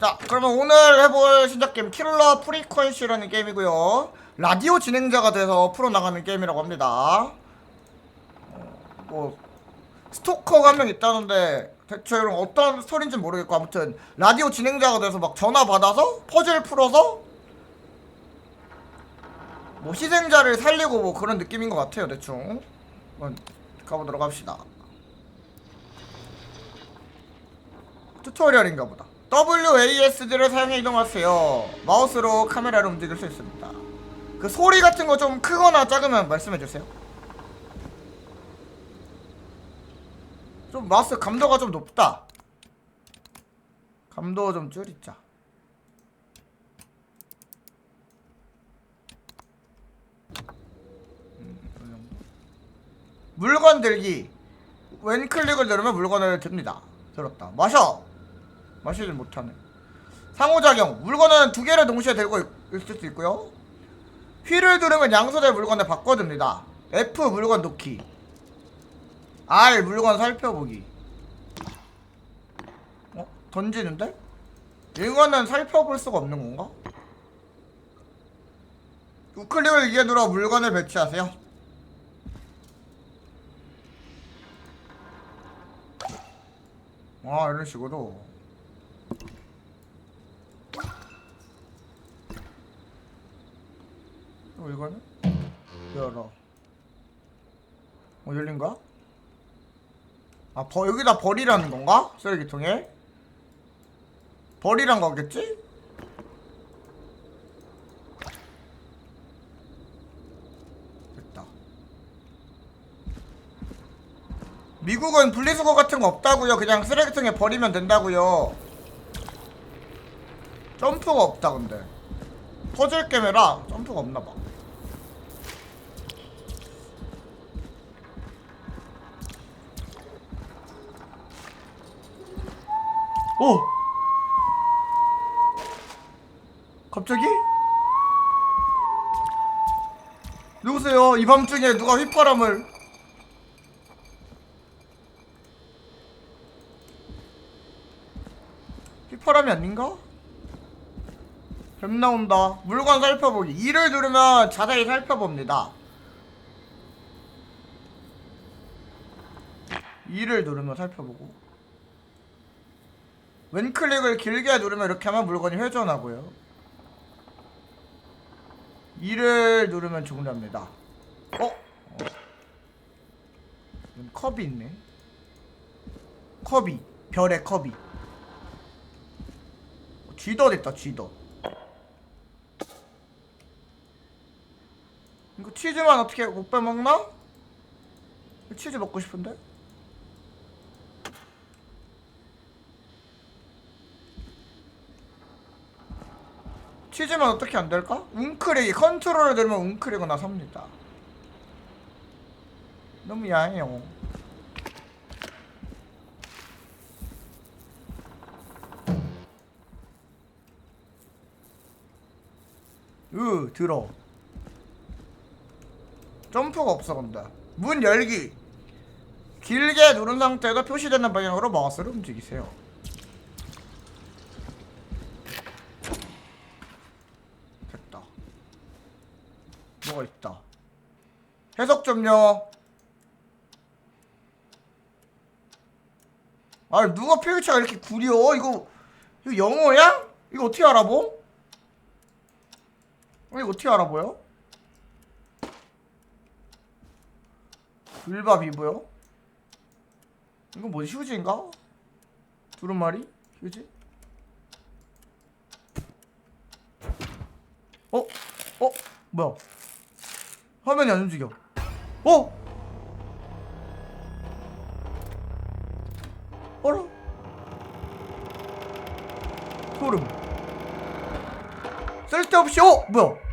자, 그러면 오늘 해볼 신작 게임 킬러 프리퀀시라는 게임이고요. 라디오 진행자가 돼서 풀어나가는 게임이라고 합니다. 뭐 스토커가 한 명 있다는데 대체 이런 어떤 스토리인지 모르겠고, 아무튼 라디오 진행자가 돼서 막 전화 받아서 퍼즐 풀어서 뭐 희생자를 살리고 뭐 그런 느낌인 것 같아요. 대충 한번 가보도록 합시다. 튜토리얼인가 보다. WASD를 사용해 이동하세요. 마우스로 카메라를 움직일 수 있습니다. 그 소리 같은 거 좀 크거나 작으면 말씀해주세요. 좀 마우스 감도가 좀 높다. 감도 좀 줄이자. 물건 들기. 왼클릭을 누르면 물건을 듭니다. 들었다. 마셔. 마시지 못하네. 상호작용. 물건은 두 개를 동시에 들고 있을 수 있고요. 휠을 누르면 양손의 물건을 바꿔줍니다. F 물건 놓기. R 물건 살펴보기. 던지는데? 이거는 살펴볼 수가 없는 건가? 우클릭을 이에 눌러 물건을 배치하세요. 이런 식으로. 이거는? 열어. 열린가? 여기다 버리라는 건가? 쓰레기통에? 버리란 거겠지? 됐다. 미국은 분리수거 같은 거 없다고요. 그냥 쓰레기통에 버리면 된다고요. 점프가 없다. 근데 퍼즐 게임이라 점프가 없나봐. 오! 갑자기? 누구세요? 이 밤중에 누가 휘파람을. 휘파람이 아닌가? 뱀 나온다. 물건 살펴보기. 2를 누르면 자세히 살펴봅니다. 2를 누르면 살펴보고, 왼클릭을 길게 누르면 이렇게 하면 물건이 회전하고요. 2를 누르면 종료합니다. 컵이 있네. 컵이. 별의 컵이. 쥐덧 있다. 쥐덧. 이거 치즈만 어떻게 못 빼먹나? 치즈 먹고 싶은데? 치즈만 어떻게 안 될까? 웅크리기. 컨트롤을 누르면 웅크리거나 삽니다. 너무 야해요. 들어. 점프가 없어. 근데 문 열기. 길게 누른 상태에서 표시되는 방향으로 마우스를 움직이세요. 됐다. 뭐가 있다. 해석 좀요. 누가 필기체가 이렇게 구려? 이거 영어야? 이거 어떻게 알아보? 이거 어떻게 알아보여? 글바 비보요? 이거 뭐지? 휴지인가? 두루마리? 휴지? 뭐야? 화면이 안 움직여. 어라? 소름. 쓸데없이. 뭐야?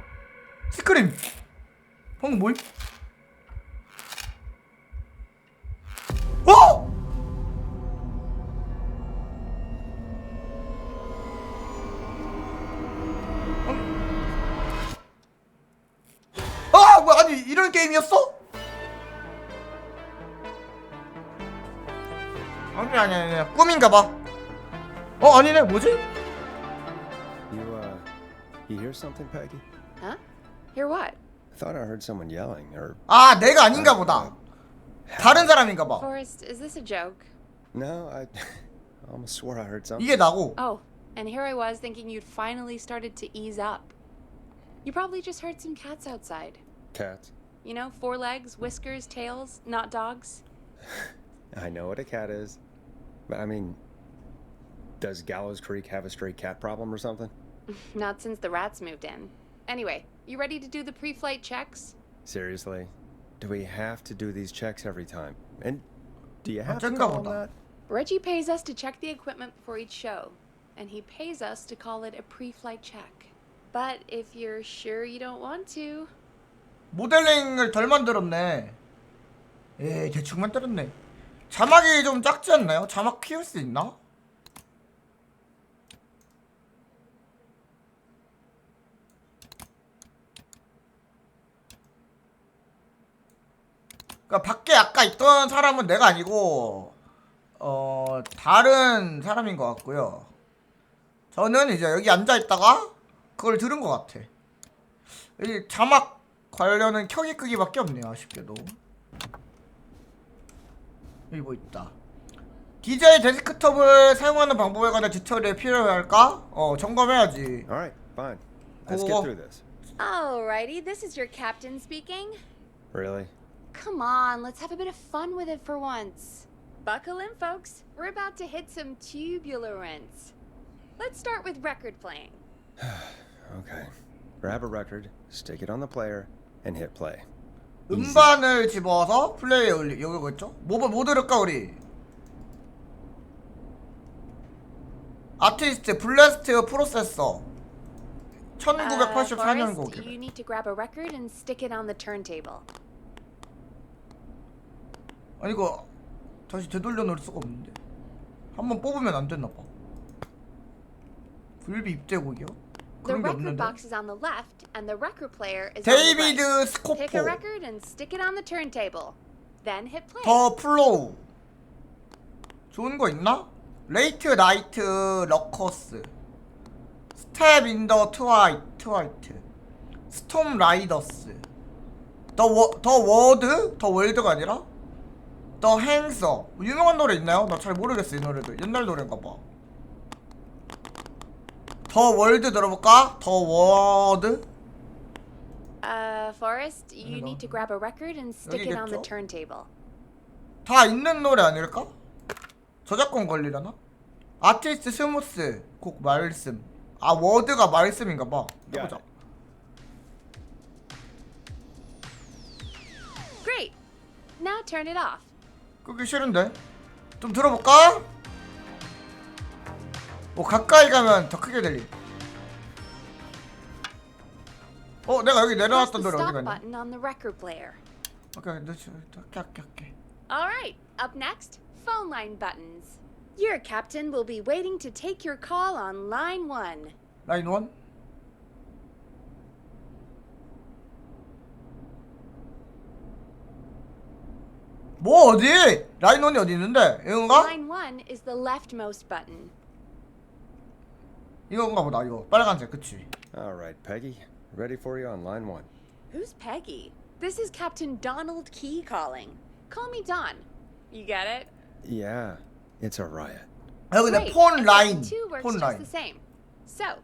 스크림. 방금 뭐임? 뭐야? 아니 이런 게임이었어? 아니 꿈인가봐. 아니네. 뭐지? You hear something, Peggy? Huh? Hear what? I thought I heard someone yelling, or... 아, 내가 아닌가 보다. 다른 사람인가 봐. Forrest, is this a joke? No, I almost swore I heard something. 이게 나고. Oh, and here I was thinking you'd finally started to ease up. You probably just heard some cats outside. Cats? You know, 4 legs, whiskers, tails, not dogs. I know what a cat is. But I mean, does Gallows Creek have a stray cat problem or something? Not since the rats moved in. Anyway, you ready to do the pre-flight checks? Seriously? Do we have to do these checks every time? And do you have to 어쩐가 call them 보다. that? Reggie pays us to check the equipment before each show, and he pays us to call it a pre-flight check. But if you're sure you don't want to... 모델링을 덜 만들었네. 에이, 대충 만들었네. 자막이 좀 작지 않나요? 자막 키울 수 있나? 그러니까 밖에 아까 있던 사람은 내가 아니고 다른 사람인 것 같고요. 저는 이제 여기 앉아 있다가 그걸 들은 것 같아. 이 자막 관련은 켜기 끄기밖에 없네요. 아쉽게도. 여기 뭐 있다. DJ 데스크톱을 사용하는 방법에 관한 튜토리얼이 필요할까? 점검해야지. Alright, fine. Let's get through this. Alrighty, this is your captain speaking. Really? Come on, let's have a bit of fun with it for once. Buckle in, folks. We're about to hit some tubular rents. Let's start with record playing. Okay. Grab a record, stick it on the player, and hit play. 음반을 집어서 플레이에 올리. 여기 뭐였죠? 뭐 들을까 우리? 아티스트 블래스트 프로세서 1984년 Forrest, 곡이래. you need to grab a record and stick it on the turntable. 아니 이거 다시 되돌려 놓을 수가 없는데. 한번 뽑으면 안 됐나 봐. 굴비 입대곡이요? The 그런 게 record 없는데. box is on the left, and the record player is on the 데이비드 right. 스코포 Pick a record and stick it on the turntable. Then hit play. 더 플로우. 좋은 거 있나? 레이트 나이트 러커스 스텝 인 더 트와이트 스톰 라이더스 더 워드? 더 월드가 아니라? 더 행서 유명한 노래 있나요? 나 잘 모르겠어 이 노래도 옛날 노래인가봐. 더 월드 들어볼까? 더 워드? Forrest, you need to grab a record and stick it on the 여기겠죠? turntable. 다 있는 노래 아닐까? 저작권 걸리려나? 아티스트 스무스 곡 말씀. 아 워드가 말씀인가봐. 해보자. Great. Now turn it off. 끄기 싫은데? 좀 들어볼까? 뭐 가까이 가면 더 크게 들리. 내가 여기 Press 내려놨던 the 노래 어디 stop 갔냐? button on the record player. 오케이, 오케이. All right. Up next, phone line buttons. Your captain will be waiting to take your call on line 1. 라인 1? 뭐 어디? 라인 1이 어디 있는데? 이건가? Line 1 is the leftmost button. 이건가 보다. 이거 빨간색 그치? Alright, Peggy. Ready for you on line 1. Who's Peggy? This is Captain Donald Key calling. Call me Don. You get it? Yeah, it's a riot. 여기 내 Great. 폰 라인. Two works 폰 just 라인. the same. So,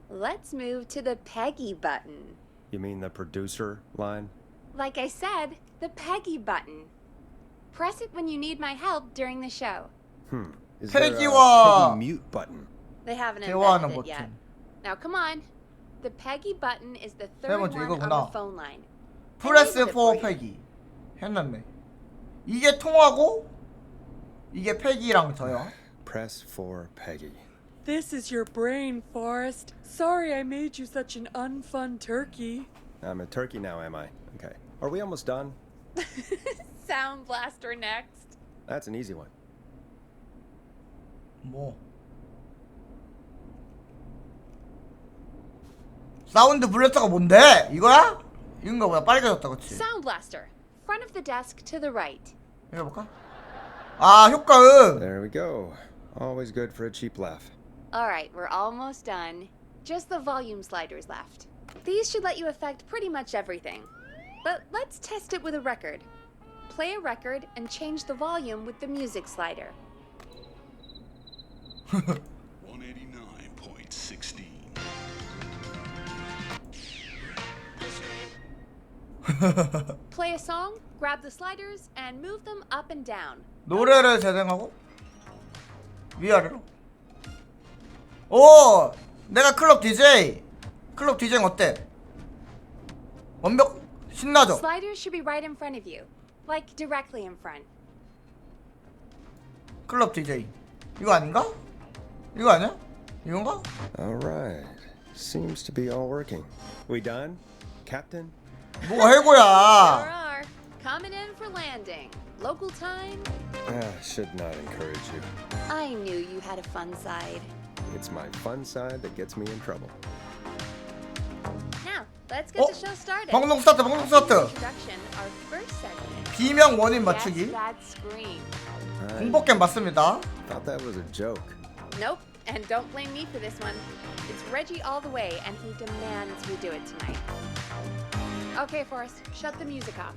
let's move to the Peggy button. You mean the producer line? Like I said, the Peggy button. Press it when you need my help during the show. Is there a Peggy와 Peggy mute button? They haven't 대화하는 invented it yet. 버튼. Now come on. The Peggy button is the 세 third 번째 one on 이거구나. the phone line. 프레스 Enable it 포 for you. 패기 해놨네. 이게 통하고 이게 패기랑 저요. Press for Peggy. This is your brain, Forrest. Sorry I made you such an unfun turkey. I'm a turkey now, am I? Okay. Are we almost done? Sound Blaster next. That's an easy one. 뭐 사운드 블래스터가 뭔데? 이거야? 이건가 보다. 빨개졌다 그치? Sound Blaster. Front of the desk to the right. 이거 볼까? 아 효과음. There we go. Always good for a cheap laugh. All right, we're almost done. just the volume sliders left. These should let you affect pretty much everything. But let's test it with a record. Play a record and change the volume with the music slider. 189.16. Play a song, grab the sliders, and move them up and down. 노래를 재생하고 위아래로. 오, 내가 클럽 DJ. 클럽 DJ 어때? 완벽 신나죠? Sliders should be right in front of you, like directly in front. 클럽 DJ. 이거 아닌가? 이거 아니야? 이건가? All right. Seems to be all working. We done, Captain? 뭐가 Sure 해고야? are. Coming in for landing. Local time. Should not encourage you. I knew you had a fun side. It's my fun side that gets me in trouble. Now, let's get 어? the show started. 방송 스타트, 방송 스타트. Introduction, our first segment. 비명 원인 Guess 맞추기. that scream. I 공포 게임 맞습니다. thought that was a joke. Nope, and don't blame me for this one. It's Reggie all the way, and he demands we do it tonight. Okay, Forrest, shut the music off.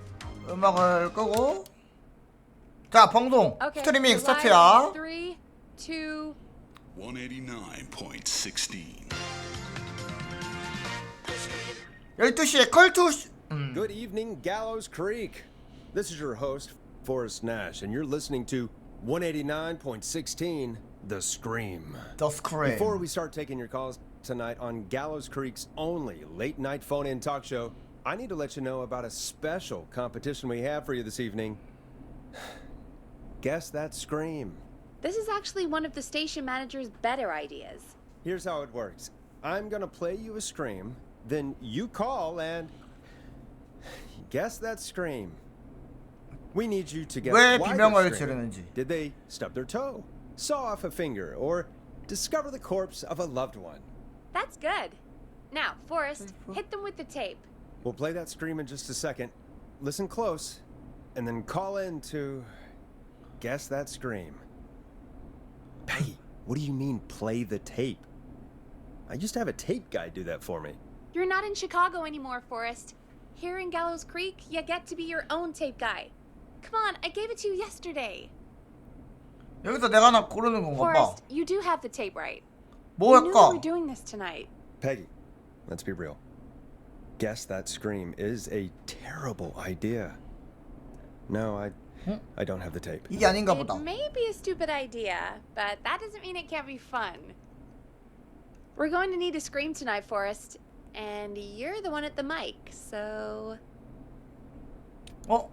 음악을 끄고. 자, 방송 Okay, 스트리밍 we're live 스타트야. in 3, 2. 189.16. 12시에 컬투 Good evening, Gallows Creek. This is your host, Forrest Nash, and you're listening to 189.16, The Scream. The Scream. Before we start taking your calls tonight on Gallows Creek's only late-night phone-in talk show, I need to let you know about a special competition we have for you this evening. Guess that scream. This is actually one of the station manager's better ideas. Here's how it works. I'm gonna play you a scream, then you call and guess that scream. We need you to guess 왜 why 비명을 they're screaming. 지르는지. Did they stub their toe, saw off a finger, or discover the corpse of a loved one? That's good. Now, Forrest, hit them with the tape. We'll play that scream in just a second. Listen close, and then call in to guess that scream. Peggy, what do you mean play the tape? I used to have a tape guy do that for me. You're not in Chicago anymore, Forrest. Here in Gallows Creek, you get to be your own tape guy. Come on, I gave it to you yesterday. 여기서 내가 하나 고르는 건가 봐. Forrest, you do have the tape right. 뭐 You knew we 할까? were doing this tonight. Peggy, let's be real. Guess that scream is a terrible idea. No, I don't have the tape. 이게 아닌가 It 보다. may be a stupid idea, but that doesn't mean it can't be fun. We're going to need a scream tonight, Forrest. And you're the one at the mic, so... 어?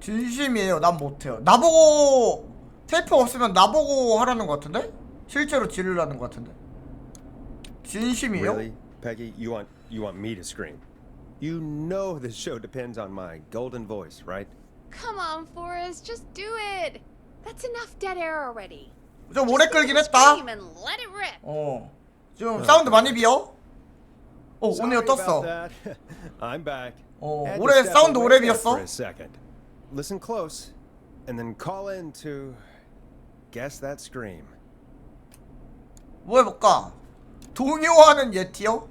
진심이에요. 난 못해요. 나보고 테이프 없으면 나보고 하라는 것 같은데? 실제로 지르라는 것 같은데? 진심이에요? Really, Peggy? You want me to scream? You know this show depends on my golden voice, right? Come on, Forrest, just do it. That's enough dead air already. 좀 오래 Just 끌긴 go 했다. scream and let it rip. 지금 사운드 많이 비어? 오늘 Sorry about 떴어. that. I'm back. Had to 올해 step 사운드 away 오래 there 비었어? for a second. Listen close, and then call in to guess that scream. 뭐 해볼까? 동요하는 예티요?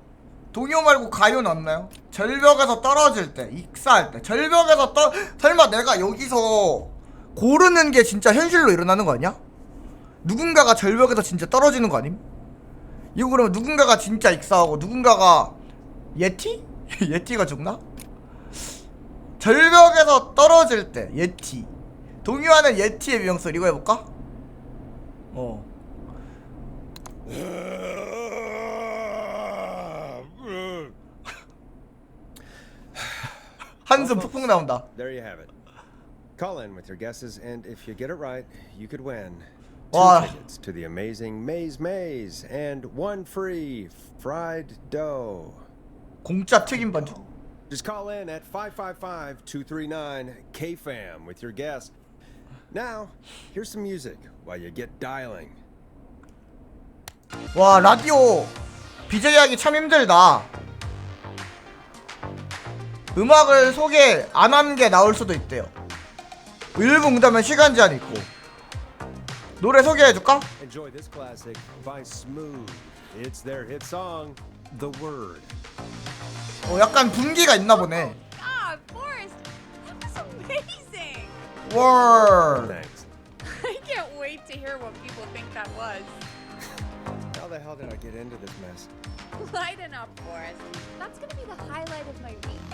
동요 말고 가요는 없나요? 절벽에서 떨어질 때, 익사할 때. 절벽에서 설마 내가 여기서 고르는 게 진짜 현실로 일어나는 거 아니야? 누군가가 절벽에서 진짜 떨어지는 거 아님? 이거 그러면 누군가가 진짜 익사하고 누군가가 예티? 예티가 죽나? 절벽에서 떨어질 때 예티. 동요하는 예티의 명설 이거 해볼까? 한숨 푹푹 나온다. There you have it. Call in with your guesses, and if you get it right, you could win 2 와. tickets to the amazing Maze and 1 free fried dough. 공짜 튀김 반죽. Just call in at 555-239-KFAM with your guess. Now, here's some music while you get dialing. 와, 라디오 BJ 하기 참 힘들다. 음악을 소개 안 하는 게 나올 수도 있대요. 1분 그다음에 시간 제한 있고. 노래 소개해 줄까? And enjoy this classic by Smooth. It's their hit song, The Word. 약간 분기가 있나 보네. God, Forrest, that was amazing. 월. Thanks. I can't wait to hear what people think that was. How the hell did I get into this mess? Lighten up, Forrest. That's gonna be the highlight of my week.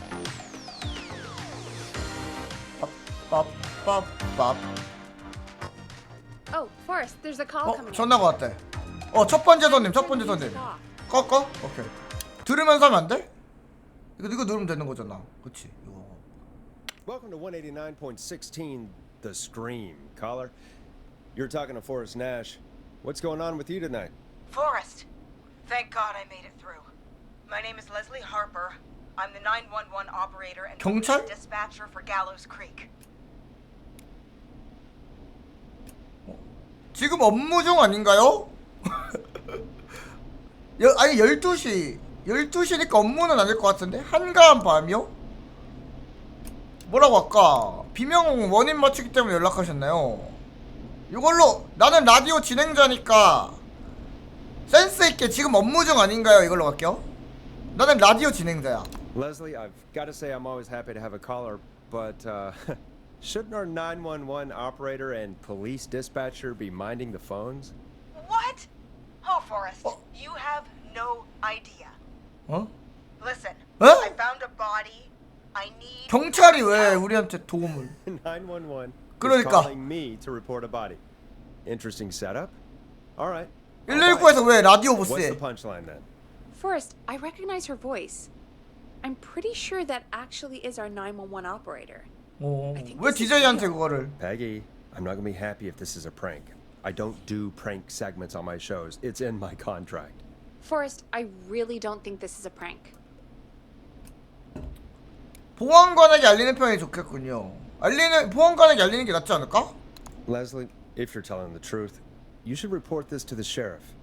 빰빰빰. Oh, Forrest, there's a call coming in. 전화가 왔대. 첫 번째 손님, 첫 번째 손님. 꺼? 오케이. 들으면서 하면 안 돼? 이거 누르면 되는 거잖아. 그치? 이거. Welcome to 189.16, The Scream. Caller, you're talking to Forrest Nash. What's going on with you tonight? Forrest, thank God I made it through. My name is Leslie Harper. I'm the 911 operator and 경찰? dispatcher for Gallows Creek. 지금 업무 중 아닌가요? 아니 12시니까 업무는 아닐 것 같은데? 한가한 밤이요? 뭐라고 아까 비명 원인 맞추기 때문에 연락하셨나요? 이걸로 나는 라디오 진행자니까 센스있게 지금 업무 중 아닌가요? 이걸로 갈게요. 나는 라디오 진행자야. Leslie, I've got to say I'm always happy to have a caller, but shouldn't our 911 operator and police dispatcher be minding the phones? What? Oh, Forrest, you have no idea. Listen, 어? I found a body. I need. 경찰이 왜 우리한테 도움을? 911 is 그러니까. calling me to report a body. Interesting setup. All right. 119에서 왜 라디오 What's the 보스에? punchline then? Forrest, I recognize her voice. I'm pretty sure that actually is our 911 operator. 왜 DJ한테 그거를? Peggy, I'm not gonna be happy if this is a prank. I don't do prank segments on my shows. It's in my contract. Forrest, I really don't think this is a prank. 보안관에게 알리는 편이 좋겠군요. 보안관에게 알리는 게 낫지 않을까? Leslie, if you're telling the truth, you should report this to the sheriff.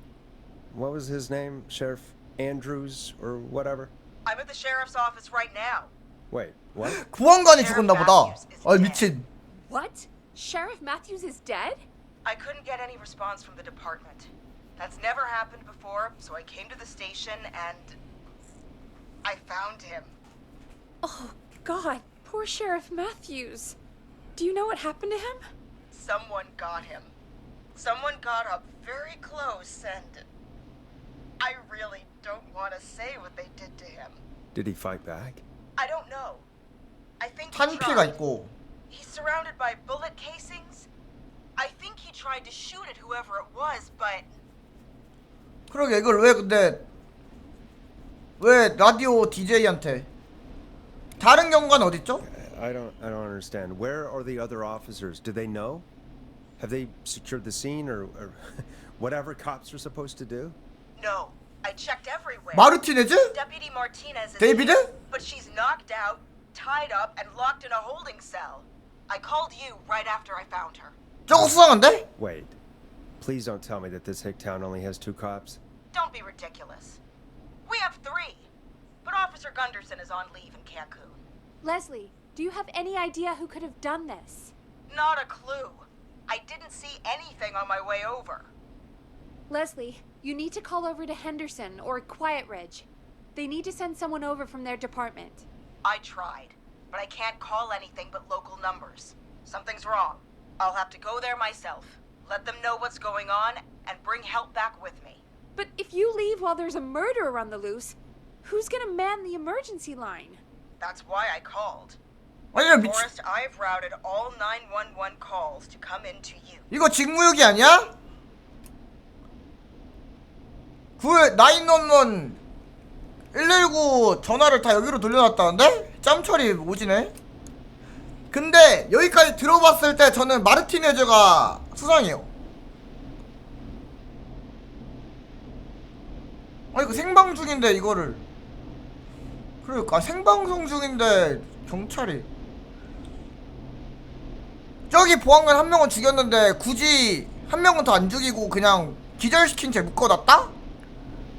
What was his name? Sheriff Andrews or whatever? I'm at the sheriff's office right now. Wait, what? 보안관이 죽었나 보다. 아 미친. What? Sheriff Matthews is dead? I couldn't get any response from the department. That's never happened before, so I came to the station and I found him. Oh, God, poor Sheriff Matthews. Do you know what happened to him? Someone got him. Someone got up very close and I really don't want to say what they did to him. Did he fight back? I don't know. I think he 탄피가 tried. 있고. He's surrounded by bullet casings. I think he tried to shoot at whoever it was, but 그러게 이걸 왜 근데 왜 라디오 DJ한테? 다른 경관 어딨죠? I don't understand. Where are the other officers? Do they know? Have they secured the scene or whatever cops are supposed to do? no. I checked everywhere. 마르티네즈? Deputy Martinez is 데이비드? here, but she's knocked out, tied up, and locked in a holding cell. I called you right after I found her. 저거 수상한데? Wait. Please don't tell me that this hick town only has 2 cops. Don't be ridiculous. We have 3, but Officer Gunderson is on leave in Cancun. Leslie, do you have any idea who could have done this? Not a clue. I didn't see anything on my way over. Leslie, you need to call over to Henderson or Quiet Ridge. They need to send someone over from their department. I tried, but I can't call anything but local numbers. Something's wrong. I'll have to go there myself, let them know what's going on, and bring help back with me. But if you leave while there's a murderer on the loose, who's gonna man the emergency line? That's why I called. 아니 미친. Forrest, I've routed all 911 calls to come in to you. 이거 직무유기 아니야? 911 119 전화를 다 여기로 돌려놨다는데? 짬처리 오지네? 근데 여기까지 들어봤을 때 저는 마르티네즈가 수상해요. 아니 그 생방 중인데 이거를 그러니까 생방송 중인데 경찰이 저기 보안관 한 명은 죽였는데 굳이 한 명은 더 안 죽이고 그냥 기절시킨 채 묶어놨다?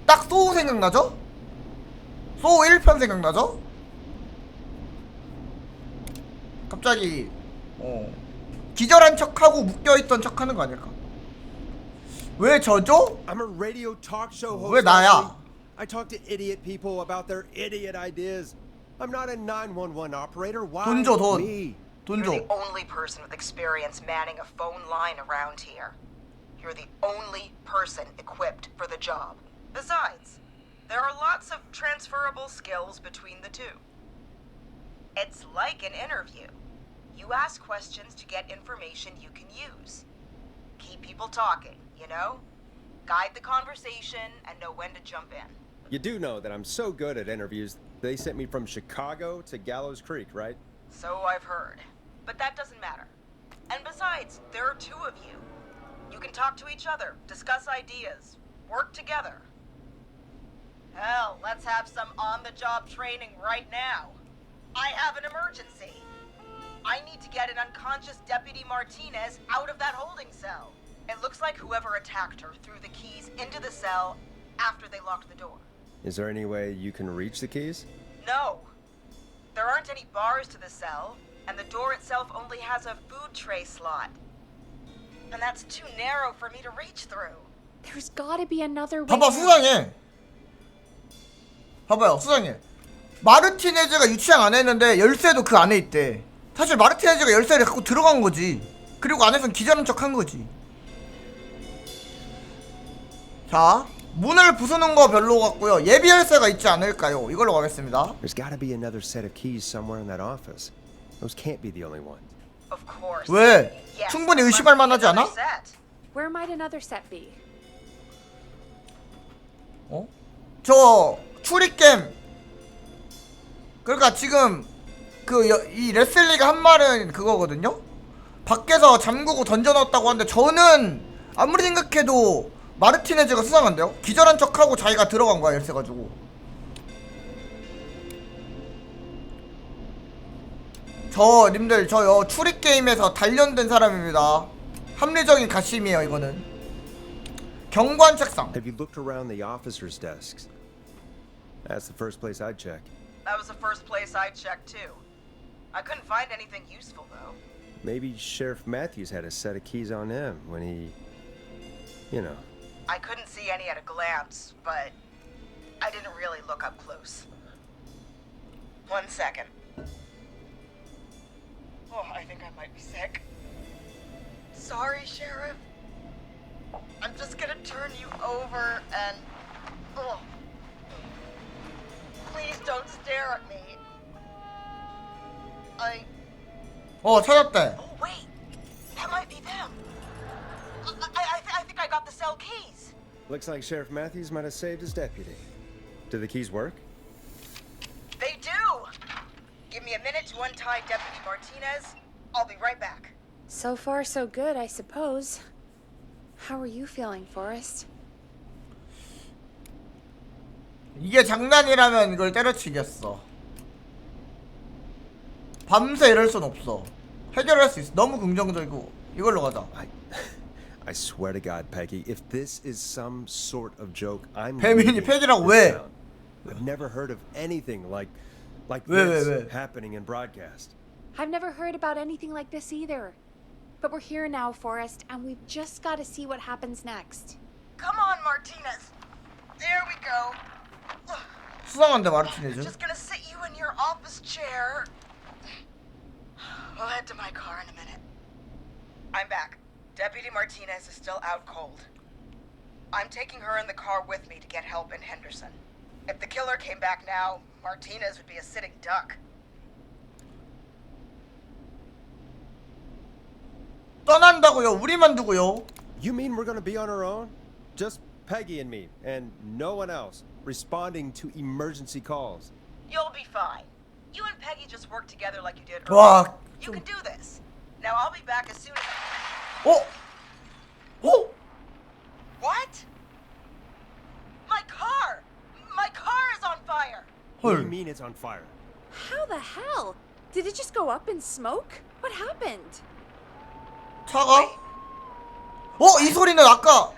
딱 소우 생각나죠? 소우 1편 생각나죠? 갑자기 기절한 척하고 묶여있던 척하는 거 아닐까? 왜 저죠? I'm a radio talk show host. 왜 나야? Leslie. I talk to idiot people about their idiot ideas. I'm not a 911 operator. Why 돈 줘, 돈. me? 돈 You're 줘. the only person with experience manning a phone line around here. You're the only person equipped for the job. Besides, there are lots of transferable skills between the two. It's like an interview. You ask questions to get information you can use. Keep people talking, you know? Guide the conversation and know when to jump in. You do know that I'm so good at interviews. They sent me from Chicago to Gallows Creek, right? So I've heard. But that doesn't matter. And besides, there are two of you. You can talk to each other, discuss ideas, work together. Hell, let's have some on-the-job training right now. I have an emergency. I need to get an unconscious Deputy Martinez out of that holding cell. It looks like whoever attacked her threw the keys into the cell after they locked the door. Is there any way you can reach the keys? No. There aren't any bars to the cell, and the door itself only has a food tray slot. And that's too narrow for me to reach through. There's gotta be another way. 봐봐, 수상해. 봐봐요, 수상해. 마르티네즈가 유치장 안에 있는데 열쇠도 그 안에 있대. 사실 마르티네즈가 열쇠를 갖고 들어간 거지. 그리고 안에선 기절한 척 한 거지. 자, 문을 부수는 거 별로 같고요. 예비 열쇠가 있지 않을까요? 이걸로 가겠습니다. There's got to be another set of keys somewhere in that office. Those can't be the only ones. Of course. 왜? Yes, 충분히 there 의심할 must be 만하지 않아? another set. Where might another set be? 어? 저 추리겜. 그러니까 지금 이 레슬리가 한 말은 그거거든요. 밖에서 잠그고 던져놨다고 하는데 저는 아무리 생각해도 마르티네즈가 수상한데요? 기절한 척하고 자기가 들어간 거야, 열쇠 가지고. 님들 저요 추리게임에서 단련된 사람입니다. 합리적인 가심이에요, 이거는. 경관 책상. Have you looked around the officers' desks? That's the first place I'd check. That was the first place I checked too. I couldn't find anything useful though. Maybe Sheriff Matthews had a set of keys on him when he, you know. I couldn't see any at a glance, but I didn't really look up close. 1 second. Oh, I think I might be sick. Sorry, Sheriff. I'm just gonna turn you over and... Oh. Please don't stare at me. 찾았대. Oh, wait. That might be them. I think I got the cell keys. Looks like Sheriff Matthews might have saved his deputy. Do the keys work? They do! Give me a minute to untie Deputy Martinez. I'll be right back. So far, so good, I suppose. How are you feeling, Forrest? 이게 장난이라면 이걸 때려치겠어. 밤새 이럴 순 없어. 해결할 수 있어. 너무 긍정적이고. 이걸로 가자. I swear to God, Peggy, if this is some sort of joke, I'm 배민이 leaving 팩이라고 this 왜? town. I've never heard of anything like 왜? happening in broadcast. I've never heard about anything like this either. But we're here now, Forrest, and we've just got to see what happens next. Come on, Martinez. There we go. 수상한데 I'm 마르티네즈. just gonna sit you in your office chair. We'll head to my car in a minute. I'm back. Deputy Martinez is still out cold. I'm taking her in the car with me to get help in Henderson. If the killer came back now, Martinez would be a sitting duck. 떠난다고요? 우리만 두고요? You mean we're gonna be on our own? Just Peggy and me, and no one else, responding to emergency calls. You'll be fine. You and Peggy just work together like you did 와, earlier. You can do this. Now I'll be back as soon as 어? 어? What? My car! My car is on fire! What do you 헐. mean it's on fire? How the hell? Did it just go up in smoke? What happened? 차가? 이 소리는 아까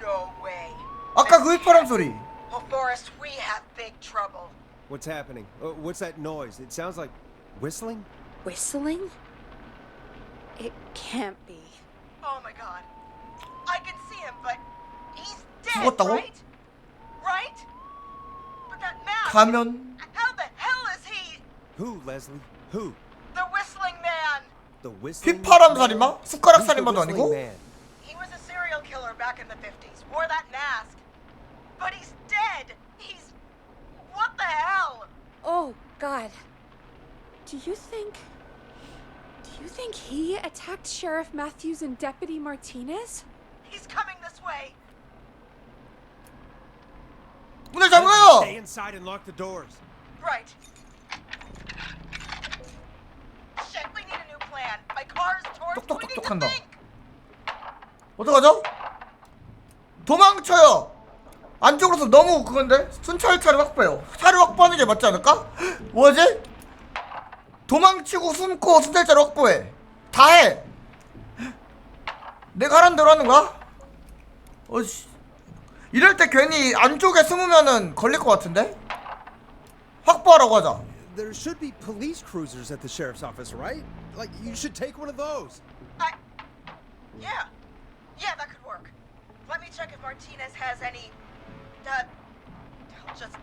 No way. 그 휘파람 소리. Well, Forrest, we have big trouble. What's happening? What's that noise? It sounds like whistling? Whistling? It can't be. Oh my god. I can see him, but he's dead, 죽었다고? right? Right? But that mask. 가면 How the hell is he? Who, Leslie? Who? The whistling man. The whistling 휘파람 man? 살인마? 숟가락 Who's the 살인마도 whistling 아니고? man? He was a serial killer back in the 50s. Wore that mask. But he's dead. He's. What the hell? Oh, God. Do you think he attacked Sheriff Matthews and Deputy Martinez? He's coming this way. 문을 Stay 잠가요! inside and lock the doors. Right. Shit, we need a new plan. My car's torched. We need to 똑똑똑똑한다. think. 어떡하죠? 도망쳐요! 안쪽으로서 너무 그건데? 순찰차를 확보해요. 차를 확보하는 게 맞지 않을까? 뭐지? 도망치고 숨고 순찰차를 확보해. 다 해! 내가 하란 대로 하는 거야? 어씨. 이럴 때 괜히 안쪽에 숨으면은 걸릴 것 같은데? 확보하라고 하자. There should be police cruisers at the sheriff's office, right? Like, you should take one of those. Yeah. Yeah, that could work. Let me check if Martinez has any. I'll just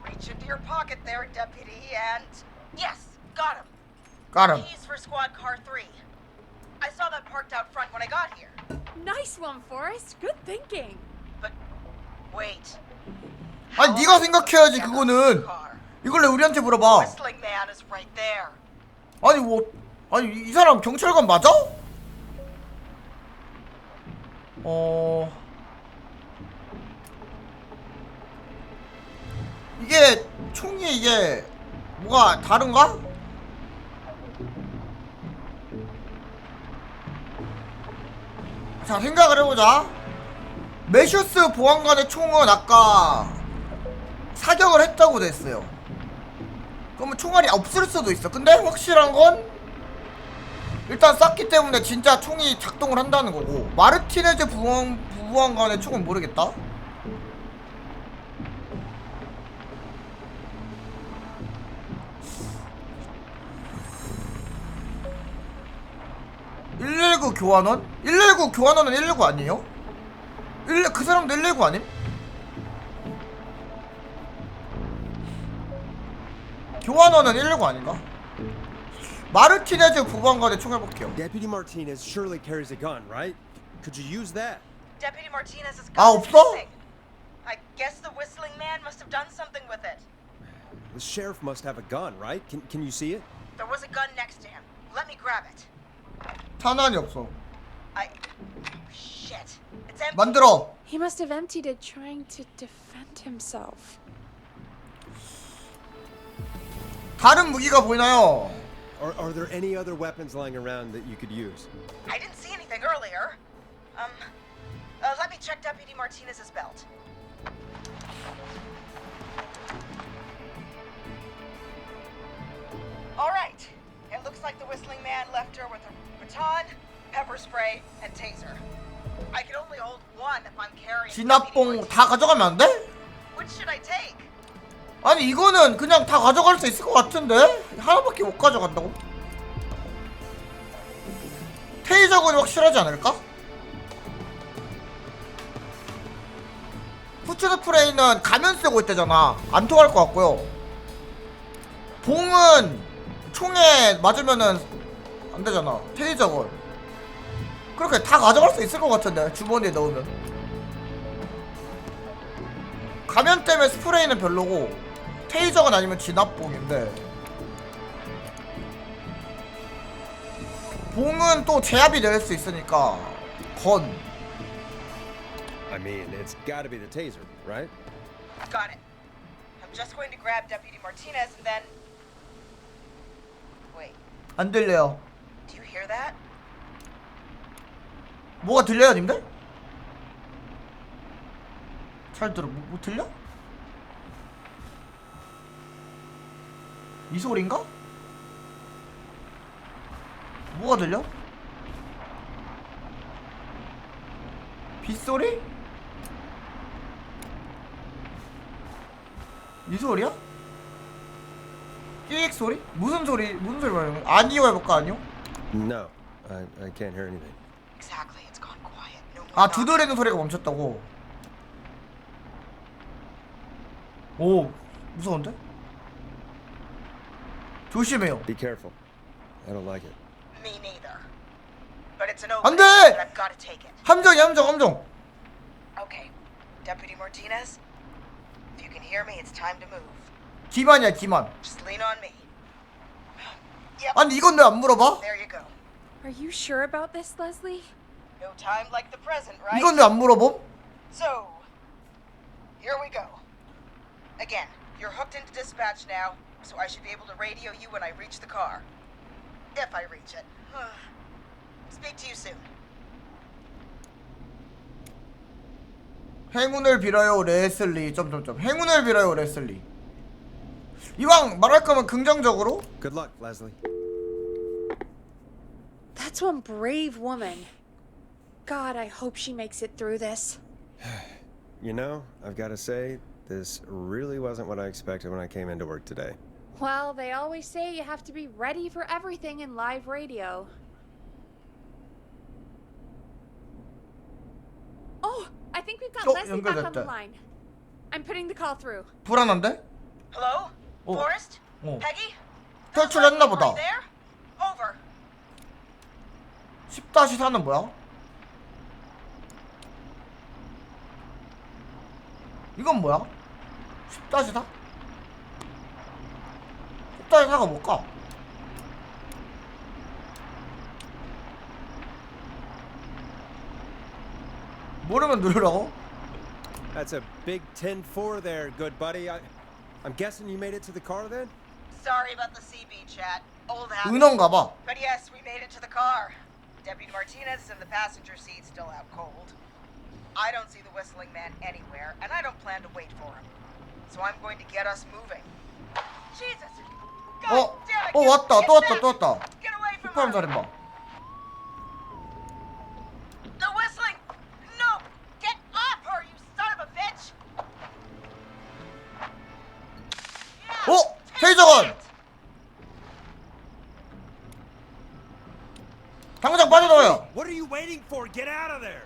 reach into your pocket there, Deputy, and. Yes, got him. got him. Keys for squad car 3. I saw that parked out front when I got here. Nice one, Forrest. Good thinking. But. Wait. 아니 네가 생각해야지 그거는. 이걸 왜 우리한테 물어봐? Whistling man is right there. 아니 뭐 아니 이 사람 경찰관 맞아? 이게 총이 이게 뭐가 다른가? 자 생각을 해보자. 매슈스 보안관의 총은 아까 사격을 했다고 됐어요. 그러면 총알이 없을 수도 있어. 근데 확실한 건 일단 쐈기 때문에 진짜 총이 작동을 한다는 거고, 마르티네즈 부부관관의 총은 모르겠다. (119) 교환원? 119 교환원은 119 아니에요? 그 사람도 119 아님? 교환원은 119 아닌가? 마르티네즈 부부관관의 총 해볼게요. Deputy Martinez surely carries a gun, right? Could you use that? Deputy Martinez's 아, gun is 없어? missing. I guess the whistling man must have done something with it. The sheriff must have a gun, right? Can you see it? There was a gun next to him. Let me grab it. 탄환이 없어. Shit. It's empty. 만들어. He must have emptied it trying to defend himself. 다른 무기가 보이나요? Are there any other weapons lying around that you could use? I didn't see anything earlier. Let me check Deputy Martinez's belt. All right. It looks like the whistling man left her with a baton, pepper spray, and taser. I can only hold one if I'm carrying. 진압봉 다 가져가면 안 돼? Which should I take? 아니 이거는 그냥 다 가져갈 수 있을 것 같은데? 하나밖에 못 가져간다고? 테이저건이 확실하지 않을까? 후추드 프레이는 가면 쓰고 있대잖아. 안 통할 것 같고요. 봉은 총에 맞으면은 안 되잖아. 테이저건 그렇게 다 가져갈 수 있을 것 같은데, 주머니에 넣으면. 가면 때문에 스프레이는 별로고 테이저건 아니면 진압봉인데, 봉은 또 제압이 될 수 있으니까 건. I mean, it's gotta be the taser, right? Got it. I'm just going to grab Deputy Martinez and then. Wait. 안 들려요. Do you hear that? 뭐가 들려요, 님들? 잘 들어. 뭐 들려? 이 소린가? 뭐가 들려? 빗소리? 이 소리야? 끼익 소리? 무슨 소리 말하는 거야? 아니요 해볼까? 아니요? No, I can't hear anything. Exactly. It's gone quiet. No 아, 두드리는 소리가 멈췄다고. 오, 무서운데? 조심해요. Be careful. I don't like it. Me neither. But it's an 안 opening, 돼! and I've got to take it. 함정. Okay, Deputy Martinez, if you can hear me, it's time to move. 기만이야, 기만. Just lean on me. Yep, 아니, 이건 왜 안 물어봐? there you go. Are you sure about this, Leslie? No time like the present, right? 이건 왜 안 물어봄? So, here we go. Again, you're hooked into dispatch now, so I should be able to radio you when I reach the car. If I reach it. Speak to you soon. 행운을 빌어요, 레슬리. 점점점. 행운을 빌어요, 레슬리. 이왕 말할 거면 긍정적으로. Good luck, Leslie. That's one brave woman. God, I hope she makes it through this. You know, I've got to say, this really wasn't what I expected when I came into work today. Well, they always say you have to be ready for everything in live radio. Oh, I think we've got Leslie back on the 연결됐다. line. I'm putting the call through. 불안한데? Hello? Oh. Forrest? Oh. Peggy? 탈출했나 Are 보다. you there? Over. 10-4는 뭐야? 이건 뭐야? 10-4? 10-4가 뭘까? 모르면 누르라고? That's a big 10-4 there, good buddy. I'm guessing you made it to the car then? Sorry about the CB chat. Old habit. 은어인가봐. But yes, we made it to the car. Deputy Martinez is in the passenger seat, still out cold. I don't see the whistling man anywhere, and I don't plan to wait for him. So I'm going to get us moving. Jesus! God damn it! 왔다. Get 또 왔다. back! 또 왔다. Get away from 힙합 her! 살인마. The whistling! No! Get off her, you son of a bitch! Yeah, take 테이저건! it! 당장 빠져나와요. What are you waiting for? Get out of there!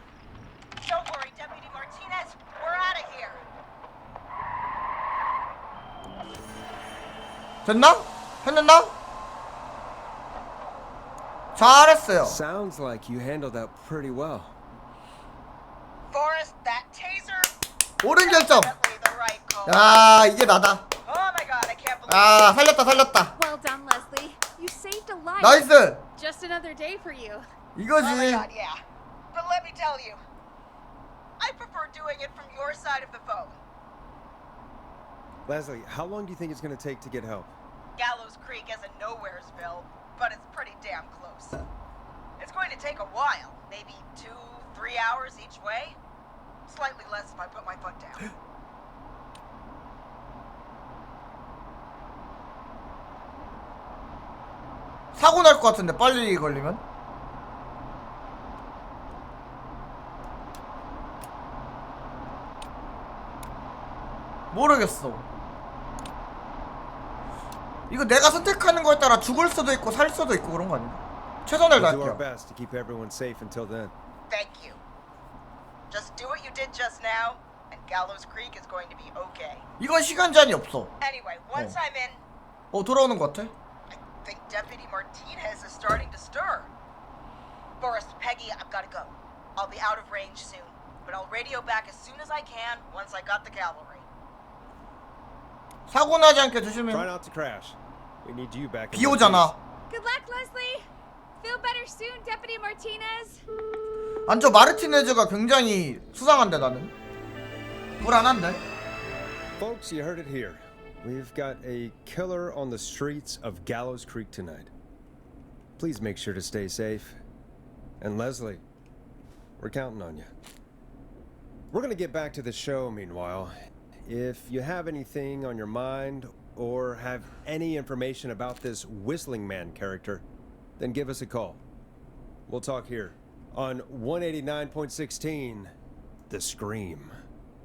Don't worry, Deputy Martinez. We're out of here. 됐나? 했나? 잘했어요. Sounds like you handled that pretty well. Forrest, that taser. 옳은 결정. Definitely the right call. 야, 이게 나다. Oh my God, I can't believe 아, 살렸다. Well done, Leslie. You saved a life. 나이스. Just another day for you. 이거지. Oh my God, yeah. But let me tell you, I prefer doing it from your side of the phone. Leslie, how long do you think it's going to take to get help? Gallows Creek isn't Nowheresville, but it's pretty damn close. It's going to take a while, maybe 2-3 hours each way. Slightly less if I put my foot down. 사고 날 것 같은데 빨리 걸리면? 모르겠어. 이거 내가 선택하는 거에 따라 죽을 수도 있고 살 수도 있고 그런 거 아닌가? 최선을 We'll do our 다할게요. best to keep everyone safe until then. Thank you. Just do what you did just now, and Gallows Creek is going to be okay. 이건 시간 제한이 없어. Anyway, once I'm in, 돌아오는 것 같아? I think Deputy Martinez is starting to stir. Forrest, Peggy, I've got to go. I'll be out of range soon, but I'll radio back as soon as I can once I got the cavalry. 사고 나지 않게 Try 조심해. not to crash. We need you back. in 비 one 오잖아. Good luck, Leslie. Feel better soon, Deputy Martinez. 안저 마르티네즈가 굉장히 수상한데 나는. 불안한데. piece. Folks, you heard it here. We've got a killer on the streets of Gallows Creek tonight. Please make sure to stay safe. And Leslie, we're counting on you. We're gonna get back to the show meanwhile. If you have anything on your mind or have any information about this Whistling Man character, then give us a call. We'll talk here on 189.16, The Scream.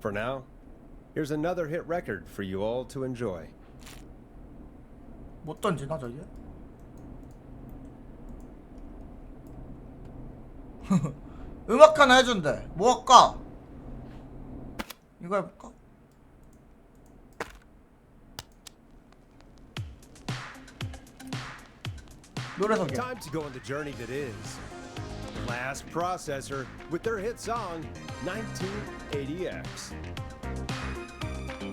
For now, here's another hit record for you all to enjoy. 못 던지나 저기? 음악 하나 해준대. 뭐 할까? 이거 해볼까? 노래 소개. Time to go on the journey that is Last Processor with their hit song 1980X.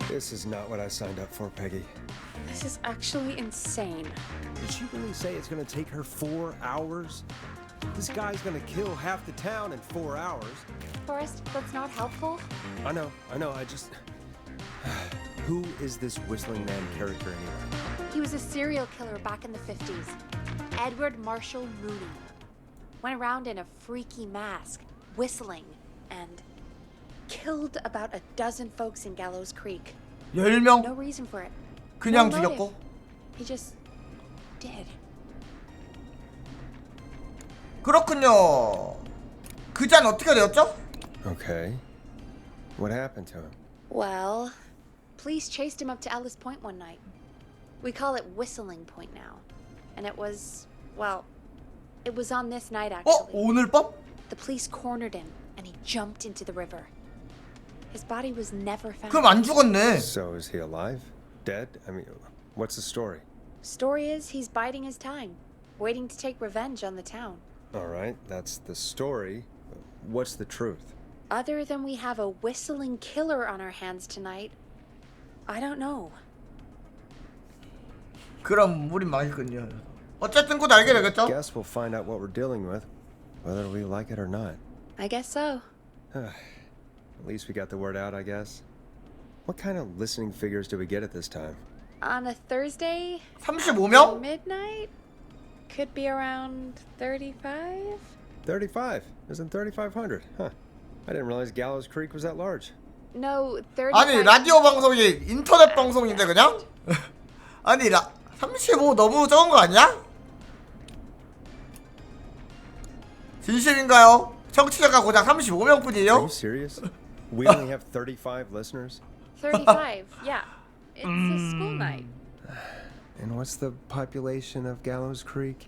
This is not what I signed up for, Peggy. This is actually insane. Did she really say it's gonna take her 4 hours? This guy's gonna kill half the town in 4 hours. Forrest, that's not helpful. I know, I just... Who is this Whistling Man character anyway? He was a serial killer back in the 50s. Edward Marshall Mooney. Went around in a freaky mask, whistling, and killed about a dozen folks in Gallows Creek. 10명 No reason for it. 그냥 No motive. 죽였고. He just did. 그렇군요. 그잔 어떻게 되었죠? Okay. What happened to him? Well, police chased him up to Ellis Point one night. We call it Whistling Point now. And it was, well, it was on this night 어? actually. 오늘 밤? The police cornered him and he jumped into the river. His body was never found. 그럼 안 죽었네. So is he alive? Dead? I mean, what's the story? Story is he's biding his time, waiting to take revenge on the town. All right, that's the story. What's the truth? Other than we have a whistling killer on our hands tonight, I don't know. 그럼 우린 망했군요. 어쨌든 곧 알게 되겠죠? Guess we'll find out what we're dealing with, whether we like it or not. I guess so. At least we got the word out, I guess. What kind of listening figures do we get at this time? On a Thursday, 35명? midnight, could be around 35. 35. Isn't 3,500? Huh. I didn't realize Gallows Creek was that large. No, 35. 아니 라디오 방송이 인터넷 방송인데 그냥? 아니 35 너무 적은 거 아니야? 진심인가요? 청취자가 고작 35명 Are 뿐이에요? you serious? We only have 35 listeners? 35. Yeah, it's a school night. And what's the population of Gallows Creek?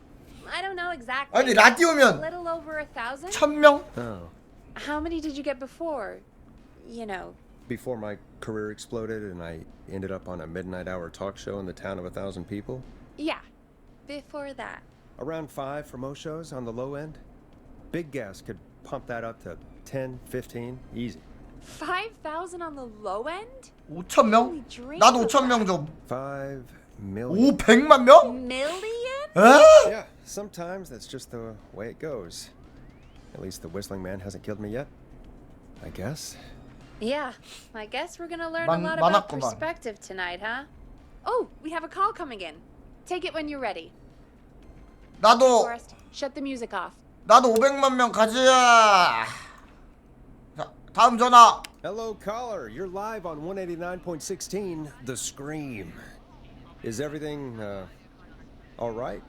I don't know exactly. 아니 A 라디오면 little over 1,000. 1000명? Oh. How many did you get before? You know. Before my career exploded and I ended up on a midnight hour talk show in the town of 1,000 people? Yeah, before that. Around 5 for most shows on the low end? Big gas could pump that up to 10, 15, easy. 5,000 on the low end? 5,000명? 나도 5,000명 좀. 5 million. 500만 명? Million? 에? Yeah, sometimes that's just the way it goes. At least the Whistling Man hasn't killed me yet. I guess. Yeah, I guess we're gonna learn 많- a lot about 많았구만. perspective tonight, huh? Oh, we have a call coming in. Take it when you're ready. 나도 Forrest, shut the music off. 500만 명 가자. 자, 다음 전화. Hello, caller. You're live on 189.16, The Scream. Is everything, all right?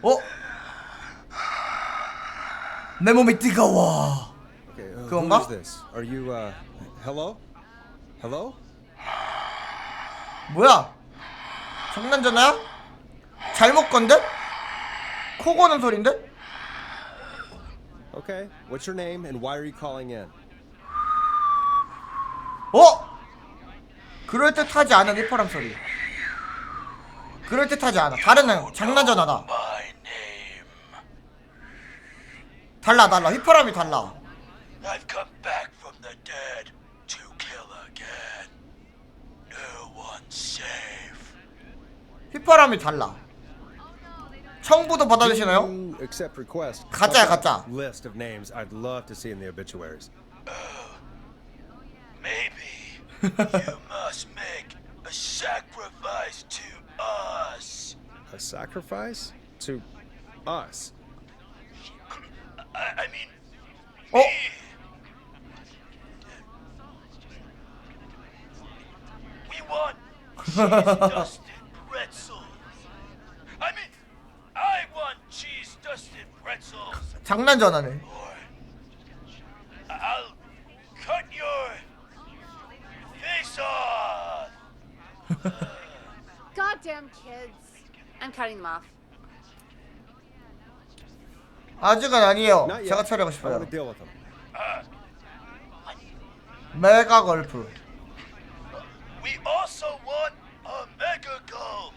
어? 내 몸이 뜨거워. Okay, who 그건가? is this? Are you, hello? Hello? 뭐야? 장난 전화야? 잘못 건데? 코 고는 소린데? Okay, what's your name and why are you calling in? 어? 그럴듯하지 않은 휘파람 소리. 그럴듯하지 않아. 다른 장난 전화다. 달라. 휘파람이 달라. I've come back from the dead to kill again. No one's safe. 휘파람이 달라. 청부도 받아주시나요? You accept request. 가짜야, 가짜. List of names I'd love to see in the obituaries. Maybe you must make a sacrifice to us. A sacrifice? To us? I mean, 어? we want cheese-dusted pretzels. I mean, I want cheese-dusted pretzels. 장난 전화네. Or I'll cut your face off. Goddamn kids. I'm cutting them off. 아직은 아니에요. Not yet. 제가 차리고 I 싶어요. want to deal with them. 메가 걸프. We also want a mega golf.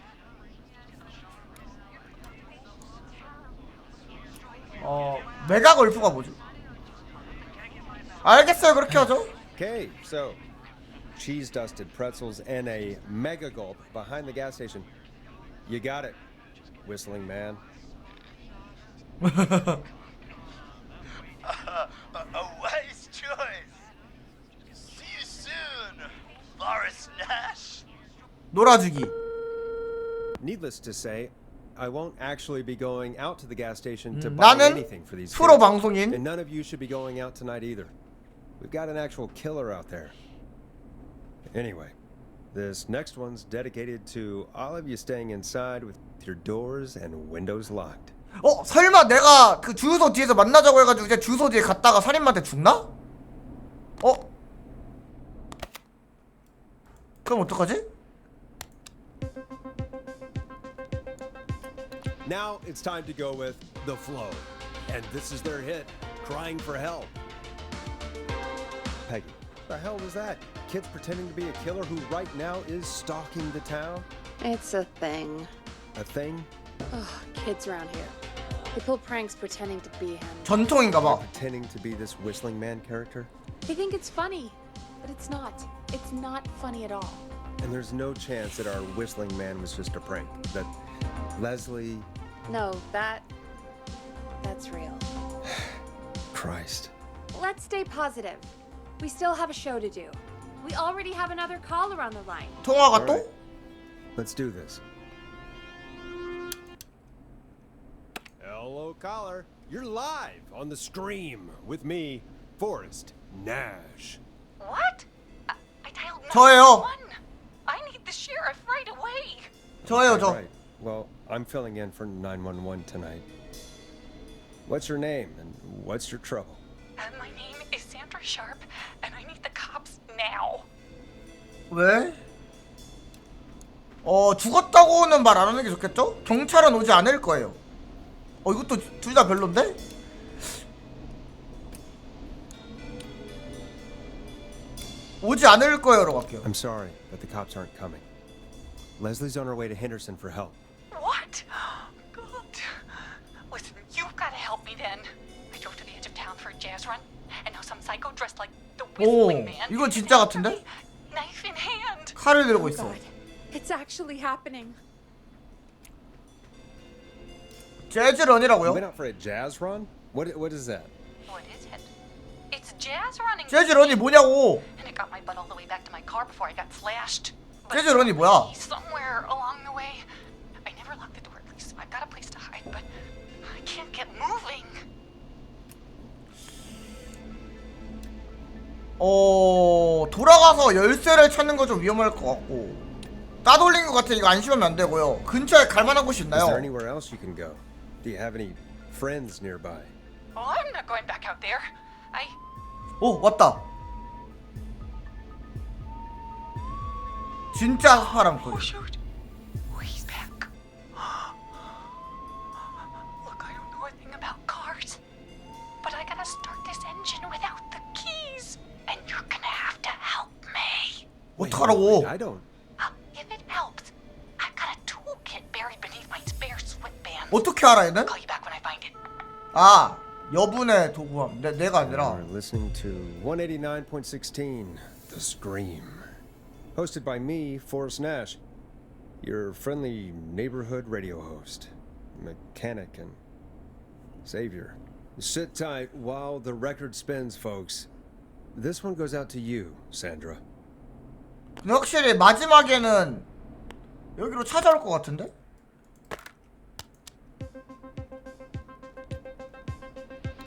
메가 걸프가 뭐지? 알겠어요. 그렇게 하죠. Okay, so cheese dusted pretzels and a mega gulp behind the gas station. You got it, whistling man. A wise choice. See you soon, Boris Nash. 놀아주기. Needless to say, I won't actually be going out to the gas station to buy 나는 anything for these 프로 kids. 방송인. And none of you should be going out tonight either. We've got an actual killer out there. Anyway, this next one's dedicated to all of you staying inside with your doors and windows locked. 설마 내가 그 주유소 뒤에서 만나자고 해가지고 이제 주유소 뒤에 갔다가 살인마한테 죽나? 그럼 어떡하지? Now it's time to go with The Flow. And this is their hit, Crying for Help. Peggy, what the hell was that? Kids pretending to be a killer who right now is stalking the town? It's a thing. A thing? Ugh, kids around here. They pull pranks pretending to be him. 전통인가봐. Pretending to be this whistling man character? They think it's funny, but it's not. It's not funny at all. And there's no chance that our whistling man was just a prank. That Leslie... No, that's real. Christ. Let's stay positive. We still have a show to do. We already have another caller on the line. 통화가 또? Alright. Let's do this. Hello, caller. You're live on the Scream with me, Forrest Nash. What? I dialed 저예요. 911. I need the sheriff right away. 저예요, 저. Right. Well, I'm filling in for 911 tonight. What's your name and what's your trouble? My name is Sandra Sharp, and I need the cops now. 왜? 죽었다고는 말 안 하는 게 좋겠죠? 경찰은 오지 않을 거예요. 이것도 둘 다 별론데? 오지 않을 거예요로 갈게요. I'm sorry, but the cops aren't coming. Leslie's on her way to Henderson for help. What? God. Listen, you've got to help me then. I drove to the edge of town for a jazz run, and now some psycho dressed like the whistling man. 이건 진짜 같은데? Knife in hand. 칼을 들고 있어. God, it's actually happening. 재즈런이라고요? You went out for a jazz run? What is that? What is it? It's jazz running. 재즈런이 뭐냐고? And it got my butt all the way back to my car before I got slashed. 재즈런이 뭐야? Somewhere along the way, I never locked the door. At least I've got a place to hide, but I can't get moving. 돌아가서 열쇠를 찾는 거 좀 위험할 것 같고 따돌린 것 같아. 이거 안심하면 안 되고요. 근처에 갈 만한 곳이 Is there 있나요? anywhere else you can go? Do you have any friends nearby? Oh, I'm not going back out there. 왔다. 진짜 사람 소리. Oh shoot! He's back. Look, I don't know a thing about cars, but I gotta start this engine without the keys, and you're gonna have to help me. 어떡하라고? I don't. If it helps, I've got a toolkit buried beneath my spare sweatband. 어떻게 알아 얘는? Call you back when I find it. 여분의 도구함. 내가 아니라. You're listening to 189.16, The Scream. Hosted by me, Forrest Nash, your friendly neighborhood radio host, mechanic, and savior. Sit tight while the record spins, folks. This one goes out to you, Sandra. 근데 확실히 마지막에는 여기로 찾아올 것 같은데?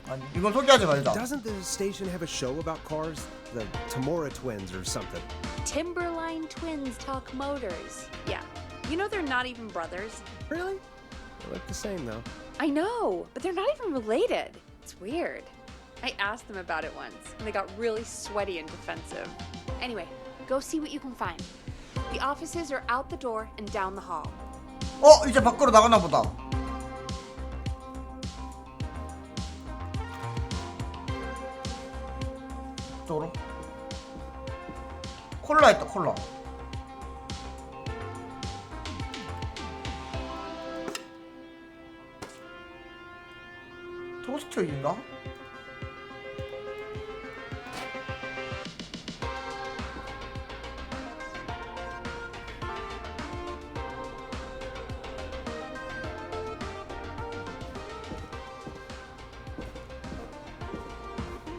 아니 이건 소개하지 말자. Doesn't the station have a show about cars? The Tamora twins or something? Timberline twins talk motors. Yeah. You know they're not even brothers. Really? They look the same, though. I know, but they're not even related. It's weird. I asked them about it once, and they got really sweaty and defensive. Anyway, go see what you can find. The offices are out the door and down the hall. 이제 밖으로 나가나 보다. 이쪽으로. 콜라 있다 콜라. 토스트인가?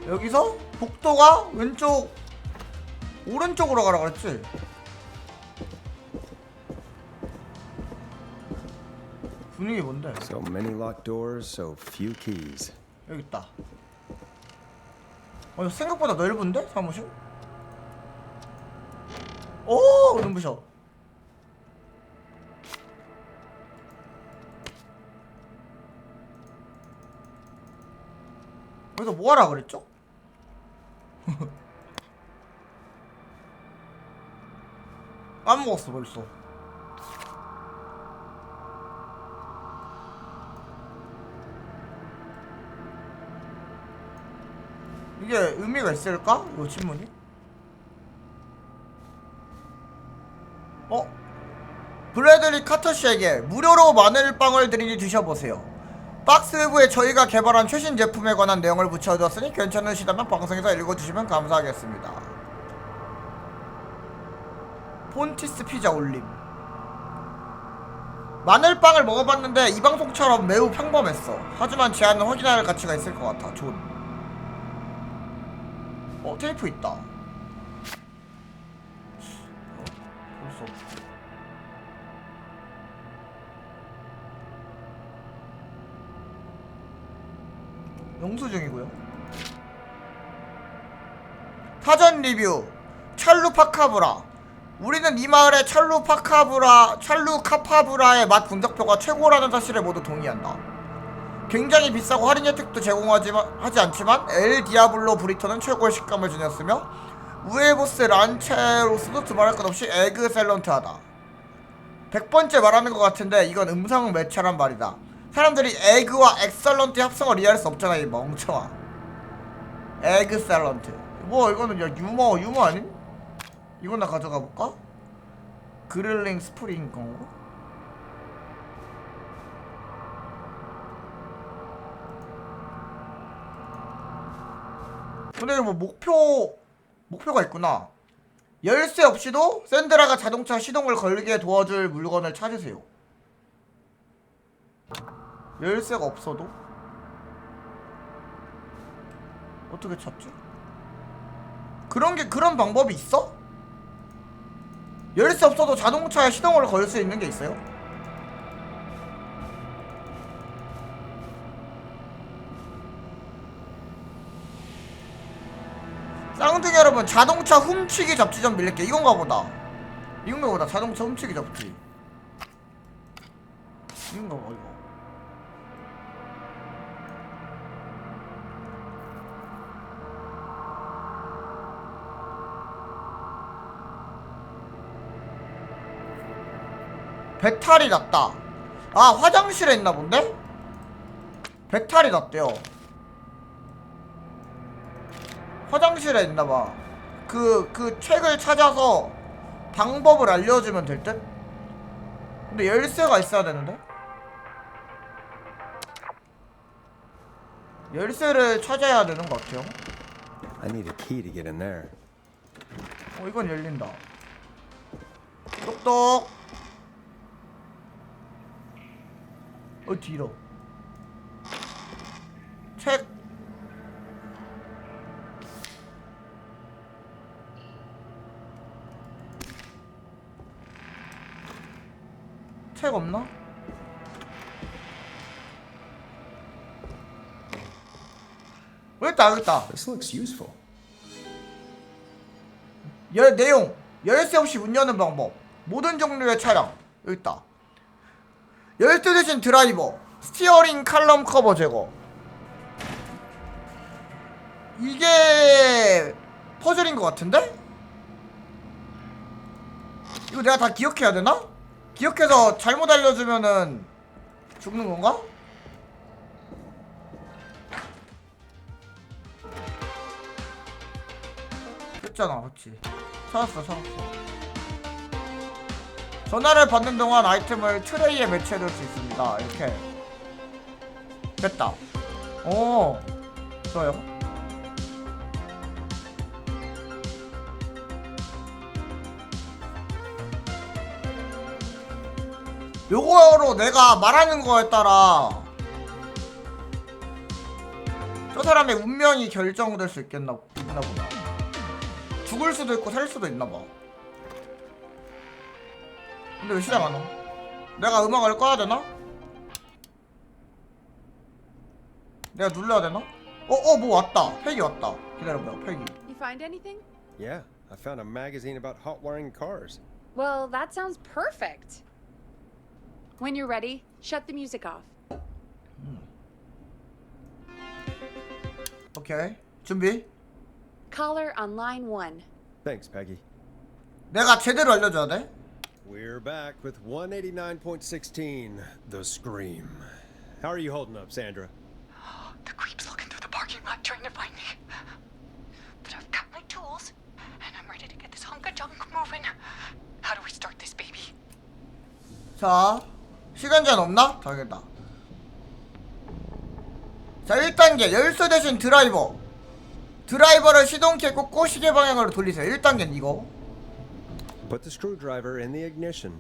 여기서 복도가 왼쪽 오른쪽으로 가라 그랬지? 분위기 뭔데? So many locked doors, so few keys. 여기 있다. 생각보다 넓은데? 사무실? 오! 눈부셔. 여기서 뭐하라 그랬죠? 까먹었어 벌써. 이게 의미가 있을까? 이거 질문이? 브래들리 카터 씨에게 무료로 마늘빵을 드리니 드셔보세요. 박스 외부에 저희가 개발한 최신 제품에 관한 내용을 붙여두었으니 괜찮으시다면 방송에서 읽어주시면 감사하겠습니다. 폰티스 피자 올림. 마늘빵을 먹어봤는데 이 방송처럼 매우 평범했어. 하지만 제안은 확인할 가치가 있을 것 같아. 존. 테이프 있다. 벌써 영수증이고요. 사전 리뷰. 찰루파카브라. 우리는 이 마을의 찰루카파브라의 맛 분석표가 최고라는 사실에 모두 동의한다. 굉장히 비싸고 할인 혜택도 제공하지 않지만 엘 디아블로 브리토는 최고의 식감을 지녔으며 우에보스 란체로스도 두말할 것 없이 에그셀런트하다. 100번째 말하는 것 같은데 이건 음성 매체란 말이다. 사람들이 에그와 엑설런트의 합성을 이해할 수 없잖아 이 멍청아. 에그셀런트. 뭐 이거는 야 유머 아님? 이건 나 가져가 볼까? 그릴링 스프링 건가? 근데 뭐 목표가 있구나. 열쇠 없이도 샌드라가 자동차 시동을 걸게 도와줄 물건을 찾으세요. 열쇠가 없어도? 어떻게 찾지? 그런 방법이 있어? 열쇠 없어도 자동차에 시동을 걸 수 있는 게 있어요? 쌍둥이 여러분, 자동차 훔치기 접지 좀 밀릴게. 이건가 보다. 자동차 훔치기 접지. 이건가 봐 이거. 배탈이 났다. 아, 화장실에 있나 본데? 배탈이 났대요. 화장실에 있나봐. 그 책을 찾아서 방법을 알려주면 될 듯? 근데 열쇠가 있어야 되는데? 열쇠를 찾아야 되는 것 같아요. I need a key to get in there. 이건 열린다. 똑똑. 뒤로. 책. 책 없나? 여기 있다. This looks useful. 내용. 열쇠 없이 문 여는 방법. 모든 종류의 차량. 여기 있다. 열쇠 대신 드라이버. 스티어링 칼럼 커버 제거. 이게 퍼즐인 것 같은데? 이거 내가 다 기억해야 되나? 기억해서 잘못 알려주면은 죽는 건가? 했잖아. 그치. 찾았어. 전화를 받는 동안 아이템을 트레이에 매치해둘 수 있습니다. 이렇게 됐다. 오, 좋아요. 요거로 내가 말하는 거에 따라 저 사람의 운명이 결정될 수 있나 보다. 죽을 수도 있고 살 수도 있나 봐. 근데 왜 시작 안 와? 내가 음악을 꺼야 되나? 내가 눌러야 되나? 뭐 왔다. 팩이 왔다. 기다려봐요. 팩이. You find anything? Yeah, I found a magazine about hot wiring cars. Well, that sounds perfect. When you're ready, shut the music off. 오케이. 준비. Caller on line 1. Thanks, Peggy. 내가 제대로 알려줘야 돼. We're back with 189.16, The Scream. How are you holding up, Sandra? The creep's looking through the parking lot trying to find me. But I've got my tools, and I'm ready to get this hunk of junk moving. How do we start this baby? 자, 시간 제한 없나? 당연다. 자, 1단계 열쇠 대신 드라이버. 드라이버를 시동키에 꽂고 시계 방향으로 돌리세요. 1단계는 이거. Put the screwdriver in the ignition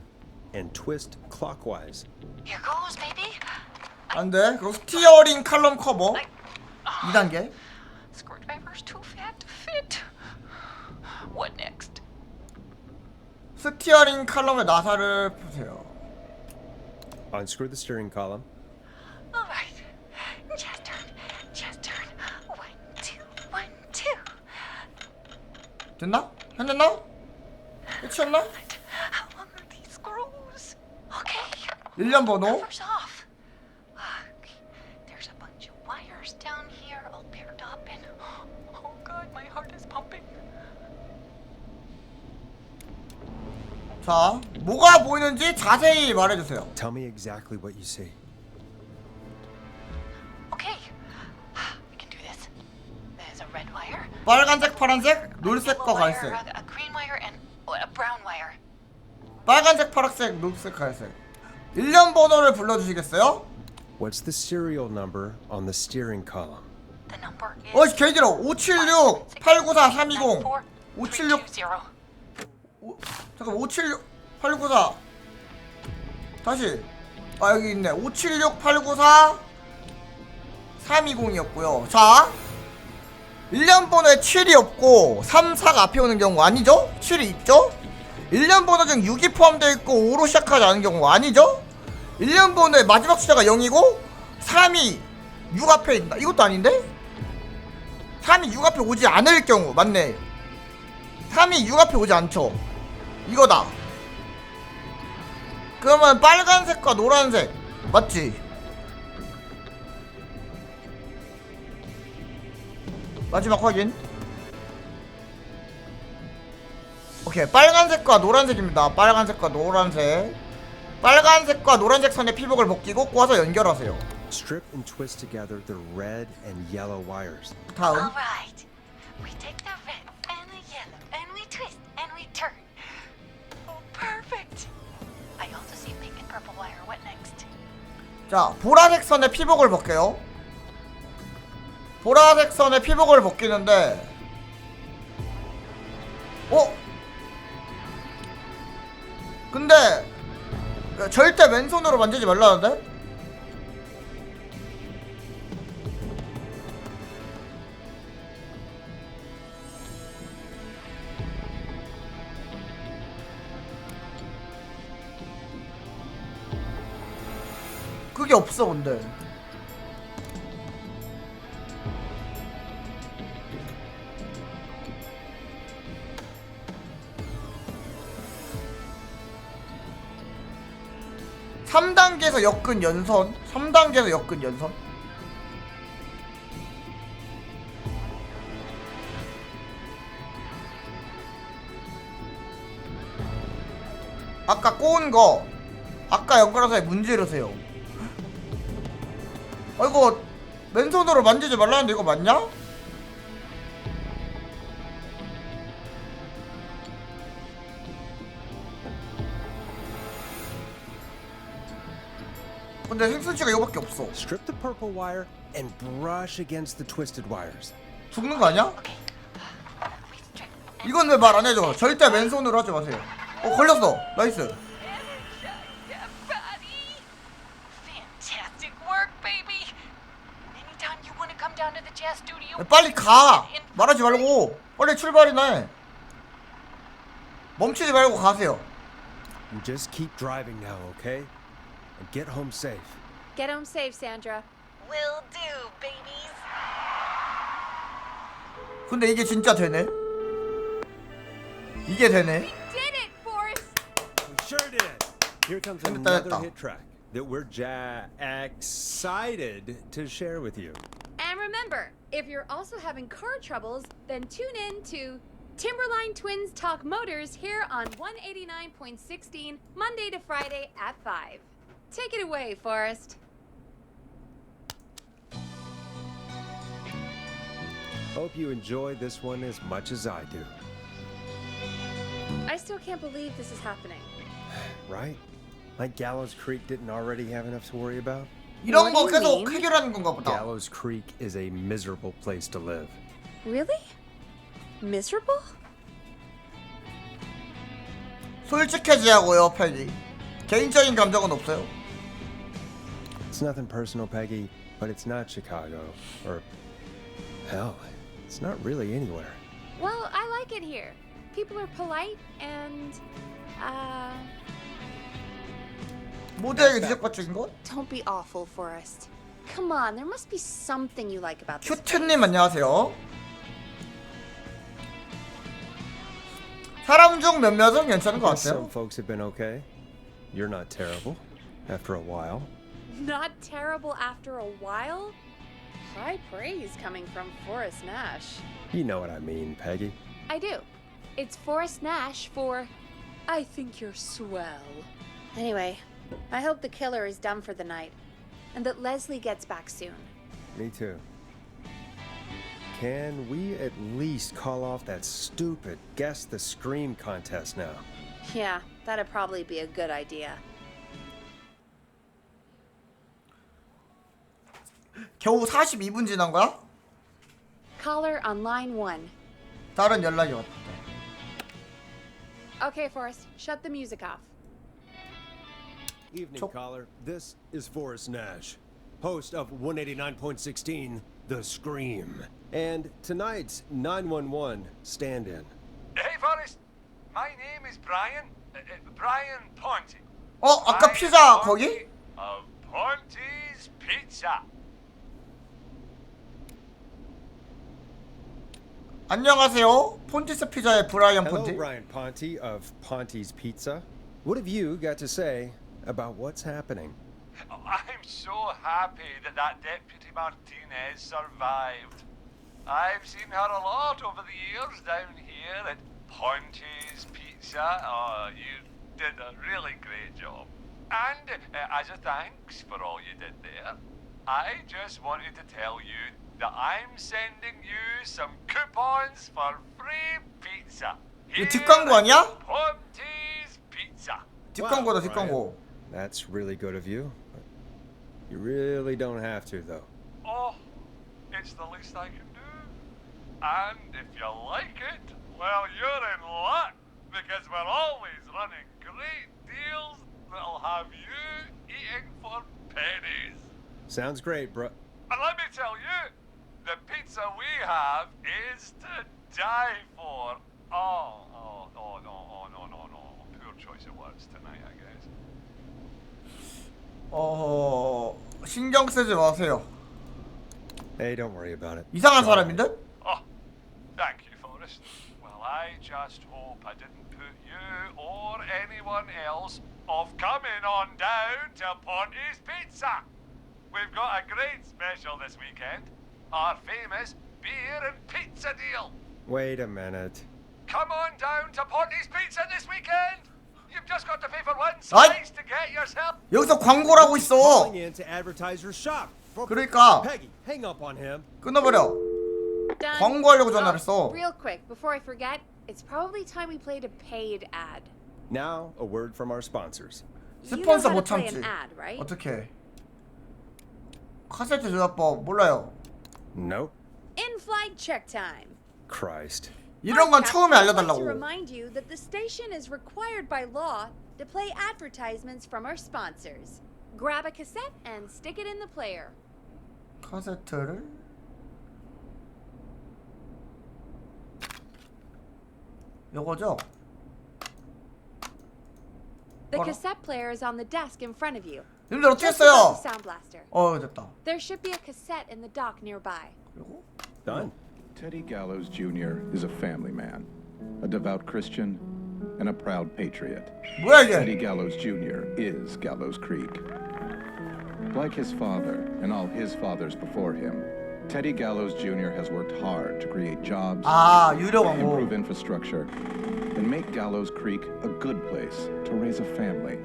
and twist clockwise. Here goes, baby. 안돼. 그리고 스티어링 칼럼 커버. 2단계. Screwdriver's too fat to fit. What next? 스티어링 칼럼의 나사를 푸세요. Unscrew the steering column. All right. Just turn. 1, 2, 1, 2. 됐나? 했나? 끝이었나? How long are these screws? Okay. 1년 번호. Covers off. Okay. There's a bunch of wires down here all paired up and oh god, my heart is pumping. 자, 뭐가 보이는지 자세히 말해주세요. Tell me exactly what you see. Okay. We can do this. There's a red wire. 빨간색, 파란색, 녹색과 yellow wire, 갈색. a green wire and a brown wire. 빨간색, 파란색, 녹색, 갈색. 1년 번호를 불러주시겠어요? What's the serial number on the steering column? The number is 어이 개들어. 576 894 320 576 잠깐 576 894 다시 여기 있네. 576 894 320이었고요. 자, 1년 번호에 7이 없고 3, 4가 앞에 오는 경우 아니죠? 7이 있죠? 1년 번호 중 6이 포함되어 있고 5로 시작하지 않은 경우 아니죠? 1년 번호의 마지막 숫자가 0이고 3이 6 앞에 있다. 이것도 아닌데? 3이 6 앞에 오지 않을 경우 맞네. 3이 6 앞에 오지 않죠. 이거다. 그러면 빨간색과 노란색 맞지? 마지막 확인. 오케이, 빨간색과 노란색입니다. 빨간색과 노란색. 빨간색과 노란색 선에 피복을 벗기고 꽂아서 연결하세요. Strip and twist together the red and yellow wires. 다음. All right. We take the red and the yellow and we twist and we turn. Oh, perfect. I also see pink and purple wire. What next? 자, 보라색 선에 피복을 벗겨요. 보라색 선에 피복을 벗기는데 근데 절대 왼손으로 만지지 말라는데? 그게 없어 근데. (3단계에서) 엮은 연선. 3단계에서 엮은 연선. 아까 꼬은 거 아까 연결해서 문지르세요. 이거 왼손으로 만지지 말라는데 이거 맞냐? 근데 생선치가 이거밖에 없어. Strip the purple wire and brush against the twisted wires. 죽는 거 아니야? 이건 왜 말 안 해줘? 절대 맨손으로 하지 마세요. 걸렸어. 나이스. Fantastic work, baby. Anytime you want to come down to the jazz studio. 빨리 가. 말하지 말고 빨리 출발이나 해. 멈추지 말고 가세요. You just keep driving now, okay? And get home safe. Get home safe, Sandra. Will do, babies. 근데 이게 진짜 되네. 이게 되네. Did it, Forrest! We sure did. Here comes 됐다, another 됐다. hit track that we're excited to share with you. And remember, if you're also having car troubles, then tune in to Timberline Twins Talk Motors here on 189.16 Monday to Friday at 5. Take it away, Forrest. Hope you enjoy this one as much as I do. I still can't believe this is happening. Right? Like Gallows Creek didn't already have enough to worry about? 이런 거 What do you 계속 mean? 해결하는 건가 보다. Gallows Creek is a miserable place to live. Really? Miserable? 솔직해지자고요, 펠리. 개인적인 감정은 없어요. It's nothing personal, Peggy, but it's not Chicago. Or, hell, it's not really anywhere. Well, I like it here. People are polite and, 모두에게 지적받적인 것? don't be awful, Forrest. Come on, there must be something you like about this place. 큐트님 안녕하세요. 사람 중 몇몇은 괜찮은 것 Some 같아요. folks have been okay. You're not terrible. After a while. Not terrible after a while? High praise coming from Forrest Nash. You know what I mean, Peggy. I do. It's Forrest Nash for... I think you're swell. Anyway, I hope the killer is done for the night, and that Leslie gets back soon. Me too. Can we at least call off that stupid Guess the Scream contest now? Yeah, that'd probably be a good idea. 겨우 42분 지난 거야? Caller on line 1. 다른 연락이 왔다. Okay, Forrest, shut the music off. Evening, Chop. caller. This is Forrest Nash, host of 189.16 The Scream, and tonight's 911 stand-in. Hey, Forrest. My name is Brian. Brian Ponty. 아까 피자 거기? Of Ponty's Pizza. 안녕하세요. 폰티스 피자의 브라이언 Hello, 폰티. Brian Ponty of Ponty's Pizza. What have you got to say about what's happening? I'm so happy that Deputy Martinez survived. I've seen her a lot over the years down here at Ponty's Pizza. Oh, you did a really great job. And as a thanks for all you did there, I just wanted to tell you that I'm sending you some coupons for free pizza. 이거 뒷광고 아니야? Ponty's Pizza. 뒷광고다 Wow, 뒷광고. That's really good of you. You really don't have to, though. Oh, it's the least I can do. And if you like it, well, you're in luck, because we're always running great deals that'll have you eating for pennies. Sounds great, bro. And let me tell you, the pizza we have is to die for. No. Poor choice of words tonight, I guess. 신경 쓰지 마세요. Hey, don't worry about it. 이상한 It's all right. 사람인데? Oh, thank you, Forrest. Well, I just hope I didn't put you or anyone else off coming on down to Ponty's Pizza. We've got a great special this weekend. Our famous beer and pizza deal. Wait a minute. Come on down to Ponty's Pizza this weekend. You've just got to pay for one 아이! slice to get yourself. 여기서 광고라고 있어. Calling in to advertise your shop. 그러니까 Peggy, hang up on him. 끊어버려. Done. 광고하려고 전화를 했어. Real quick, before I forget, it's probably time we played a paid ad. Now, a word from our sponsors. You know 스폰서 how to 못 play 참지. an ad, right? 어떻게? 카세트 조작법 몰라요. Nope. In-flight check time. Christ. 이런 건 Hi, 처음에 Captain. I'd like to 알려달라고. remind you that the station is required by law to play advertisements from our sponsors. Grab a cassette and stick it in the player. 카세트를 요거죠? The Hold on. cassette player is on the desk in front of you. 님들 어떻게 Just above 했어요? the sound blaster. 됐다. There should be a cassette in the dock nearby. 그리고 Done. Teddy Gallows Jr. is a family man, a devout Christian, and a proud patriot. 뭐야 Teddy 이게? Gallows Jr. is Gallows Creek. Like his father and all his fathers before him, Teddy Gallows Jr. has worked hard to create jobs, 유료 광고. improve infrastructure, and make Gallows Creek a good place to raise a family.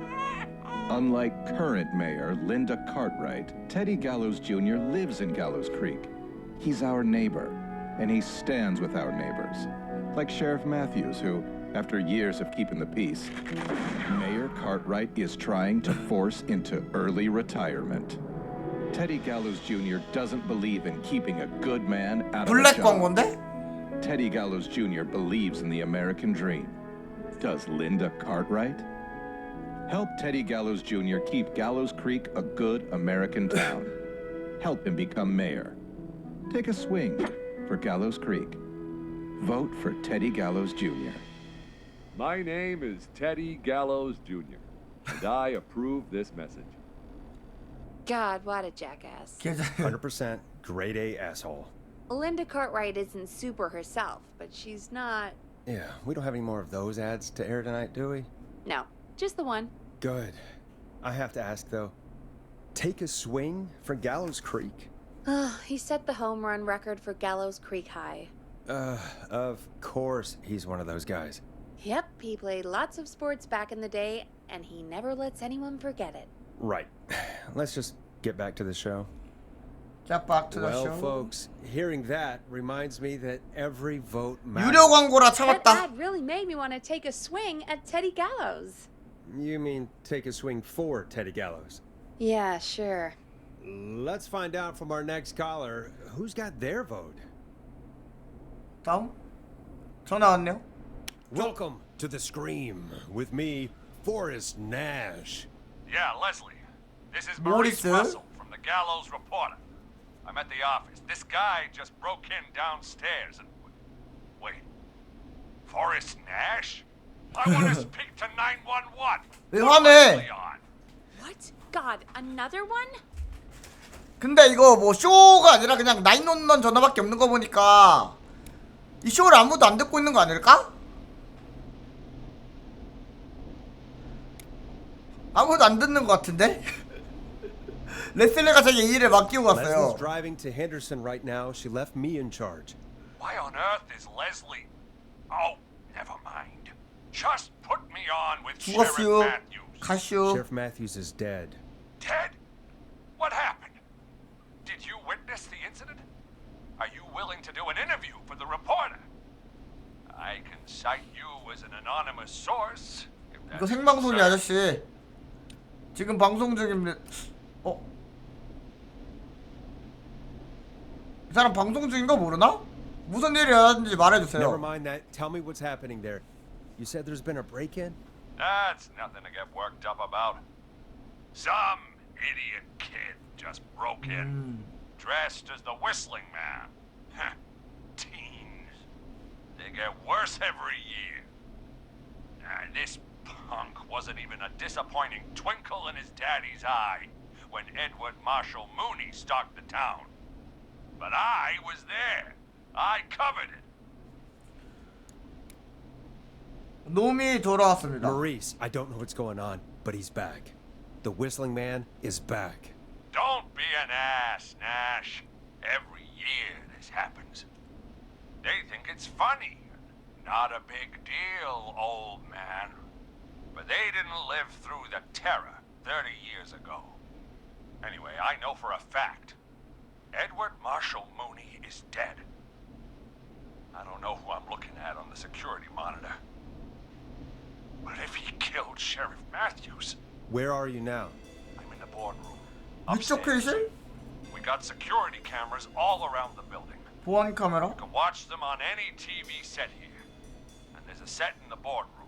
Unlike current mayor Linda Cartwright, Teddy Gallows Jr. lives in Gallows Creek. He's our neighbor, and he stands with our neighbors. Like Sheriff Matthews, who, after years of keeping the peace, Mayor Cartwright is trying to force into early retirement. Teddy Gallows Jr. doesn't believe in keeping a good man out of a 블랙 job. 광고인데? Teddy Gallows Jr. believes in the American dream. Does Linda Cartwright? Help Teddy Gallows Jr. keep Gallows Creek a good American town. Help him become mayor. Take a swing for Gallows Creek. Vote for Teddy Gallows Jr. My name is Teddy Gallows Jr., and I approve this message. God, what a jackass. 100% grade A asshole. Linda Cartwright isn't super herself, but she's not. Yeah, we don't have any more of those ads to air tonight, do we? No, just the one. Good. I have to ask though. Take a swing for Gallows Creek. He set the home run record for Gallows Creek High. Of course he's one of those guys. Yep, he played lots of sports back in the day, and he never lets anyone forget it. Right. Let's just get back to the show. Get back to the Well, show. folks, hearing that reminds me that every vote matters. 유료 광고라 That 참았다. ad really made me want to take a swing at Teddy Gallows. You mean take a swing for Teddy Gallows? Yeah, sure. Let's find out from our next caller who's got their vote. 다음 전화 왔네요. Welcome to the Scream with me, Forrest Nash. Yeah, Leslie. This is Maurice. Maurice Russell from the Gallows Reporter. I'm at the office. This guy just broke in downstairs and... Wait. Forrest Nash? I want to speak to 911. 왜 What 화내? Leslie on? What? God, another one? 근데 이거 뭐 쇼가 아니라 그냥 911 전화밖에 없는 거 보니까 이 쇼를 아무도 안 듣고 있는 거 아닐까? 아무도 안 듣는 거 같은데? 레슬리가 자기 일을 맡기고 갔어요. Leslie's driving to Henderson right now. She left me in charge. Why on earth is Leslie? Oh, never mind. Just put me on with Sheriff 죽었슈. Matthews. 가슈. Sheriff Matthews is dead. Ted? What happened? Did you witness the incident? Are you willing to do an interview for the reporter? I can cite you as an anonymous source. if 이거 that's 생방송이 concerned. 아저씨. 지금 방송 중입니다. 이 사람 방송 중인 거 모르나? 무슨 일이 일어났는지 Never 말해주세요. mind that. Tell me what's happening there. You said there's been a break-in? That's nothing to get worked up about. Some idiot kid just broke in, dressed as the Whistling Man. Heh, teens. They get worse every year. And this punk wasn't even a disappointing twinkle in his daddy's eye when Edward Marshall Mooney stalked the town. But I was there. I covered it. 놈이 돌아왔습니다. Maurice, I don't know what's going on, but he's back. The Whistling Man is back. Don't be an ass, Nash. Every year this happens. They think it's funny. Not a big deal, old man. But they didn't live through the terror 30 years ago. Anyway, I know for a fact. Edward Marshall Mooney is dead. I don't know who I'm looking at on the security monitor. But if he killed Sheriff Matthews, Where are you now? I'm in the boardroom. 위쪽 upstairs. 회실? We got security cameras all around the building. 보안 카메라? You can watch them on any TV set here. And there's a set in the boardroom.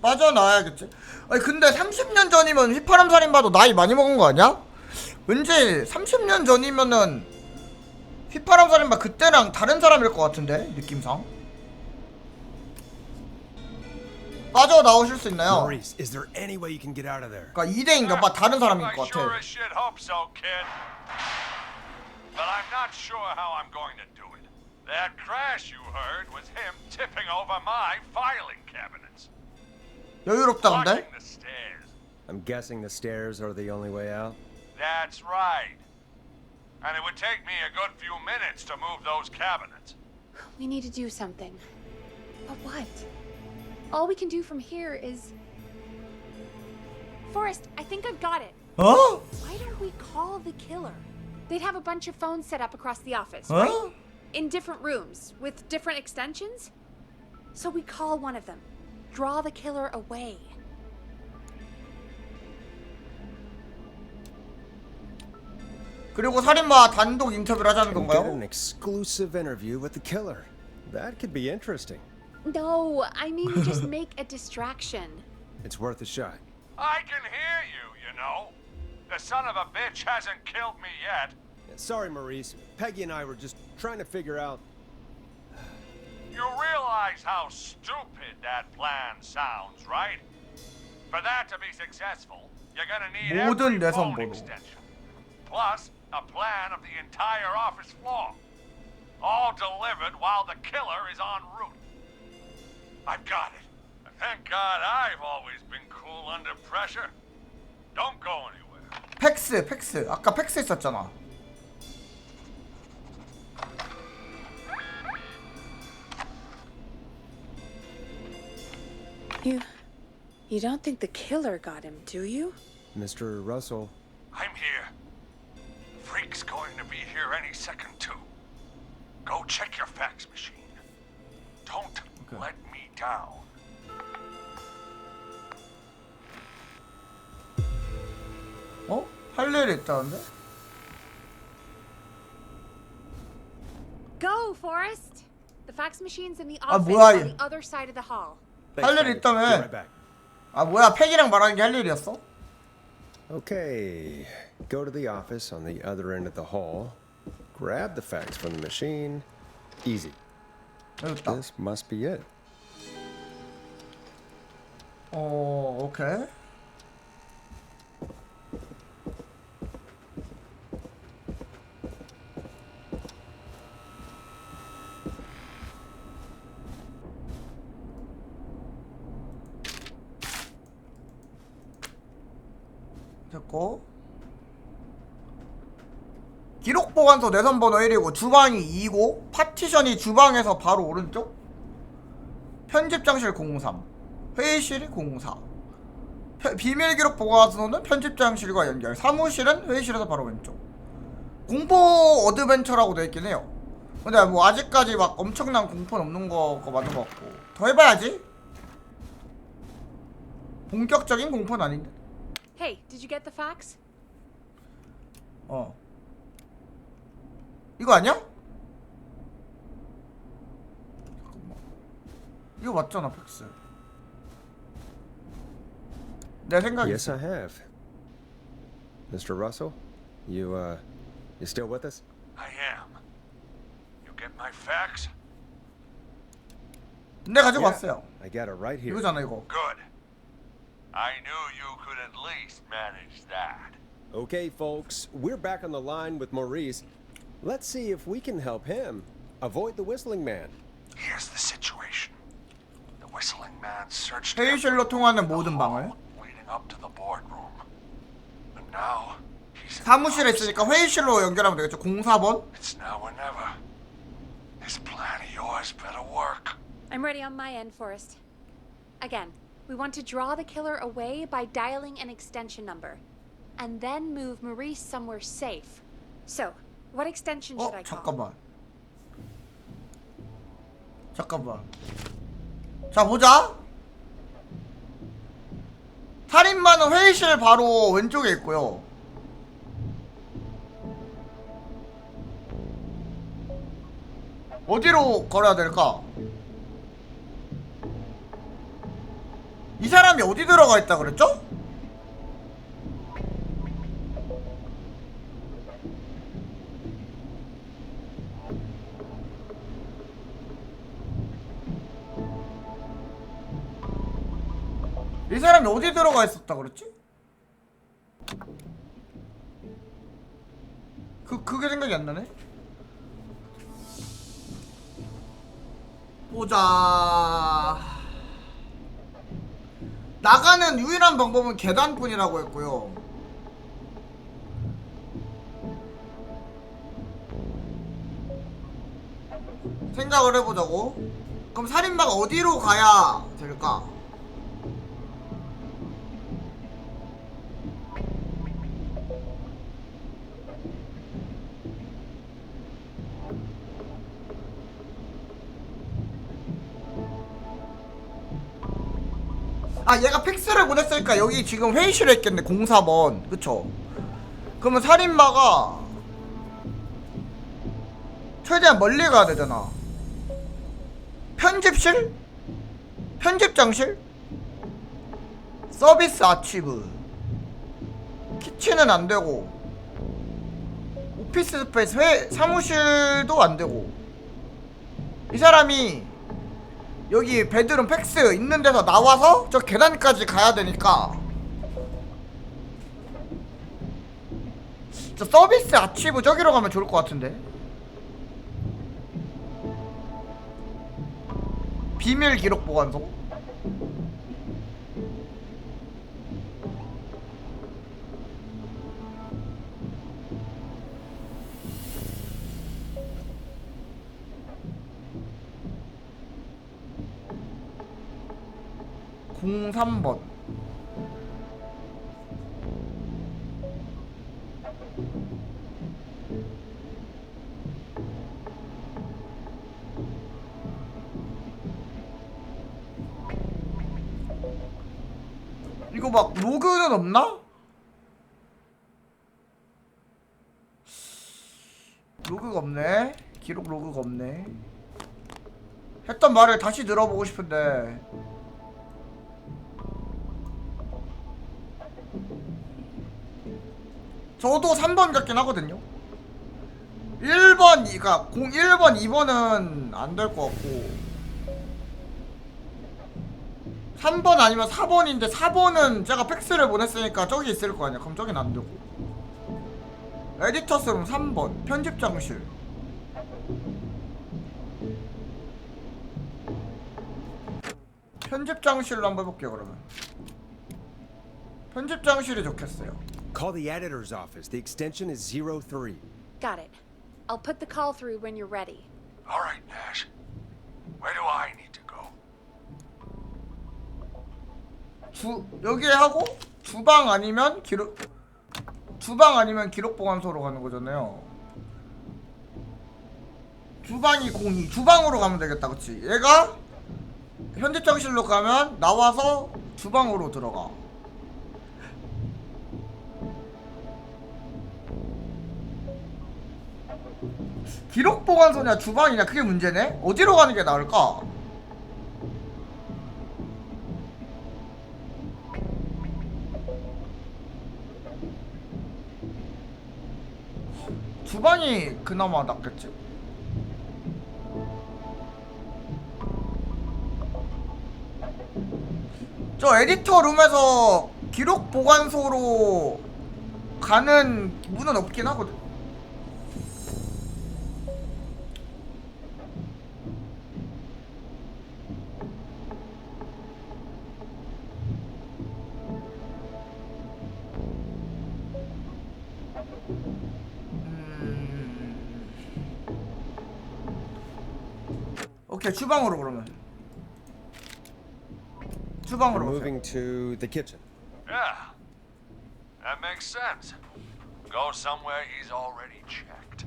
빠져나와야겠지. 아니 근데 30년 전이면 휘파람 살인마도 나이 많이 먹은 거 아니야? 왠지 30년 전이면은 휘파람 살인마 그때랑 다른 사람일 것 같은데 느낌상. 빠져나오실 수 있나요? Maurice, is there any way you can get out of there? 그러니까 2대인가 봐. 다른 사람일 I 것 sure 같아. as shit hope so, kid. But I'm not sure how I'm going to do it. That crash you heard was him tipping over my filing cabinets. 여유롭다 근데? Blocking the stairs. I'm guessing the stairs are the only way out. That's right. And it would take me a good few minutes to move those cabinets. We need to do something. But what? All we can do from here is... Forrest, I think I've got it. 어? Why don't we call the killer? They'd have a bunch of phones set up across the office, Huh? right? In different rooms, with different extensions. So we call one of them. Draw the killer away. 그리고 살인마 단독 인터뷰를 하자는 And get an 건가요? exclusive interview with the killer. That could be interesting. No, I mean we just make a distraction. It's worth a shot. I can hear you, you know. The son of a bitch hasn't killed me yet. Sorry, Maurice. Peggy and I were just trying to figure out. You realize how stupid that plan sounds, right? For that to be successful, you're gonna need 모든 every 내 phone 선번호. extension. Plus, a plan of the entire office floor. All delivered while the killer is en route. I've got it. Thank God I've always been cool under pressure. Don't go anywhere. 팩스. 아까 팩스 있었잖아. You don't think the killer got him, do you? Mr. Russell. I'm here. Freak's going to be here any second, too. Go check your fax machine. Don't let me down. 어? 할 일이 있다는데? Go, Forrest! The fax machine's in the 아, office 뭐야, on 얘. the other side of the hall. 할 일이 Peggy. 있다며. Be right back. 아 뭐야 팩이랑 말하는 게 할 일이었어? Okay. Go to the office on the other end of the hall. Grab the fax from the machine. Easy. 여기 있다. This must be it. 오케이. 됐고 기록 보관소 내선 번호 1이고 주방이 2고 파티션이 주방에서 바로 오른쪽 편집장실 03 회의실이 04 비밀 기록 보관소는 편집장실과 연결 사무실은 회의실에서 바로 왼쪽 공포 어드벤처라고 되어있긴 해요. 근데 뭐 아직까지 막 엄청난 공포는 없는 거 맞는 것 같고 더 해봐야지. 본격적인 공포는 아닌데. Hey, did you get the fax? 이거 아니야? 잠깐만. 이거 맞잖아 팩스. 내 생각이 Yes, I have. Mr. Russell, you still with us? I am. You get my fax? 내 가지고 왔어요. I got it right here. 이거잖아 이거. Good. I knew you could at least manage that. Okay, folks, we're back on the line with Maurice. Let's see if we can help him avoid the whistling man. Here's the situation. The whistling man searched 회의실로 통하는 모든 the 방을. hall leading up to the boardroom. And now he's in 사무실에 the 있으니까 회의실로 연결하면 되겠죠. 04번. It's now or never. This plan of yours better work. I'm ready on my end, Forrest. Again, we want to draw the killer away by dialing an extension number. And then move Maurice somewhere safe. So, what extension should I call? 잠깐만. 자 보자. 살인마는 회의실 바로 왼쪽에 있고요. 어디로 걸어야 될까? 이 사람이 어디 들어가 있다 그랬죠? 이 사람이 어디 들어가 있었다 그랬지? 그게 생각이 안 나네? 보자. 나가는 유일한 방법은 계단뿐이라고 했고요. 생각을 해보자고. 그럼 살인마가 어디로 가야 될까? 아, 얘가 팩스를 보냈으니까 여기 지금 회의실에 있겠네. 04번. 그쵸? 그러면 살인마가 최대한 멀리 가야 되잖아. 편집실? 편집장실? 서비스 아치브. 키친은 안 되고, 오피스 스페이스 사무실도 안 되고. 이 사람이 여기 베드룸 팩스 있는 데서 나와서 저 계단까지 가야 되니까 저 서비스 아치브 저기로 가면 좋을 것 같은데. 비밀 기록 보관소. 공 03번. 이거 막 로그는 없나? 로그가 없네. 기록 로그가 없네. 했던 말을 다시 들어보고 싶은데 저도 3번 같긴 하거든요. 1번, 그니까 01번, 2번은 안 될 것 같고 3번 아니면 4번인데 4번은 제가 팩스를 보냈으니까 저기 있을 거 아니야. 그럼 저긴 안 되고. 에디터스룸 3번 편집장실. 편집장실로 한번 해볼게요. 그러면 편집장실이 좋겠어요. Call the editor's office. The extension is 03. Got it. I'll put the call through when you're ready. All right, Nash. Where do I need to go? 여기에 하고 주방 아니면 기록 보관소로 가는 거잖아요. 주방이 02. 주방으로 가면 되겠다. 그치? 얘가 현대장실로 가면 나와서 주방으로 들어가. 기록 보관소냐 주방이냐 그게 문제네? 어디로 가는 게 나을까? 주방이 그나마 낫겠지? 저 에디터 룸에서 기록 보관소로 가는 문은 없긴 하거든. 오케이, 주방으로 그러면. 주방으로 We're 가세요. moving to the kitchen. Yeah, that makes sense. Go somewhere he's already checked.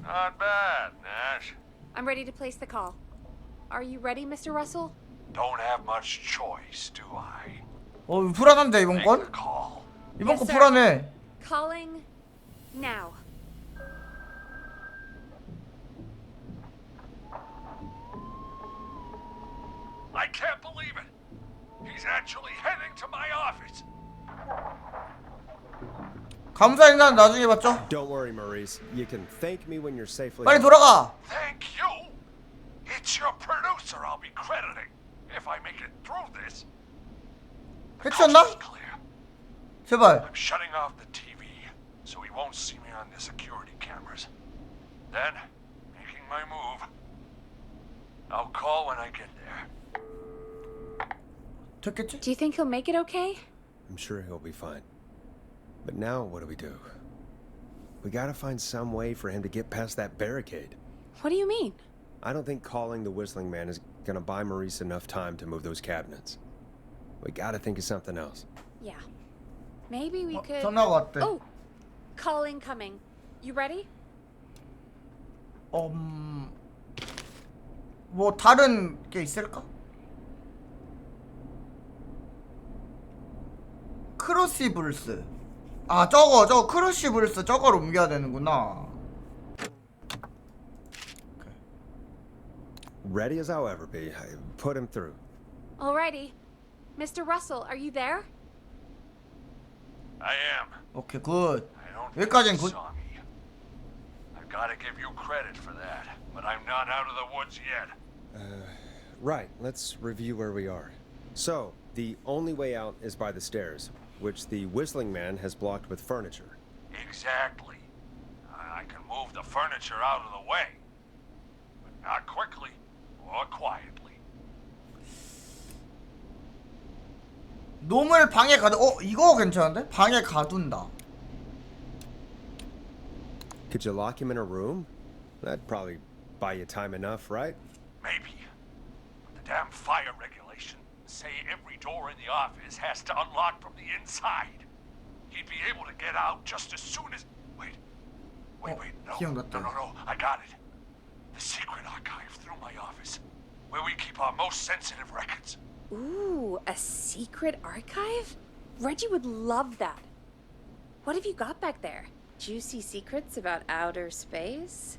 Not bad, Nash. I'm ready to place the call. Are you ready, Mr. Russell? Don't have much choice, do I? 불안한데 이번 Make the 건? call. 이번 Yes, 거 sir. 불안해. Calling now. can't believe it. He's actually heading to my office. 감사 인사는 나중에 받죠. Don't worry, Maurice. You can thank me when you're safely 빨리 home. 돌아가. Thank you. It's your producer I'll be crediting if I make it through this. The 해치웠나? coast is clear. 제발. I'm shutting off the TV so he won't see me on the security cameras. Then, making my move. I'll call when I get there. 됐겠지? Do you think he'll make it okay? I'm sure he'll be fine. But now what do? We gotta find some way for him to get past that barricade. What do you mean? I don't think calling the Whistling Man is gonna buy Maurice enough time to move those cabinets. We gotta think of something else. Yeah. Maybe we could. 전화가 왔대. Oh, call incoming. You ready? 뭐 다른 게 있을까? 크루시블스. 아 저거 크루시블스 저걸 옮겨야 되는구나. Ready as I'll ever be. I put him through. Alrighty. Mr. Russell, are you there? I am. 오케이 굿. I don't 여기까지는 think you 굿. saw me. I've got to give you credit for that, but I'm not out of the woods yet. Right, let's review where we are. So, the only way out is by the stairs, which the Whistling Man has blocked with furniture. Exactly. I can move the furniture out of the way, but not quickly or quietly. 놈을 방에 가둬. 이거 괜찮은데? 방에 가둔다. Could you lock him in a room? That'd probably buy you time enough, right? Maybe. But the damn fire regulations say every door in the office has to unlock from the inside. He'd be able to get out just as soon as... Wait, no. 기억났다. No, I got it. The secret archive through my office, where we keep our most sensitive records. Ooh, a secret archive? Reggie would love that. What have you got back there? Juicy secrets about outer space?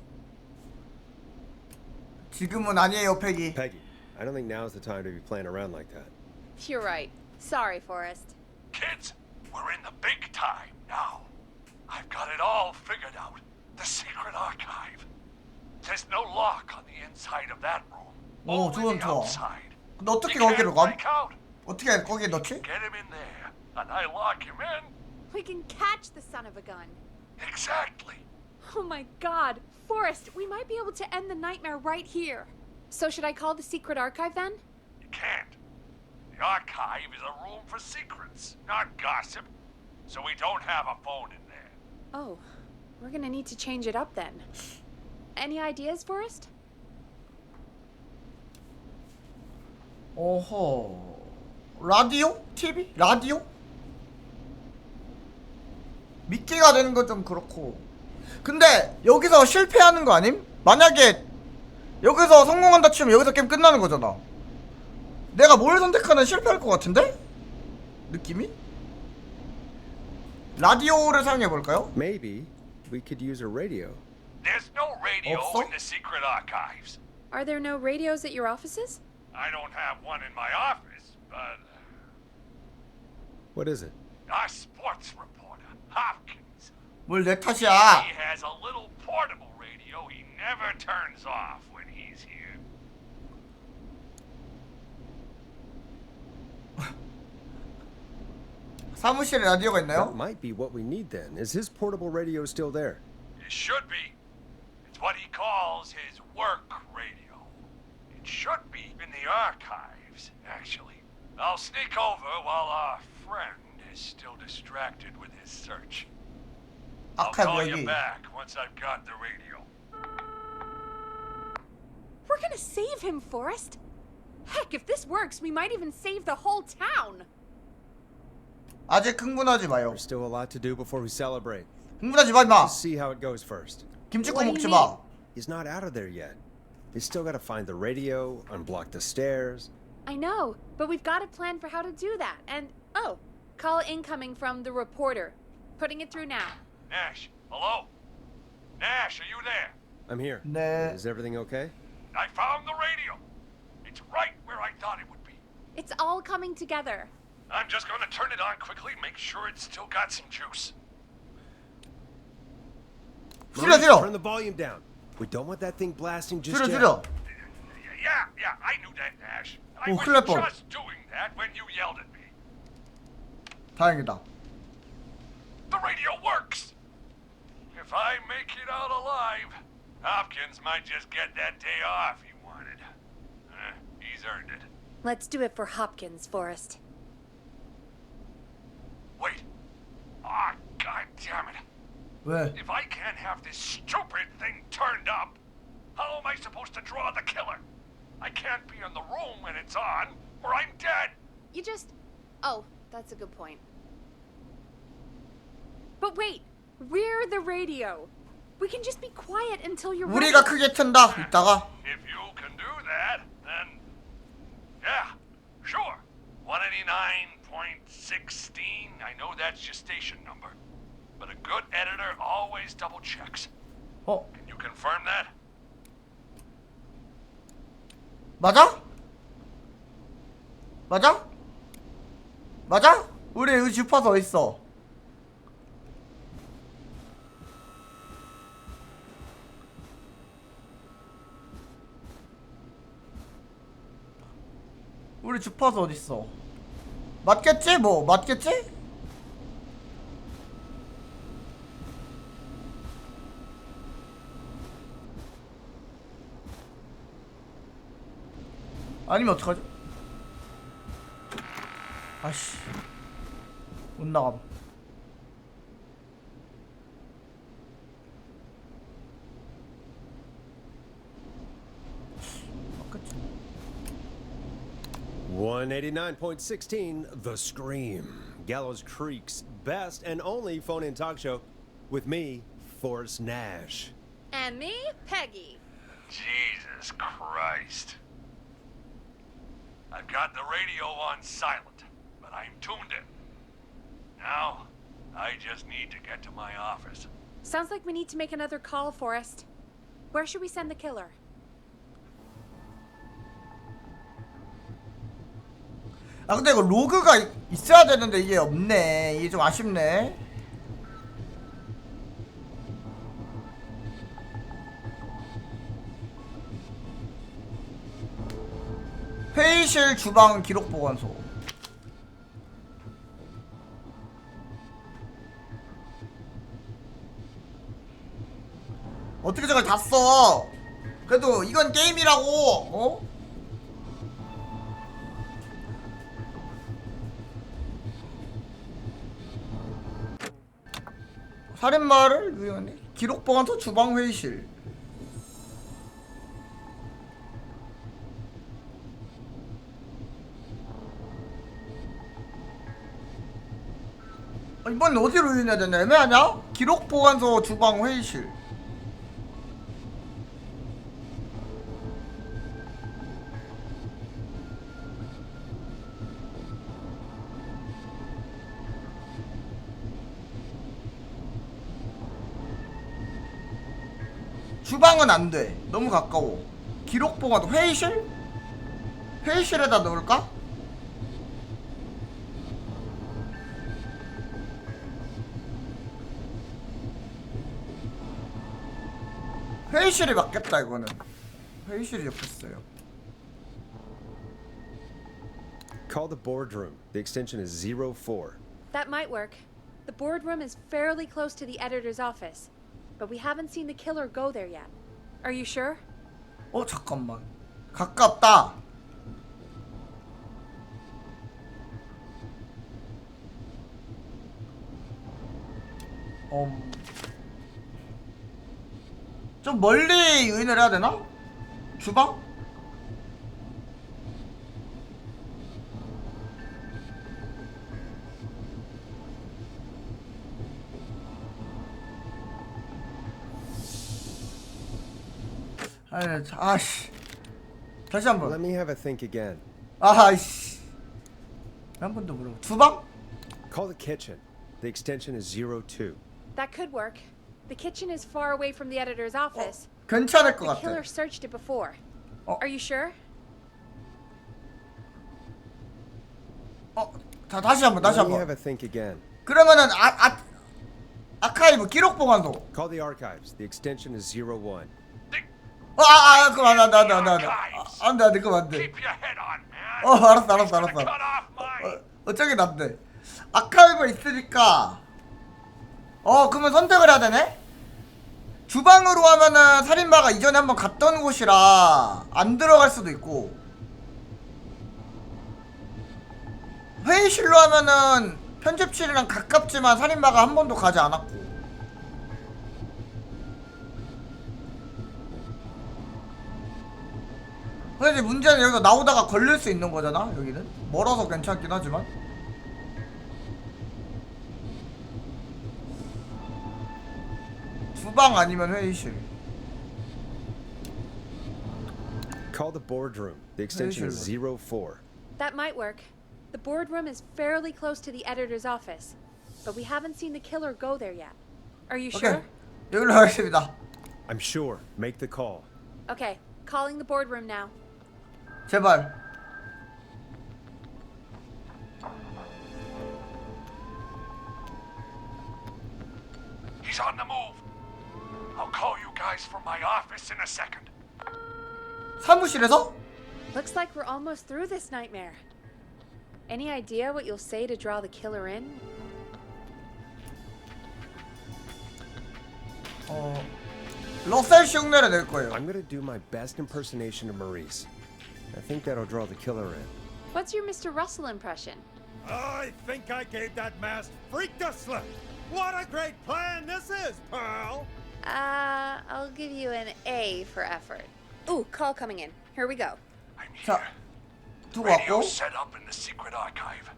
지금은 아니에요, 패기. Peggy, I don't think now's the time to be playing around like that. You're right. Sorry, Forrest. Kids, we're in the big time now. I've got it all figured out. The secret archive. There's no lock on the inside of that room. 오, Only 좋아, the 좋아. outside. 근데 어떻게 You 거기로 can't 가? break out. 어떻게 거기에 넣지? Get him in there, and I lock him in. We can catch the son of a gun. Exactly. Oh my god. Forrest, we might be able to end the nightmare right here. So should I call the secret archive then? You can't. The archive is a room for secrets, not gossip. So we don't have a phone in there. Oh, we're gonna need to change it up then. Any ideas, Forrest? 어허. 라디오? TV? 라디오? 미끼가 되는 건 좀 그렇고. 근데 여기서 실패하는 거 아님? 만약에 여기서 성공한다 치면 여기서 게임 끝나는 거잖아. 내가 뭘 선택하는 실패할 것 같은데? 느낌이? 라디오를 사용해 볼까요? Maybe we could use a radio. There's no radio 없어? in the secret archives. Are there no radios at your offices? I don't have one in my office, but What is it? our sports reporter, Hopkins, 뭘 내 he 탓이야. has a little portable radio he never turns off when he's here. 사무실에 라디오가 That 있나요? might be what we need then. Is his portable radio still there? It should be. It's what he calls his work radio. It should be in the archives, actually. I'll sneak over while our friend is still distracted with his search. I'll 아카이브 call you 여기. back once I've got the radio. We're gonna save him, Forrest. Heck, if this works, we might even save the whole town. 아직 흥분하지 마요. There's still a lot to do before we celebrate. 흥분하지 마 임마. Let's see how it goes first. 김치국 What do 먹지 you 마. He's not out of there yet. They still gotta find the radio, unblock the stairs. I know, but we've got a plan for how to do that. And, oh, call incoming from the reporter. Putting it through now. Nash, hello? Nash, are you there? I'm here. 네. Is everything okay? I found the radio. It's right where I thought it would be. coming together. I'm just gonna turn it on quickly, make sure it's still got some juice. 줄여 줄여. Turn the volume down. We don't want that thing blasting just 줄여 yet. 줄여. Yeah, I knew that, Nash. I Oh, was 큰일 날 뻔. just doing that when you yelled at me. 다행이다. The radio works! If I make it out alive, Hopkins might just get that day off he wanted. He's earned it. Let's do it for Hopkins, Forrest. Wait. Ah, god damn it. 왜? If I can't have this stupid thing turned up, how am I supposed to draw the killer? I can't be in the room when it's on, or I'm dead. You just... Oh, that's a good point. But wait, we're the radio. We can just be quiet until you're ready. 우리가 크게 튼다. 이따가. If you can do that, then... Yeah, sure. 189.16, I know that's your station number. But a good editor always double checks. 어? Can you confirm that? 맞아? 맞아? 맞아? 우리 여기 주파수 어딨어? 우리 주파수 어딨어? 맞겠지? 뭐 맞겠지? 아니면 어떡하지? 아씨 못 나감. 맞겠지? 189.16, The Scream. Gallows Creek's best and only phone-in talk show with me, Forrest Nash. And me, Peggy. Jesus Christ. I've got the radio on silent, but I'm tuned in. Now, I just need to get to my office. Sounds like we need to make another call, Forrest. Where should we send the killer? 아 근데 이거 로그가 있어야 되는데 이게 없네. 이게 좀 아쉽네. 회의실 주방 기록 보관소. 어떻게 저걸 다 써? 그래도 이건 게임이라고. 어? 살인마를 위한 기록 보관소 주방 회의실. 이번엔 어디로 유인해야 되냐? 애매하냐? 기록 보관소 주방 회의실. 주방은 안 돼. 너무 가까워. 기록 보관소 회의실? 회의실에다 넣을까? 회의실이 맞겠다 이거는. 회의실이 옆에 Call the boardroom. The extension is 04. That might work. The boardroom is fairly close to the editor's office, but we haven't seen the killer go there yet. Are you sure? 잠깐만. 가깝다. 좀 멀리 유인을 해야 되나? 주방? 아씨. 다시 한 Let 번. me have a think again. 아씨. 한 번 더 물어봐. 주방? Call the kitchen. The extension is 02. That could work. The kitchen is far away from the editor's office. 괜찮을 것 The 같아. killer searched it before. 어. Are you sure? 자 다시 한번 Let me have a think again. 그러면은 아카이브 기록 보관소. Call the archives. The extension is 01. 그거 안돼 그거 안돼. Keep your head on, man. 알았어. Cut off mine. 어쩌긴 안돼. 아카이브 있으니까. 그러면 선택을 해야 되네. 주방으로 하면은 살인마가 이전에 한번 갔던 곳이라 안 들어갈 수도 있고, 회의실로 하면은 편집실이랑 가깝지만 살인마가 한 번도 가지 않았고. 근데 이제 문제는 여기서 나오다가 걸릴 수 있는 거잖아. 여기는 멀어서 괜찮긴 하지만. 주방 아니면 회의실. Call the boardroom. The extension is 04. That might work. The boardroom is fairly close to the editor's office, but we haven't seen the killer go there yet. Are you 오케이, sure? 여기로 가겠습니다. I'm sure. Make the call. Okay, calling the boardroom now. 제발. He's on the move. I'll call you guys from my office in a second. 사무실에서? Looks like we're almost through this nightmare. Any idea what you'll say to draw the killer in? 러셀 씨 흉내를 낼 거예요. I'm gonna do my best impersonation of Maurice. I think that'll draw the killer in. What's your Mr. Russell impression? I think I gave that masked freak the slip. What a great plan this is, Pearl! I'll give you an A for effort. Ooh, call coming in. Here we go. I'm here. 자, 두고 Radio 왔고. set up in the secret archive.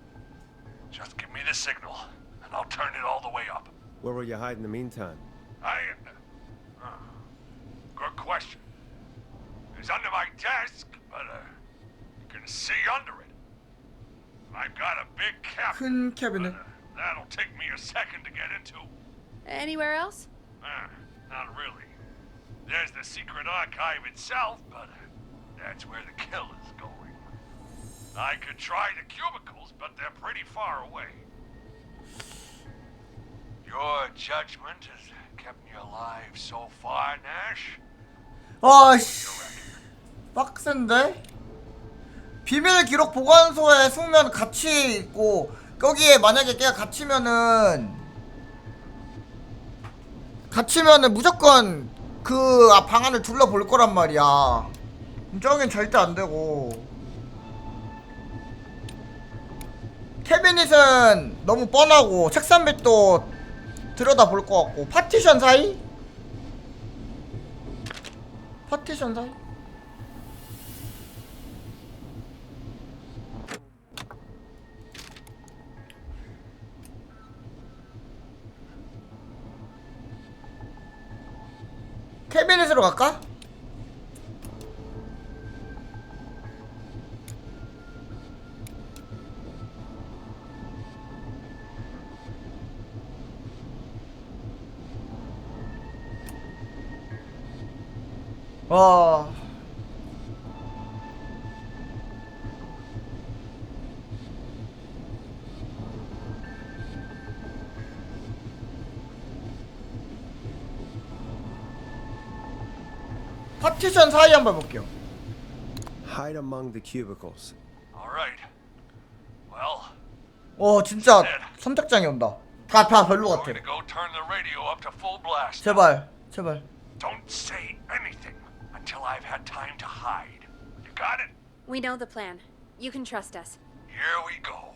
Just give me the signal, and I'll turn it all the way up. Where will you hide in the meantime? Good question. It's under my desk, but you can see under it. I've got a big cabinet. 큰 캐비넷. That'll take me a second to get into. Anywhere else? Not really. There's the secret archive itself, but that's where the kill is going. I could try the cubicles, but they're pretty far away. Your judgment has kept me alive so far, Nash. 아씨, 빡센데? 비밀 기록 보관소에 숙면 같이 있고, 거기에 만약에 걔가 갇히면은 무조건 그 방 안을 둘러볼 거란 말이야. 저긴 절대 안 되고. 캐비닛은 너무 뻔하고, 책상 밑도 들여다볼 것 같고. 파티션 사이? 파티션 사이? 캐비닛으로 갈까? 와. 파티션 사이 한번 볼게요. Hide among the cubicles. All right. Well, 진짜 선택장이 온다. 다 별로 같아. going to go turn the radio up to full blast. 제발. Don't say anything until I've had time to hide. You got it? We know the plan. You can trust us. Here we go.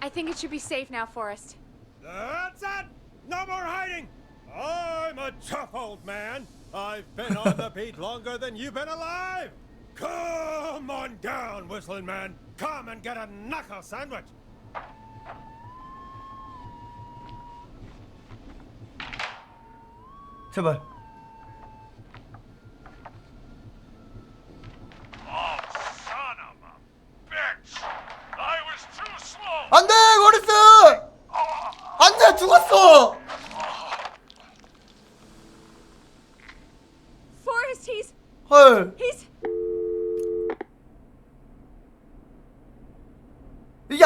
I think it should be safe now, Forrest. That's it! No more hiding! I'm a tough old man. I've been on the beat longer than you've been alive! Come on down, Whistling Man. Come and get a knuckle sandwich. 제발. Oh, son of a bitch! I was too slow!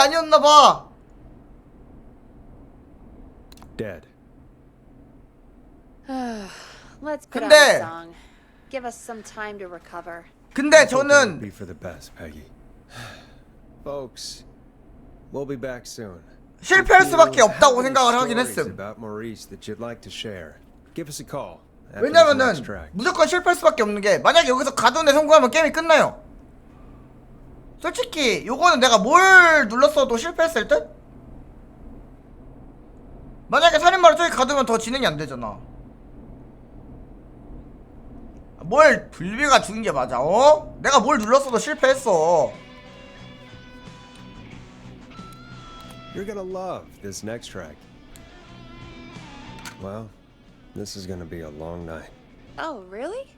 아니었나봐. Dead. Let's put on 근데- a song. Give us some time to recover. 근데 I think that would 저는 be for the best, Peggy. Folks, we'll be back soon. 실패할 If you 수밖에 have 없다고 any 생각을 하긴 stories 했음. about Maurice that you'd like to share, give us a call. after this 왜냐면은 next track. 무조건 실패할 수밖에 없는 게, 만약에 여기서 가둔에 성공하면 게임이 끝나요. 솔직히 요거는 내가 뭘 눌렀어도 실패했을 듯? 만약에 살인마를 저기 가두면 더 진행이 안 되잖아. 뭘 불비가 죽인 게 맞아, 어? 내가 뭘 눌렀어도 실패했어. You're gonna love this next track. Well, this is gonna be a long night. Oh, really?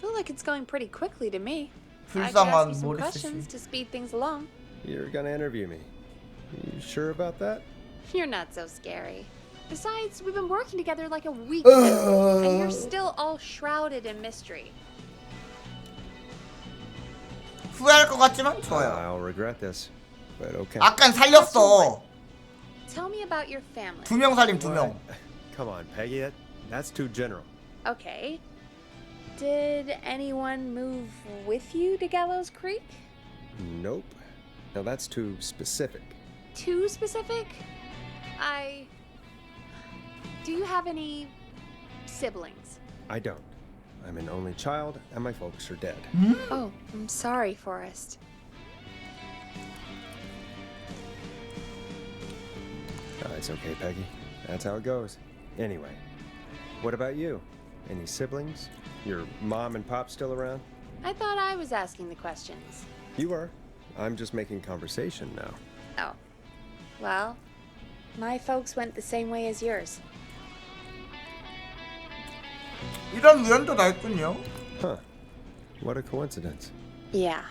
Feel like it's going pretty quickly to me. I could ask 불쌍한 you some 모리스 questions 씨. to speed things along. You're gonna interview me. You sure about that? You're not so scary. Besides, we've been working together like a week now, and you're still all shrouded in mystery. 후회할 것 같지만 좋아요. I'll regret this, but okay. 아깐 살렸어. Tell me about your family. 2명 살림 2명. Come on, Peggy. That's too general. Okay. Did anyone move with you to Gallows Creek? Nope. Now that's too specific. Too specific? Do you have any siblings? I don't. I'm an only child, and my folks are dead. Oh, I'm sorry, Forrest. It's okay, Peggy. That's how it goes. Anyway, what about you? Any siblings? Your mom and pop still around? I thought I was asking the questions. You are. I'm just making conversation now. Oh. Well, my folks went the same way as yours. 이런 우연도 다 있군요. Huh. What a coincidence. Yeah.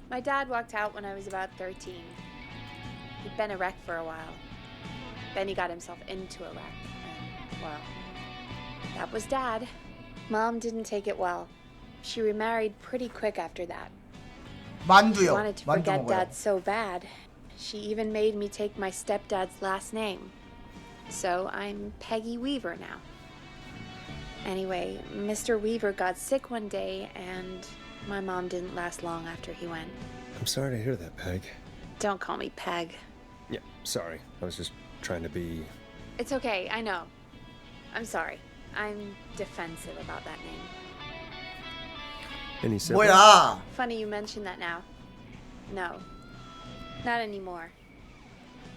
My dad walked out when I was about 13. He'd been a wreck for a while. Then he got himself into a wreck. And, well, that was Dad. Mom didn't take it well. She remarried pretty quick after that. 만두요. Wanted to 만두 forget 먹어요. Dad so bad. She even made me take my stepdad's last name. So I'm Peggy Weaver now. Anyway, Mr. Weaver got sick one day, and my mom didn't last long after he went. I'm sorry to hear that, Peg. Don't call me Peg. Yeah, sorry. I was just trying to be... It's okay, I know. I'm sorry. I'm defensive about that name. Any siblings? 뭐야? Funny you mention that now. No, not anymore.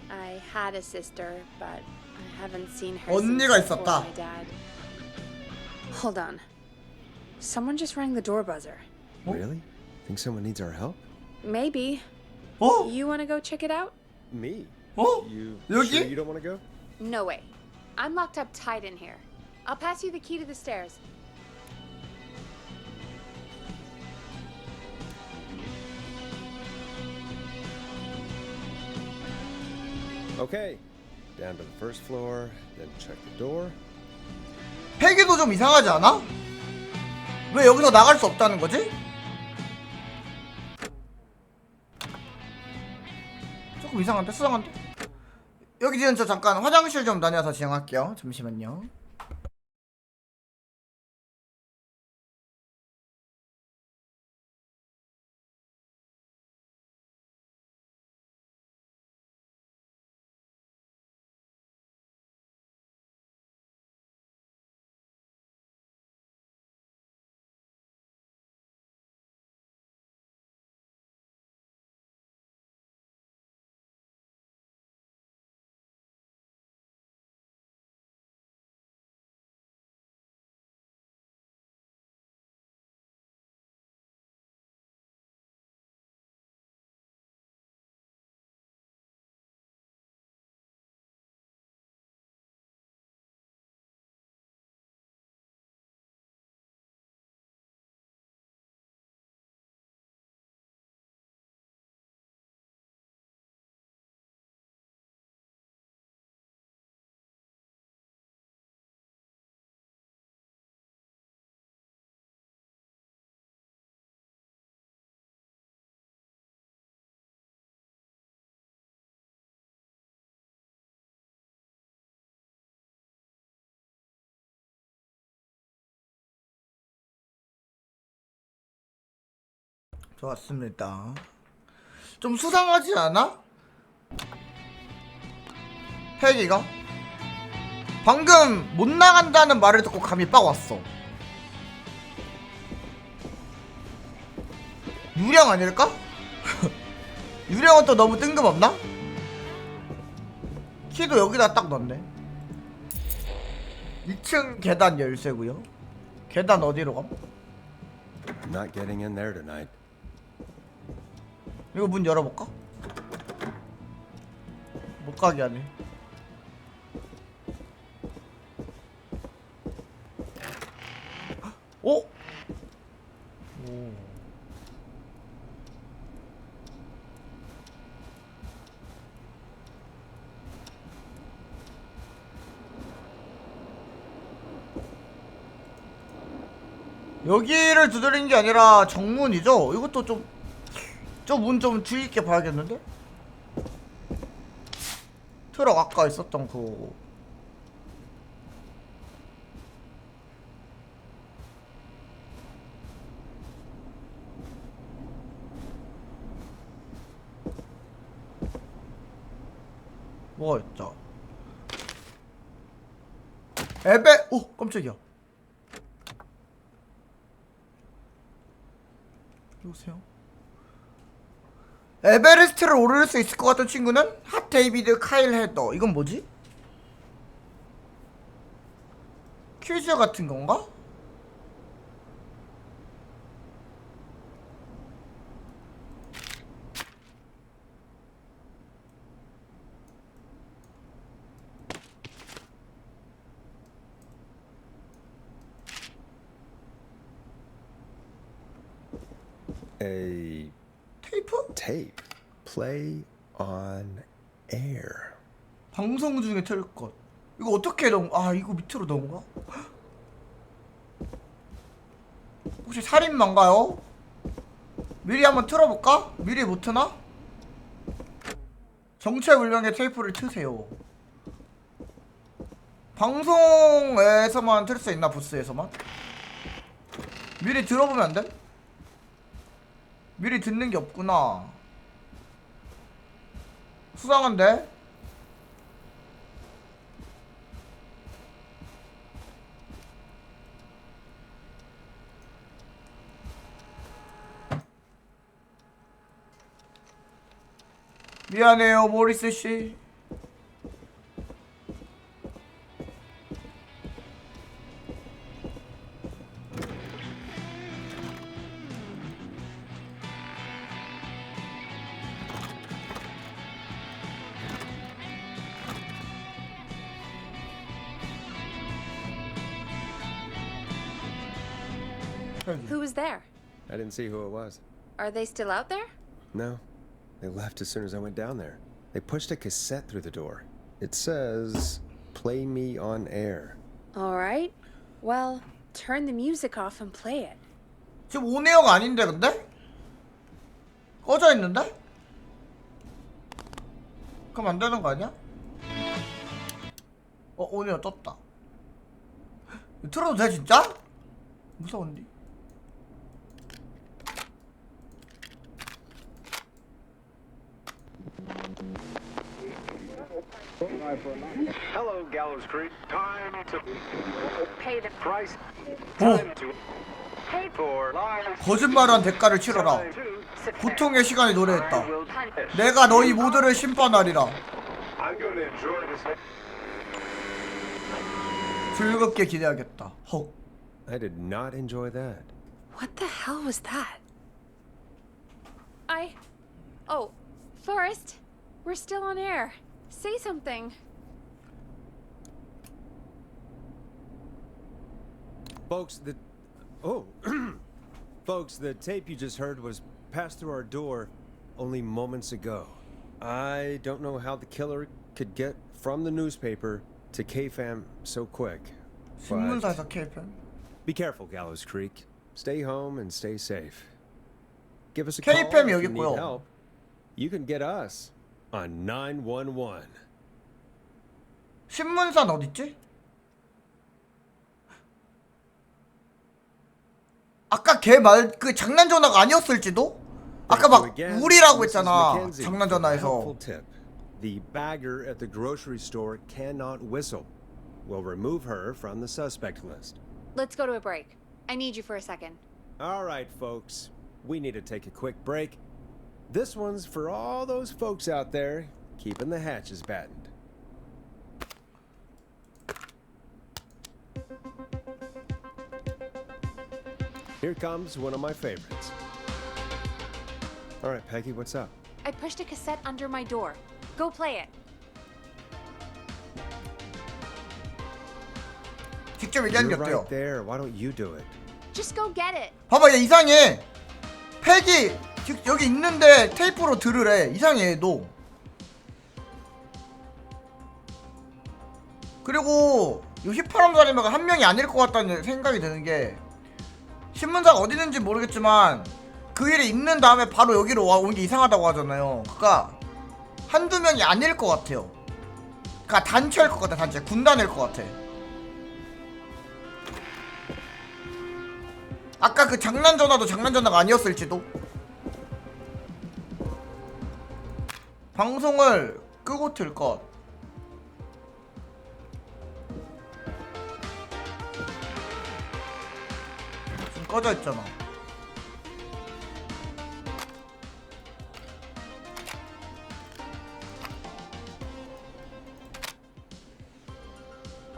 I had a sister, but I haven't seen her 언니가 since before 있었다. my dad. Hold on. Someone just rang the door buzzer. Really? Think someone needs our help? Maybe. 어? You want to go check it out? Me? 어? You 여기? sure you don't want to go? No way. I'm locked up tight in here. I'll pass you the key to the stairs. Okay. Down to the first floor, then check the door. 폐기도 좀 이상하지 않아? 왜 여기서 나갈 수 없다는 거지? 조금 이상한데? 수상한데? 여기 지금 저 잠깐 화장실 좀 다녀서 진행할게요. 잠시만요. 좋았습니다. 좀 수상하지 않아? 헬기가? 방금 못 나간다는 말을 듣고 감이 빡 왔어. 유령 아닐까? 유령은 또 너무 뜬금없나? 키도 여기다 딱 넣네. 2층 계단 열쇠고요. 계단 어디로 감? Not getting in there tonight. 이거 문 열어볼까? 못 가게 하네. 오? 오. 여기를 두드린 게 아니라 정문이죠? 이것도 좀, 저 문 좀 주의 있게 봐야겠는데? 트럭 아까 있었던 그. 뭐가 있다. 오! 깜짝이야. 여보세요? 에베레스트를 오를 수 있을 것 같은 친구는 핫 데이비드 카일 헤더. 이건 뭐지? 퀴즈 같은 건가? A 테이프? tape. Play on air. 방송 중에 틀 것. 이거 어떻게 넣은? 아, 이거 밑으로 넣은가? 혹시 살인마인가요? 미리 한번 틀어볼까? 미리 못 트나? 정체불명의 테이프를 트세요. 방송에서만 틀 수 있나? 부스에서만? 미리 들어보면 안 돼? 미리 듣는 게 없구나. 수상한데? 미안해요, 모리스 씨. Who was there? I didn't see who it was. Are they still out there? No. They left as soon as I went down there. They pushed a cassette through the door. It says, "Play me on air." All right. Well, turn the music off and play it. 지금 온에어가 아닌데 근데? 꺼져 있는데? 그럼 안 되는 거 아니야? 온에어 떴다. 틀어도 돼 진짜? 무서운데? Hello, Gallows Creek. Time to Pay the price. 오! Time to pay for lives. 거짓말한 대가를 치러라. 고통의 시간이 노래했다. 내가 너희 모두를 심판하리라. I'm going to enjoy this. 즐겁게 기대하겠다. 헉. I did not enjoy that. What the hell was that? Oh, Forrest, we're still on air. Say something. Folks, folks, the tape you just heard was passed through our door only moments ago. I don't know how the killer could get from the newspaper to KFAM so quick. 신문사에서 KFM. Be careful, Gallows Creek. Stay home and stay safe. Give us a call if KFM you 여기 need 있고요. help. You can get us on 911. 신문사는 어딨지? 아까 걔 말 그 장난 전화가 아니었을지도? 아까 막 우리라고 했잖아. 장난 전화에서. Helpful tip. The bagger at the grocery store cannot whistle. We'll remove her from the suspect list. Let's go to a break. I need you for a second. All right, folks. We need to take a quick break. This one's for all those folks out there keeping the hatches battened. Here comes one of my favorites. All right, Peggy, what's up? I pushed a cassette under my door. Go play it. 직접 얘기하는 게 You're 어때요? right there. Why don't you do it? Just go get it. 봐봐, 얘 이상해. 팩이 여기 있는데 테이프로 들으래. 이상해, 너. 그리고 이 휘파람 살인마가 한 명이 아닐 것 같다는 생각이 드는 게, 신문사가 어디 있는지 모르겠지만 그 일이 있는 다음에 바로 여기로 온 게 이상하다고 하잖아요. 그러니까 한두 명이 아닐 것 같아요. 그러니까 단체일 것 같아. 단체, 군단일 것 같아. 아까 그 장난 전화도 장난 전화가 아니었을지도. 방송을 끄고 틀 것. 지금 꺼져 있잖아.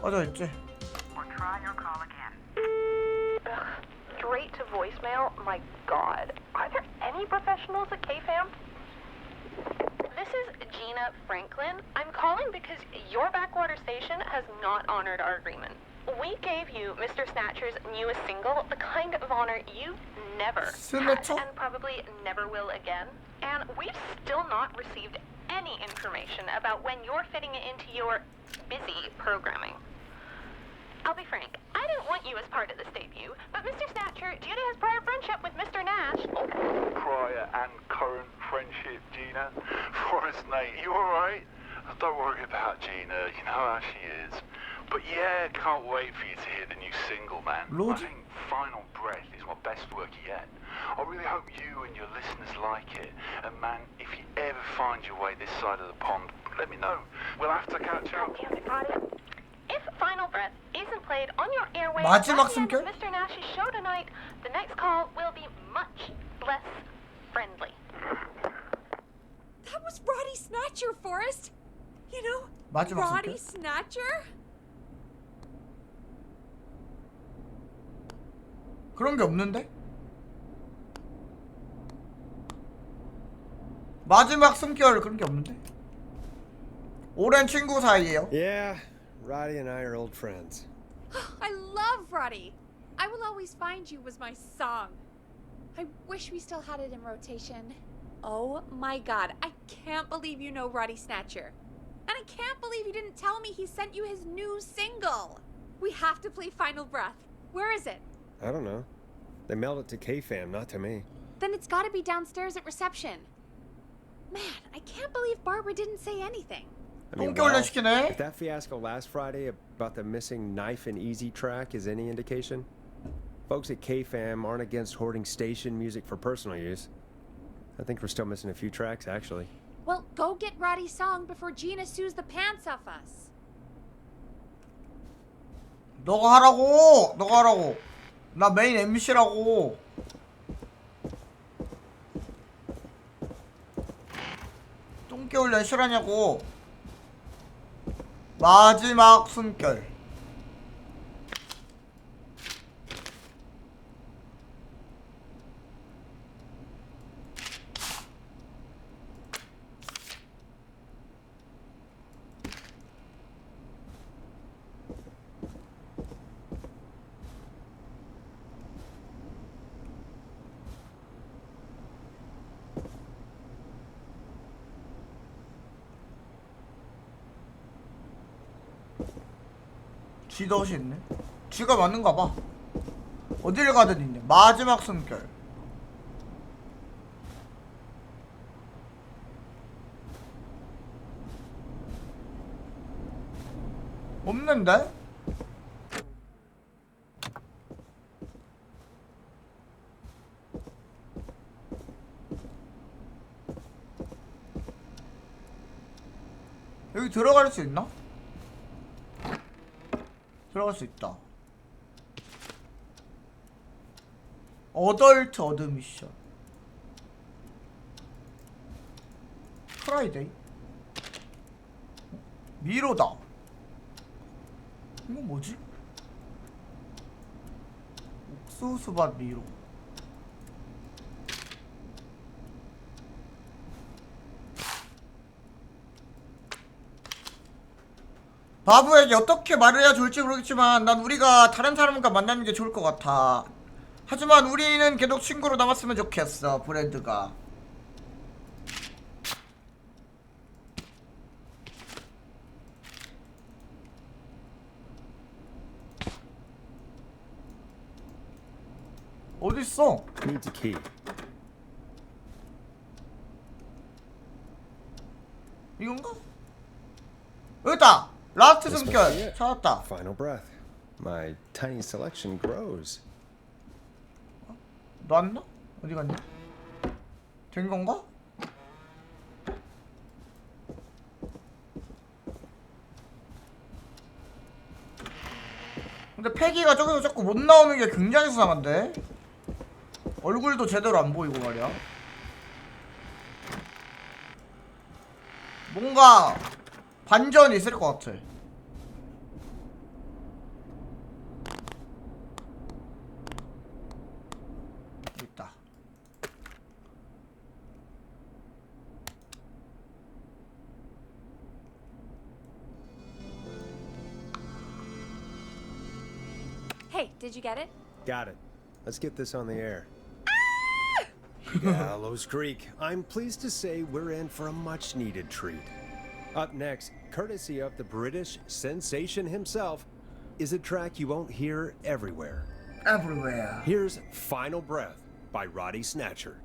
꺼져 있지. Straight to voicemail? My god. Are there any professionals at KFAM? This is Gina Franklin. I'm calling because your backwater station has not honored our agreement. We gave you Mr. Snatcher's newest single, the kind of honor you never had and probably never will again. And we've still not received any information about when you're fitting it into your busy programming. I'll be frank, I didn't want you as part of this debut, but Mr. Snatcher, due to his prior friendship with Mr. Nash... Prior and current friendship, Gina. Forrest, mate, you alright? Don't worry about Gina, you know how she is. But yeah, can't wait for you to hear the new single, man. Lord. I think Final Breath is my best work yet. I really hope you and your listeners like it. And man, if you ever find your way this side of the pond, let me know. We'll have to catch up. If Final Breath isn't played on your airwaves 마지막 at the end 숨결? of Mr. Nash's show tonight, the next call will be much less friendly. That was Roddy Snatcher, Forrest. You know, 마지막 Roddy 숨결? Snatcher? 그런 게 없는데? 마지막 숨결 그런 게 없는데? 오랜 친구 사이예요. Yeah, Roddy and I are old friends. I love Roddy. I Will Always Find You was my song. I wish we still had it in rotation. Oh my god, I can't believe you know Roddy Snatcher. And I can't believe you didn't tell me he sent you his new single. We have to play Final Breath. Where is it? I don't know. They mailed it to KFAM, not to me. Then it's gotta be downstairs at reception. Man, I can't believe Barbara didn't say anything. I mean, 똥개 훈련시키네. if that fiasco last Friday about the missing knife and easy track is any indication, folks at KFAM aren't against hoarding station music for personal use. I think we're still missing a few tracks, actually. Well, go get Roddy's song before Gina sues the pants off us. 너가 하라고. 너가 하라고. 나 메인 MC라고. 똥개 훈련 실하냐고. 마지막 숨결. 쥐도 옷이 있네. 쥐가 맞는가 봐. 어디를 가든 있네. 마지막 숨결. 없는데? 여기 들어갈 수 있나? 들어갈 수 있다. 어덜트 어드 미션. 프라이데이. 미로다. 이건 뭐지? 옥수수밭 미로. 바보에게 어떻게 말을 해야 좋을지 모르겠지만 난 우리가 다른 사람과 만나는 게 좋을 것 같아. 하지만 우리는 계속 친구로 남았으면 좋겠어. 브랜드가. 어딨어? Needs a key. 이건가? 여기다! 라스트 This must be 숨결 it. 찾았다. Final breath. My tiny selection grows. 놨나? 어디 갔냐? 된 건가? 근데 패기가 저기서 자꾸 못 나오는 게 굉장히 수상한데? 얼굴도 제대로 안 보이고 말이야. 뭔가 반전이 있을 것 같아. 있다. Hey, did you get it? Got it. Let's get this on the air. Gallows Creek. I'm pleased to say we're in for a much needed treat. Up next, courtesy of the British sensation himself, is a track you won't hear everywhere. Everywhere. Here's Final Breath by Roddy Snatcher.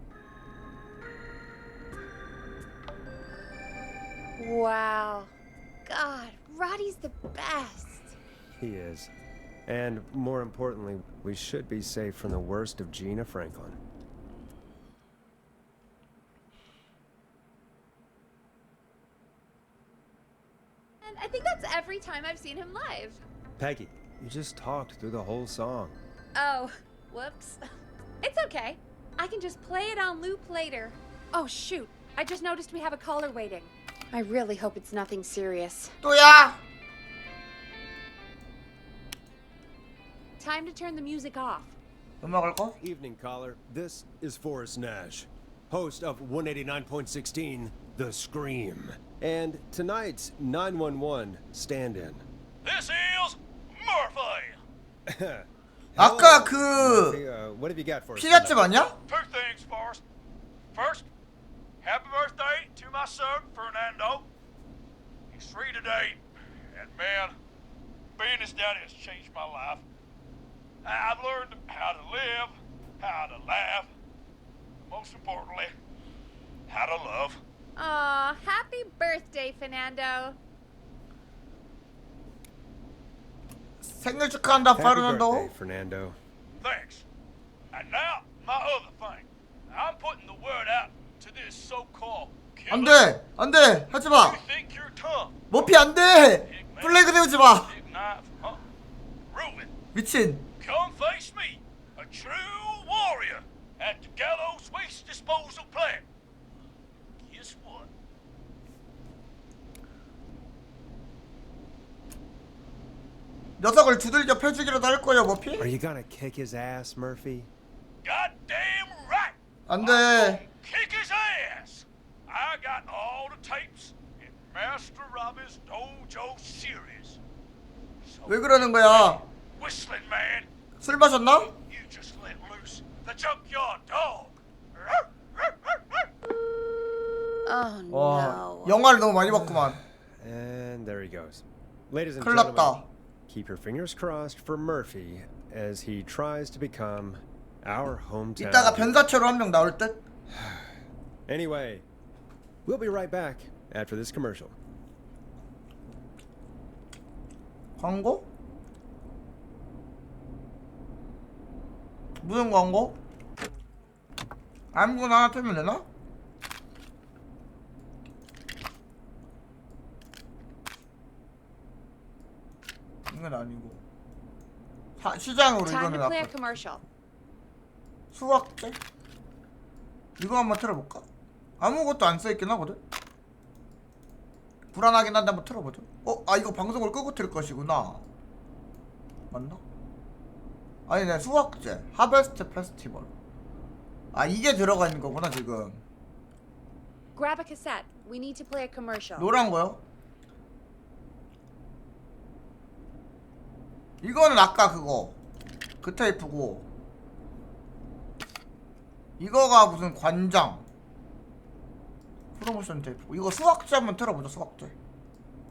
Wow. God, Roddy's the best. He is. And more importantly, we should be safe from the worst of Gina Franklin. And I think that's every time I've seen him live. Peggy, you just talked through the whole song. Oh, whoops. It's okay. I can just play it on loop later. Oh, shoot. I just noticed we have a caller waiting. I really hope it's nothing serious. 또야! Time to turn the music off. 음악을 꺼? Evening, caller. This is Forrest Nash, host of 189.16, The Scream. And tonight's 911 stand-in. This is Murphy. 아까 Murphy, 그 what have you got for us 피자집 tonight? 아니야? Two things, Forrest. First, happy birthday to my son, Fernando. He's 3 today, and man, being his daddy has changed my life. I've learned how to live, how to laugh, most importantly, how to love. Aw, happy birthday, Fernando. 생일 축하한다, Happy 파르난도. birthday, Fernando. Thanks. And now, my other thing. I'm putting the word out to this so-called killer. 안돼, 안돼, 하지 마. You think you're tough? 머피 안돼. 플래그 세우지 마. Big knife, huh? Reuben, 미친. come face me, a true warrior at the Gallows Waste Disposal Plant. Guess what? 녀석을 두들겨 패주기라도 할 거예요, 머피? Are you gonna kick his ass, Murphy? Goddamn right! 안돼. Kick his ass! I got all the tapes in Master Robbie's Dojo series. So, 왜 그러는 거야? Whistling Man, 술 마셨나? you just let loose the junkyard dog. Oh, 와, no. 영화를 너무 많이 봤구만. And there he goes. Ladies and 큰일 gentlemen, 났다. keep your fingers crossed for Murphy as he tries to become our hometown. 이따가 변사체로 한 명 나올 듯? Anyway, we'll be right back after this commercial. 광고? 무슨 광고? 아무거나 하나 틀면 되나? 이건 아니고 시장으로 Time 이거는 to play a 아까 commercial. 수학제? 이거 한번 틀어볼까? 아무것도 안 써있긴 하거든? 불안하긴 한데 한번 틀어보자. 아 이거 방송을 끄고 틀 것이구나. 맞나? 아니네, 수학제 하베스트 페스티벌. 아 이게 들어가 있는 거구나 지금. Grab a cassette. We need to play a commercial. 노란 거요? 이거는 아까 그거 그 테이프고, 이거가 무슨 관장 프로모션 테이프. 이거 수학제 한번 틀어보자. 수학제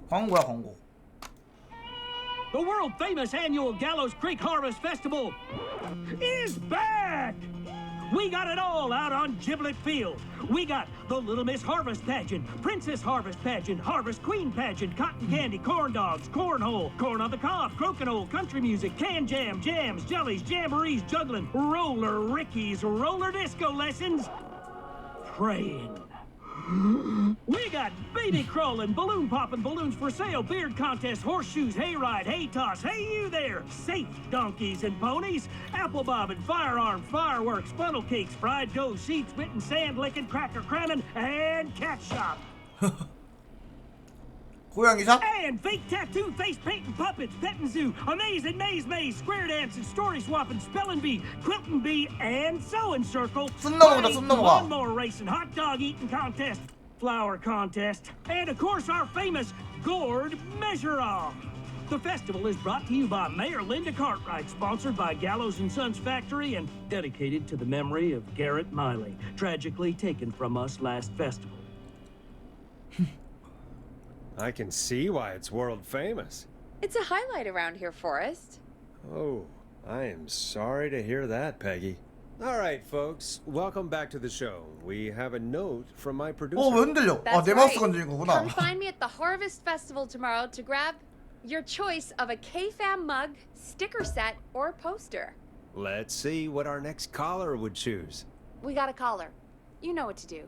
광고야, 광고. The world famous annual Gallows Creek Harvest Festival is back! We got it all out on Giblet Field. We got the Little Miss Harvest Pageant, Princess Harvest Pageant, Harvest Queen Pageant, Cotton Candy, Corn Dogs, Cornhole, Corn on the Cob, Crokinole, Country Music, Can Jam, Jams, Jellies, Jamborees, Juggling, Roller Rickies, Roller Disco Lessons, Praying. We got baby crawling, balloon popping, balloons for sale, beard contest, horseshoes, hayride, hay toss, hey you there, safe donkeys and ponies, apple bobbing, firearm, fireworks, funnel cakes, fried dough, seed spitting, sand licking, cracker cramming, and cat shop. 고양이사? And fake tattoo, face painting, puppets, petting zoo, amazing maze, square dancing, story swapping, spelling bee, quilting bee, and sewing circle. 숨 넘어가다, 숨 넘어가. Lawnmower racing, hot dog eating contest, flower contest, and of course our famous gourd measure-off. The festival is brought to you by Mayor Linda Cartwright, sponsored by Gallows & Sons Factory, and dedicated to the memory of Garrett Miley, tragically taken from us last festival. I can see why it's world famous. It's a highlight around here, Forrest. Oh, I am sorry to hear that, Peggy. All right, folks, welcome back to the show. We have a note from my producer. 왜 흔들려? 아, That's 내 마우스 right. 건드린 거구나. Come find me at the Harvest Festival tomorrow to grab your choice of a K-Fam mug, sticker set, or poster. Let's see what our next caller would choose. We got a caller. You know what to do.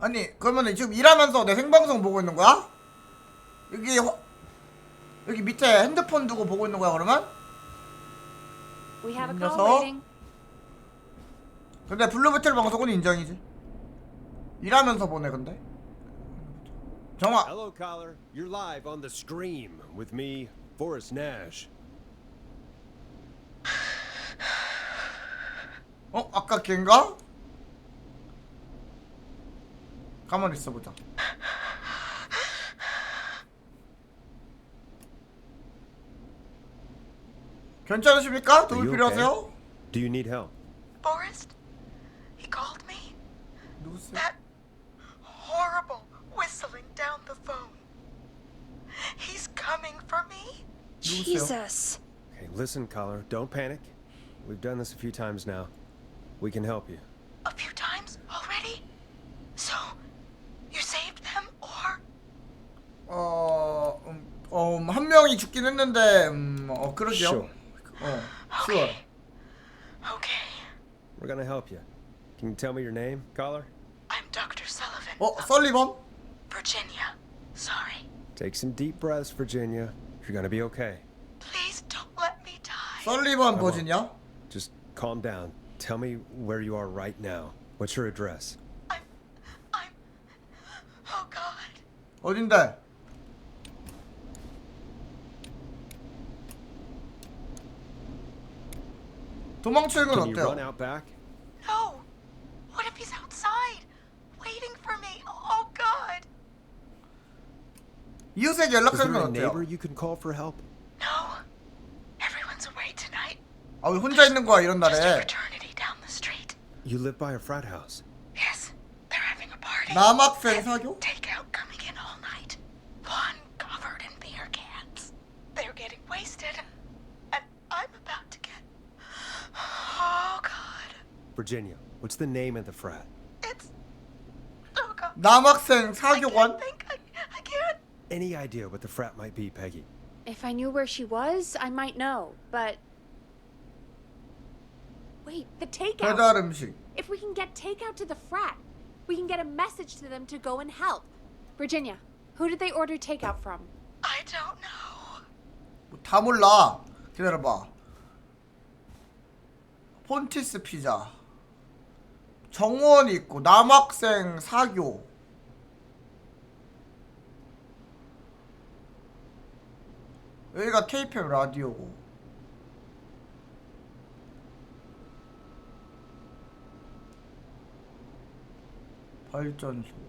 아니 그러면 지금 일하면서 내 생방송 보고 있는 거야? 여기 밑에 핸드폰 두고 보고 있는 거야 그러면? We have a 녀석. call waiting. 근데 블루베틀 방송은 인정이지. 일하면서 보내 근데. 정화. Hello, caller. You're live on the Scream with me, Forrest Nash. 아까 걔인가? 가만히 있어보자. 괜찮으십니까? 도움 필요하세요? Do you need help? Forrest? He called me? 누구세요? That horrible whistling down the phone. He's coming for me? Jesus. Okay, listen, caller. Don't panic. We've done this a few times now. We can help you. A few times already? So, you saved them, or? 한 명이 죽긴 했는데, 그러죠. Sure. sure. Okay. We're gonna help you. Can you tell me your name, caller? I'm Dr. Sullivan. 설리번? Virginia. Sorry. Take some deep breaths, Virginia. You're gonna be okay. Please don't let me die. 설리번 버지냐? Just calm down. Tell me where you are right now. What's your address? Oh God. 어딘데? 도망치는 건 Can you run 어때요? out back? No. What if he's outside, waiting for me? Oh God. 이웃에게 Is 연락하는 there a 건 neighbor 어때요? you can call for help? No. Everyone's away tonight. 아, 왜 혼자 있는 거야 이런 Just a 날에? fraternity down the street. You live by a frat house. Yes, they're having a party. 남학생 사교? Takeout coming in all night. One covered in beer cans. They're getting wasted, and I'm about to get. Oh God. Virginia, what's the name of the frat? It's. Oh God. 남학생 사교관? I can't. Any idea what the frat might be, Peggy? If I knew where she was, I might know, but... Wait, the takeout! 배달 음식. If we can get takeout to the frat, we can get a message to them to go and help. Virginia, who did they order takeout from? I don't know. 다 몰라. 기다려봐. 폰티스 피자, 정원이 있고, 남학생 사교, 여기가 KPM 라디오고, 발전소.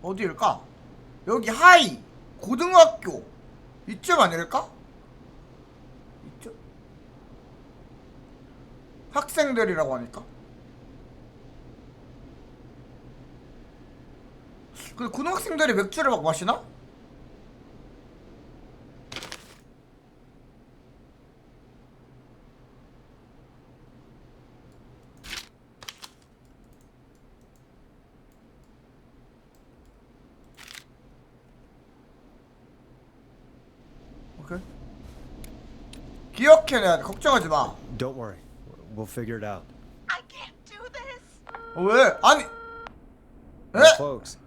어디일까? 여기 하이 고등학교 이쯤 아닐까? 이쯤? 학생들이라고 하니까. 근데 고등학생들이 맥주를 막 마시나? 오케이. 기억해내야 돼. 걱정하지 마. Don't worry. We'll figure it out. I can't do this. 왜? 아니. Well, 에? folks,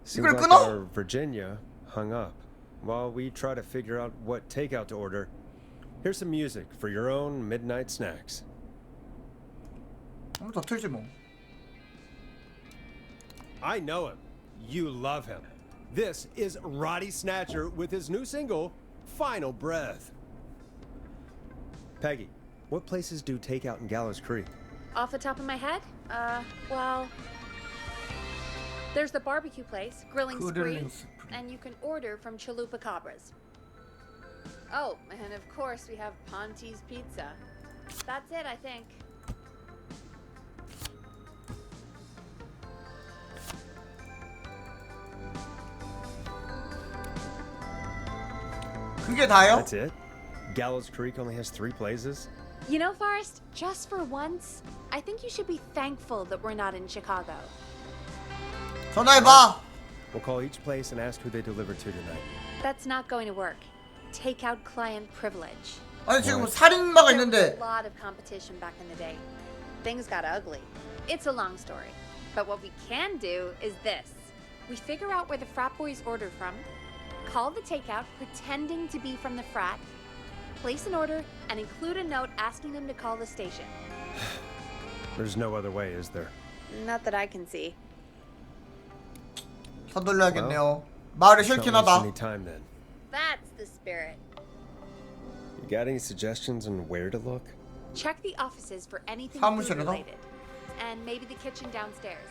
seems 이걸 like 끊어? our Virginia hung up. While we try to figure out what takeout to order, here's some music for your own midnight snacks. 한번 더 틀지 뭐. I know him. You love him. This is Roddy Snatcher with his new single, Final Breath. Peggy, what places do takeout in Gallows Creek? Off the top of my head? Well, there's the barbecue place, Grilling Spree, Grilling Spree. and you can order from Chalupa Cabras. Oh, and of course we have Ponte's Pizza. That's it, I think. 그게 다요? That's it? Gallows Creek only has 3 places? You know, Forrest, just for once, I think you should be thankful that we're not in Chicago. 전화해봐. We'll call each place and ask who they deliver to tonight. That's not going to work. Takeout client privilege. 아니 지금 살인마가 There was 있는데 a lot of competition back in the day. Things got ugly. It's a long story. But what we can do is this. We figure out where the frat boys ordered from, call the takeout pretending to be from the frat, place an order, and include a note asking them to call the station. There's no other way, is there? Not that I can see. 서둘러야겠네요. 말이 싫긴 Don't waste 하다. any time then. That's the spirit. You got any suggestions on where to look? Check the offices for anything food 사무실에서? related. And maybe the kitchen downstairs.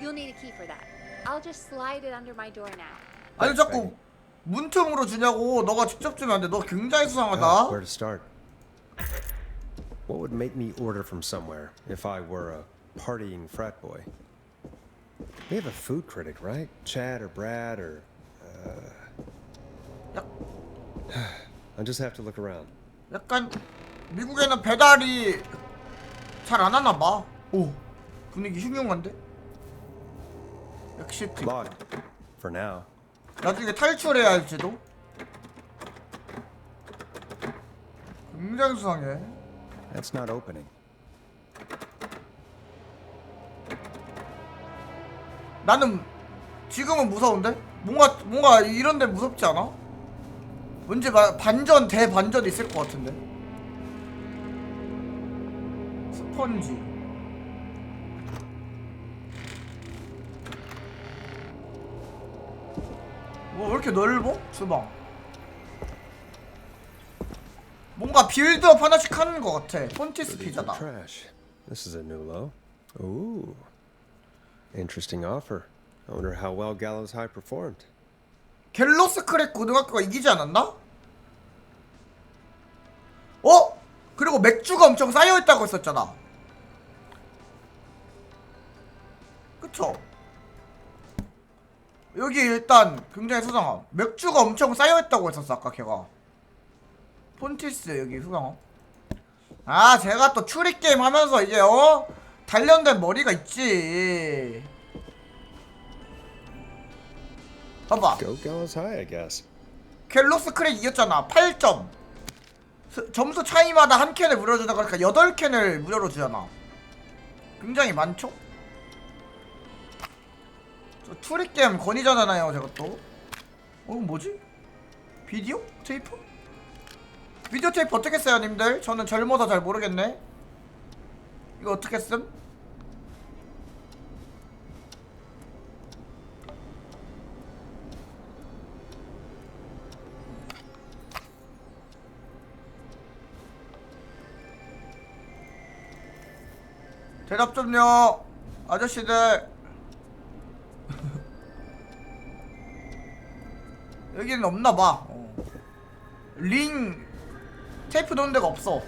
You'll need a key for that. I'll just slide it under my door now. 아니 자꾸 문틈으로 주냐고. 너가 직접 주면 안 돼. 너 굉장히 수상하다. Where to start? What would make me order from somewhere if I were a partying frat boy? We have a food critic, right? Chad or Brad or... I'll just have to look around. 약간 미국에는 배달이 잘 안 하나 봐. 오, 분위기 흉흉한데? 엑시트. Locked. For now. 나중에 탈출해야 할지도. 굉장히 수상해. That's not opening. 나는 지금은 무서운데? 뭔가 이런데 무섭지 않아? 왠지 반전 대반전 있을 것 같은데. 스펀지. 뭐 왜 이렇게 넓어? 주방. 뭔가 빌드업 하나씩 하는 것 같아. 폰티스 피자다. Trash. This is a new low. Ooh. Interesting offer. I wonder how well Gallows High performed. 갤로스 크랙 고등학교가 이기지 않았나? 어? 그리고 맥주가 엄청 쌓여있다고 했었잖아. 그쵸? 여기 일단 굉장히 수상함. 맥주가 엄청 쌓여있다고 했었어 아까 걔가. 폰티스 여기 수상함. 아 제가 또 추리게임 하면서 이제 단련된 머리가 있지. 봐봐. Go Gallows High, I guess. 갤로스 크랙 이겼잖아. 8점. 점수 차이마다 한 캔을 무료로 주다 그러니까 8캔을 무료로 주잖아. 굉장히 많죠? 저 투리게임 권위자잖아요 저것도. 뭐지? 비디오? 테이프? 비디오 테이프 어떻게 써요 님들? 저는 젊어서 잘 모르겠네. 이거 어떻게 씀? 대답 좀요 아저씨들. 여기는 없나봐. 링 테이프 넣는 데가 없어.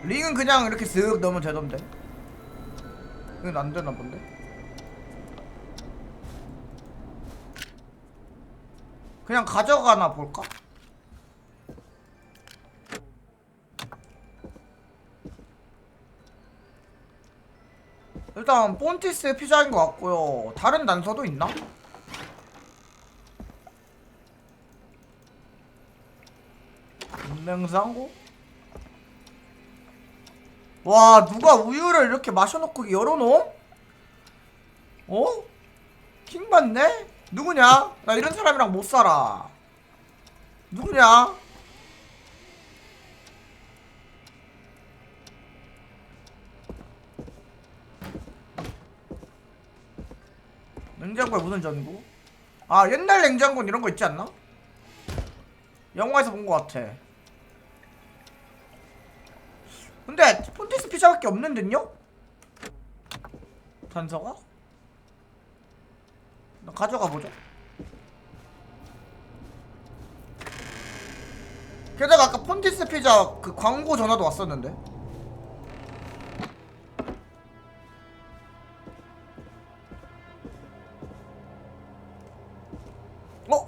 링은 그냥 이렇게 쓱 넣으면 되던데. 이건 안 되나 본데. 그냥 가져가나 볼까? 일단 폰티스 피자인 것 같고요. 다른 단서도 있나? 냉장고? 와 누가 우유를 이렇게 마셔놓고 열어놓음? 어? 킹받네? 누구냐? 나 이런 사람이랑 못살아. 누구냐? 냉장고에 무슨 전구? 아 옛날 냉장고는 이런거 있지 않나? 영화에서 본 거 같아. 근데 폰티스 피자밖에 없는 듯요? 단서가? 나 가져가 보자. 게다가 아까 폰티스 피자 그 광고 전화도 왔었는데.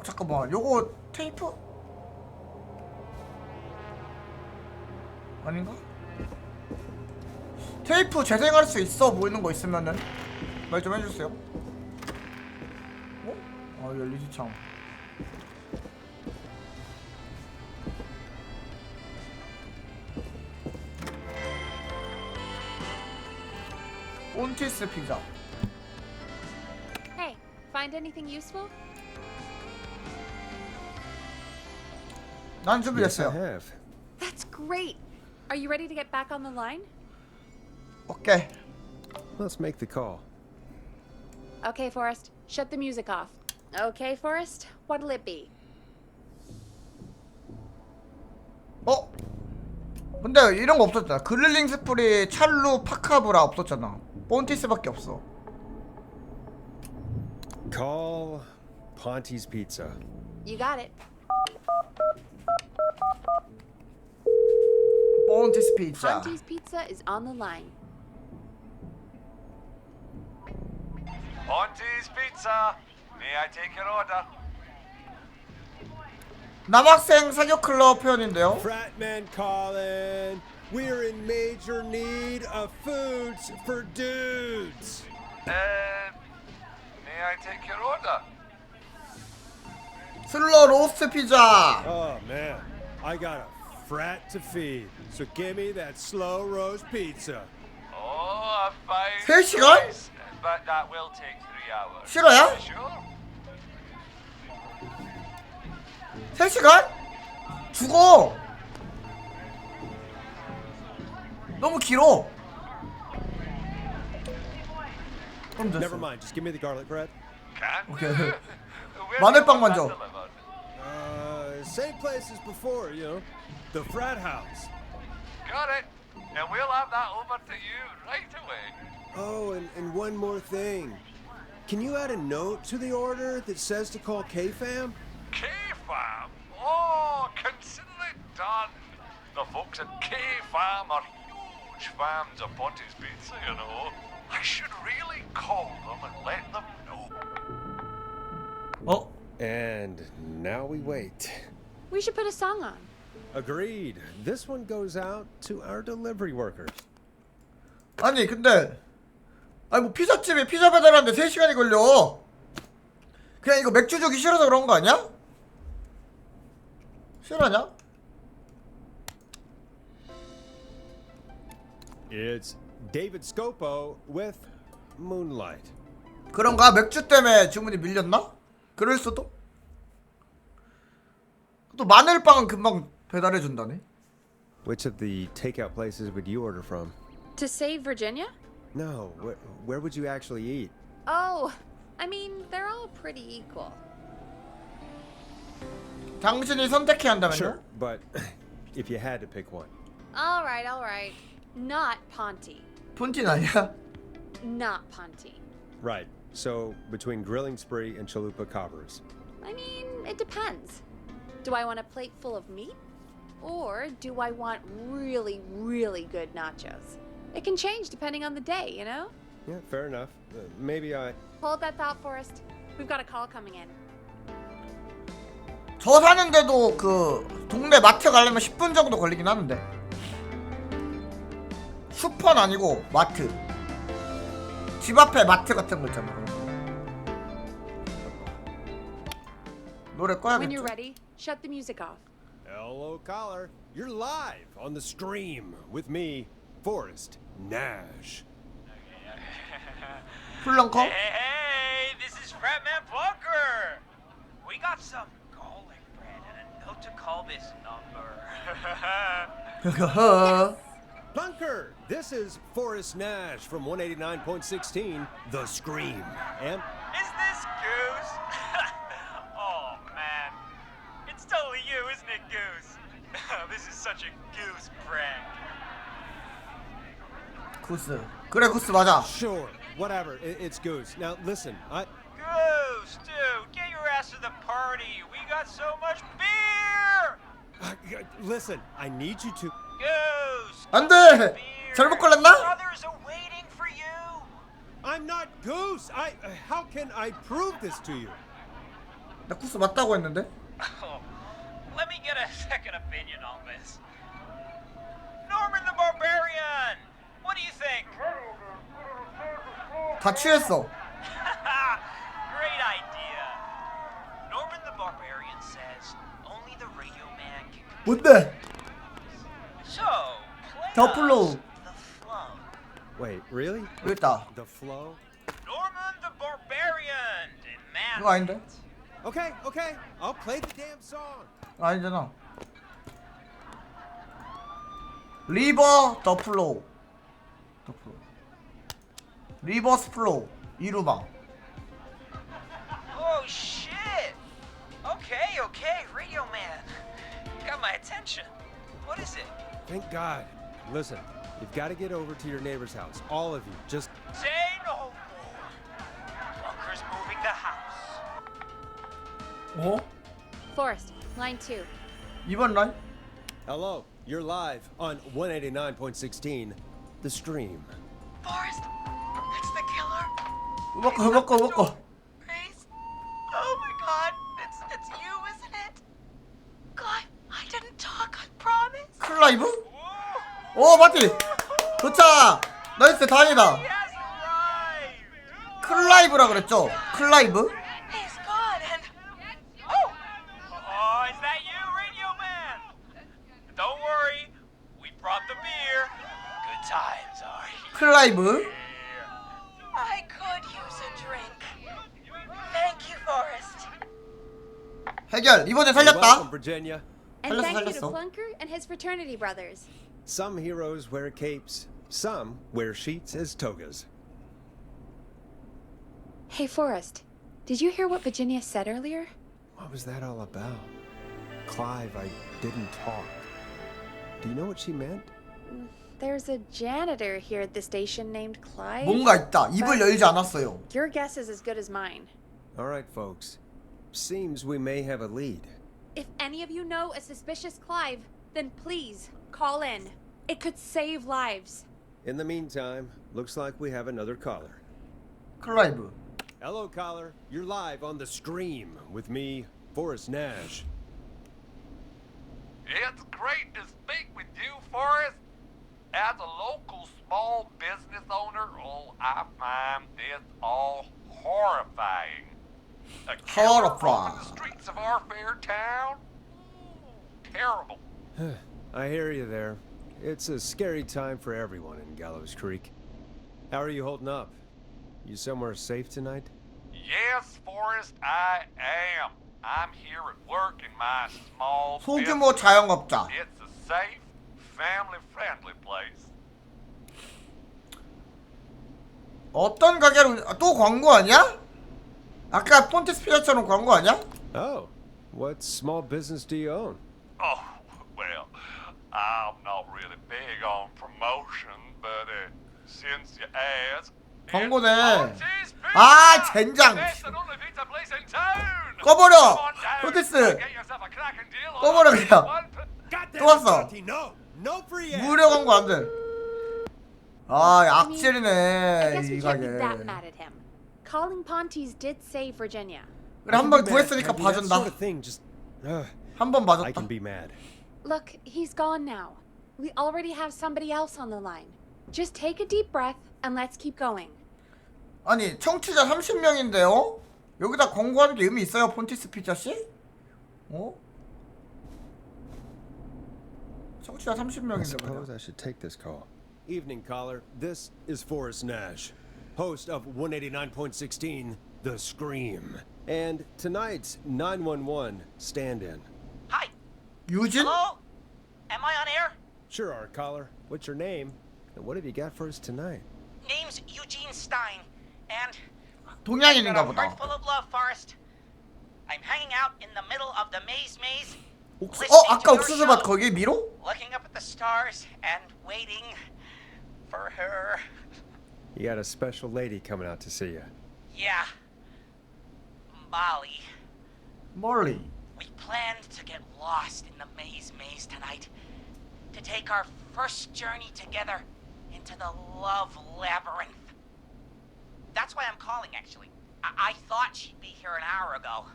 잠깐만 요거 테이프? 아닌가? 테이프 재생할 수 있어 보이는 거 있으면은 말 좀 해주세요. 열리지 참. 폰티스 피자. Hey, find anything useful? 난 Yes, I 준비됐어요. have. That's great. Are you ready to get back on the line? 오케이. Let's make the call. Okay, Forrest, shut the music off. Okay, Forrest, what'll it be? 근데 이런 거 없었잖아. 그릴링 스프리, 찰루, 파카브라 없었잖아. 폰티스밖에 없어. Call Ponte's Pizza. You got it. 폰티스 피자. Ponte's Pizza is on the line. Ponte's Pizza. May I take your order? 남학생 사교 클럽 표현인데요. Fratman calling. We're in major need of foods for dudes. May I take your order? 슬러 로스트 피자. Oh man, I got a frat to feed. So give me that slow roast pizza. Oh, a fine 3시간? choice, but that will take 3 hours. 싫어요? Sure. 3시간? 죽어. 너무 길어. 그럼 됐어. Never mind, just give me the garlic bread. Can 오케이. do. Where 마늘빵 do you want 먼저. that delivered? Same place as before, you know, the frat house. Got it. And we'll have that over to you right away. Oh, and one more thing. Can you add a note to the order that says to call K-Fam? K-Fam? Oh, consider it done. The folks at K-Fam are huge fans of Ponte's Pizza, you know. I should really call them and let them know. And now we wait. We should put a song on. Agreed. This one goes out to our delivery workers. 아니 근데 뭐 피자집에 피자 배달하는데 3시간이 걸려. 그냥 이거 맥주 주기 싫어서 그런 거 아니야? 싫어하냐? It's David Scopo with Moonlight. 그런가? 맥주 때문에 주문이 밀렸나? 그럴 수도. 또 마늘빵은 금방 배달해 준다네. Which of the takeout places would you order from? To save Virginia? No, where would you actually eat? Oh, I mean, they're all pretty equal. 당신이 선택해야 한다면요? Sure, but if you had to pick one. All right. Not Ponte. 폰틴 아니야? Not Ponte. Right. So between Grilling Spree and Chalupa Cobbers. I mean, it depends. Do I want a plate full of meat? Or do I want really, really good nachos? It can change depending on the day, you know? Yeah, fair enough. Maybe I... Hold that thought, Forrest. We've got a call coming in. 저 사는데도 그 동네 마트 가려면 10분 정도 걸리긴 하는데. 슈퍼는 아니고 마트. 집 앞에 마트 같은 거 있잖아. 노래 When you're 꺼야겠지. ready, shut the music off. Hello, caller. You're live on the stream with me, Forrest Nash. 플랑커? Hey, this is Fratman Bunker. We got some garlic bread and a note to call this number. Bunker, this is Forrest Nash from 189.16, The Scream. And Is this Goose? Oh, man. It's totally you, isn't it, Goose? This is such a Goose prank. 구스. 그래 구스 맞아. sure, whatever, it's Goose. Now listen, Goose, dude, get your ass to the party. We got so much beer. listen, I need you to... Goose. 안돼. 잘못 걸렸나? Brothers are waiting for you. I'm not Goose. How can I prove this to you? 나 구스 맞다고 했는데. Oh, let me get a second opinion on this. Norman the Barbarian. What do you think? 다 취했어. Great idea. Norman the Barbarian says only the radio man can. 뭔데? So, play 더 us 플로우. the flow. Wait, really? 여기다. The flow? Norman the Barbarian. Man. 이거 아닌데? Okay, I'll play the damn song. 아니잖아. 리버 더 플로우. 더 플로우. 리버스 플로우. 이루마. Oh shit. Okay, radio man. Got my attention. What is it? Thank God. Listen, you've got to get over to your neighbor's house. All of you. Just... Say no more. Bunker's moving the house. 어? Forrest, line 2. 2번 라인? Hello, you're live on 189.16, The Stream. Forrest, it's the killer. 음악거. Grace. Oh my God, it's you, isn't it? God, I didn't talk. I promise. 클라이브? 오 맞지? 도착! 나이스 다행이다. 클라이브라 그랬죠? 클라이브? He's gone and Oh, is that you, radio man? Don't worry, we brought the beer. Good times are here. 클라이브? I could use a drink. Thank you, Forrest. 해결 이번에 You're welcome, 살렸다. Virginia. And 살렸어, thank you to 살렸어. Plunker and his fraternity brothers. Some heroes wear capes, some wear sheets as togas. Hey, Forrest, did you hear what Virginia said earlier? What was that all about? Clive, I didn't talk. Do you know what she meant? There's a janitor here at the station named Clive. 뭔가 있다. 입을 열지 않았어요. Your guess is as good as mine. All right, folks. Seems we may have a lead. If any of you know a suspicious Clive, then please call in. It could save lives. In the meantime, looks like we have another caller. 클라이브. Hello, caller. You're live on The Stream with me, Forrest Nash. It's great to speak with you, Forrest. As a local small business owner, I find this all horrifying. A killer roaming the streets of our fair town? Terrible. I hear you there. it's a scary time for everyone in Gallows Creek. How are you holding up? You somewhere safe tonight? Yes, Forrest, I am. I'm here at work in my small 소규모 business. 자영업자. It's a safe, family-friendly place. 어떤 가게로 또 광고 아니야? 아까 폰티스 피자처럼 광고 아니야? Oh, what small business do you own? Oh, well, I'm not really big on promotion, but since you asked, 광고네. Ponti's Pizza! 아 젠장. Best and only pizza place in town! 꺼버려. Come on down, 폰티스. get yourself a cracking deal on 꺼버려 it. 그냥. 또 왔어. No, no free ads. 무료 광고 안 돼. 아 I 악질이네 guess we 이 can't be 가게. that mad at him. Calling Pontes did save Virginia. 그래 한 번 구했으니까 Peggy, that sort 봐준다. of thing just, 한 번 I 봐줬다. can be mad. Look, he's gone now. We already have somebody else on the line. Just take a deep breath and let's keep going. 아니 청취자 30명인데요? 여기다 광고하는 게 의미 있어요 폰티스 피자 씨? 어? 청취자 I 30명인데 suppose I should take this call. Evening, caller. This is Forrest Nash, host of 189.16, The Scream. And tonight's 911 stand-in. Hi. 유진? Hello? Am I on air? Sure are, caller. What's your name? And what have you got for us tonight? Name's Eugene Stein, and 동양인인가 got a 보다. heart full of love, Forrest. I'm hanging out in the middle of the maze, 아까 옥수수밭 거기 미로? looking up at the stars and waiting for her. You got a special lady coming out to see you. Yeah. Molly. 멀리. We planned to get lost in the maze tonight. To take our first journey together into the love labyrinth. That's why I'm calling, actually. I thought she'd be here an hour ago.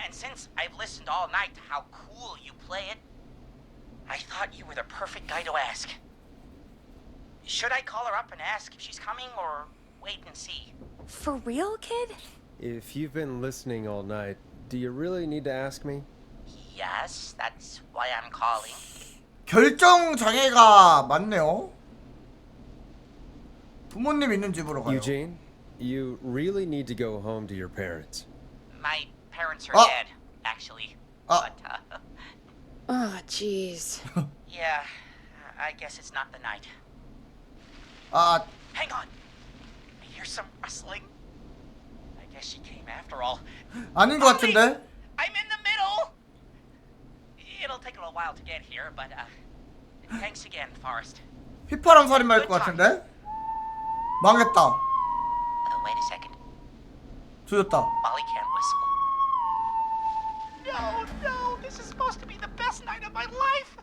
And since I've listened all night to how cool you play it, I thought you were the perfect guy to ask. Should I call her up and ask if she's coming, or wait and see? For real, kid? If you've been listening all night, do you really need to ask me? Yes, that's why I'm calling. 결정 장애가 많네요. 부모님 있는 집으로 가요. Eugene, you really need to go home to your parents. My parents are dead, actually. But, Oh, jeez. yeah, I guess it's not the night. Hang on. I hear some rustling. I guess she came after all. 아닌 것 같은데? I'm in the middle. It'll take a little while to get here, but thanks again, Forrest. 휘파람 살인마일 것 같은데? 망했다. Wait a second. 조졌다. Molly can't whistle. No, this is supposed to be the best night of my life.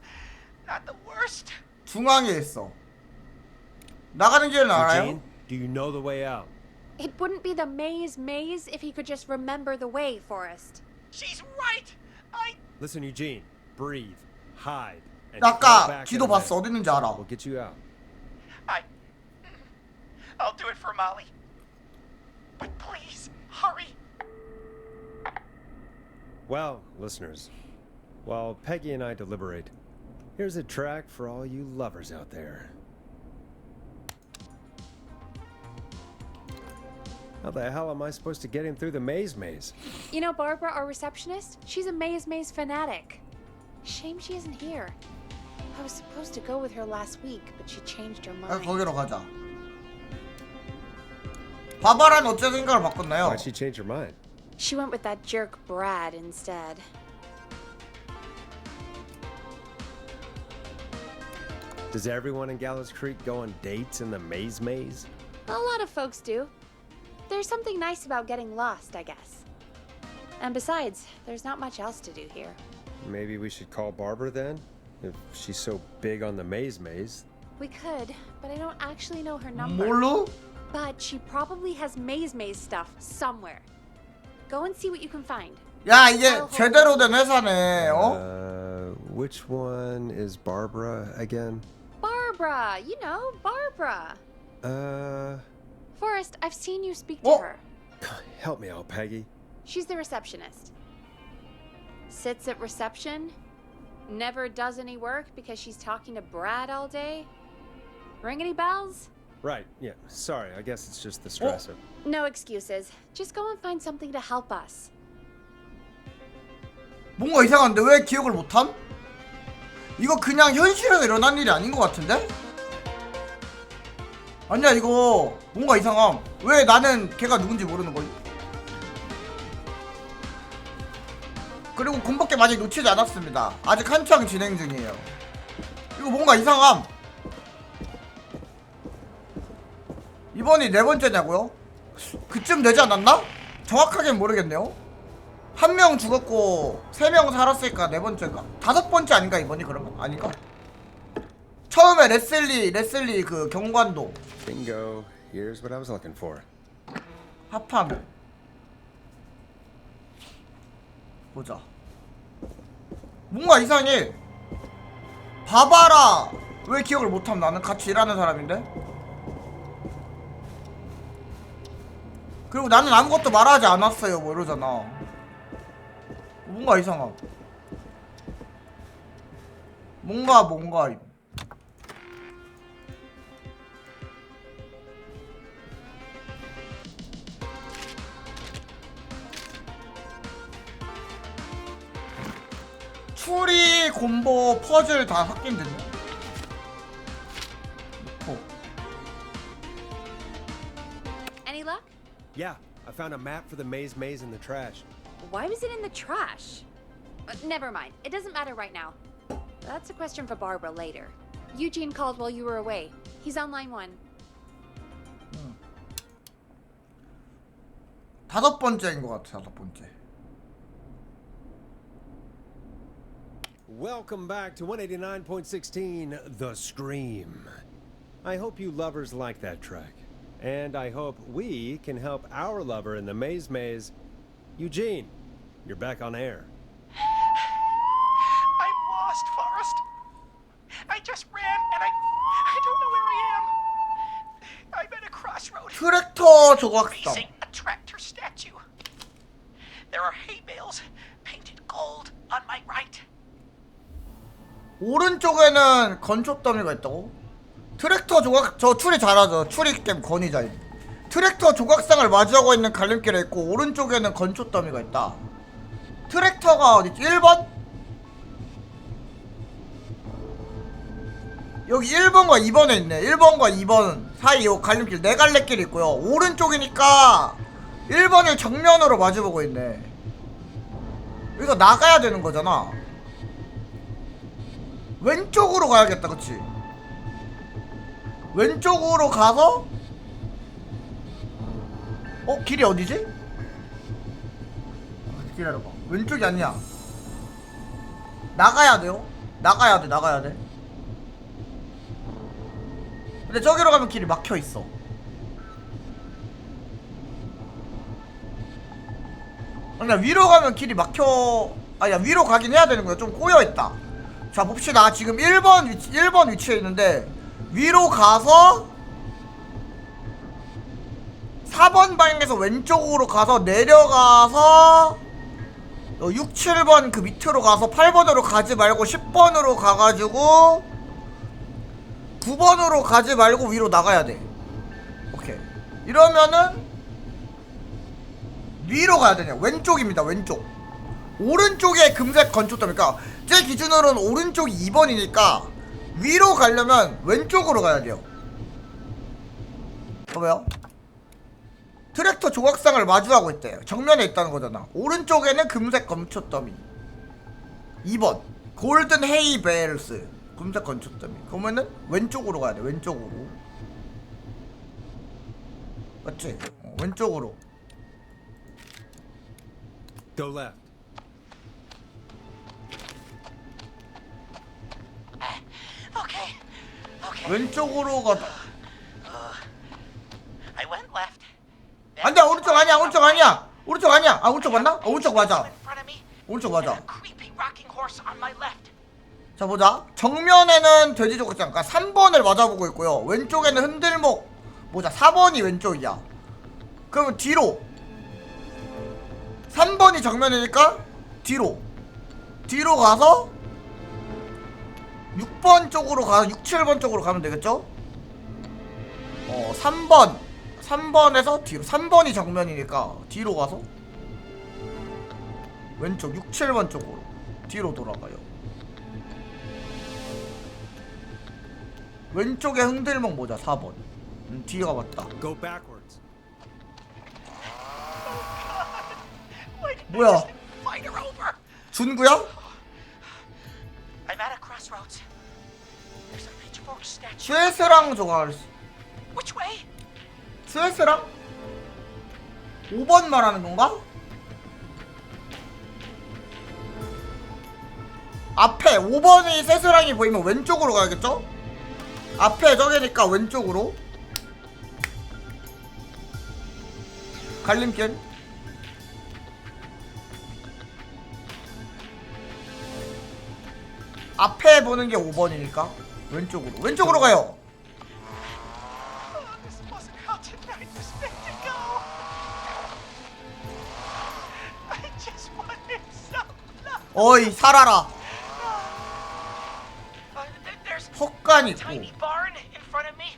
Not the worst. 중앙에 있어. 나가는 길은 알아요? Eugene, do you know the way out? It wouldn't be the maze if he could just remember the way, Forrest. She's right. Listen, Eugene, breathe, hide, and 나 fall 아까 back 지도 in a 봤어. 어디 있는지 알아. We'll get you out. I'll do it for Molly. But please, hurry. Well, listeners, while Peggy and I deliberate, here's a track for all you lovers out there. How the hell am I supposed to get him through the maze? You know Barbara, our receptionist? She's a maze fanatic. Shame she isn't here. I was supposed to go with her last week, but she changed her mind. 거기로 가자. 바바라는 어째 생각을 바꿨나요? Why'd she change her mind? She went with that jerk Brad instead. Does everyone in Gallows Creek go on dates in the maze? A lot of folks do. There's something nice about getting lost, I guess. And besides, there's not much else to do here. Maybe we should call Barbara then? If she's so big on the maze. We could, but I don't actually know her number. 뭘로? But she probably has maze stuff somewhere. Go and see what you can find. 야 이게 제대로 된 회사네. 어? Which one is Barbara again? Barbara! You know, Barbara! Forrest, I've seen you speak to her. Help me out, Peggy. She's the receptionist. Sits at reception, Never does any work because she's talking to Brad all day? Ring any bells? Right, yeah. Sorry, I guess it's just the stress of... No excuses. Just go and find something to help us. 뭔가 이상한데 왜 기억을 못함? 이거 그냥 현실에서 일어난 일이 아닌 것 같은데? 아니야 이거 뭔가 이상함. 왜 나는 걔가 누군지 모르는 거지? 그리고 군복게 아직 놓치지 않았습니다. 아직 한창 진행 중이에요. 이거 뭔가 이상함. 이번이 4번째냐고요? 그쯤 되지 않았나? 정확하게는 모르겠네요. 1명 죽었고 3명 살았으니까 4번째인가? 5번째 아닌가 이번이 그러면? 아닌가? 처음에 레슬리 그 경관도 Bingo. Here's what I was looking for. 합하면 보자. 뭔가 이상해. 봐봐라. 왜 기억을 못함? 나는 같이 일하는 사람인데. 그리고 나는 아무것도 말하지 않았어요 뭐 이러잖아. 뭔가 이상함. 뭔가 추리, 곰보, 퍼즐 다 섞인 듯네. 놓고. Any luck? Yeah, I found a map for the maze in the trash. Why was it in the trash? Never mind. It doesn't matter right now. That's a question for Barbara later. Eugene called while you were away. He's on line 1. 5번째인 것 같아. 5번째. Welcome back to 189.16, The Scream. I hope you lovers like that track. And I hope we can help our lover in the maze. Eugene, you're back on air. I'm lost, Forrest. I just ran and I don't know where I am. I'm at a crossroad. 트랙터 조각상. Facing a tractor statue. There are hay bales painted gold on my right. 오른쪽에는 건초 더미가 있다고? 트랙터 조각, 저 추리 잘하죠. 추리 게임 권위자임. 트랙터 조각상을 마주하고 있는 갈림길에 있고 오른쪽에는 건초 더미가 있다. 트랙터가 어디지? 1번? 여기 1번과 2번에 있네. 1번과 2번 사이 요 갈림길 4갈래길이 있고요. 오른쪽이니까 1번을 정면으로 마주보고 있네. 여기서 나가야 되는 거잖아. 왼쪽으로 가야겠다, 그치? 왼쪽으로 가서 길이 어디지? 기다려봐. 왼쪽이 아니야. 나가야 돼요? 나가야 돼. 근데 저기로 가면 길이 막혀 있어. 그냥 위로 가면 길이 막혀. 아니야, 위로 가긴 해야 되는 거야. 좀 꼬여 있다. 자, 봅시다. 지금 1번 위치에 있는데 위로 가서 4번 방향에서 왼쪽으로 가서 내려가서 6, 7번 그 밑으로 가서 8번으로 가지 말고 10번으로 가가지고 9번으로 가지 말고 위로 나가야 돼. 오케이. 이러면은 위로 가야 되냐? 왼쪽입니다. 왼쪽. 오른쪽에 금색 건초점이니까 제 기준으로는 오른쪽이 2번이니까 위로 가려면 왼쪽으로 가야 돼요. 봐봐요. 트랙터 조각상을 마주하고 있대요. 정면에 있다는 거잖아. 오른쪽에는 금색 건초더미 2번 골든 헤이 벨스 금색 건초더미. 그러면은 왼쪽으로 가야 돼. 왼쪽으로. 맞지? 왼쪽으로. Go left. Okay. 왼쪽으로 가다. I went left. 안돼, 오른쪽 아니야. 오른쪽 아니야. 오른쪽 아니야. 아, 오른쪽 맞나? 오른쪽 맞아. 오른쪽 맞아. Creepy rocking horse on my left. 자, 보자. 정면에는 돼지 조각상. 그러니까 3번을 맞아보고 있고요. 왼쪽에는 흔들목. 보자. 4번이 왼쪽이야. 그러면 뒤로. 3번이 정면이니까 뒤로 가서 6번 쪽으로 가서 6, 7번 쪽으로 가면 되겠죠? 3번에서 뒤로 3번이 정면이니까 뒤로 가서 왼쪽 6, 7번 쪽으로 뒤로 돌아가요. 왼쪽에 흔들목 모자 4번. 뒤가 맞다. Go backwards. 뭐야? Fight her over. 준구야? I'm at a crossroads. There's a pitchfork statue. 스웨스랑 조각할 수. Which way? 스웨스랑? 5번 말하는 건가? 앞에 5번이 세스랑이 보이면 왼쪽으로 가야겠죠? 앞에 저기니까 왼쪽으로. 갈림길. 앞에 보는 게 5번이니까 왼쪽으로 가요. This wasn't how tonight was meant to go. I just wanted some love. 어이 살아라. There's 헛간 a 있고 tiny barn in front of me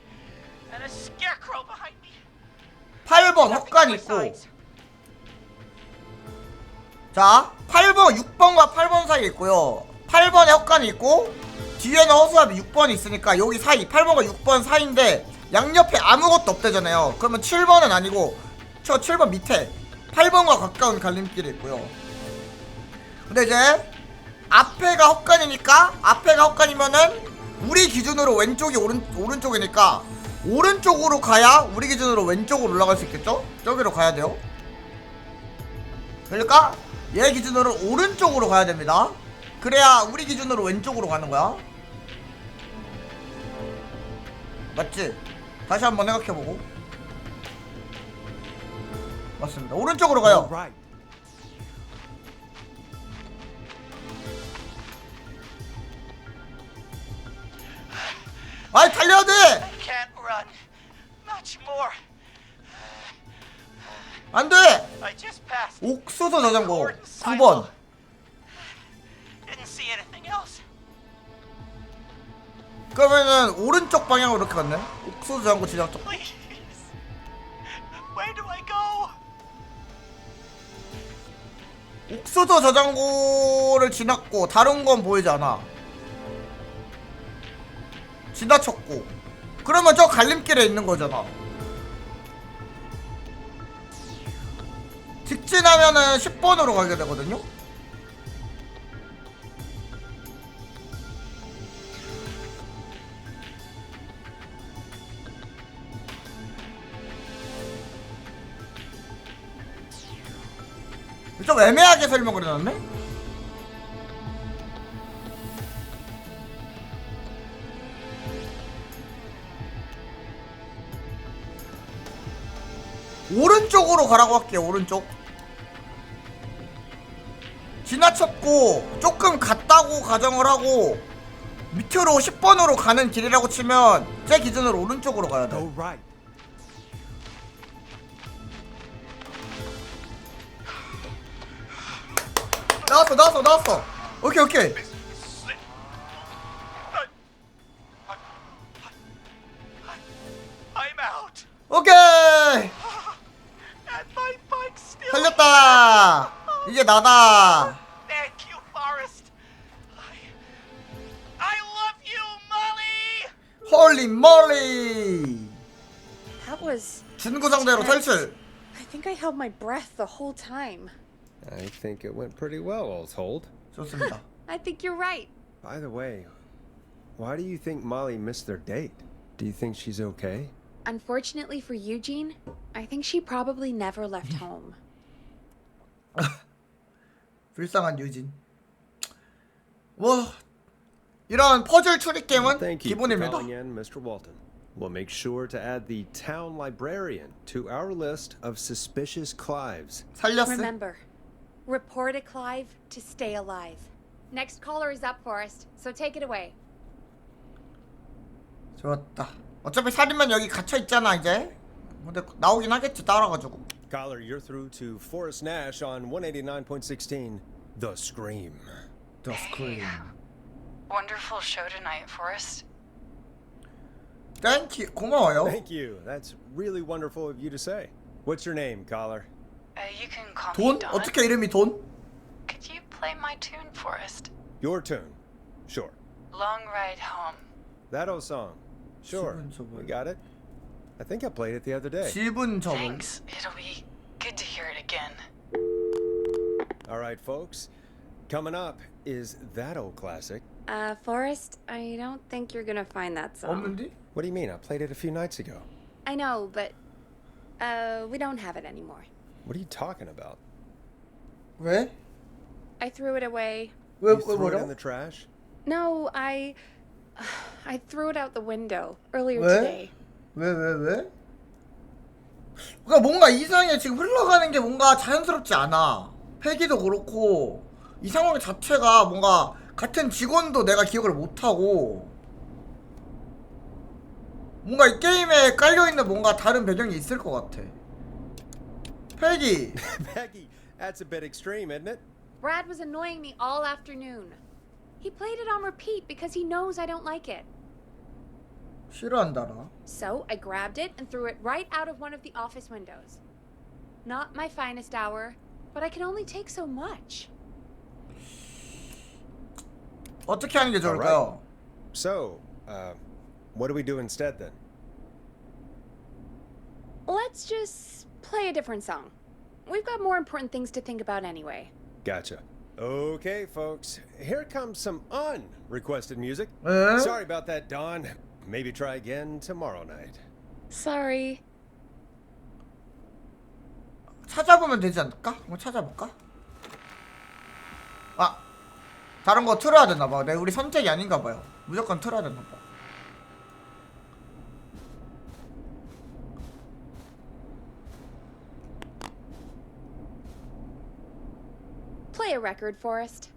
and a scarecrow behind me. 8번 헛간 있고. 자 8번 6번과 8번 사이에 있고요. 8번에 헛간이 있고 뒤에는 허수아비 6번이 있으니까 여기 사이 8번과 6번 사이인데 양옆에 아무것도 없대잖아요. 그러면 7번은 아니고 저 7번 밑에 8번과 가까운 갈림길이 있고요. 근데 이제 앞에가 헛간이면은 우리 기준으로 왼쪽이 오른쪽이니까 오른쪽으로 가야 우리 기준으로 왼쪽으로 올라갈 수 있겠죠? 저기로 가야 돼요. 그러니까 얘 기준으로 오른쪽으로 가야 됩니다. 그래야 우리 기준으로 왼쪽으로 가는 거야. 맞지? 다시 한번 생각해보고. 맞습니다. 오른쪽으로 가요. 아이 달려야 돼! I can't run much more. 안 돼! I just passed. 옥수수 저장고 9번. Didn't see anything else. 그러면은 오른쪽 방향으로 이렇게 갔네. 옥수수 저장고 지나쪽. Please. Where do I go? 옥수수 저장고를 지났고 다른 건 보이지 않아. 지나쳤고. 그러면 저 갈림길에 있는 거잖아. 직진하면은 10번으로 가게 되거든요. 좀 애매하게 설명을 해놨네? 오른쪽으로 가라고 할게요. 오른쪽. 지나쳤고 조금 갔다고 가정을 하고 밑으로 10번으로 가는 길이라고 치면 제 기준으로 오른쪽으로 가야 돼. 나왔어. 오케이. I'm out. 오케이. And my bike's still. 살렸다. 이게 나다. Thank you, Forrest. I love you, Molly. 홀리 몰리. That was 준구 상대로 탈출. I think I held my breath the whole time. I think it went pretty well, all told. 좋습니다. I think you're right. By the way, why do you think Molly missed their date? Do you think she's okay? Unfortunately for Eugene, I think she probably never left home. 불쌍한 유진. 뭐 이런 퍼즐 추리 게임은 Thank you for 기본입니다. calling in, Mr. Walton. We'll make sure to add the town librarian to our list of suspicious Clives. 살렸어. Remember, report a Clive to stay alive. Next caller is up, Forrest, so take it away. 좋았다. 어차피 살인만 여기 갇혀 있잖아 이제. 근데 나오긴 하겠지 따라가지고. Caller, you're through to Forrest Nash on 189.16. The Scream. The Scream. Wonderful show tonight, Forrest. 땡큐. 고마워요. Thank you. That's really wonderful of you to say. What's your name, caller? You can call 돈? me Dawn. 어떻게 이름이 돈? Could you play my tune, Forrest? Your tune. Sure. Long Ride Home. That old song. Sure. We got it. I think I played it the other day. 집은 저분. Thanks. It'll be good to hear it again. All right, folks. Coming up is that old classic. Forrest, I don't think you're gonna find that song. 없는데? What do you mean? I played it a few nights ago. I know, but we don't have it anymore. What are you talking about? 왜? I threw it away. You threw it in the trash? No, I threw it out the window earlier 왜? today. 왜? 그러니까 뭔가 이상해. 지금 흘러가는 게 뭔가 자연스럽지 않아. 패기도 그렇고 이 상황 자체가 뭔가 같은 직원도 내가 기억을 못하고 뭔가 이 게임에 깔려있는 뭔가 다른 배경이 있을 것 같아. 패기. Peggy, that's a bit extreme, isn't it? Brad was annoying me all afternoon. He played it on repeat because he knows I don't like it. 싫어한다라. So I grabbed it and threw it right out of one of the office windows. Not my finest hour, but I can only take so much. 어떻게 하는 게 좋을까요? So, what do we do instead then? Let's just play a different song. We've got more important things to think about anyway. Gotcha. Okay, folks. Here comes some unrequested music. 에? Sorry about that, Dawn. Maybe try again tomorrow night. Sorry. 찾아보면 되지 않을까? 한번 찾아볼까? 아, 다른 거 틀어야 되나봐. 내 우리 선택이 아닌가봐요. 무조건 틀어야 되나봐. Play a record, Forrest.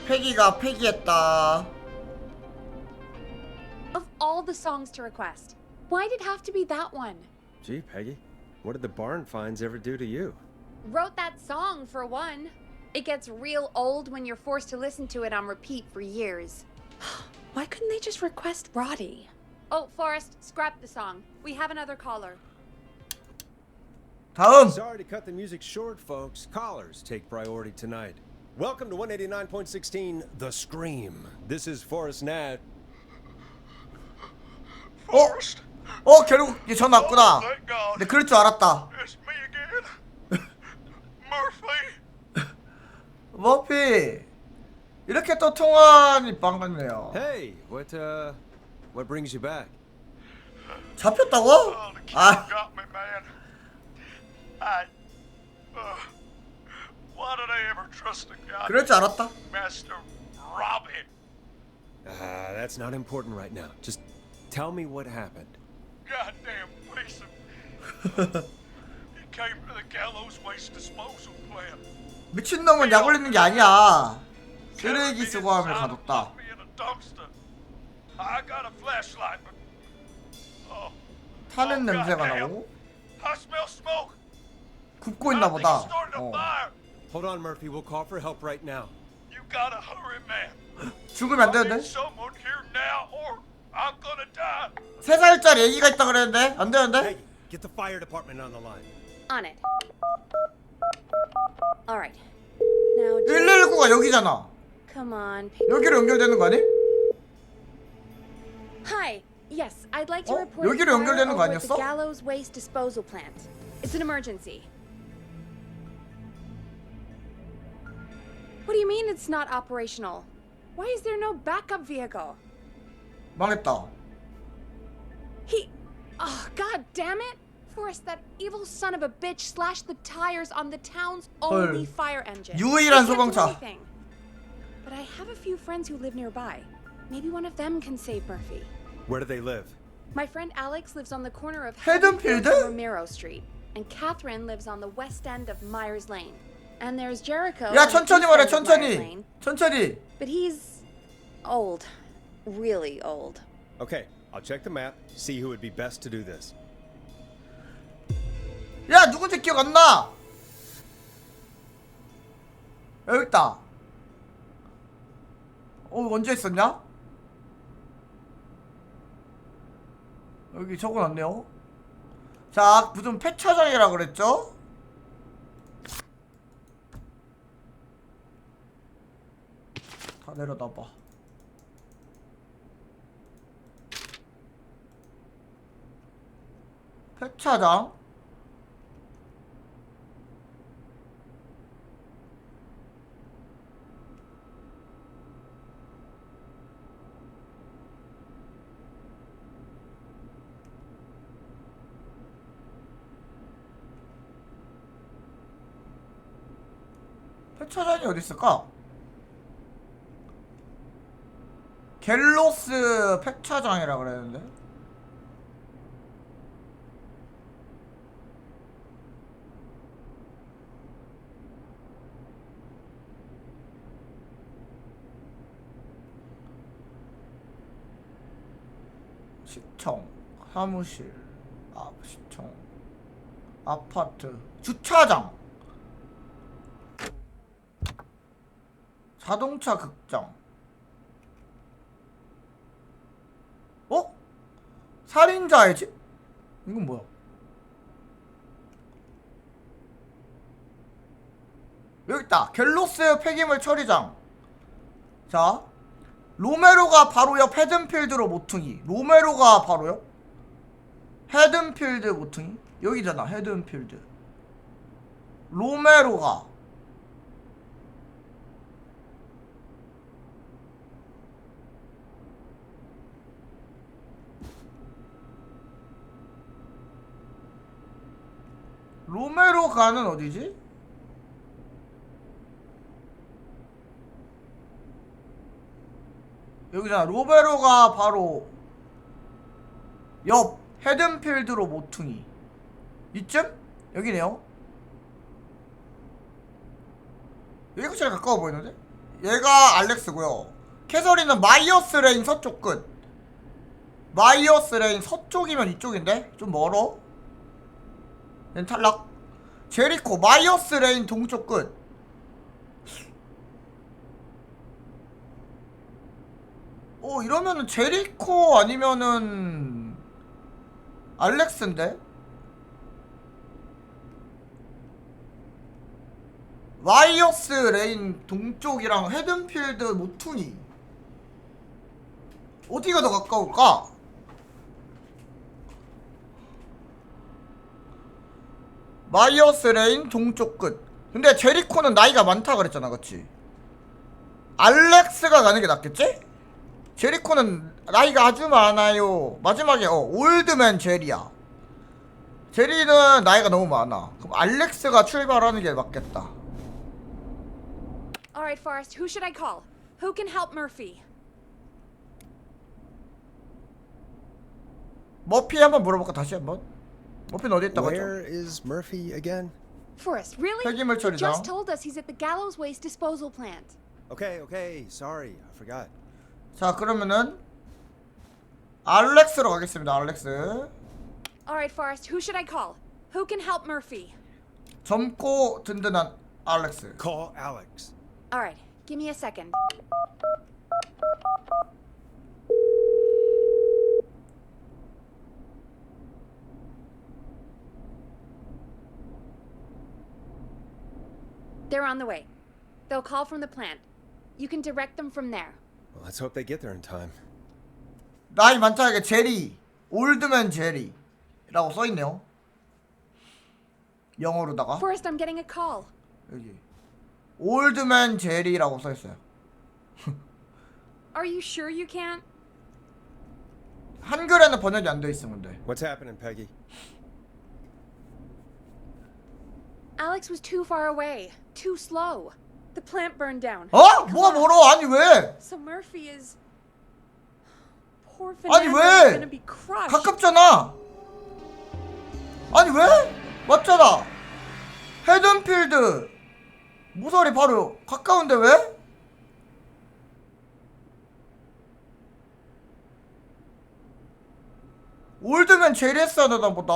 패기가 패기했다. Of all the songs to request, why'd it have to be that one? Gee, Peggy, what did the barn finds ever do to you? Wrote that song, for one. It gets real old when you're forced to listen to it on repeat for years. Why couldn't they just request Roddy? Oh, Forrest, scrap the song. We have another caller. 다음. Sorry to cut the music short, folks. Callers take priority tonight. Welcome to 189.16 The Scream. This is Forrest Nat. Forrest. 결국 얘 전화 왔구나. 근데 그럴 줄 알았다. It's me again. Murphy. 머피. 이렇게 또 통화하니 반갑네요. Hey, what brings you back? 잡혔다고? Oh, the kid 아, got me, man. Why did I ever trust a guy? 그럴 줄 알았다. Master Robin. That's not important right now. Just tell me what happened. Goddamn piece of. He came to the gallows waste disposal plant. 미친놈은 약 올리는 게 아니야. 쓰레기 수거함을 가뒀다. Me in a dumpster. I got a flashlight, but. Oh. 타는 냄새가 나고 I smell smoke. 굽고 있나 보다. Started a fire. Hold on, Murphy. We'll call for help right now. You gotta hurry, man. 죽으면 안 I 되는데? need someone here now, or I'm gonna die. 3살짜리 애기가 있다 그랬는데? 안 되는데? Hey, get the fire department on the line. On it. All right. Now, 119가 여기잖아. come on. 여기로 연결되는 거 아니? Hi. Yes, I'd like to 어? report a 여기로 fire 연결되는 거 over at the 아니었어? Gallows Waste Disposal Plant. It's an emergency. What do you mean it's not operational? Why is there no backup vehicle? 망했다. Oh, god damn it! Forrest, that evil son of a bitch slashed the tires on the town's only fire engine. 유일한 They can't do 소방차. anything. But I have a few friends who live nearby. Maybe one of them can save Murphy. Where do they live? My friend Alex lives on the corner of Haddonfield? and Romero Street, and Catherine lives on the west end of Myers Lane. And there's Jericho. 야 on the 천천히 east 말해 end of Myers 천천히. Lane. 천천히. But he's old. Really old. Okay, I'll check the map, see who would be best to do this. 야, 누군지 기억 안 나. 여기 있다. 언제 있었냐? 여기 적어놨네요. 자, 무슨 폐차장이라 그랬죠? 다 내려놔봐. 폐차장. 폐차장이 어디 있을까? 갤로스 폐차장이라 그랬는데. 시청, 사무실, 시청, 아파트, 주차장, 자동차 극장. 살인자의 집? 이건 뭐야? 여기 있다. 갤로스 폐기물 처리장. 자, 로메로가 바로 옆 헤든필드로 모퉁이. 로메로가 바로 옆 헤든필드 모퉁이. 여기잖아, 헤든필드. 로메로가 로메로가는 어디지? 여기잖아. 로메로가 바로 옆 헤든필드로 모퉁이. 이쯤? 여기네요. 여기가 제일 가까워 보이는데? 얘가 알렉스고요. 캐서린은 마이어스 레인 서쪽 끝. 마이어스 레인 서쪽이면 이쪽인데? 좀 멀어? 얘는 탈락. 제리코 마이어스 레인 동쪽 끝. 이러면은 제리코 아니면은 알렉스인데? 마이어스 레인 동쪽이랑 헤든필드 모퉁이. 어디가 더 가까울까? 마이어스 레인 동쪽 끝. 근데 제리코는 나이가 많다 그랬잖아, 그치? 알렉스가 가는 게 낫겠지? 제리코는 나이가 아주 많아요. 마지막에 올드맨 제리야. 제리는 나이가 너무 많아. 그럼 알렉스가 출발하는 게 맞겠다. Alright, Forrest, who should I call? Who can help Murphy? 머피 한번 물어볼까, 다시 한번? 머피는 어디 있다고 Where 했죠? is Murphy again? Forrest, really? 폐기물 He 처리장. just told us he's at the Gallows Waste Disposal Plant. Okay, sorry, I forgot. 자, 그러면은 알렉스로 가겠습니다. 알렉스. Alright, Forrest, who should I call? Who can help Murphy? 젊고 든든한 알렉스. Call Alex. Alright, give me a second. They're on the way. They'll call from the plant. You can direct them from there. Well, let's hope they get there in time. 나이 많다니까 제리. 올드맨 제리라고 써있네요. 영어로다가. Forrest, I'm getting a call. 여기 올드맨 제리라고 써있어요. Are you sure you can't? 한글에는 번역이 안 돼 있으면 돼. What's happening, Peggy? Alex was too far away. Too slow. The plant burned down. 뭐가 멀어? 아니 왜? So Murphy is... Poor 아니 Fernando is gonna 왜? be crushed. 가깝잖아. 아니 왜? 맞잖아. 헤든필드 모서리 바로 가까운데 왜? 왜? 올드면 제일 했어야 되나 보다.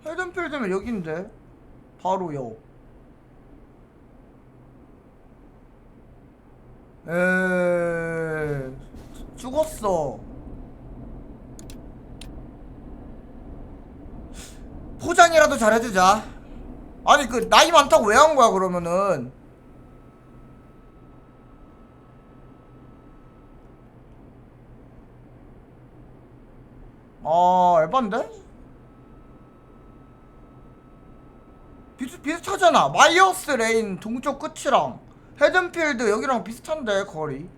헤든필드면 여긴데 바로 여. 죽었어. 포장이라도 잘해주자. 아니 그 나이 많다고 왜 한 거야 그러면은. 아 에반데? 비슷하잖아. 마이어스 레인 동쪽 끝이랑 헤든필드 여기랑 비슷한데 거리.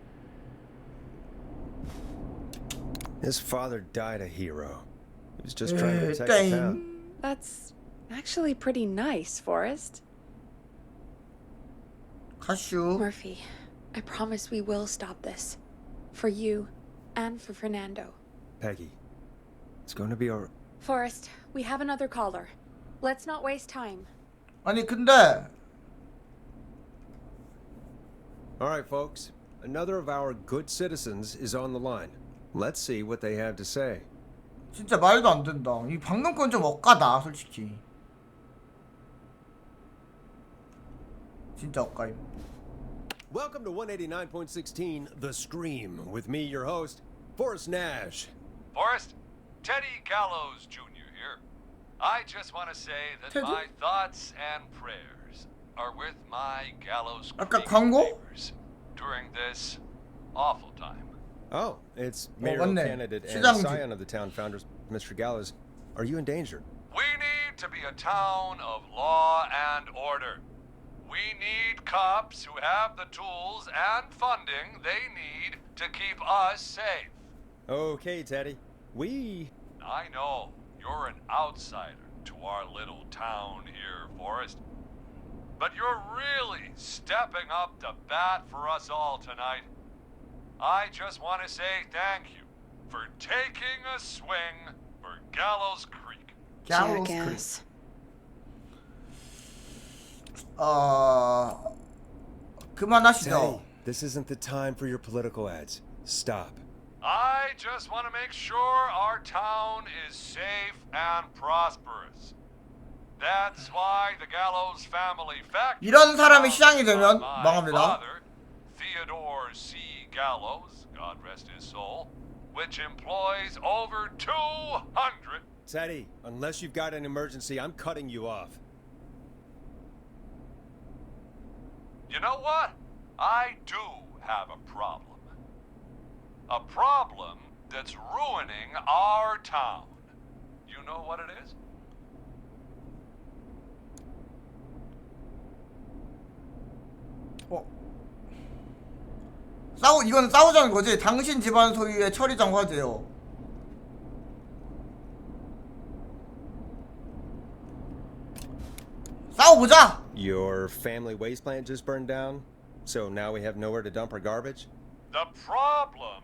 His father died a hero. He was just trying to protect the town. That's actually pretty nice, Forrest. 가슈. Murphy, I promise we will stop this. For you and for Fernando. Peggy, it's going to be alright. Forrest, we have another caller. Let's not waste time. 아니 근데 Alright, folks. Another of our good citizens is on the line. Let's see what they have to say. 진짜 말도 안 된다. 이 방금 건 좀 억까다 솔직히. 진짜 억까임. Welcome to 189.16 The Scream with me, your host, Forrest Nash. Forrest, Teddy Gallows Jr. here. I just want to say that Teddy? my thoughts and prayers are with my Gallows 아까 Creek 광고? neighbors during this awful time. Oh, it's Mayor 맞네. candidate and 시장주. scion of the town founders, Mr. Gallows. Are you endangered? We need to be a town of law and order. We need cops who have the tools and funding they need to keep us safe. Okay, Teddy. I know you're an outsider to our little town here, Forrest. But you're really stepping up to bat for us all tonight. I just want to say thank you for taking a swing for Gallows Creek. Gallows Jackass. 그만하시죠. Teddy, this isn't the time for your political ads. Stop. I just want to make sure our town is safe and prosperous. That's why the Gallows family factory. 이런 사람이 시장이 되면 my 망합니다. father, Theodore C. Gallows, God rest his soul, which employs over 200. Teddy, unless you've got an emergency, I'm cutting you off. You know what? I do have a problem. A problem that's ruining our town. You know what it is? 이건 싸우자는 거지. 당신 집안 소유의 처리장 화재요. 싸워보자. Your family waste plant just burned down, so now we have nowhere to dump our garbage? The problem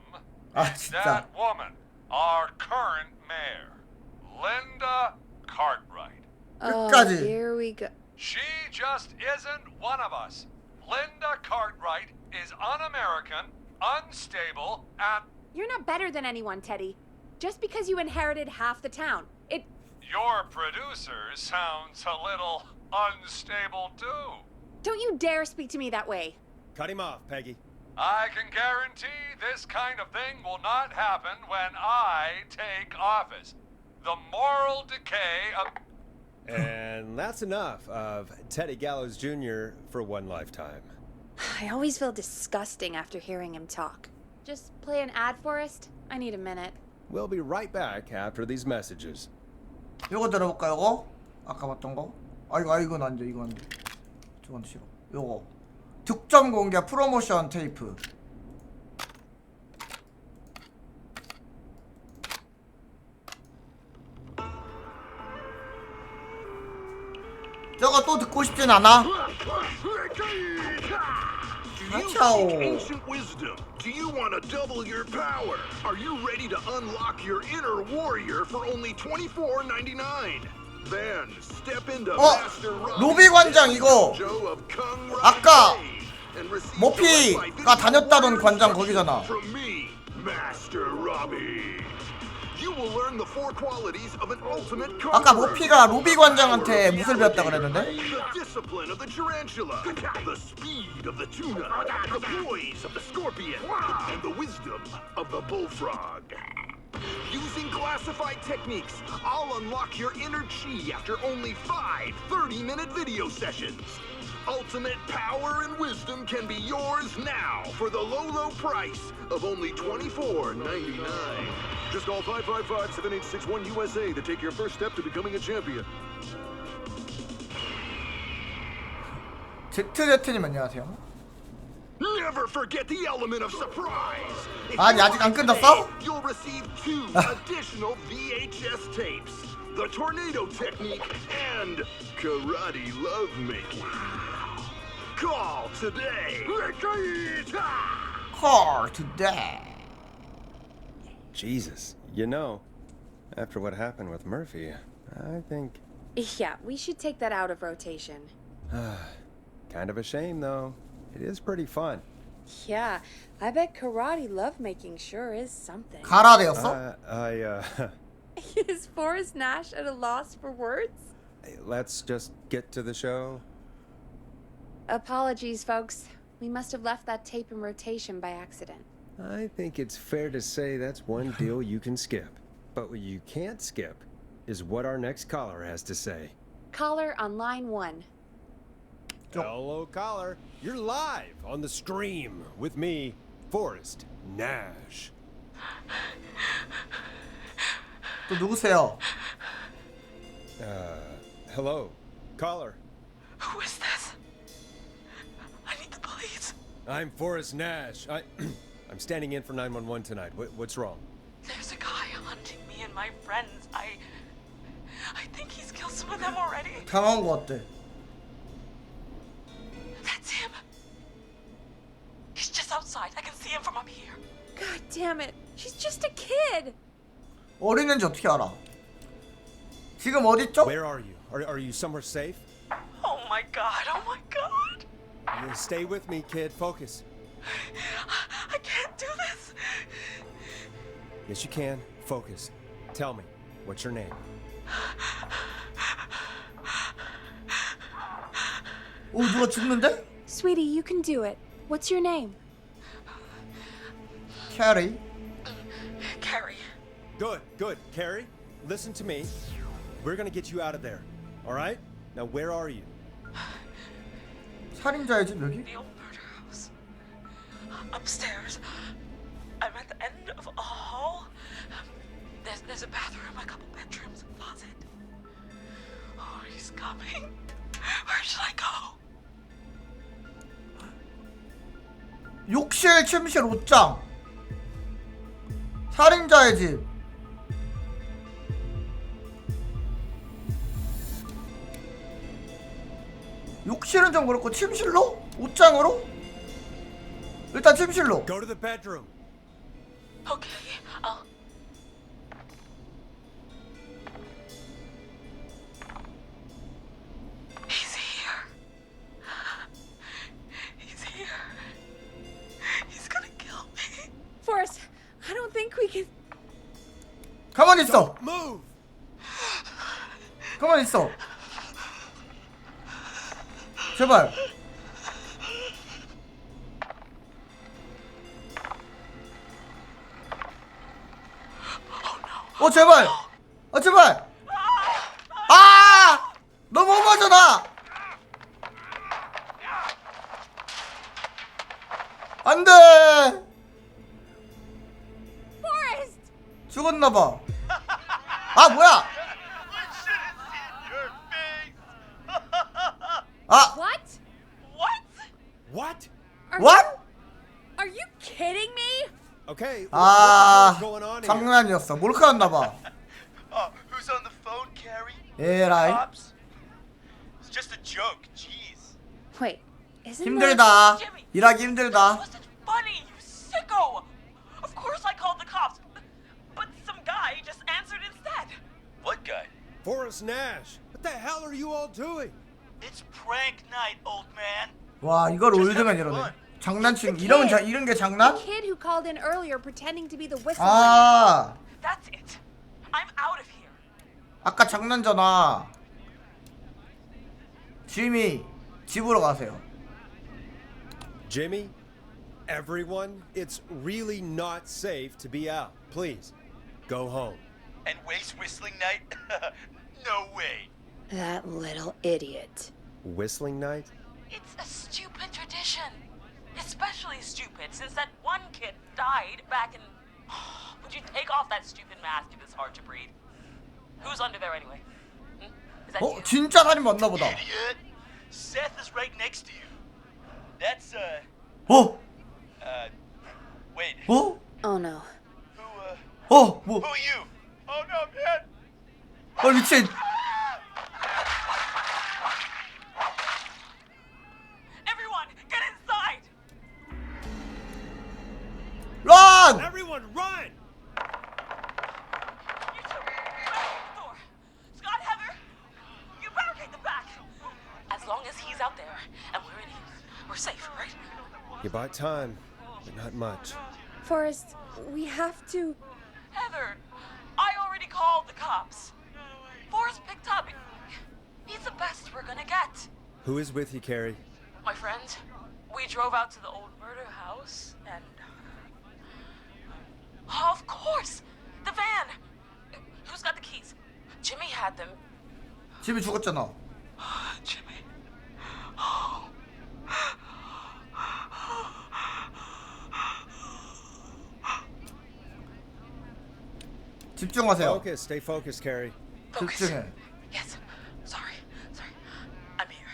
is that woman, our current mayor, Linda Cartwright. Oh, here we go. She just isn't one of us. Linda Cartwright is un-American, unstable, and... You're not better than anyone, Teddy. Just because you inherited half the town. Your producer sounds a little unstable, too. Don't you dare speak to me that way. Cut him off, Peggy. I can guarantee this kind of thing will not happen when I take office. The moral decay of... And that's enough of Teddy Gallows Jr. for one lifetime. I always feel disgusting after hearing him talk. Just play an ad, Forrest? I need a minute. We'll be right back after these messages. 요거 들어볼까 요거? 아까 봤던 거? 이건 안 돼. 이건 안 돼. 저건 싫어. 요거 득점 공개 프로모션 테이프. 저거 또 듣고 싶진 않아? Ancient wisdom. Do you want to double your power? Are you ready to unlock your inner warrior for only $24.99? Then step into Master 로비 관장 이거 아까 and receive 모피가 다녔다던 관장 거기잖아. from me, Master Robbie. You will learn the four qualities of an ultimate 아까 conqueror. 모피가 로비 관장한테 무술 배웠다 그랬는데? The discipline of the tarantula, the speed of the tuna, the poise of the scorpion, and the wisdom of the bullfrog. Using classified techniques, I'll unlock your inner chi after only 5 30-minute video sessions. Ultimate power and wisdom can be yours now for the low price of only $24.99. Just call 555-7861 USA to take your first step to becoming a champion. ZZ님 안녕하세요. Never forget the element of surprise. If 아니 you 아직 안 buy 끝났어? today, you'll receive 2 additional VHS tapes, the tornado technique and karate lovemaking. Call today. Call today. Jesus, you know, after what happened with Murphy, I think... Yeah, we should take that out of rotation. Kind of a shame, though. It is pretty fun. Yeah, I bet karate lovemaking sure is something. 가라데였어? Is Forrest Nash at a loss for words? Let's just get to the show. Apologies, folks. We must have left that tape in rotation by accident. I think it's fair to say that's one deal you can skip. But what you can't skip is what our next caller has to say. Caller on line 1. Hello, caller. You're live on the stream with me, Forrest Nash. 또 누구세요? Hello, caller. Who is this? I need the police. I'm Forrest Nash. I'm standing in for 911 tonight. What's wrong? There's a guy hunting me and my friends. I think he's killed some of them already. 당한 거 어때? That's him. He's just outside. I can see him from up here. God damn it. She's just a kid. 어린애인지 어떻게 알아? 지금 어디 있죠? Where are you? Are you somewhere safe? Oh my god. Oh my god. Stay with me, kid. Focus. I can't do this. Yes, you can. Focus. Tell me, what's your name? 오 누가 죽는데? Sweetie, you can do it. What's your name? 캐리. Carrie. Good. Carrie, listen to me. We're gonna get you out of there. All right? Now, where are you? 살인자의 집 여기? The old murder house. Upstairs. I'm at the end of a hall. There's a bathroom, a couple bedrooms, a closet. Oh, he's coming. Where should I go? 욕실, 침실, 옷장. 살인자의 집. 욕실은 좀 그렇고 침실로? 옷장으로? 일단 침실로. Go to the bedroom. Okay, I'll... He's here. He's here. He's gonna kill me. Forrest, I don't think we can... 가만히 있어. Don't move. 가만히 있어. 제발. 제발. 제발. 아! 너무 험하잖아. 안 돼. Forrest! 죽었나 봐. 아, 뭐야? 아. What? What? What? Are you kidding me? Okay. 아, what's going on here? 장난이었어. 몰카였나 봐. Who's on the phone, Carrie? 에라이. Cops? It's just a joke. Jeez. Wait, isn't 힘들다. Jimmy. 일하기 힘들다. Wasn't funny, you sicko. Of course I called the cops, but some guy just answered instead. What guy? Forrest Nash. What the hell are you all doing? It's prank night, old man. 와 이걸 올드면 이러네. 장난친 이런 게 장난? The kid who called in earlier pretending to be the whistle. 아 That's it. I'm out of here. 아까 장난 전화. 지미 집으로 가세요. Jimmy, everyone, it's really not safe to be out. Please, go home. And waste Whistling Night? No way. That little idiot. Whistling night? It's a stupid tradition. Especially stupid since that one kid died back in... Would you take off that stupid mask if it's hard to breathe? Who's under there anyway? Is that you? 진짜 살인 맞나 보다. Idiot. Seth is right next to you. That's, wait. Oh no. 뭐? Who are you? Oh no, man. 미친. Everyone, get inside! Run! Everyone, run! You two, barricade the door. Scott, Heather, you barricade the back. As long as he's out there and we're in here, we're safe, right? You bought time, but not much. Forrest, we have to. Heather, I already called the cops. Forrest picked up. He's the best we're gonna get. Who is with you, Carrie? My friend, we drove out to the old murder house and... of course! The van! Who's got the keys? Jimmy had them. 지미 죽었잖아. Jimmy. 집중하세요. Focus, stay focused, Carrie. 집중해. Yes. Sorry. I'm here.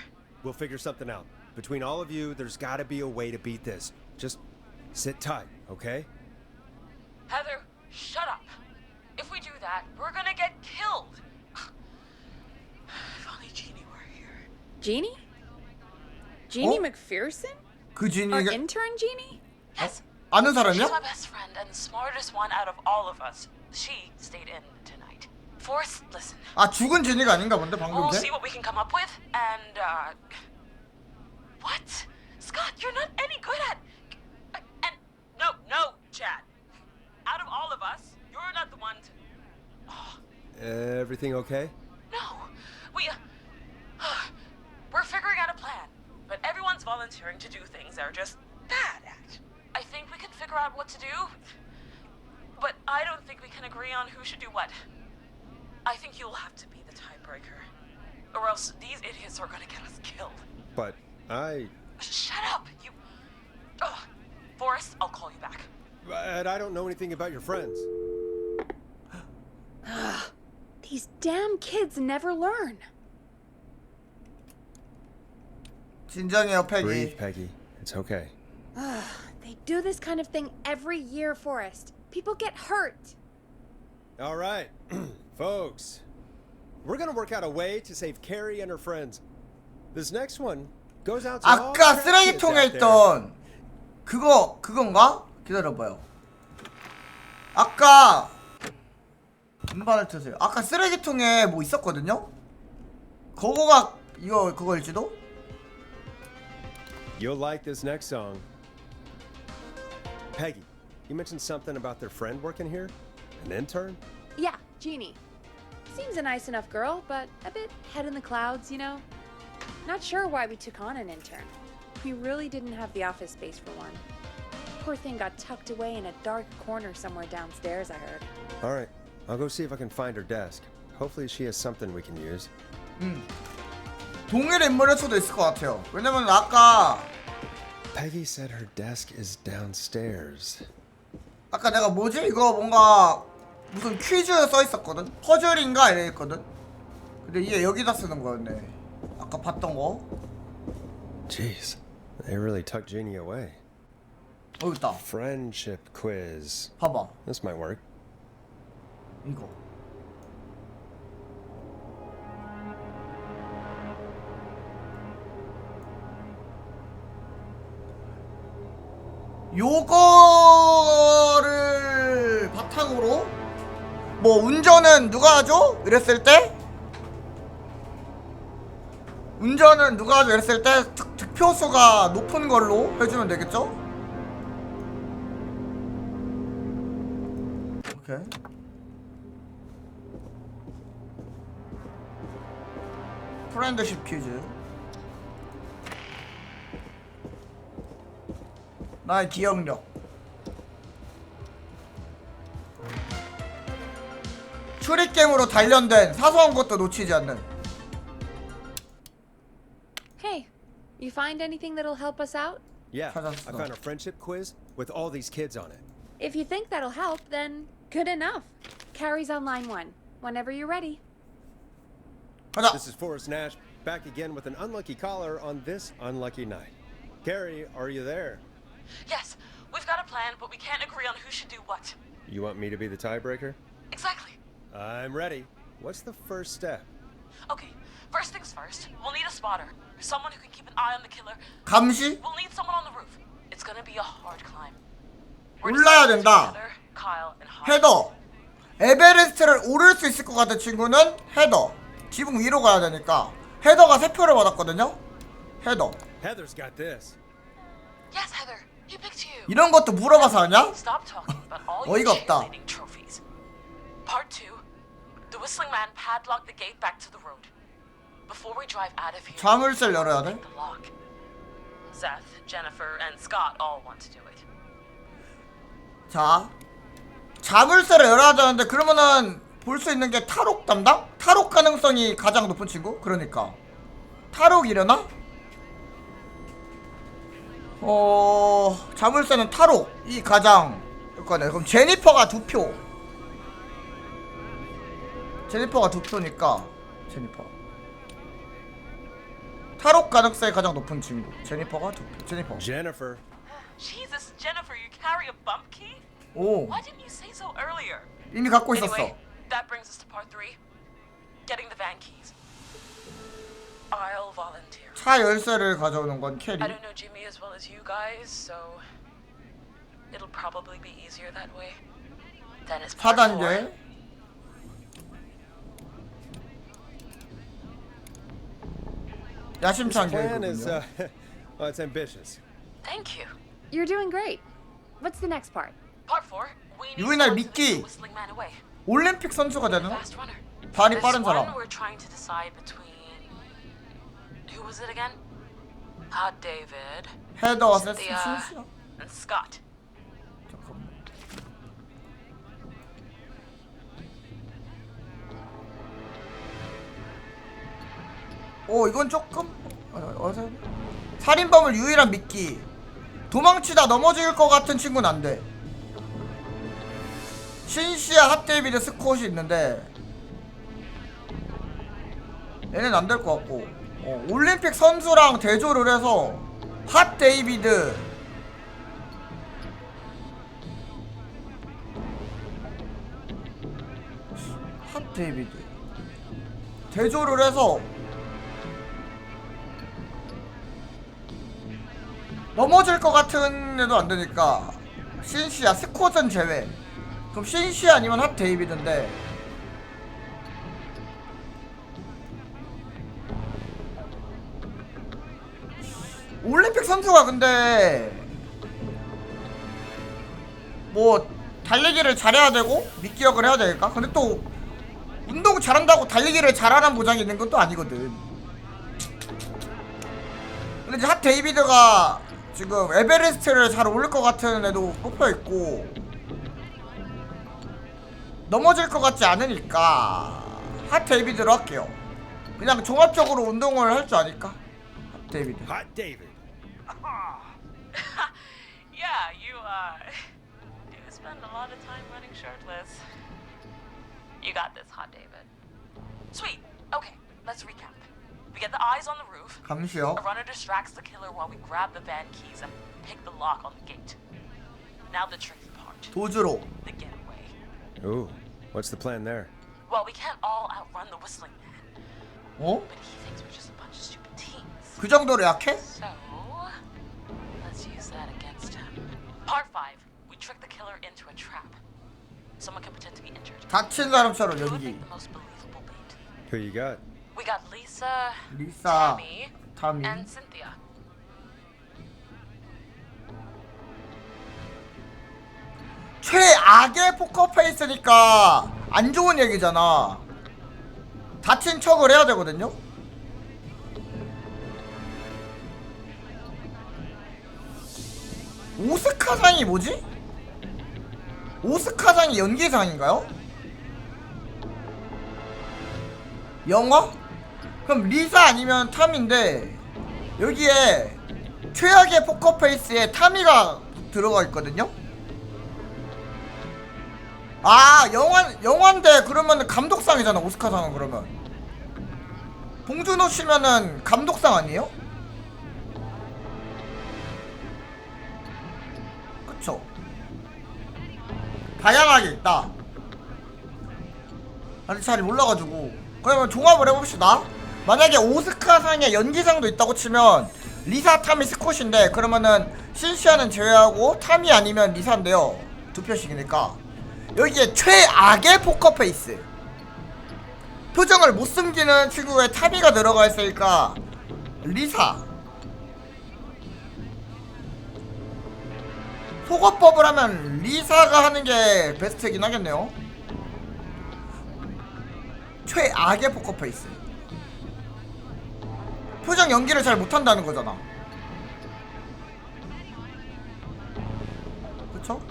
We'll figure something out. Between all of you, there's gotta be a way to beat this. Just sit tight, okay? Heather, shut up. If we do that, we're gonna get killed. If only Jeannie were here. Jeannie? Jeannie McPherson? 그 Our 지니가 intern Jeannie? Yes. 아는 She's 사람이야? my best friend and the smartest one out of all of us. She stayed in tonight. Forrest, listen. 아 죽은 지니가 아닌가 본데 방금 We'll 걔? see what we can come up with, and what? Scott, you're not any good at. And no, Chad. Out of all of us, you're not the one to. Everything okay? No, we're figuring out a plan, but everyone's volunteering to do things they're just bad at. I think we can figure out what to do, but I don't think we can agree on who should do what. I think you'll have to be the tiebreaker, or else these idiots are gonna get us killed. But Shut up, you. Ugh. Forrest, I'll call you back. But I don't know anything about your friends. These damn kids never learn. 진정해요, 패기. Breathe, Peggy. It's okay. They do this kind of thing every year, Forrest. People get hurt. All right, folks. We're gonna work out a way to save Carrie and her friends. This next one goes out to all the 아까 trash kids 쓰레기통에 out there. 있던 그건가? 기다려봐요. 아까 음반을 트세요. 아까 쓰레기통에 뭐 있었거든요? 그거가 그거일지도? You'll like this next song. Peggy, you mentioned something about their friend working here? An intern? Yeah, Jeannie. Seems a nice enough girl, but a bit head in the clouds, you know? Not sure why we took on an intern. We really didn't have the office space for one. Poor thing got tucked away in a dark corner somewhere downstairs, I heard. All right, I'll go see if I can find her desk. Hopefully she has something we can use. 동일 인물일 수도 있을 것 같아요. 왜냐면 아까 Peggy said her desk is downstairs. 아까 내가 뭐지? 이거 뭔가 무슨 퀴즈 써 있었거든? 퍼즐인가 이랬거든? 근데 이게 여기다 쓰는 거였네. 아까 봤던 거. Jeez, they really tucked Jeannie away. 여기 있다. Friendship quiz. 봐봐. This might work. 이거. 요거를 바탕으로 뭐 운전은 누가 하죠? 이랬을 때 운전은 누가 하죠? 했을 때 득표수가 높은 걸로 해주면 되겠죠? 오케이. 프렌드십 퀴즈. 나의 기억력. 추리게임으로 단련된 사소한 것도 놓치지 않는. Hey, you find anything that'll help us out? Yeah, I found a friendship quiz with all these kids on it. If you think that'll help, then good enough. Carrie's on line 1. Whenever you're ready. This is Forrest Nash, back again with an unlucky caller on this unlucky night. Carrie, are you there? Yes, we've got a plan, but we can't agree on who should do what. You want me to be the tiebreaker? Exactly. I'm ready. What's the first step? Okay, first things first, we'll need a spotter. Someone who can keep an eye on the killer. 감시? We'll need someone on the roof. It's gonna be a hard climb. 올라야 된다. Kyle and 헤더. 에베레스트를 오를 수 있을 것 같은 친구는 헤더. 지붕 위로 가야 되니까. 헤더가 3표를 받았거든요. 헤더. Heather's got this. Yes, Heather. He picked you. 이런 것도 물어봐서 하냐? Stop talking about all 어이가 your 없다. cheerleading trophies. Part 2. The whistling man padlocked the gate back to the road. Before we drive out of here, 자물쇠를 열어야 돼. the lock. Seth, Jennifer, and Scott all want to do it. 자, 자물쇠를 열어야 되는데 그러면은 볼 수 있는 게 탈옥 담당? 탈옥 가능성이 가장 높은 친구? 그러니까 탈옥이려나? 자물쇠는 탈옥이 가장 효과네. 그럼 제니퍼가 2표. 제니퍼가 2표니까 제니퍼. 탈옥 가능성이 가장 높은 친구. 제니퍼가 2표. 제니퍼. Jennifer. Jesus, Jennifer, you carry a bump key? 오. Why didn't you say so earlier? 이미 갖고 있었어. Anyway, that brings us to part 3. Getting the van keys. I'll volunteer. 차 열쇠를 가져오는 건 캐리. I don't know Jimmy as well as you guys, so it'll probably be easier that way. Then it's part 4. 4단계. 야심찬 plan is, 계획이군요. well, it's ambitious. Thank you. You're doing great. What's the next part? Part 4. We need 유인할 someone to lead the 미끼. whistling man away. 올림픽 선수가 되는 Fast runner. 발이 This 빠른 one 사람. we're trying to decide between who was it again? Hot David, 헤더 세스 Cynthia, 신시야. and Scott. 이건 조금 살인범을 유일한 미끼. 도망치다 넘어질 것 같은 친구는 안 돼. 신시아, 핫데이비드, 스콧이 있는데 얘는 안 될 것 같고. 올림픽 선수랑 대조를 해서 핫데이비드, 핫데이비드 대조를 해서 넘어질 것 같은 애도 안 되니까 신시아, 스콧은 제외. 그럼 신시아 아니면 핫데이비드인데 올림픽 선수가 근데 뭐 달리기를 잘해야 되고 미기억을 해야 되니까. 근데 또 운동 잘한다고 달리기를 잘하는 보장이 있는 건 또 아니거든. 근데 이제 핫데이비드가 지금 에베레스트를 잘 오를 것 같은 애도 뽑혀있고 넘어질 것 같지 않으니까 핫데이비드로 할게요. 그냥 종합적으로 운동을 할 줄 아니까 핫데이비드. Hot David. Yeah, you do spend a lot of time running shirtless. You got this, Hot David. Sweet. Okay, let's recap. We get the eyes on the roof. 감시요. A runner distracts the killer while we grab the van keys and pick the lock on the gate. Now the tricky part. 도주로. The getaway. Ooh, what's the plan there? Well, we can't all outrun the whistling man. 어? But he thinks we're just a bunch of stupid teens. 그 정도로 약해? So, let's use that against him. Part 5. We trick the killer into a trap. Someone can pretend to be injured. 다친 사람처럼 연기. The most believable bait. Who you got? We got Lisa, 리사, Tammy, 타미. and Cynthia. 최악의 포커페이스니까 안 좋은 얘기잖아. 다친 척을 해야 되거든요. 오스카상이 뭐지? 오스카상이 연기상인가요? 영화? 그럼 리사 아니면 탐인데 여기에 최악의 포커페이스에 타미가 들어가 있거든요? 아, 영화인데 그러면 감독상이잖아, 오스카상은. 그러면 봉준호 씨면은 감독상 아니에요? 그쵸? 다양하게 있다. 아직 잘 몰라가지고. 그러면 종합을 해봅시다. 만약에 오스카상에 연기상도 있다고 치면 리사, 타미, 스콧인데 그러면은 신시아는 제외하고 타미 아니면 리사인데요. 두 표씩이니까 여기에 최악의 포커페이스, 표정을 못 숨기는 친구에 타미가 들어가 있으니까 리사. 속어법을 하면 리사가 하는 게 베스트이긴 하겠네요. 최악의 포커페이스, 표정 연기를 잘 못한다는 거잖아. 그쵸?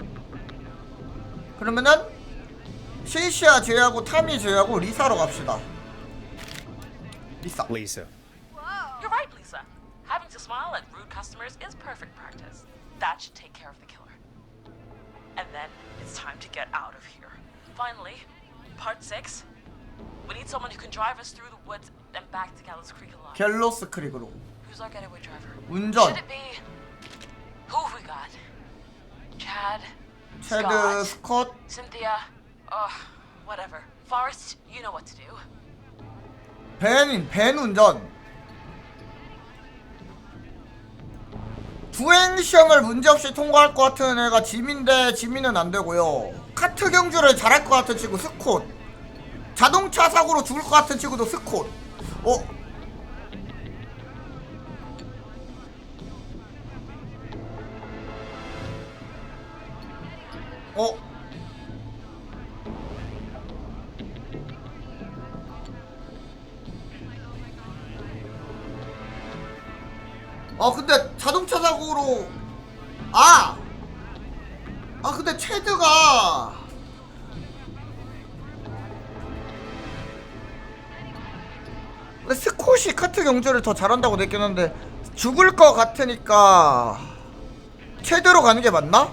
그러면은 실시아 제외하고 타미 제외하고 리사로 갑시다. 리사. Lisa. You're right, Lisa. Having to smile at rude customers is perfect practice. That should take care of the killer. And then it's time to get out of here. Finally, part 6. We need someone who can drive us through the woods and back to Gallows Creek alive. 갤로스 크릭으로. Who's our getaway driver? 운전. Should it be... Who have we got? Chad? 체드, 스콧. Cynthia? Whatever. Forrest, you know what to do. 벤 운전. 주행시험을 문제없이 통과할 것 같은 애가 지민인데 지민은 안되고요. 카트 경주를 잘할 것 같은 친구 스콧. 자동차 사고로 죽을 것 같은 친구도 스콧. 근데 자동차 사고로 근데 체드가 스콧이 카트 경주를 더 잘한다고 느꼈는데 죽을 것 같으니까 체드로 가는 게 맞나?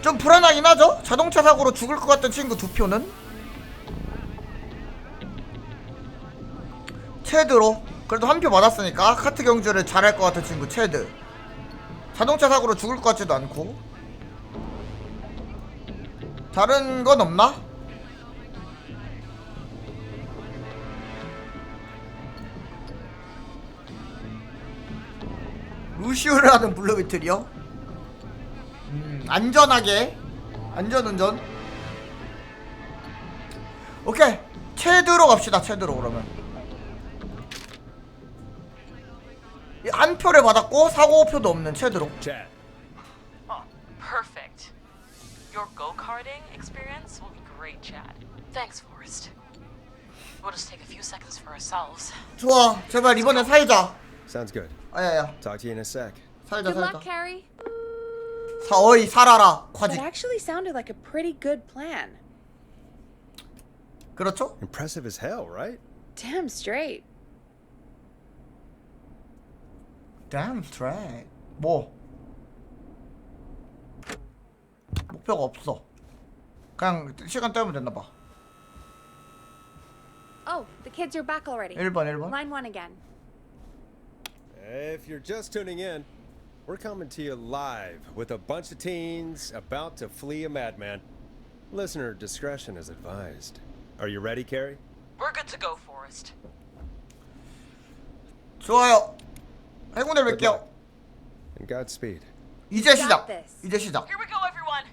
좀 불안하긴 하죠? 자동차 사고로 죽을 것 같은 친구 두 표는 체드로. 그래도 한 표 받았으니까 카트 경주를 잘할 것 같은 친구 체드. 자동차 사고로 죽을 것 같지도 않고. 다른 건 없나? 루시우를 하는 블루비틀이요? 안전하게 안전운전. 오케이, 체드로 갑시다. 체드로. 그러면 한 표를 받았고 사고 표도 없는 체드로. Chad. Perfect. Your go-karting experience will be great, Chad. Thanks, Forrest. We'll just take a few seconds for ourselves. 좋아, 제발 이번엔 살자. Sounds good. 야야. Talk to you in a sec. 살자. Good luck, Carrie. 어이 살아라. That 과지. actually sounded like a pretty good plan. 그렇죠? Impressive as hell, right? Damn straight. Damn straight. 뭐 목표가 없어. 그냥 시간 때우면 됐나봐. Oh, the kids are back already. 1번. Line 1 again. If you're just tuning in, we're coming to you live with a bunch of teens about to flee a madman. Listener discretion is advised. Are you ready, Carrie? We're good to go, Forrest. 좋아요. 행운을 빌게요. And Godspeed. 이제 시작. 이제 시작. Here we go, everyone.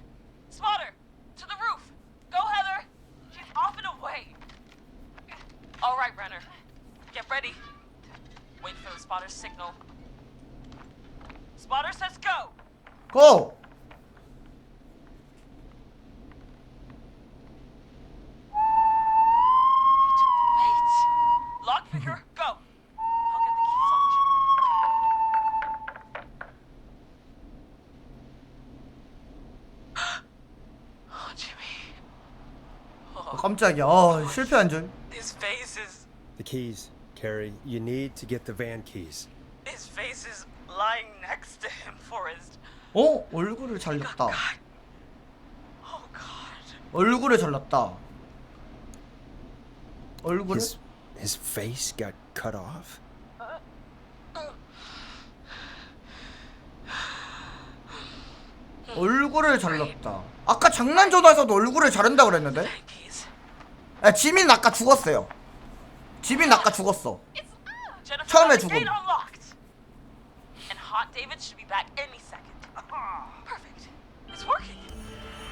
Spotter, to the roof. Go, Heather. She's off and away. All right, Renner. Get ready. Wait for the spotter's signal. Spotter says go. 고! Wait. Lock picker, go. I'll get the keys off Jimmy. Oh, Jimmy. 깜짝이야. 실패한 줄. His face is... The keys, Carrie. You need to get the van keys. His face is lying next to him, Forrest. 얼굴을 잘렸다. Oh, God. 얼굴에 잘랐다. 얼굴에? His face got cut off? 얼굴을 잘랐다. 아까 장난 전화에서도 얼굴을 자른다 그랬는데? 아, 지민 아까 죽었어요. 지민 아까 죽었어. 처음에 죽음. And Hot David should be back any second. Perfect. It's working.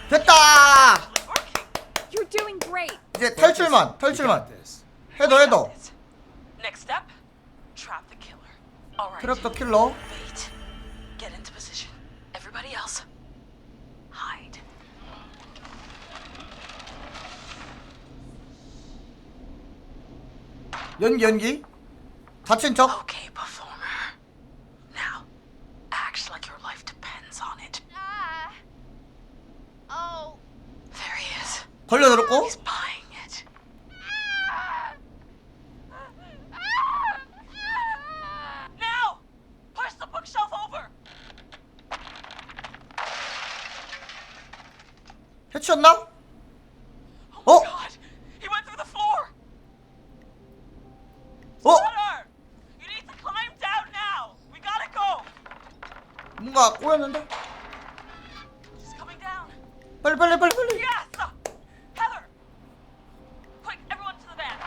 됐다! You're doing great. 이제 탈출만. 헤더. Next step, trap the killer. All right. 트랩 더 킬러. Wait. Get into position. Everybody else, hide. 연기. 다친 척. Okay, performer. Now, act like your life depends on it. Oh. There he is. 걸려들었고. He's buying it. Now, push the bookshelf over. 해치웠나? Oh my God! He went through the floor. Spotter! You need to climb down now. We gotta go. 뭔가 꼬였는데? She's coming down. 빨리. Yes! Heather! Quick, everyone to the van.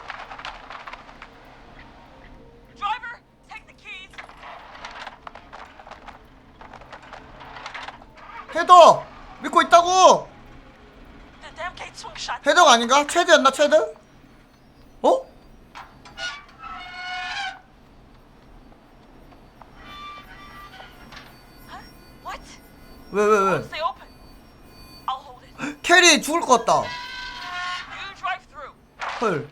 Driver, take the keys. 헤더! 믿고 있다고! The damn gate swung shut. 헤더가 아닌가? 체드였나 체드? 어? What? 왜? Stay open. I'll hold it. 캐리 죽을 것 같다. You drive through. 헐.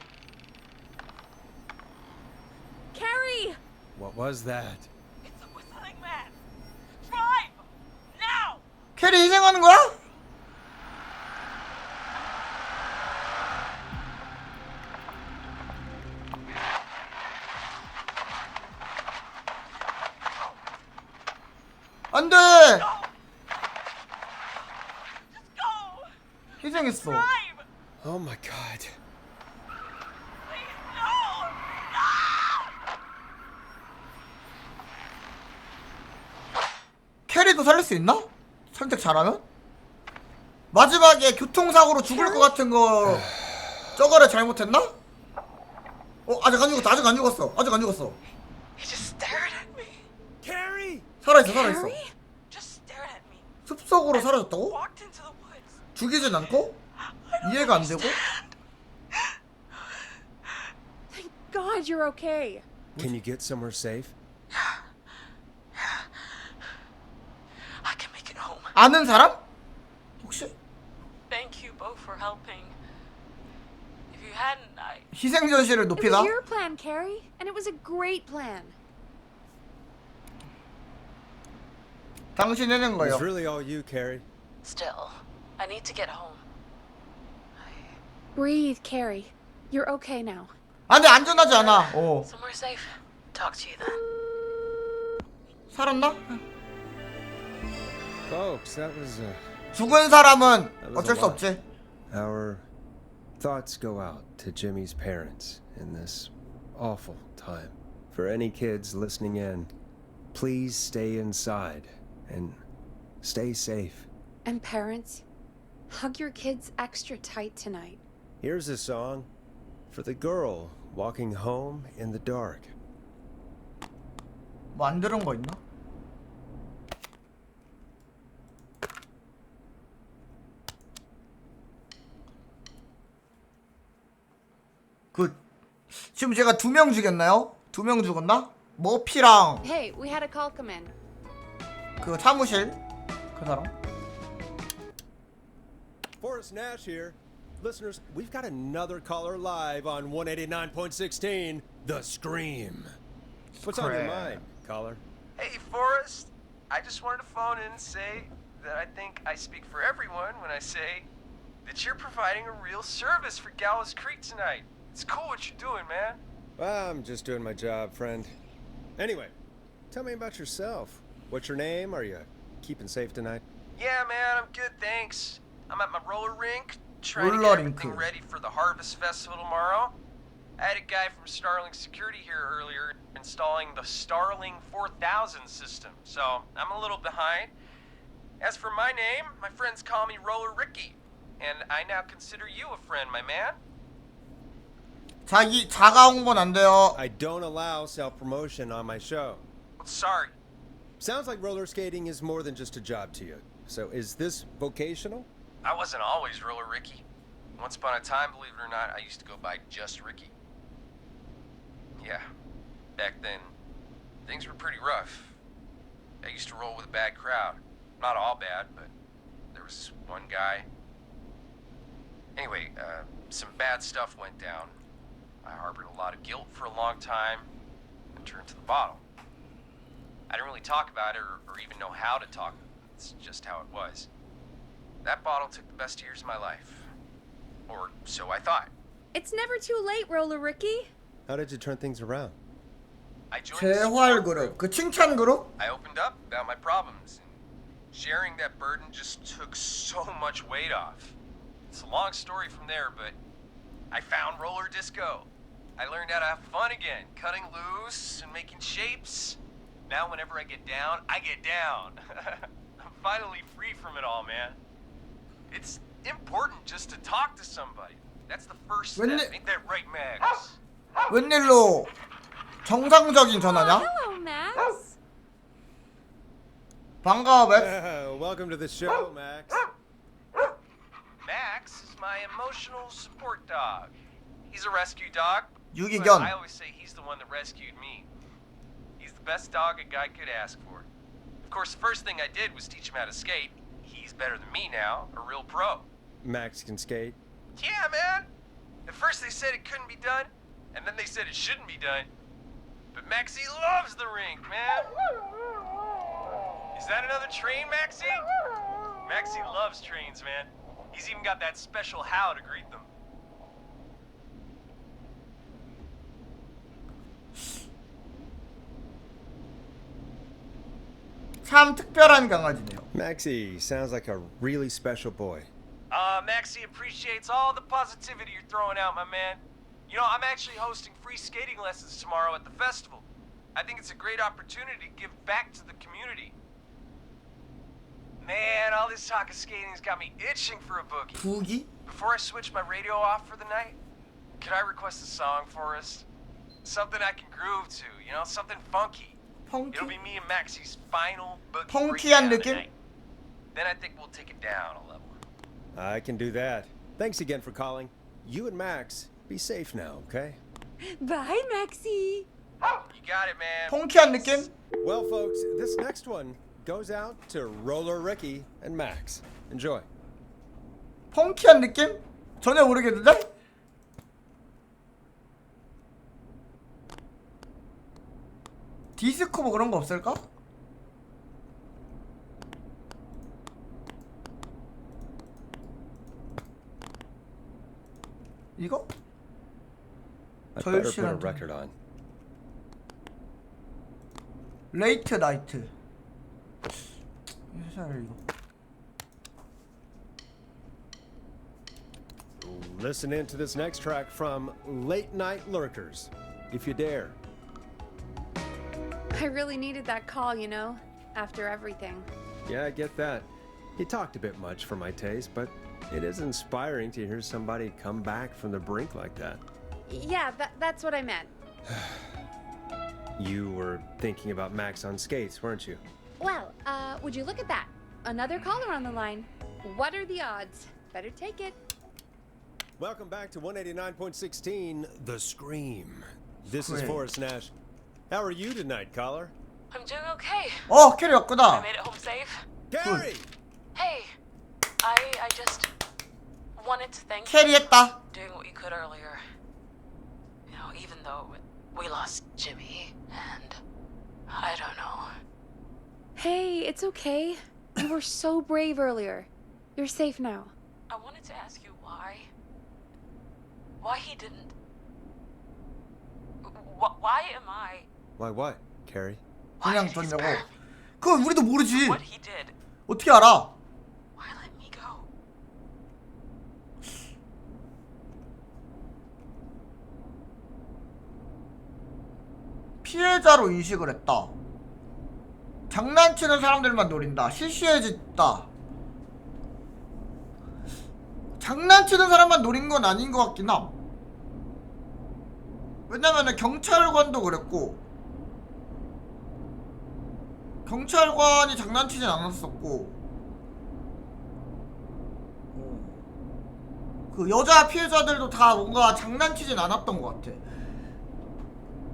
Carrie! What was that? It's the whistling man. Drive! Now! 캐리 희생하는 거야? 안 돼! 희생했어. Oh my God. 캐리도 살릴 수 있나? 선택 잘하면? 마지막에 교통사고로 죽을 것 같은 거 저거를 잘못했나? 아직 안 죽었어. He just stared at me. Carrie! 살아있어. Just stared at me. 숲속으로 사라졌다고? Walked into the woods. 죽이진 않고? 이해가 안 되고? Thank God you're okay. Can you get somewhere safe? I can make it home. 아는 사람? 혹시? Thank you both for helping. If you hadn't, I... 희생전시를 It 높이다? was your plan, Carrie, and it was a great plan. 당신 해낸 It 거예요. was really all you, Carrie. Still, I need to get home. Breathe, Carrie. You're okay now. 안돼, 안전하지 않아. Somewhere safe. Talk to you then. 살았나? Folks, that was 죽은 사람은 어쩔 수 없지. Our thoughts go out to Jimmy's parents in this awful time. For any kids listening in, please stay inside and stay safe. And parents, hug your kids extra tight tonight. Here's a song for the girl walking home in the dark. 뭐 안 들은 거 있나? 굿. 지금 제가 2명 죽였나요? 2명 죽었나? 머피랑 Hey, we had a call come in. 그 사무실 그 사람. Forrest Nash here. Listeners, we've got another caller live on 189.16, The Scream. What's on your mind, caller? Hey, Forrest. I just wanted to phone in and say that I think I speak for everyone when I say that you're providing a real service for Gallows Creek tonight. It's cool what you're doing, man. I'm just doing my job, friend. Anyway, tell me about yourself. What's your name? Are you keeping safe tonight? Yeah, man, I'm good, thanks. I'm at my roller rink, trying to roller get everything rink. ready for the Harvest Festival tomorrow. I had a guy from Starling Security here earlier installing the Starling 4000 system, so I'm a little behind. As for my name, my friends call me Roller Ricky, and I now consider you a friend, my man. 자가 홍보는 안 돼요. I don't allow self-promotion on my show. Sorry. Sounds like roller skating is more than just a job to you. So is this vocational? I wasn't always Roller Ricky. Once upon a time, believe it or not, I used to go by just Ricky. Yeah, back then, things were pretty rough. I used to roll with a bad crowd. Not all bad, but there was one guy. Anyway, some bad stuff went down. I harbored a lot of guilt for a long time and turned to the bottle. I didn't really talk about it or even know how to talk. It's just how it was. That bottle took the best years of my life. Or so I thought. It's never too late, Roller Ricky. How did you turn things around? I joined the 재활 그룹. 그 칭찬 그룹? I opened up about my problems. And sharing that burden just took so much weight off. It's a long story from there, but I found roller disco. I learned how to have fun again, cutting loose and making shapes. Now whenever I get down, I get down. I'm finally free from it all, man. It's important just to talk to somebody. That's the first step. Ain't that right, Max? 웬일로 정상적인 전화냐? Hello, Max. 반가워, 맥. Welcome to the show, Max. Max is my emotional support dog. He's a rescue dog. 유기견. But I always say he's the one that rescued me. He's the best dog a guy could ask for. Of course, the first thing I did was teach him how to skate. He's better than me now, a real pro. Max can skate. Yeah, man. At first they said it couldn't be done, and then they said it shouldn't be done. But Maxie loves the rink, man. Is that another train, Maxie? Maxie loves trains, man. He's even got that special how to greet them. 참 특별한 강아지네요. Maxie sounds like a really special boy. Maxie appreciates all the positivity you're throwing out, my man. You know, I'm actually hosting free skating lessons tomorrow at the festival. I think it's a great opportunity to give back to the community. Man, all this talk of skating's got me itching for a boogie. 부기? Before I switch my radio off for the night, could I request a song for us? Something I can groove to, you know, something funky. 펑키? It'll be me and Maxie's final boogie 펑키한 breakdown 느낌? tonight. Then I think we'll take it down a level. I can do that. Thanks again for calling. You and Max, be safe now, okay? Bye, Maxie. You got it, man. 펑키한 느낌? Well, folks, this next one goes out to Roller Ricky and Max. Enjoy. 펑키한 느낌? 전혀 모르겠는데? 디스코 뭐 그런 거 없을까? 이거? I better put a 저일시간 record on. 레이트 나이트. 회사를 이거. Listen in to this next track from Late Night Lurkers, if you dare. I really needed that call, you know, after everything. Yeah, I get that. He talked a bit much for my taste, but it is inspiring to hear somebody come back from the brink like that. Yeah, that's what I meant. You were thinking about Max on skates, weren't you? Well, would you look at that? Another caller on the line. What are the odds? Better take it. Welcome back to 189.16, The Scream. This is Scream. Forrest Nash. How are you tonight, caller? I'm doing okay. 캐리 I 왔구나. made it home safe. Gary! Hey, I just wanted to thank 캐리 you 했다. for doing what you could earlier. You know, even though we lost Jimmy, and I don't know. Hey, it's okay. You were so brave earlier. You're safe now. I wanted to ask you why he didn't. Why am I? Why what, Carrie? 그냥 줬냐고. 그건 우리도 모르지. What he did. 어떻게 알아? Why let me go? 피해자로 인식을 했다. 장난치는 사람들만 노린다. 시시해졌다. 장난치는 사람만 노린 건 아닌 것 같긴 함. 왜냐면은 경찰관도 그랬고 경찰관이 장난치진 않았었고 그 여자 피해자들도 다 뭔가 장난치진 않았던 것 같아.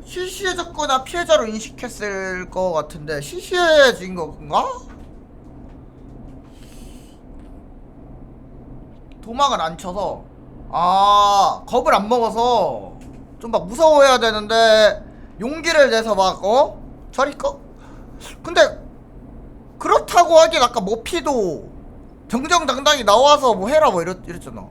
시시해졌거나 피해자로 인식했을 것 같은데 시시해진 건가? 도망을 안 쳐서 겁을 안 먹어서 좀 막 무서워해야 되는데 용기를 내서 막 저리 꺼? 근데 그렇다고 하긴 아까 머피도 정정당당히 나와서 뭐 해라 뭐 이랬잖아.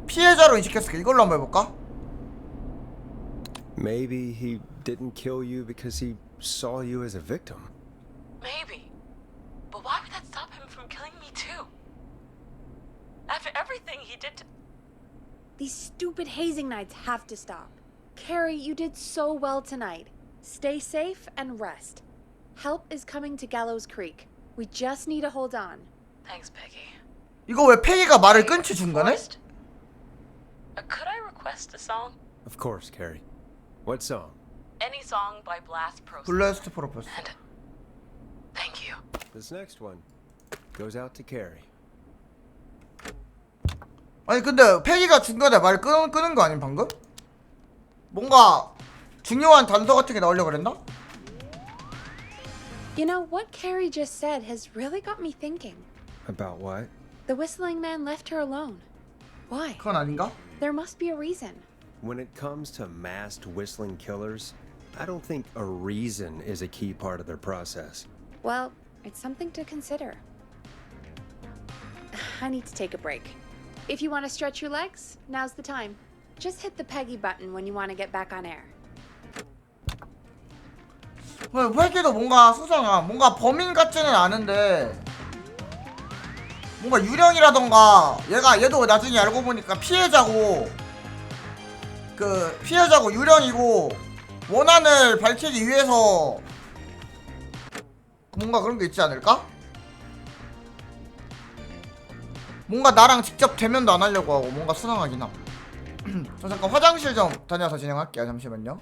피해자로 인식했을까? 이걸로 한번 해볼까? Maybe he didn't kill you because he saw you as a victim. Maybe. But why would that stop him from killing me too? After everything he did to... These stupid hazing nights have to stop. Carrie, you did so well tonight. Stay safe and rest. Help is coming to Gallows Creek. We just need to hold on. Thanks, Peggy. 이거 왜 페이가 말을 끊지 중간에? Could I request a song? Of course, Carrie. What song? Any song by Blast Pro. 블레스트 프로포스. Thank you. This next one goes out to Carrie. 아니 근데 페이가 중간에 말 끄는 거 아님 방금? 뭔가 중요한 단서 같은 게 나오려고 그랬나? You know, what Carrie just said has really got me thinking. About what? The whistling man left her alone. Why? 그건 아닌가? There must be a reason. When it comes to masked whistling killers, I don't think a reason is a key part of their process. Well, it's something to consider. I need to take a break. If you want to stretch your legs, now's the time. Just hit the Peggy button when you want to get back on air. 회기도 뭔가 수상함. 뭔가 범인 같지는 않은데 뭔가 유령이라던가 얘도 나중에 알고 보니까 피해자고 피해자고 유령이고 원한을 밝히기 위해서 뭔가 그런 게 있지 않을까? 뭔가 나랑 직접 대면도 안 하려고 하고 뭔가 수상하긴 함. 저 잠깐 화장실 좀 다녀와서 진행할게요. 잠시만요.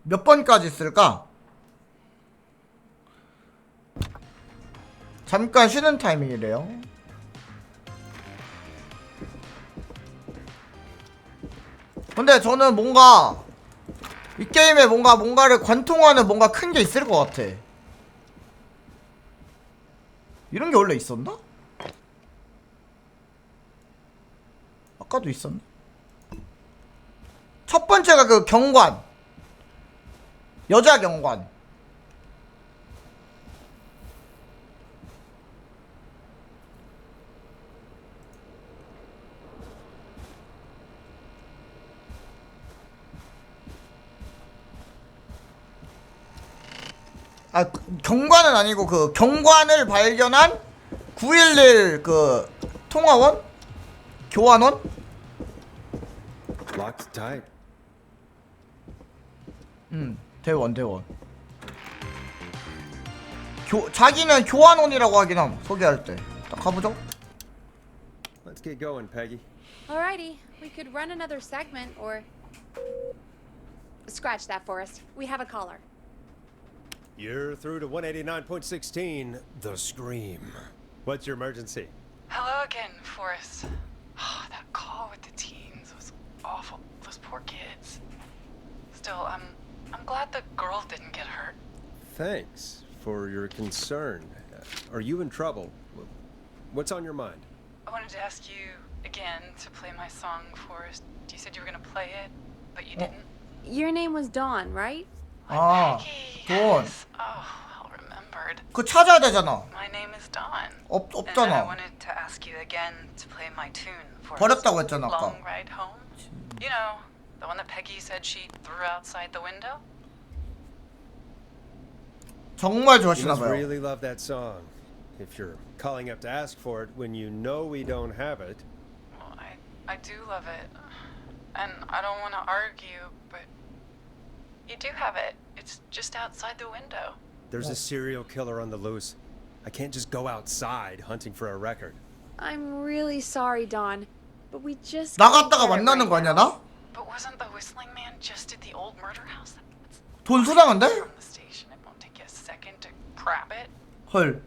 몇 번까지 쓸까? 잠깐 쉬는 타이밍이래요. 근데 저는 뭔가 이 게임에 뭔가를 관통하는 뭔가 큰 게 있을 것 같아. 이런 게 원래 있었나? 아까도 있었나? 첫 번째가 그 경관, 여자 경관. 아, 경관은 아니고 그 경관을 발견한 911 그 통화원? 교환원? Locked tight. 대원. 자기는 교환원이라고 하긴 함, 소개할 때. 딱 가보죠. Let's get going, Peggy. Alrighty, we could run another segment or scratch that, Forrest. We have a caller. You're through to 189.16, The Scream. What's your emergency? Hello again, Forrest. Oh, that call with the teens was awful. Those poor kids. Still, I'm glad the girl didn't get hurt. Thanks for your concern. Are you in trouble? What's on your mind? I wanted to ask you again to play my song, Forrest. You said you were gonna play it, but you didn't. Your name was Dawn, right? 아, 돈. Oh, well remembered. 그거 찾아야 되잖아. My name is Dawn. 없잖아. And I wanted to ask you again to play my tune, Forrest. 버렸다고 했잖아, 아까. Long Ride Home. You know, the one that Peggy said she threw outside the window. 정말 You 좋아하시나 must 봐요. really love that song. If you're calling up to ask for it when you know we don't have it. Well, I do love it. And I don't want to argue, but you do have it. It's just outside the window. There's a serial killer on the loose. I can't just go outside hunting for a record. I'm really sorry, Dawn, but we just 나갔다가 만나는 거 아니야, 나? But wasn't the whistling man just at the old murder house? 돈 수상한데? From the station, it won't take you a second to grab it. 헐.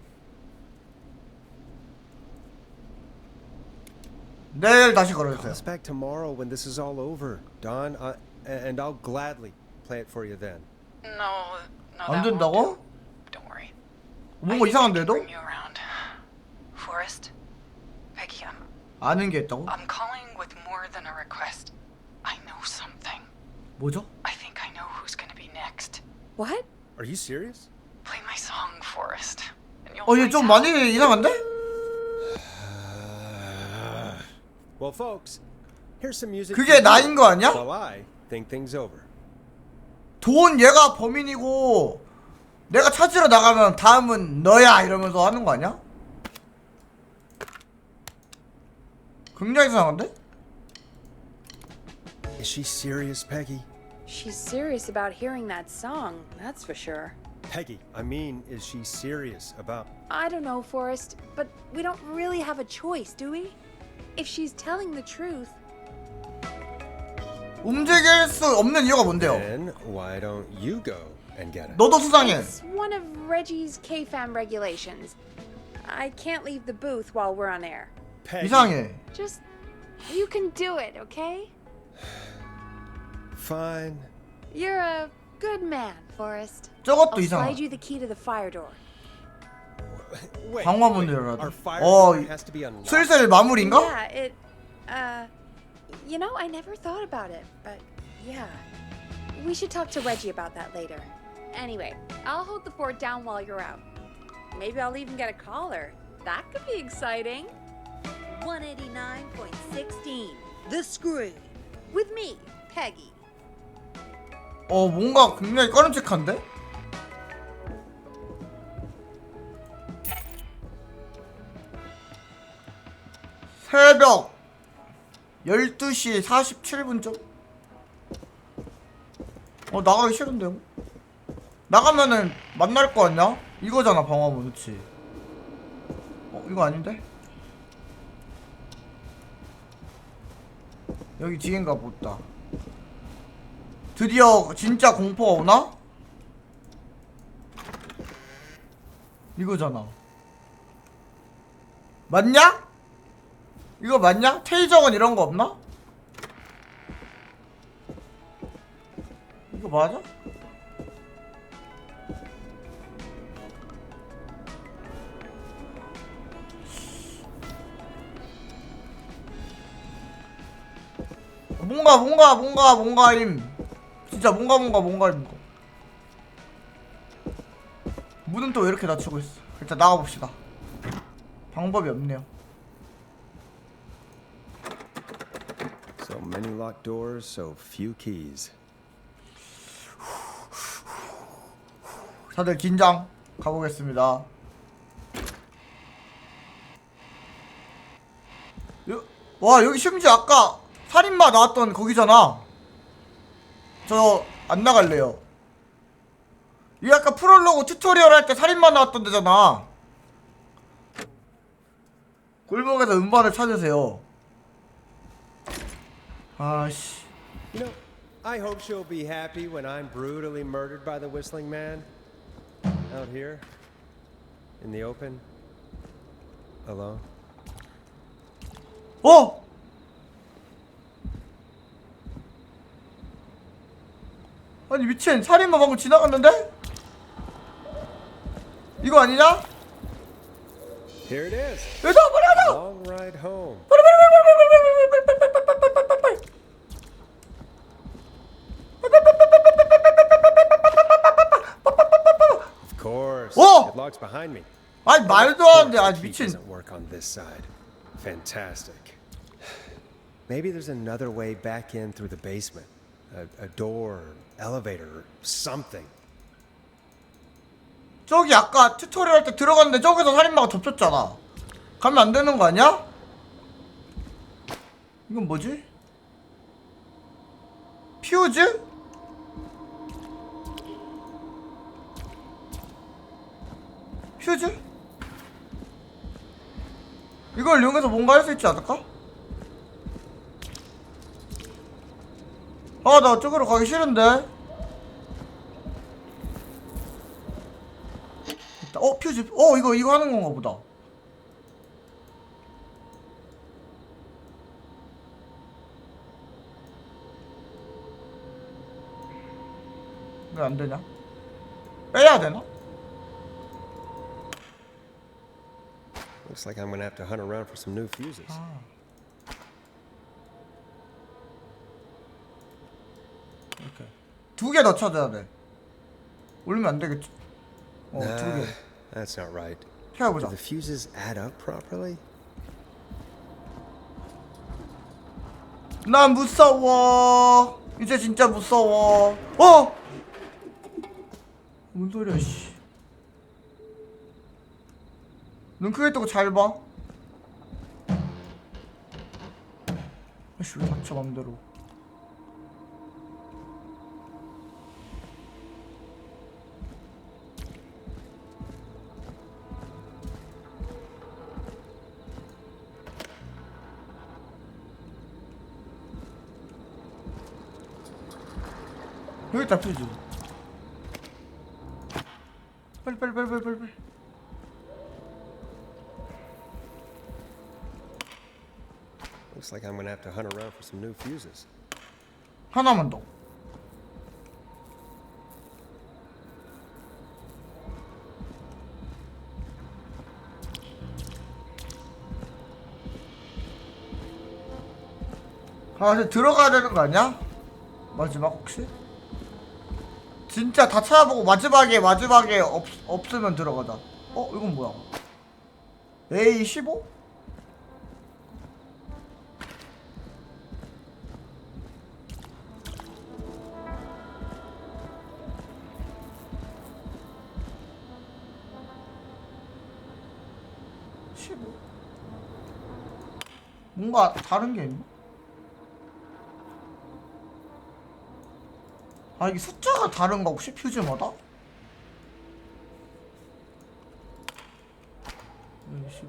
내일 다시 Call 걸어주세요. us back tomorrow when this is all over, Don, and I'll gladly play it for you then. No, 안 된다고? Don't worry. 뭔가 이상한데도? Bring you around. Forrest, Peggy, 아는 게 있다고? I'm calling with more than a request. I know something. 뭐죠? I think I know who's gonna be next. What? Are you serious? Play my song, Forrest. And you'll 얘 find 좀 out. 많이 이상한데? Well, folks, here's some music. 그게 나인 거 아니야? While I think things over. 돈 얘가 범인이고 내가 찾으러 나가면 다음은 너야 이러면서 하는 거 아니야? 굉장히 이상한데? Is she serious, Peggy? She's serious about hearing that song, that's for sure. Peggy, I mean, is she serious about... I don't know, Forrest, but we don't really have a choice, do we? If she's telling the truth. 움직일 수 없는 이유가 뭔데요? Then why don't you go and get it? 너도 수상해. It's one of Reggie's KFAM regulations. I can't leave the booth while we're on air. Peggy. 이상해. Just, you can do it, okay? Fine. You're a good man, Forrest. 저것도 I'll 이상하다. slide you the key to the fire door. Wait, 방화문 wait, 열어야 돼. our fire 어, door has to be unlocked. 슬슬 마무리인가? Yeah, you know, I never thought about it, but yeah. We should talk to Reggie about that later. Anyway, I'll hold the fort down while you're out. Maybe I'll even get a caller. That could be exciting. 189.16, The Scream. With me, Peggy. 뭔가 굉장히 꺼림칙한데? 새벽 12시 47분쯤? 나가기 싫은데요? 나가면은 만날 거 아니야? 이거잖아, 방화문, 그치? 이거 아닌데? 여기 뒤인가 보다. 드디어 진짜 공포가 오나? 이거잖아. 맞냐? 이거 맞냐? 테이저건 이런 거 없나? 이거 맞아? 뭔가임. 진짜 뭔가임. 문은 또 왜 이렇게 닫히고 있어? 일단 나가봅시다. 방법이 없네요. So many locked doors, so few keys. 다들 긴장. 가보겠습니다. 와, 여기 심지어 아까 살인마 나왔던 거기잖아. 저 안 나갈래요. 이 아까 프롤로그 튜토리얼 할 때 살인마 나왔던 데잖아. 골목에서 음반을 찾으세요. 아씨. You know, I hope she'll be happy when I'm brutally murdered by the whistling man. Out here. In the open. Alone. 어! 아니 미친, 살인마 방금 지나갔는데? 이거 아니냐? Here it is. 얘들아 빨리 가자! Long ride home. Of course. 어! It locks behind me. 아니 말도 안 돼. 아니 The key 미친. doesn't work on this side. Fantastic. Maybe there's another way back in through the basement. A door, elevator, something. 저기 아까 튜토리얼 할 때 들어갔는데 저기서 살인마가 덮쳤잖아. 가면 안 되는 거 아니야? 이건 뭐지? 퓨즈? 퓨즈? 이걸 이용해서 뭔가 할 수 있지 않을까? 아, 나 저기로 가기 싫은데. 퓨즈. 이거 하는 건가 보다. 왜 안 되냐? 빼야 되나? Looks like I'm gonna have to hunt around for some new fuses. 이렇게 두 개 더 찾아야 돼. 올리면 안 되겠지. 두 개. That's not right. 해보자. Do the fuses add up properly? 난 무서워. 이제 진짜 무서워. 뭔 소리야, 씨. 눈 크게 뜨고 잘 봐. 아씨, 왜 닥쳐 맘대로. 여기 있다, 퓨즈. 빨리. Looks like I'm gonna have to hunt around for some new fuses. 하나만 더. 이제 들어가야 되는 거 아니야? 마지막 혹시? 진짜 다 찾아보고 마지막에 없으면 들어가자. 이건 뭐야? A15? 뭔가 다른 게 있나? 이게 숫자가 다른가 혹시 퓨즈마다? 15.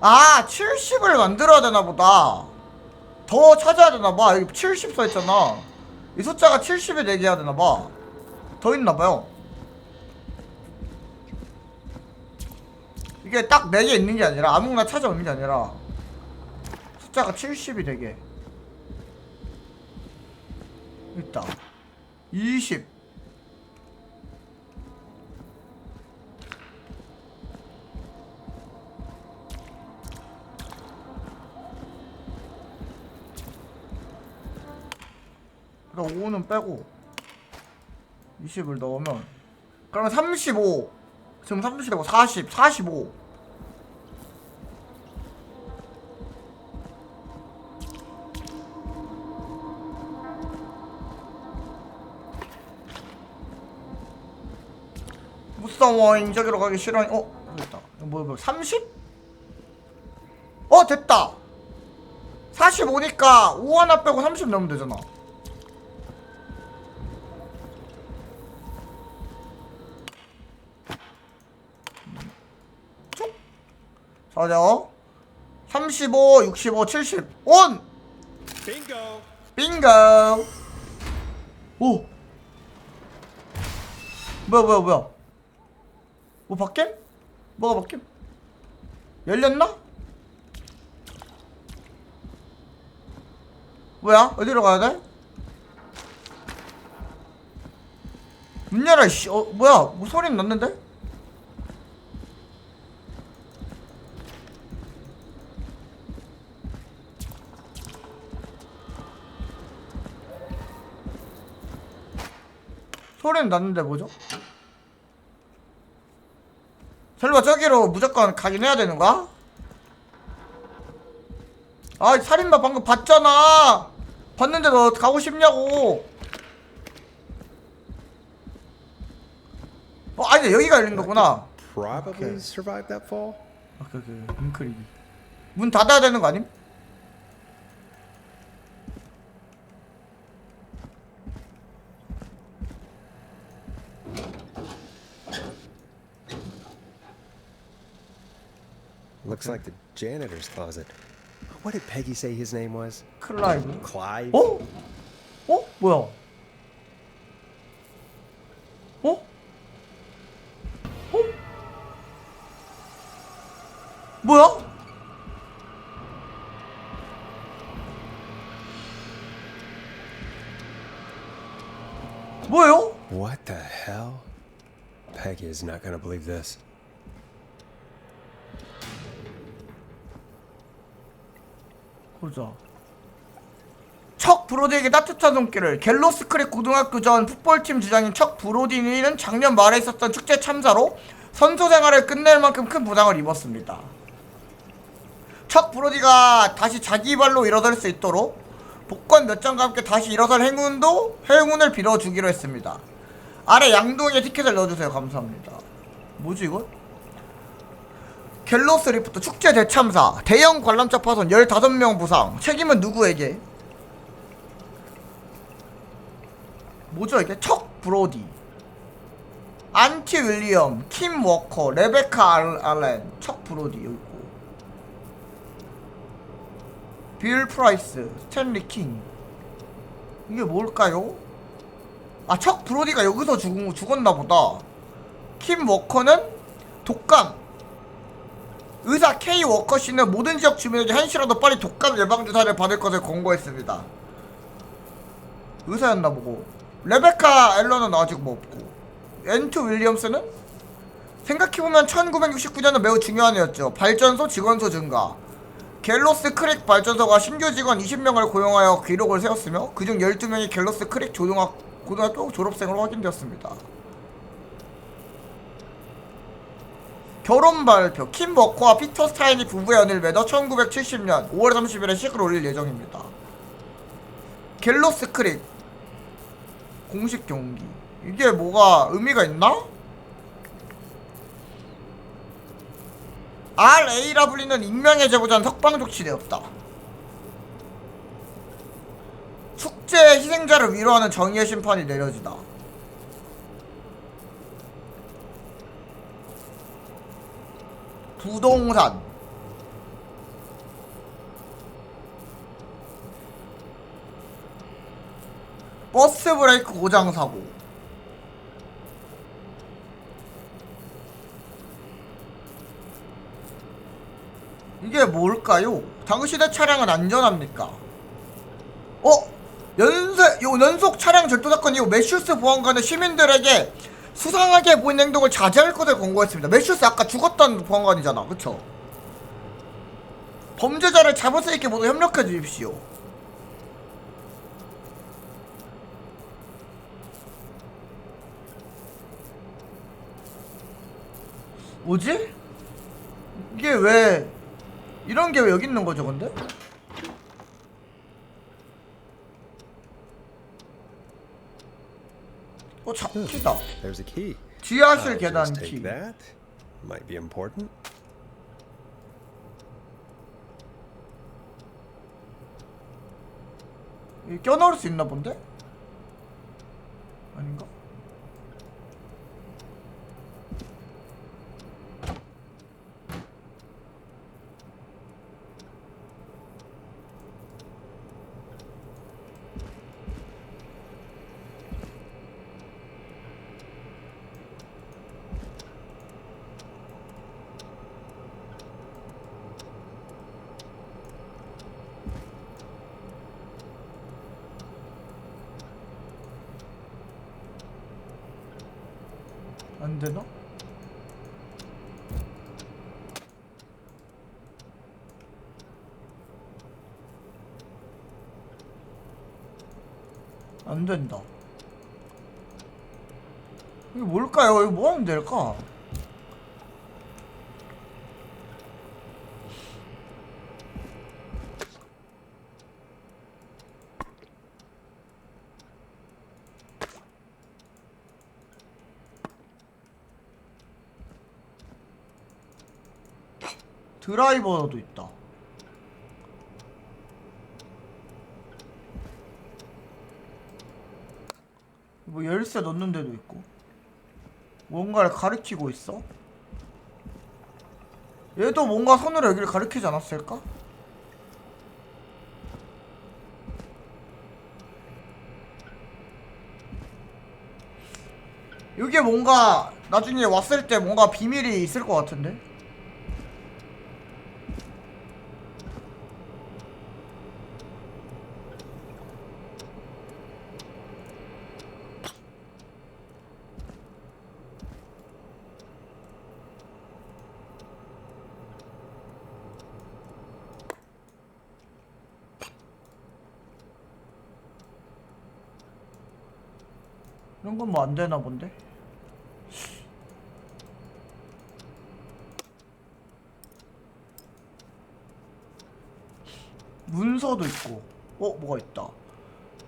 아 70을 만들어야 되나보다. 더 찾아야 되나봐. 여기 70 써있잖아. 이 숫자가 70이 되게 해야 되나봐. 더 있나봐요. 이게 딱 4개 있는 게 아니라 아무거나 찾아오는 게 아니라 숫자가 70이 되게 있다. 20. 그럼 5는 빼고 20을 넣으면 그러면 35. 지금 30이고 40, 45. 무서워잉. 저기로 가기 싫어잉. 됐다. 뭐 30? 됐다. 45니까 5 하나 빼고 30 넣으면 되잖아. 자자 35, 65, 70 온! 빙고. 빙고. 오 뭐야 뭐 바뀜? 뭐가 바뀜? 열렸나? 뭐야? 어디로 가야 돼? 문 열어 씨. 뭐야? 뭐 소리 났는데? 소리는 났는데 뭐죠? 설마 저기로 무조건 가긴 해야 되는 거야? 아 살인마 방금 봤잖아. 봤는데 너 가고 싶냐고. 아니 여기가 열린 거구나. Probably survived that fall. 윙크리기. 문 닫아야 되는 거 아님? Looks like the janitor's closet. What did Peggy say his name was? 클라이브. Clive? 뭐야? 뭐야? 뭐예요? What the hell? Peggy is not gonna believe this. 보자. 척 브로디에게 따뜻한 손길을. 갤로스 크릭 고등학교 전 풋볼팀 주장인 척 브로디는 작년 말에 있었던 축제 참사로 선수 생활을 끝낼 만큼 큰 부상을 입었습니다. 척 브로디가 다시 자기 발로 일어설 수 있도록 복권 몇 장과 함께 다시 일어설 행운을 빌어주기로 했습니다. 아래 양동이에 티켓을 넣어주세요. 감사합니다. 뭐지 이건? 갤로스 리프트 축제 대참사 대형 관람차 파손 15명 부상. 책임은 누구에게? 뭐죠 이게? 척 브로디, 안티 윌리엄, 킴 워커, 레베카 알렌, 척 브로디 여기 있고, 빌 프라이스, 스탠리 킹. 이게 뭘까요? 아 척 브로디가 여기서 죽었나 보다. 킴 워커는 독감. 의사 K 워커 씨는 모든 지역 주민에게 한시라도 빨리 독감 예방 주사를 받을 것을 권고했습니다. 의사였나 보고. 레베카 앨런은 아직 뭐 없고. 앤투 윌리엄스는 생각해보면 1969년은 매우 중요한 해였죠. 발전소 직원수 증가. 갤로스 크릭 발전소가 신규 직원 20명을 고용하여 기록을 세웠으며 그중 12명이 갤로스 크릭 고등학교 졸업생으로 확인되었습니다. 결혼 발표. 킴 버커와 피터 스타인이 부부의 연을 맺어 1970년 5월 30일에 식을 올릴 예정입니다. 갤로스 크릭 공식 경기. 이게 뭐가 의미가 있나? RA라 불리는 익명의 제보자는 석방 조치되었다. 축제 희생자를 위로하는 정의의 심판이 내려지다. 부동산. 버스 브레이크 고장 사고. 이게 뭘까요? 당신의 차량은 안전합니까? 연속 차량 절도 사건 이후 매슈스 보안관은 시민들에게 수상하게 보이는 행동을 자제할 것을 권고했습니다. 매슈스 아까 죽었던 보안관이잖아, 그쵸? 범죄자를 잡을 수 있게 모두 협력해 주십시오. 뭐지? 이게 왜 이런 게 왜 여기 있는 거죠, 근데? 키다. There's a key. 지하실 I'll 계단 just take 키. that. Might be important. 껴넣을 수 있나 본데? 아닌가? 안 되나? 안 된다. 이게 뭘까요? 이거 뭐 하면 될까? 드라이버도 있다. 뭐 열쇠 넣는 데도 있고. 뭔가를 가리키고 있어? 얘도 뭔가 손으로 여기를 가리키지 않았을까? 여기에 뭔가 나중에 왔을 때 뭔가 비밀이 있을 것 같은데? 이런 건 뭐 안 되나 본데? 문서도 있고. 뭐가 있다.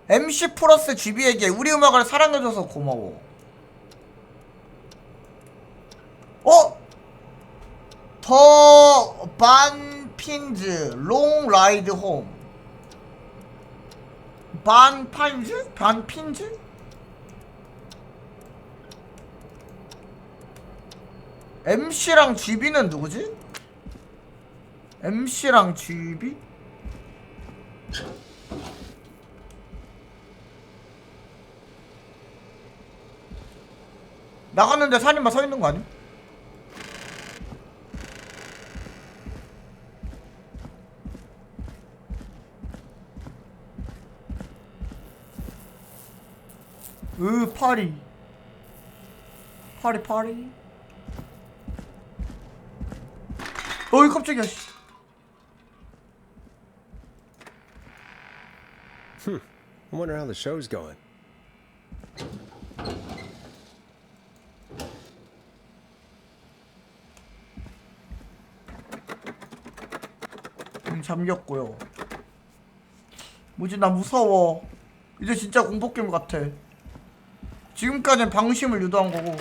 MC 플러스 GB에게 우리 음악을 사랑해줘서 고마워. 더 반핀즈 롱 라이드 홈. 반핀즈? 반핀즈? MC랑 GB는 누구지? MC랑 GB? 나갔는데 살인마 서있는 거 아니? 파리 어이 깜짝이야. I wonder how the show's going. 잠겼고요. 뭐지, 나 무서워. 이제 진짜 공포게임 같아. 지금까지는 방심을 유도한 거고.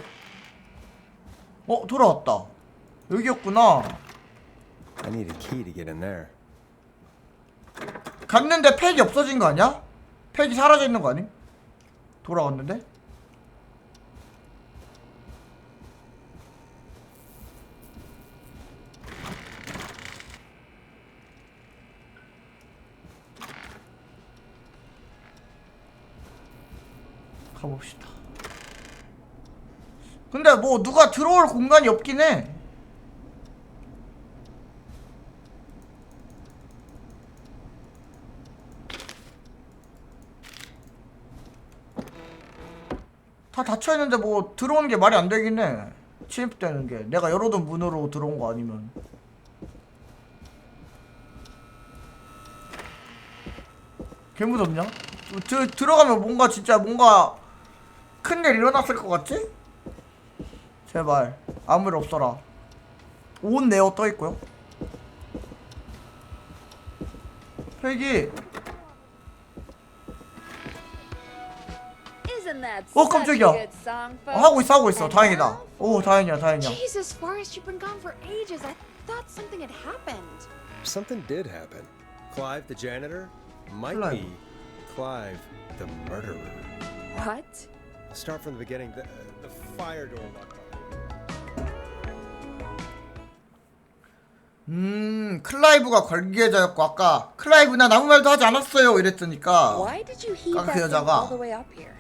돌아왔다. 여기였구나. I need a key to get in there. 갔는데 팩이 없어진 거 아니야? 팩이 사라져 있는 거 아니? 돌아왔는데? 가봅시다. 근데 뭐 누가 들어올 공간이 없긴 해. 다 닫혀있는데 뭐 들어오는 게 말이 안 되긴 해. 침입되는 게 내가 열어둔 문으로 들어온 거 아니면. 개 무섭냐? 들어가면 뭔가 진짜 뭔가 큰일 일어났을 것 같지? 제발 아무 일 없어라. 온 네오 떠있고요. 헬기. 깜짝이야. 하고 있어. 다행이다. 오, 다행이야. Jesus, Forrest, you've been gone for ages. I thought something had happened. Something did happen. Clive, the janitor, might be Clive, the murderer. What? Start from the beginning. The fire door locked on. 클라이브가 관계자였고 아까 클라이브 난 아무 말도 하지 않았어요 이랬으니까 Why did you heave 그 that thing 여자가 all the way up here?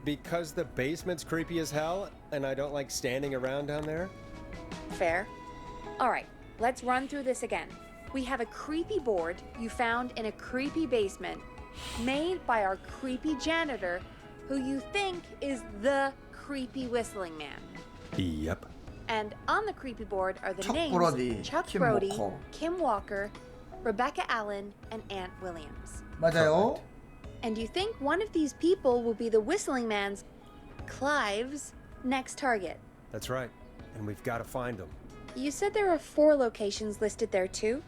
Because the basement's creepy as hell, and I don't like standing around down there. Fair. All right, let's run through this again. We have a creepy board you found in a creepy basement, made by our creepy janitor, who you think is the creepy whistling man. Yep. And on the creepy board are the Chuck names Brody, Chuck Kim Brody, Walker. Kim Walker, Rebecca Allen, and Aunt Williams. 맞아요. And you think one of these people will be the whistling man's, Clive's, next target. That's right. And we've got to find him. You said there are 4 locations listed there too?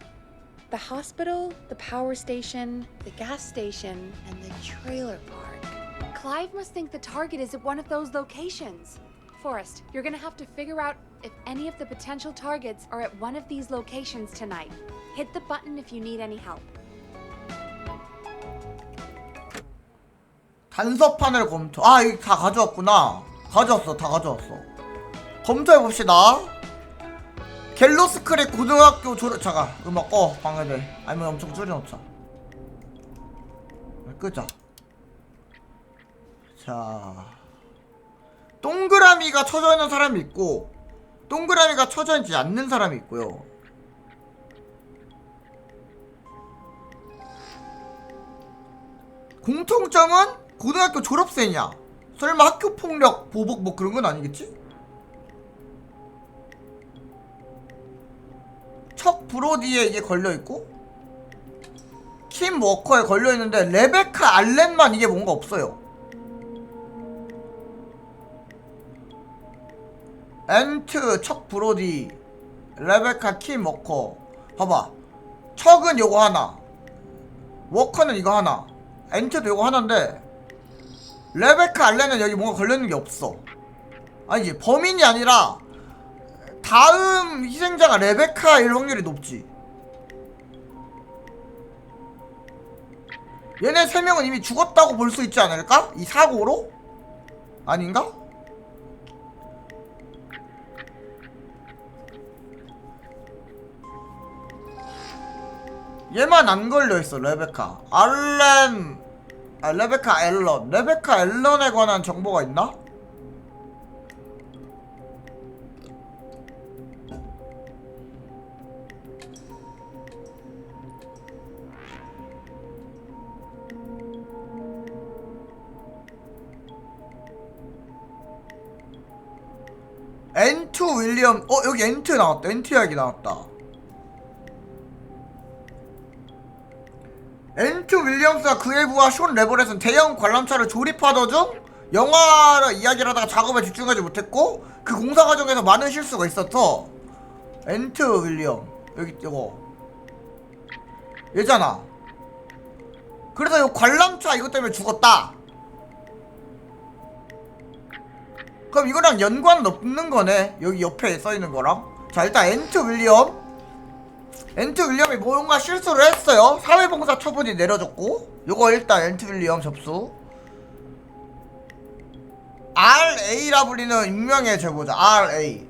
The hospital, the power station, the gas station, and the trailer park. Clive must think the target is at one of those locations. Forrest, you're gonna have to figure out if any of the potential targets are at one of these locations tonight. Hit the button if you need any help. 단서판을 검토. 아, 이거 다 가져왔구나. 다 가져왔어. 검토해봅시다. 갤로스크릭 고등학교 졸업. 잠깐, 음악 방해돼. 아니면 엄청 줄여놓자. 끄자. 자, 동그라미가 쳐져 있는 사람이 있고 동그라미가 쳐져 있지 않는 사람이 있고요. 공통점은 고등학교 졸업생이야. 설마 학교폭력, 보복 뭐 그런 건 아니겠지? 척 브로디에 이게 걸려있고 킴 워커에 걸려있는데 레베카 알렌만 이게 뭔가 없어요. 엔트, 척 브로디, 레베카, 킴 워커. 봐봐, 척은 요거 하나, 워커는 이거 하나, 엔트도 요거 하나인데 레베카 알렌은 여기 뭔가 걸려있는 게 없어. 아니지, 범인이 아니라 다음 희생자가 레베카일 확률이 높지. 얘네 3명은 이미 죽었다고 볼 수 있지 않을까? 이 사고로? 아닌가? 얘만 안 걸려있어. 레베카 알렌, 레베카 앨런. 레베카 앨런에 관한 정보가 있나? 엔트 윌리엄. 여기 엔트 나왔다. 엔트 이야기 나왔다. 엔트 윌리엄스와 그의 부하 숀 레버렛은 대형 관람차를 조립하던 중 영화를 이야기를 하다가 작업에 집중하지 못했고 그 공사 과정에서 많은 실수가 있었어. 엔트 윌리엄 여기 이거 얘잖아. 그래서 이 관람차 이것 때문에 죽었다. 그럼 이거랑 연관은 없는 거네. 여기 옆에 써있는 거랑. 자, 일단 엔트 윌리엄이 뭔가 실수를 했어요. 사회봉사 처분이 내려졌고 요거 일단 엔트 윌리엄 접수. RA라 불리는 익명의 제보자 RA.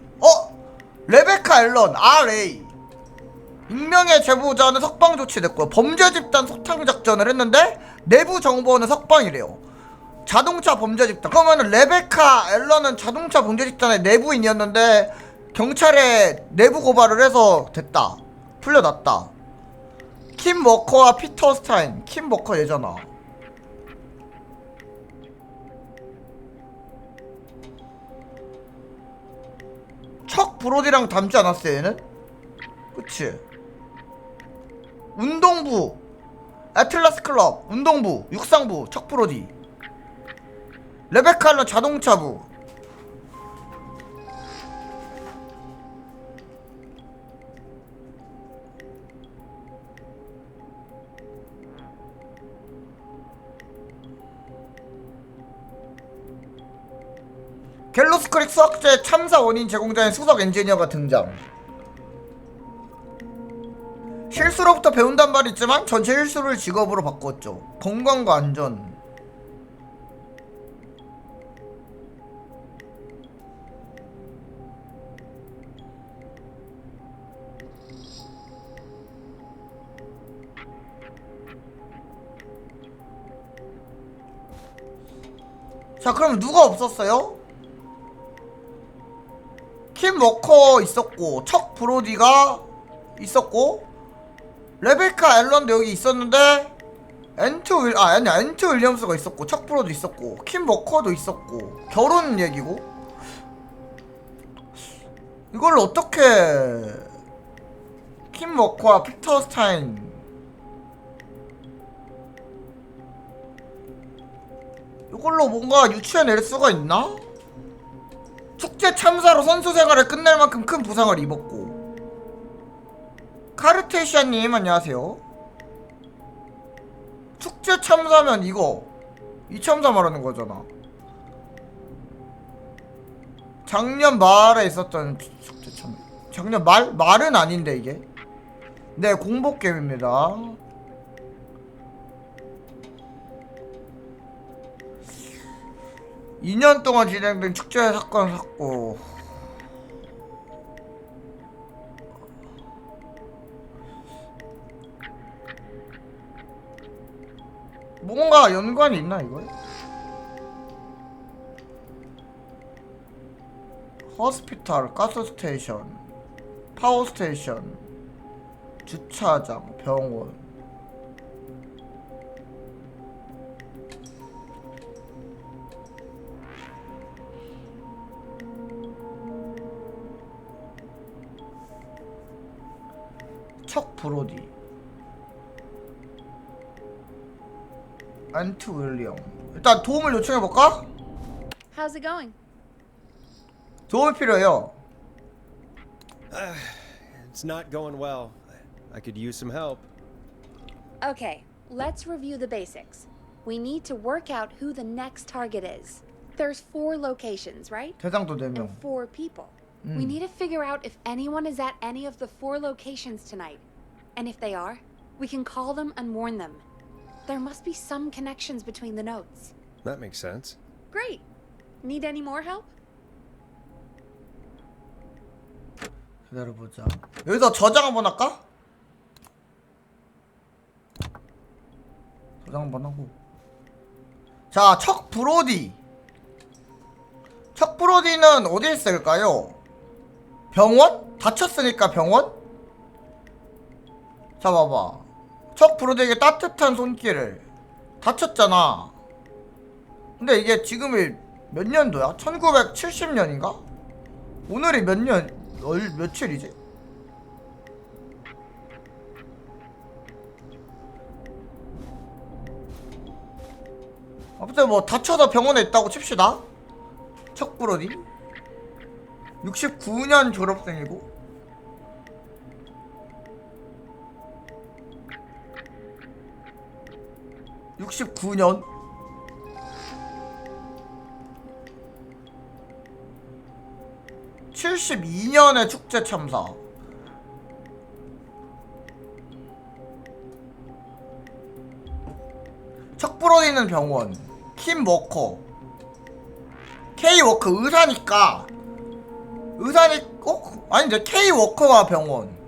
레베카 앨런 RA. 익명의 제보자는 석방 조치됐고요. 범죄 집단 소탕 작전을 했는데 내부 정보는 석방이래요. 자동차 범죄 집단. 그러면은 레베카 앨런은 자동차 범죄 집단의 내부인이었는데 경찰에 내부 고발을 해서 됐다. 풀려났다. 킴 워커와 피터 스타인. 킴 워커 얘잖아. 척 브로디랑 닮지 않았어 얘는? 그치? 운동부 애틀라스 클럽 운동부 육상부 척 브로디. 레베카 앨런 자동차부. 갤로스 크릭 수학제 참사 원인 제공자인 수석 엔지니어가 등장. 실수로부터 배운단 말이 있지만 전체 실수를 직업으로 바꿨죠. 건강과 안전. 자, 그럼 누가 없었어요? 킴 워커 있었고 척 브로디가 있었고 레베카 앨런도 여기 있었는데 엔트 윌리엄스가 있었고 척 브로도 있었고 킴 워커도 있었고 결혼 얘기고. 이걸 어떻게 킴 워커와 피터 스타인 이걸로 뭔가 유추해낼 수가 있나? 축제 참사로 선수 생활을 끝낼 만큼 큰 부상을 입었고. 카르테시아님 안녕하세요. 축제 참사면 이거 이 참사 말하는 거잖아. 작년 말에 있었던 축제 참사. 작년 말은 아닌데 이게. 네, 공복 게임입니다. (2) 년 동안 진행된 축제 사건 샀고 뭔가 연관이 있나 이거에? 허스피탈, 가스스테이션, 파워스테이션, 주차장, 병원. 척 브로디, 안트 윌리엄. 일단 도움을 요청해볼까? How's it going? 도움이 필요해요. It's not going well. I could use some help. Okay, let's review the basics. We need to work out who the next target is. There's 4 locations, right? 대상도 4명. And 4 people. We need to figure out if anyone is at any of the 4 locations tonight. And if they are, we can call them and warn them. There must be some connections between the notes. That makes sense. Great. Need any more help? 기다려보자. 여기서 저장 한번 할까? 저장 한번 하고. 자, 척 브로디. 척 브로디는 어디에 있을까요? 병원? 다쳤으니까 병원? 자, 봐봐. 척 브로디에게 따뜻한 손길을. 다쳤잖아. 근데 이게 지금이 몇 년도야? 1970년인가? 오늘이 몇 년, 며칠이지? 아무튼 뭐 다쳐서 병원에 있다고 칩시다. 척 브로디 69년 졸업생이고 (69년) 72년의 축제 참사. 척 브로디는 병원, 킴 워커, K 워커 의사니까 아닌데 K 워커가 병원.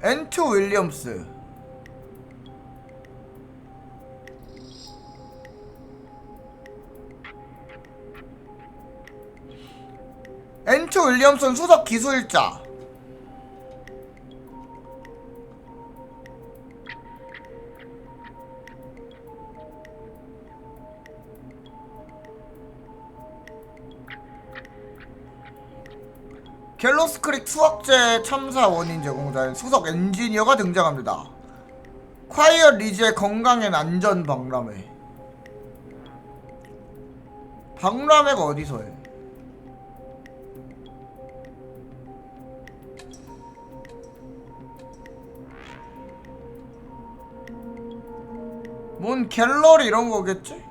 엔트 윌리엄스 앤트 윌리엄슨 수석 기술자. 갤로스 크릭 수학제 참사 원인 제공자인 수석 엔지니어가 등장합니다. 콰이엇 리즈의 건강엔 안전 박람회. 박람회가 어디서 해? 뭔 갤러리 이런 거겠지?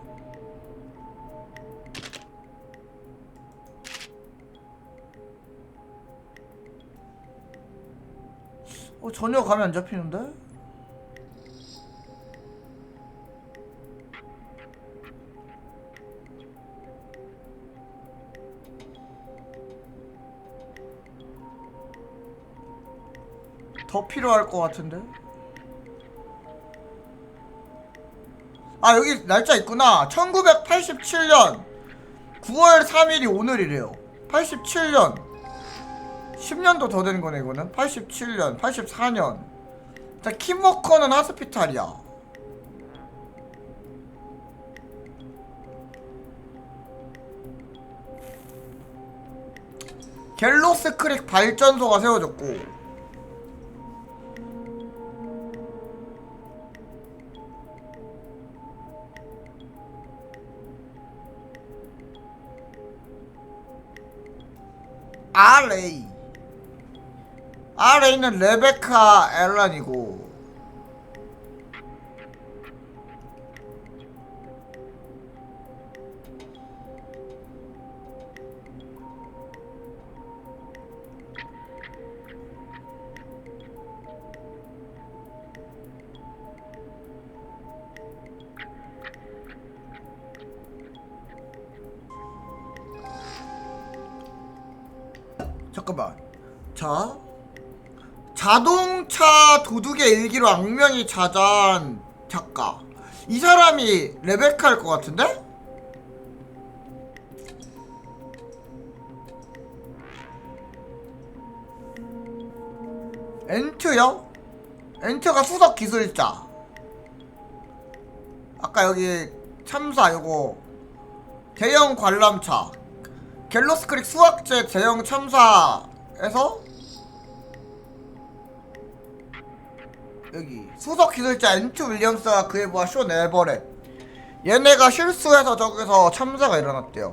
전혀 감이 안 잡히는데? 더 필요할 것 같은데? 아, 여기 날짜 있구나. 1987년 9월 3일이 오늘이래요. 87년 10년도 더 된 거네. 이거는 87년 84년. 자, 킴워커는 하스피탈이야. 갤로스 크릭 발전소가 세워졌고, RA는 레베카 앨런이고, 잠깐만. 자, 자동차 도둑의 일기로 악명이 자자한 작가. 이 사람이 레베카일 것 같은데? 엔트요? 엔트가 수석 기술자. 아까 여기 참사 요거 대형 관람차 갤로스 크릭 수학제 대형 참사에서 여기 수석 기술자 앤트 윌리엄스와 그의 부하 쇼 에버렛, 얘네가 실수해서 저기서 참사가 일어났대요.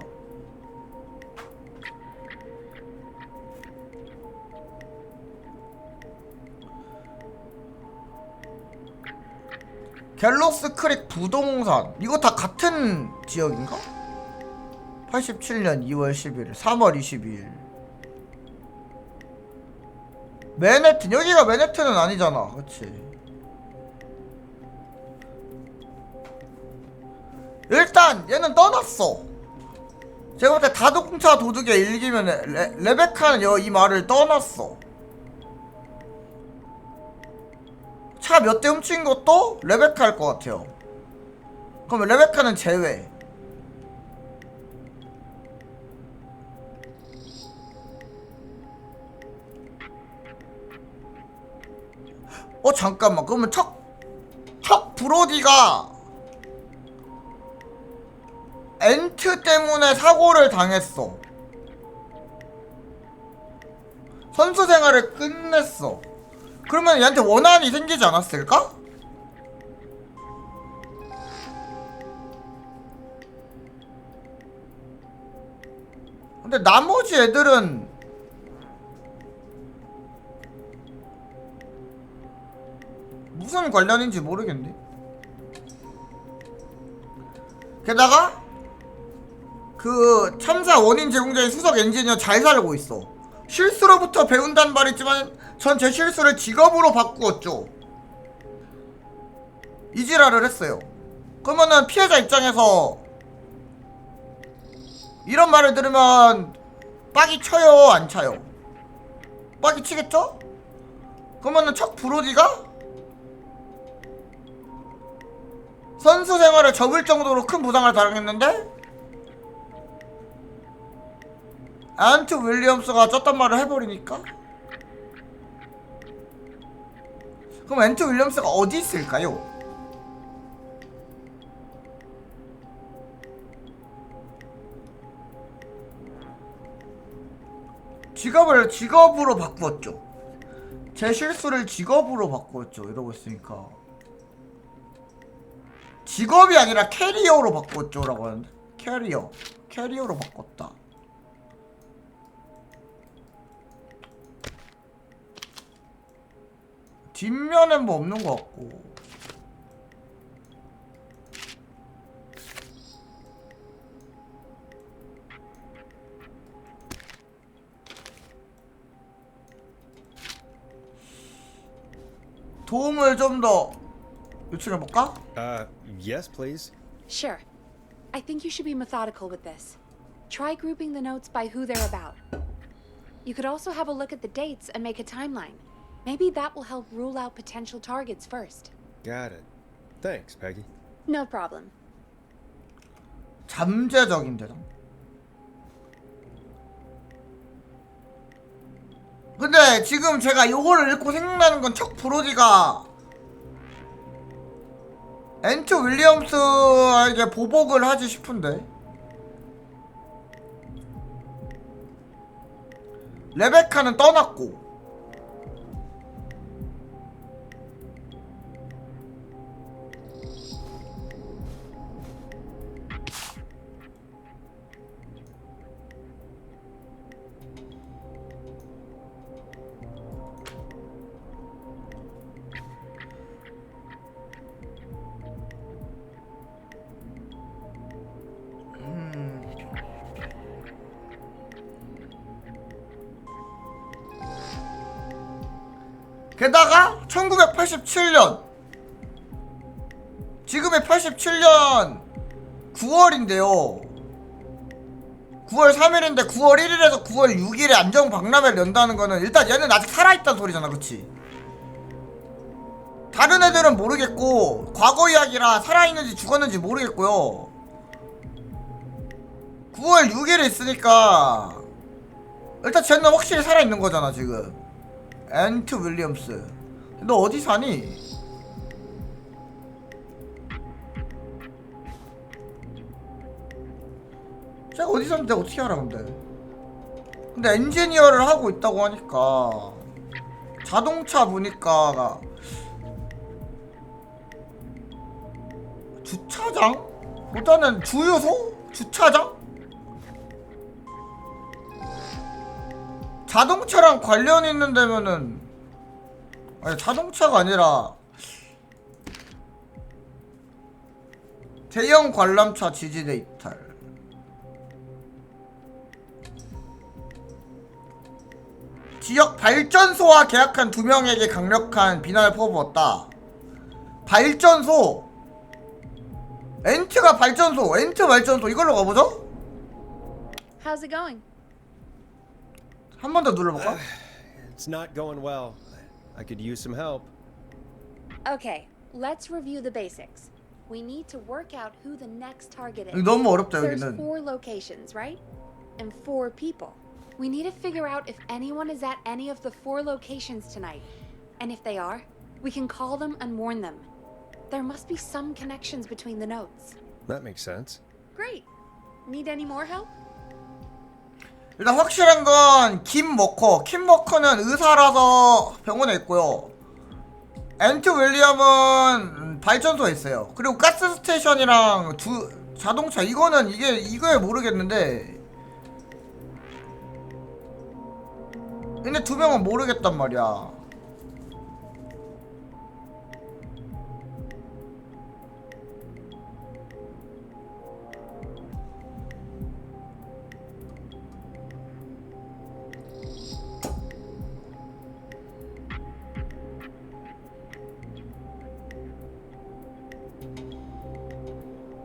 갤로스 크릭 부동산, 이거 다 같은 지역인가? 87년 2월 11일 3월 22일 맨해튼, 여기가 맨해튼은 아니잖아. 그치? 일단 얘는 떠났어. 제가 볼 때 자동차 도둑의 일기면 레베카는 이 말을 떠났어. 차 몇 대 훔친 것도 레베카일 것 같아요. 그러면 레베카는 제외. 잠깐만. 그러면 척 브로디가 엔트 때문에 사고를 당했어. 선수 생활을 끝냈어. 그러면 얘한테 원한이 생기지 않았을까? 근데 나머지 애들은 무슨 관련인지 모르겠네. 게다가 그 참사 원인 제공자인 수석 엔지니어 잘 살고 있어. 실수로부터 배운다는 말이 있지만 전 제 실수를 직업으로 바꾸었죠. 이지랄을 했어요. 그러면은 피해자 입장에서 이런 말을 들으면 빡이 쳐요, 안 차요? 빡이 치겠죠? 그러면은 척 브로디가 선수 생활을 접을 정도로 큰 부상을 당했는데 앤트 윌리엄스가 쪘단 말을 해버리니까? 그럼 앤트 윌리엄스가 어디 있을까요? 직업으로 바꾸었죠. 제 실수를 직업으로 바꾸었죠. 이러고 있으니까 직업이 아니라 캐리어로 바꿨죠 라고 하는데, 캐리어로 바꿨다. 뒷면엔 뭐 없는 것 같고. 도움을 좀 더 요청해볼까? Yes, please. Sure. I think you should be methodical with this. Try grouping the notes by who they're about. You could also have a look at the dates and make a timeline. Maybe that will help rule out potential targets first. Got it. Thanks, Peggy. No problem. 잠재적인 대상. 근데 지금 제가 요거를 읽고 생각나는 건 척 브로디가 앤트 윌리엄스에게 보복을 하지 싶은데, 레베카는 떠났고 게다가 1987년, 지금의 87년 9월인데요 9월 3일인데 9월 1일에서 9월 6일에 안정 박람회를 연다는 거는 일단 얘는 아직 살아있다는 소리잖아, 그치? 다른 애들은 모르겠고 과거 이야기라 살아있는지 죽었는지 모르겠고요. 9월 6일에 있으니까 일단 쟤는 확실히 살아있는 거잖아 지금. 앤트 윌리엄스, 너 어디 사니? 쟤가 어디 사는데 어떻게 알아 근데. 근데 엔지니어를 하고 있다고 하니까 자동차 보니까 주차장? 보다는 주유소? 주차장? 자동차랑 관련 있는 데면은, 아니 자동차가 아니라 대형 관람차 지지대 이탈. 지역 발전소와 계약한 2명에게 강력한 비난을 퍼부었다. 발전소, 엔트가 발전소, 엔트 발전소, 이걸로 가보죠? How's it going? 한 번 더 눌러볼까? It's not going well. I could use some help. Okay, let's review the basics. We need to work out who the next target is. 너무 어렵다 There's 여기는. 4 locations, right? And 4 people. We need to figure out if anyone is at any of the 4 locations tonight. And if they are, we can call them and warn them. There must be some connections between the notes. That makes sense. Great. Need any more help? 일단 확실한 건 킴워커는 의사라서 병원에 있고요. 앤트 윌리엄은 발전소에 있어요. 그리고 가스 스테이션이랑 자동차, 이거는 이거에 모르겠는데 얘네 2명은 모르겠단 말이야.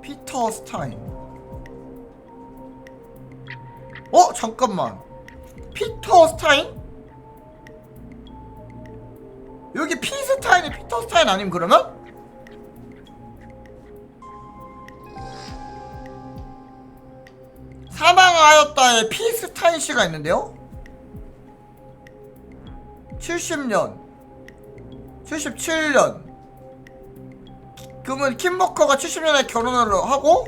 피터 스타인. 잠깐만. 피터 스타인? 여기 피스타인이 피터 스타인 아님 그러면? 사망하였다의 피스타인 씨가 있는데요? 70년 77년 그러면 킴버커가 70년에 결혼을 하고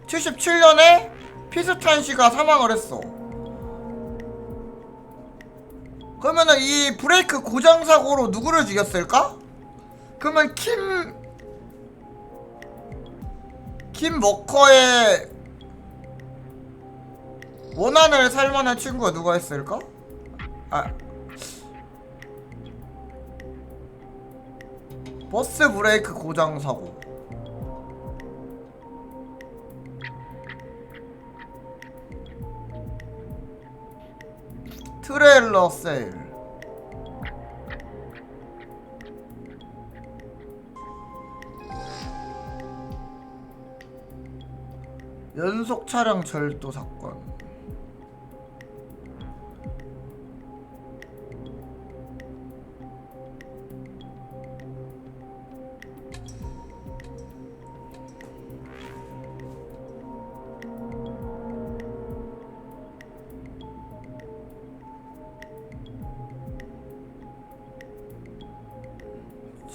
77년에 피스타인 씨가 사망을 했어. 그러면은 이 브레이크 고장 사고로 누구를 죽였을까? 그러면 킴 워커의 원한을 살만한 친구가 누가 했을까? 버스 브레이크 고장 사고. 트레일러 세일. 연속 차량 절도 사건.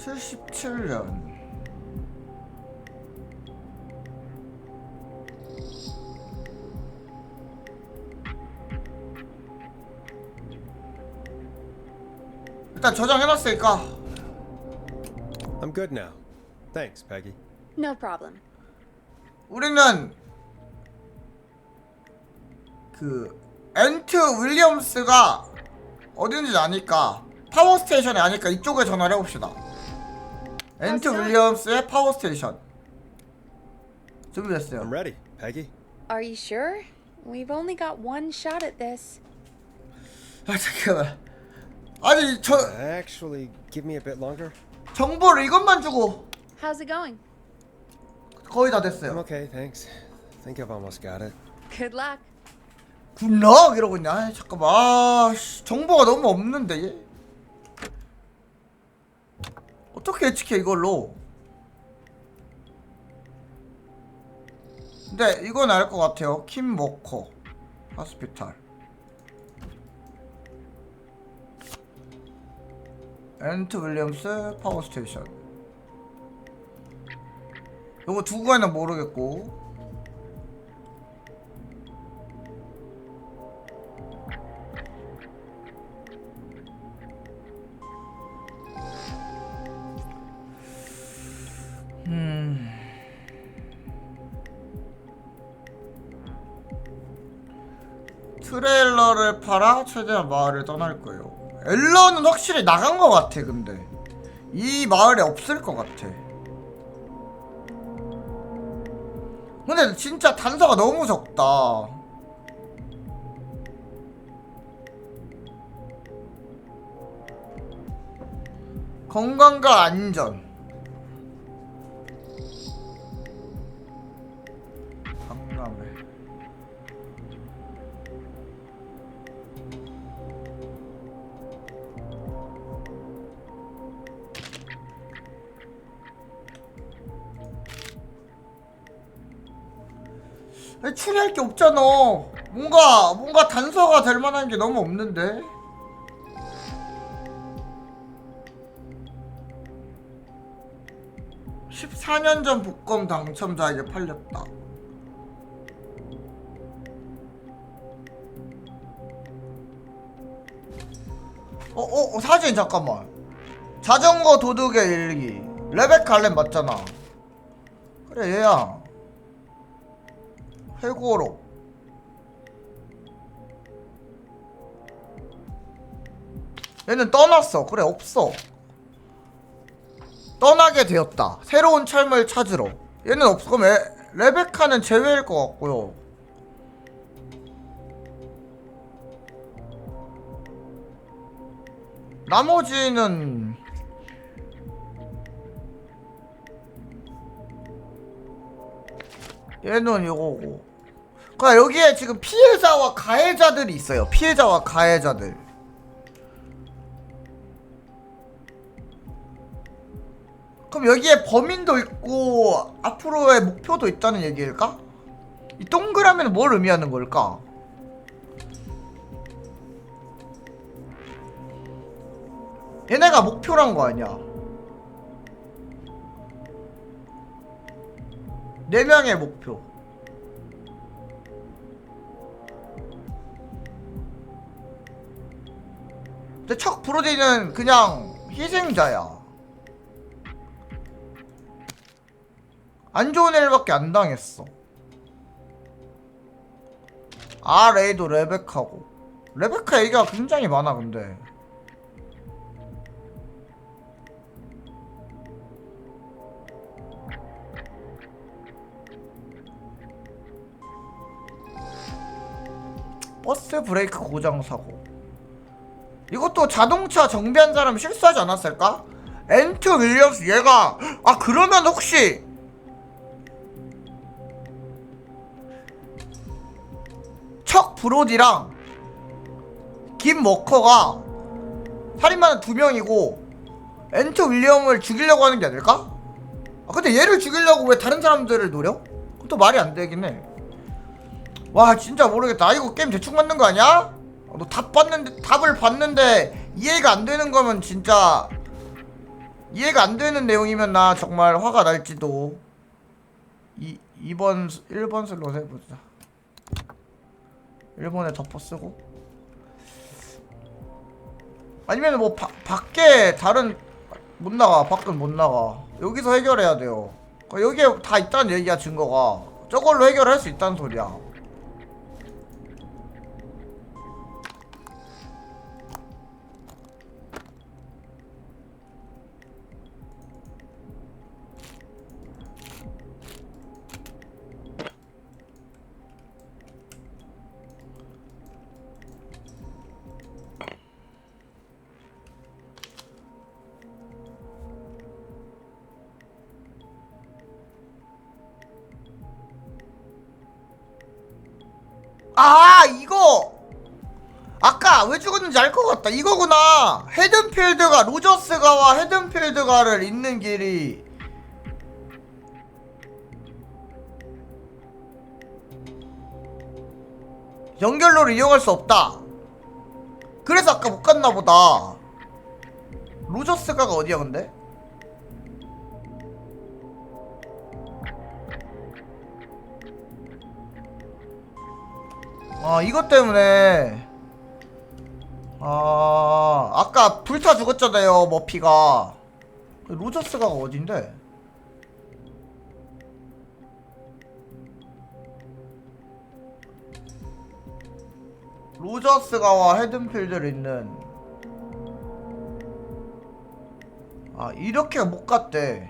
(77년) 일단 저장해놨으니까. I'm good now. Thanks, Peggy. No problem. 우리는 그 엔트 윌리엄스가 어딘지 아니까, 파워스테이션이 아니까 이쪽에 전화를 해봅시다. 엔트 윌리엄스의 파워스테이션. 준비됐어요. I'm ready, Peggy. Are you sure? We've only got one shot at this. 아 잠깐만. 아니 저 Actually, give me a bit longer. 정보를 이것만 주고 How's it going? 거의 다 됐어요. I'm okay, thanks. Think I've almost got it. Good luck. 굿럭 이러고 있냐? 아이, 잠깐만. 아, 씨, 정보가 너무 없는데 얘. 어떻게 예측해 이걸로? 근데 이건 알 것 같아요. 킴 워커 하스피탈. 엔트 윌리엄스 파워스테이션. 요거 두 개는 모르겠고. 트레일러를 팔아 최대한 마을을 떠날 거예요. 앨런은 확실히 나간 것 같아. 근데 이 마을에 없을 것 같아. 근데 진짜 단서가 너무 적다. 건강과 안전. 강남에. 아니, 추리할 게 없잖아. 뭔가 단서가 될 만한 게 너무 없는데. (14년) 전 복권 당첨자에게 팔렸다. 사진 잠깐만. 자전거 도둑의 일기. 레베카 알렌 맞잖아. 그래 얘야. 회고록. 얘는 떠났어. 그래 없어. 떠나게 되었다. 새로운 삶을 찾으러. 얘는 없어. 그럼 레베카는 제외일 것 같고요. 나머지는 얘는 이거고. 그러니까 여기에 지금 피해자와 가해자들이 있어요. 피해자와 가해자들. 그럼 여기에 범인도 있고 앞으로의 목표도 있다는 얘기일까? 이 동그라미는 뭘 의미하는 걸까? 얘네가 목표란 거 아니야. 4명의 목표. 근데 척 브로디는 그냥 희생자야. 안 좋은 일밖에 안 당했어. 레이도 레베카고. 레베카 얘기가 굉장히 많아. 근데 버스 브레이크 고장 사고. 이것도 자동차 정비한 사람 실수하지 않았을까? 앤트 윌리엄스 얘가 그러면 혹시 척 브로디랑 김 워커가 살인마는 2명이고 앤트 윌리엄을 죽이려고 하는 게 아닐까? 근데 얘를 죽이려고 왜 다른 사람들을 노려? 그것도 말이 안 되긴 해. 와 진짜 모르겠다. 이거 게임 대충 만든 거 아니야? 너 답을 봤는데 이해가 안 되는 거면 진짜 이해가 안 되는 내용이면 나 정말 화가 날지도. 1번 슬롯 해보자. 1번에 덮어 쓰고. 아니면 뭐 밖에 다른 못 나가. 밖은 못 나가. 여기서 해결해야 돼요. 여기에 다 있다는 얘기야. 증거가 저걸로 해결할 수 있다는 소리야. 이거 아까 왜 죽었는지 알 것 같다. 이거구나. 헤든필드가 로저스가와 헤든필드가를 잇는 길이 연결로를 이용할 수 없다. 그래서 아까 못 갔나 보다. 로저스가가 어디야 근데? 이것 때문에 아까 불타 죽었잖아요. 머피가. 로저스가가 어딘데? 로저스가와 헤든필드를 있는 이렇게 못 갔대.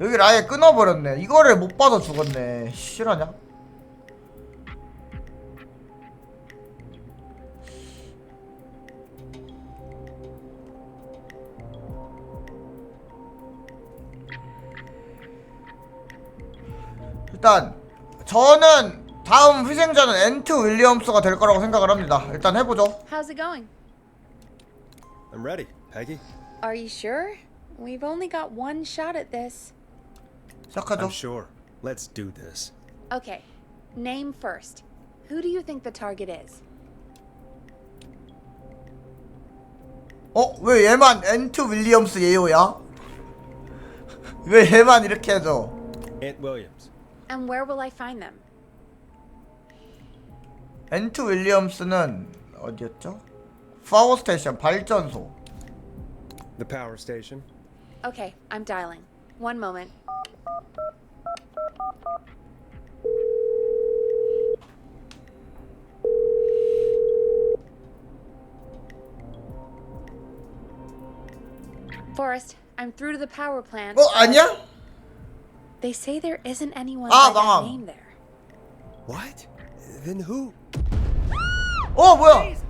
여기를 아예 끊어버렸네. 이거를 못 봐서 죽었네. 실화냐? 일단 저는 다음 희생자는 앤트 윌리엄스가 될 거라고 생각을 합니다. 일단 해보죠. How's it going? I'm ready, Peggy. Are you sure? We've only got one shot at this. 시작하죠. I'm sure. Let's do this. Okay, name first. Who do you think the target is? 왜 얘만 앤트 윌리엄스 예요야? 왜 얘만 이렇게 해줘? Aunt Williams. And where will I find them? 앤트 윌리엄스는 어디였죠? 파워 스테이션 발전소. The power station. Okay, I'm dialing. One moment. Forrest, I'm through to the power plant. 아니야? They say there isn't anyone by that 망함. name there. What? Then who? 뭐야?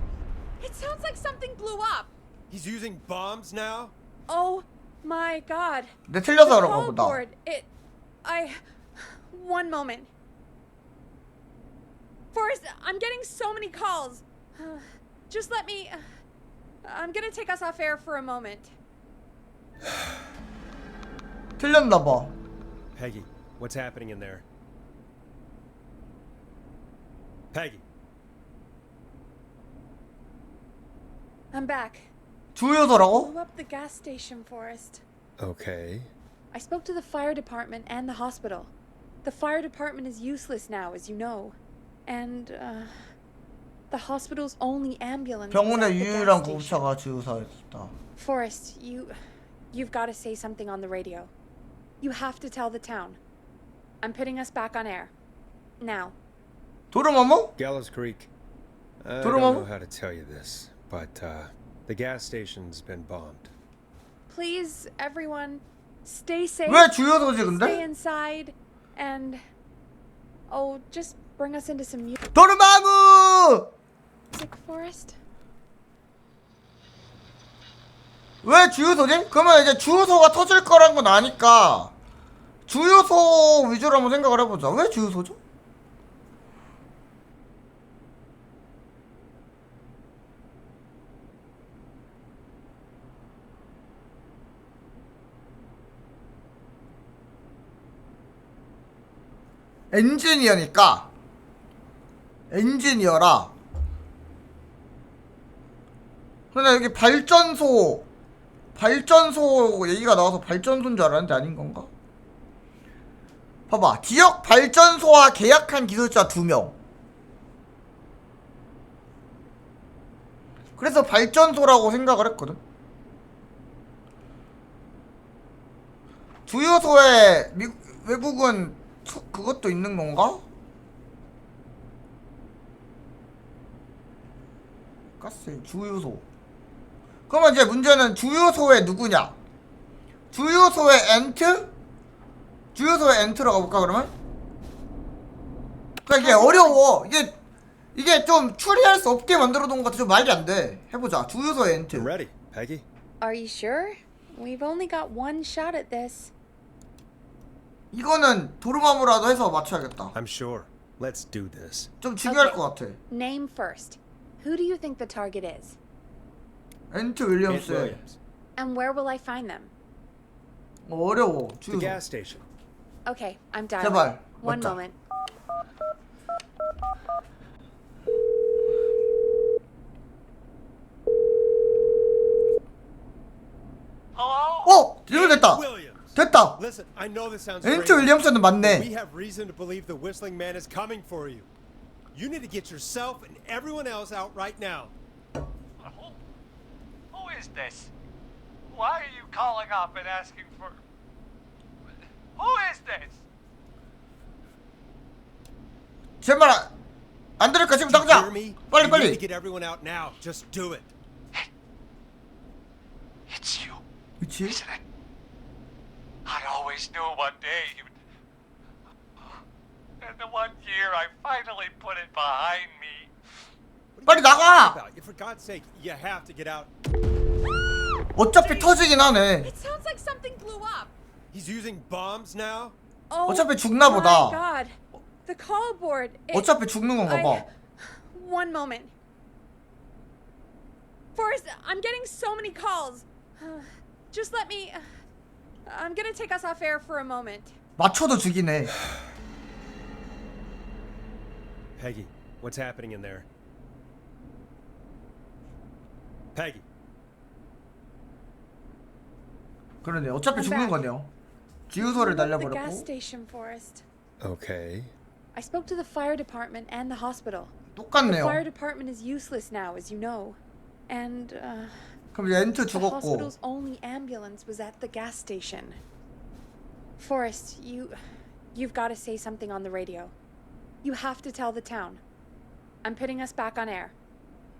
It sounds like something blew up. He's using bombs now? Oh my god. 내 틀려서 The 그런가 call 보다. board, one moment. Forrest, I'm getting so many calls. Just let me... I'm gonna take us off air for a moment. 틀렸나봐. Peggy, what's happening in there? Peggy. I'm back. 주유소라고? Blew up the gas station, Forrest. Okay. I spoke to the fire department and the hospital. The fire department is useless now, as you know. And, the hospital's only ambulance was at 병원의 the gas 유일한 station. 구급차가 주유소에 있다. Forrest, you've got to say something on the radio. You have to tell the town. I'm putting us back on air. Now. 도르마무? Gallows Creek. I Dormammu? don't know how to tell you this, but the gas station's been bombed. Please, everyone, stay safe. 왜 주유소지 근데? Stay inside and just bring us into some music, 도르마무! Forrest. 왜 주유소지? 그러면 이제 주유소가 터질 거란 건 아니까 주유소 위주로 한번 생각을 해보자. 왜 주유소죠? 엔지니어니까 엔지니어라. 근데 여기 발전소 얘기가 나와서 발전소인 줄 알았는데 아닌 건가? 봐봐. 지역 발전소와 계약한 기술자 2명. 그래서 발전소라고 생각을 했거든. 주유소에 외국은 그것도 있는 건가? 가스 주유소. 그러면 이제 문제는 주유소에 누구냐? 주유소에 엔트? 주유소에 엔트로 가볼까 그러면? 그러니까 이게 어려워. 이게 좀 추리할 수 없게 만들어 놓은 것 같아. 좀 말이 안 돼. 해보자. 주유소에 엔트. I'm ready, Peggy. Are you sure? We've only got one shot at this. 이거는 도르마무라도 해서 맞춰야겠다. I'm sure. Let's do this. 좀 중요할 것 같아. Name first. Who do you think the target is? 엔트 Aunt 윌리엄스. Williams. And where will I find them? 어려워. The 주유소. gas station. Okay, I'm dialing. 제발. One 맞자. moment. 어! 연결됐다. 됐다. Listen, I know this sounds 엔트 crazy, 윌리엄스는 but we 맞네. have reason to believe the Whistling Man is coming for you. You need to get yourself and everyone else out right now. Who is this? Why are you calling up and asking for... Who is this? 제발 안 들을까 지금 Do you 당장. hear me? 빨리 You need to 빨리. get everyone out now. Just do it. It's you, 그치? isn't it? I always knew one day you'd... And the one year I finally put it behind me. 빨리 나가. For God's sake, you have to get out. 어차피 터지긴 하네. It sounds like something blew up. He's using bombs now? Oh, 어차피 죽나 my 보다. God. The call board. 어차피 죽는 건가 봐. One moment. Forrest, I'm getting so many calls. Just let me... I'm gonna take us off air for a moment. 맞춰도 죽이네. Peggy, what's happening in there? Peggy. 그러네. 어차피 I'm 죽는 back. 거네요. 주유소를 Blew up the gas 날려버렸고. station, Forrest. Okay. I spoke to the fire department and the hospital. The 똑같네요. fire department is useless now, as you know. And, 그럼 이제 엔트 the 죽었고. hospital's only ambulance was at the gas station. Forrest, you've got to say something on the radio. You have to tell the town. I'm putting us back on air.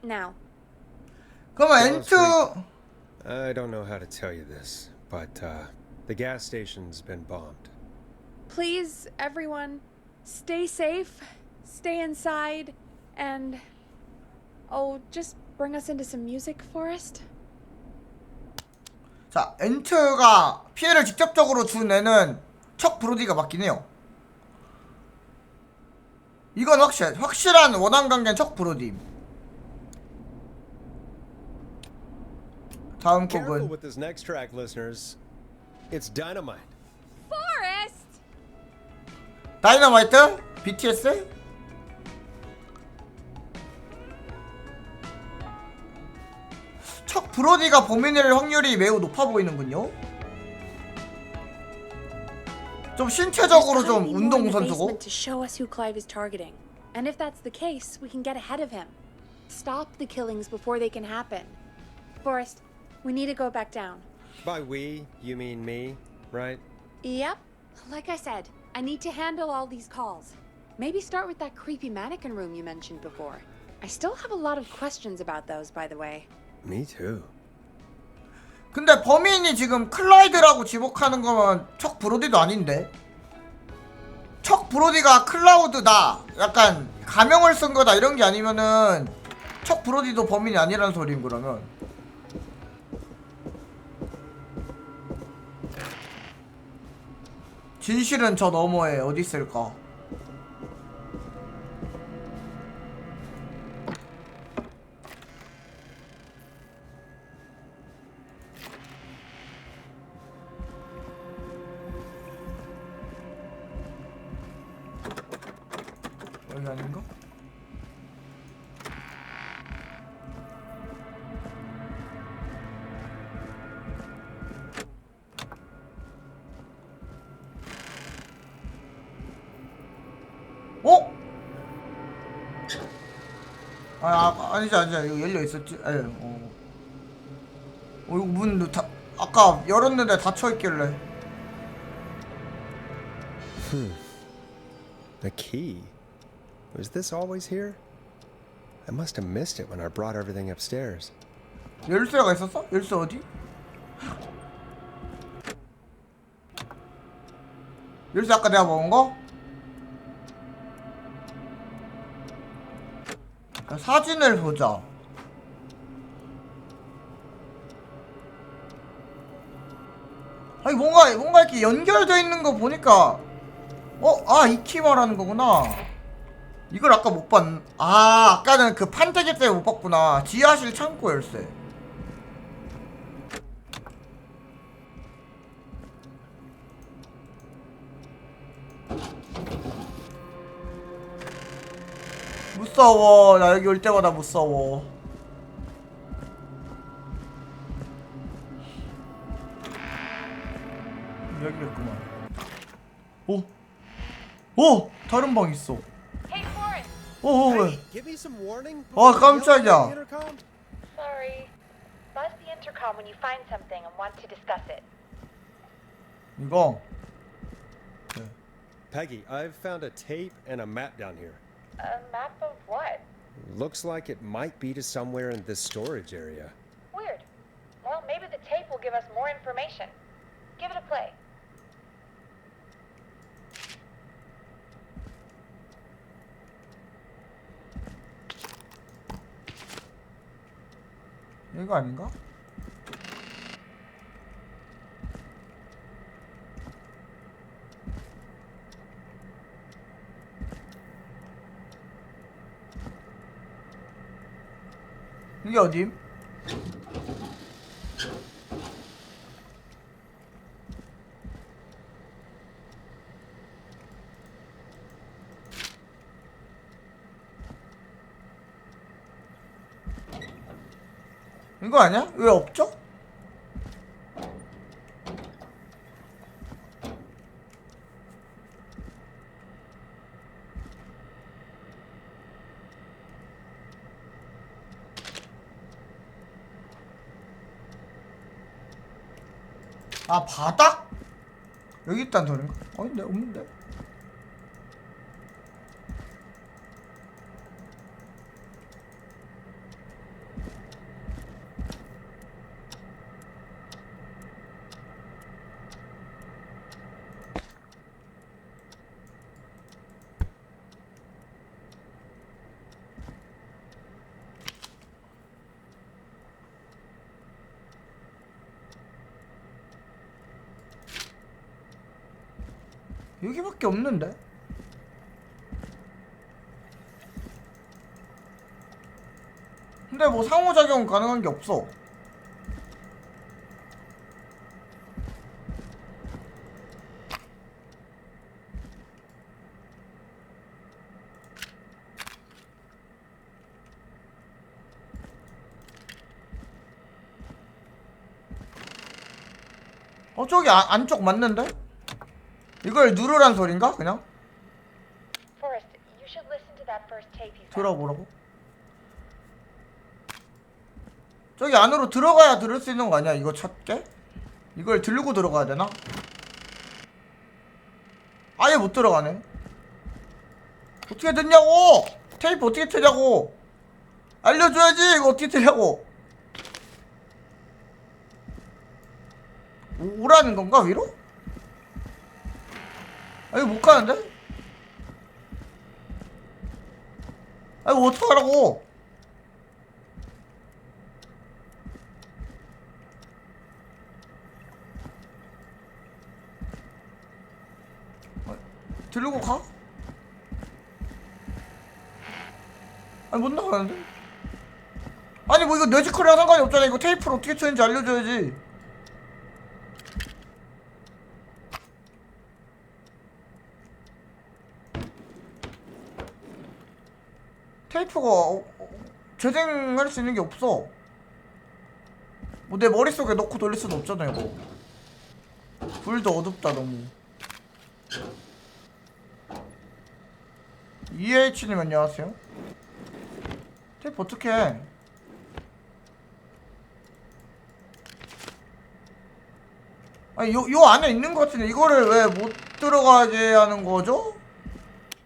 Now. 그러면 Gallows 엔트 Creek. I don't know how to tell you this, but the gas station's been bombed. Please, everyone, stay safe, stay inside, and just bring us into some music, Forrest. 자, 엔트가 피해를 직접적으로 준 애는 척 브로디가 맞긴 해요. 이건 확실한 원한 관계는 척 브로디. 다음 Careful 곡은 with this next track, listeners. It's dynamite. Forrest! 다이너마이트? BTS? 척 브로디가 범인일 확률이 매우 높아 보이는군요. 좀 신체적으로 좀 운동선수고. To show us who Clive is targeting. And if that's the case, we can get ahead of him. Stop the killings before they can happen. Forrest, we need to go back down. By we, you mean me, right? Yep. Like I said, I need to handle all these calls. Maybe start with that creepy mannequin room you mentioned before. I still have a lot of questions about those, by the way. Me too. 근데 범인이 지금 클라이드라고 지목하는 거면 척 브로디도 아닌데? 척 브로디가 클라우드다, 약간 가명을 쓴 거다 이런 게 아니면은 척 브로디도 범인이 아니라는 소리인 그러면. 진실은 저 너머에 어디 있을까? 여기 아닌가? 어? 아니지 이거 열려 있었지. 이거 문 다 아까 열었는데 닫혀 있길래. The key. Was this always here? I must have missed it when I brought everything upstairs. 열쇠가 있었어? 열쇠 어디? 열쇠 아까 내가 먹은 거? 사진을 보자. 아니 뭔가 이렇게 연결되어 있는 거 보니까 이 키 말하는 거구나. 이걸 아까 못 봤. 아까는 그 판때기 때문에 못 봤구나. 지하실 창고 열쇠. 무서워. 나 여기 올 때마다 무서워. 여기겠구만. 오! 다른 방 있어. Hey, Forrest. 왜? Give me some warning. 깜짝이야. Sorry. Buzz the intercom when you find something and want to discuss it. 이거. Peggy, I've found a tape and a map down here. A map of what? Looks like it might be to somewhere in this storage area. Weird. Well, maybe the tape will give us more information. Give it a play. 이거 아닌가? 이게 어디? 이거 아니야? 왜 없죠? 바닥? 여기 있단 소린가? 아닌데 없는데. 여기밖에 없는데? 근데 뭐 상호작용 가능한 게 없어. 저기 안쪽 맞는데? 이걸 누르란 소린가? 그냥? Forrest, you should listen to that first tape you found. 들어보라고? 저기 안으로 들어가야 들을 수 있는 거 아니야? 이거 찾게? 이걸 들고 들어가야 되나? 아예 못 들어가네. 어떻게 듣냐고! 테이프 어떻게 트냐고! 알려줘야지! 이거 어떻게 트냐고! 오라는 건가? 위로? 아 이거 못 가는데? 아 이거 어떡하라고! 들고 가? 아니 못 나가는데? 아니 뭐 이거 뇌지컬이랑 상관이 없잖아. 이거 테이프를 어떻게 치는지 알려줘야지. 테이프가 재생할 수 있는 게 없어. 뭐 내 머릿속에 넣고 돌릴 수는 없잖아 이거. 불도 어둡다 너무. EH님 안녕하세요. 테이프 어떻게 해? 아니 요 안에 있는 것 같은데 이거를 왜 못 들어가게 하는 거죠?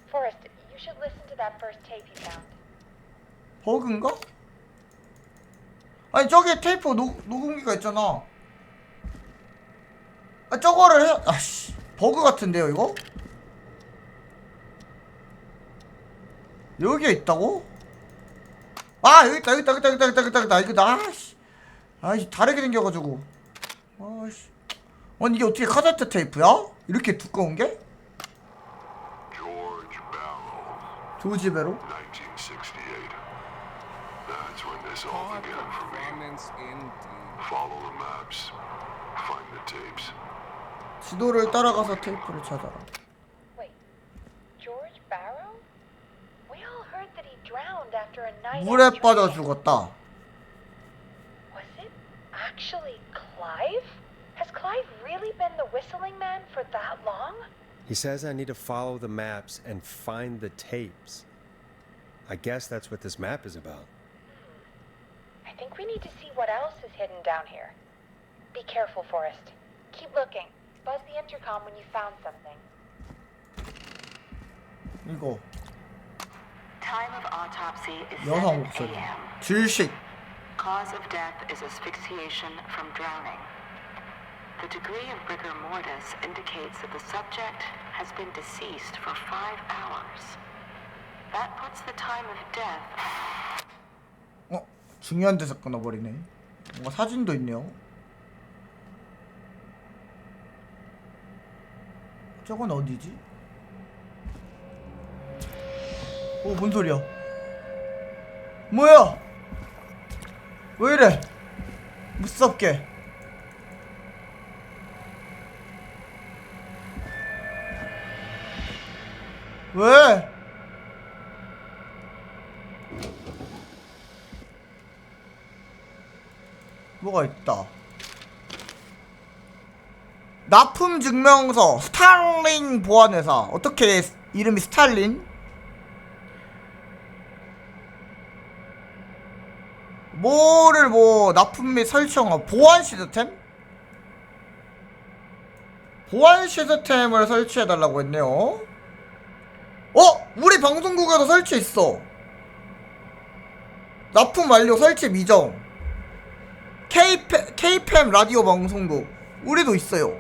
Forrest, you should listen to that first tape you found. 버그인가? 아니 저기 테이프 녹음기가 있잖아. 아 저거를 해. 아씨 버그 같은데요 이거? 여기에 있다고? 아 여기 있다 여기 있다 여기 있다 여기 있다 여기 있다 여기 있다. 이거 나 아이씨 다르게 생겨가지고 아이씨. 아니 이게 어떻게 카세트 테이프야? 이렇게 두꺼운 게? 조지 베로? 1968. That's when this all began for me. Follow the maps. Find the tapes. 지도를 따라가서 테이프를 찾아라. Wait, George Barrow? We all heard that he drowned after a night 물에 out 빠져 drinking. 죽었다. Was it actually Clive? Has Clive really been the whistling man for that long? He says I need to follow the maps and find the tapes. I guess that's what this map is about. I think we need to see what else is hidden down here. Be careful, Forrest. Keep looking. Buzz the intercom when you found something. 이거 Time of autopsy is 여성 7 목소리. a.m. 질식. Cause of death is asphyxiation from drowning. The degree of rigor mortis indicates that the subject has been deceased for 5 hours. That puts the time of death. 중요한 데서 끊어버리네. 뭔가 사진도 있네요. 저건 어디지? 뭔 소리야? 뭐야? 왜 이래? 무섭게. 왜? 뭐가 있다. 납품 증명서 스탈린 보안회사. 어떻게 이름이 스탈린? 뭐를 뭐 납품 및 설치한 보안 시스템? 보안 시스템을 설치해달라고 했네요. 우리 방송국에도 설치했어. 납품 완료 설치 미정. K팸 라디오 방송국 우리도 있어요.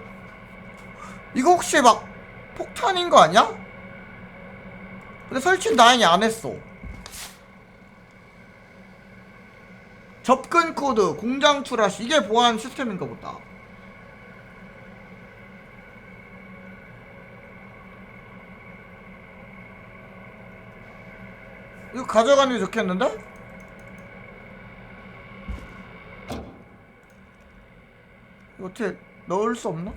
이거 혹시 막 폭탄인 거 아니야? 근데 설치는 다행히 안 했어. 접근 코드, 공장 출하시. 이게 보안 시스템인가 보다. 이거 가져가는 게 좋겠는데? 이거 어떻게 넣을 수 없나?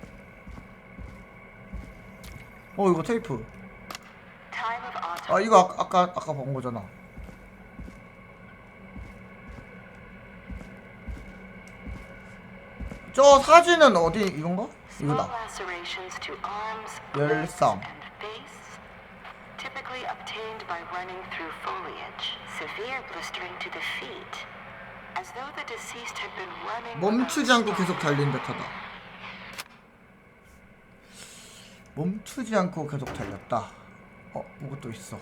이거 테이프. 이거 아까 본 거잖아. 저 사진은 어디 이건가? 이거다. lacerations to arms, 열성. and face, typically obtained by running through foliage. Severe blistering to the feet, as though the deceased had been running. 멈추지 않고 계속 달린 듯하다. 멈추지 않고 계속 달렸다. 뭐가 또 있어.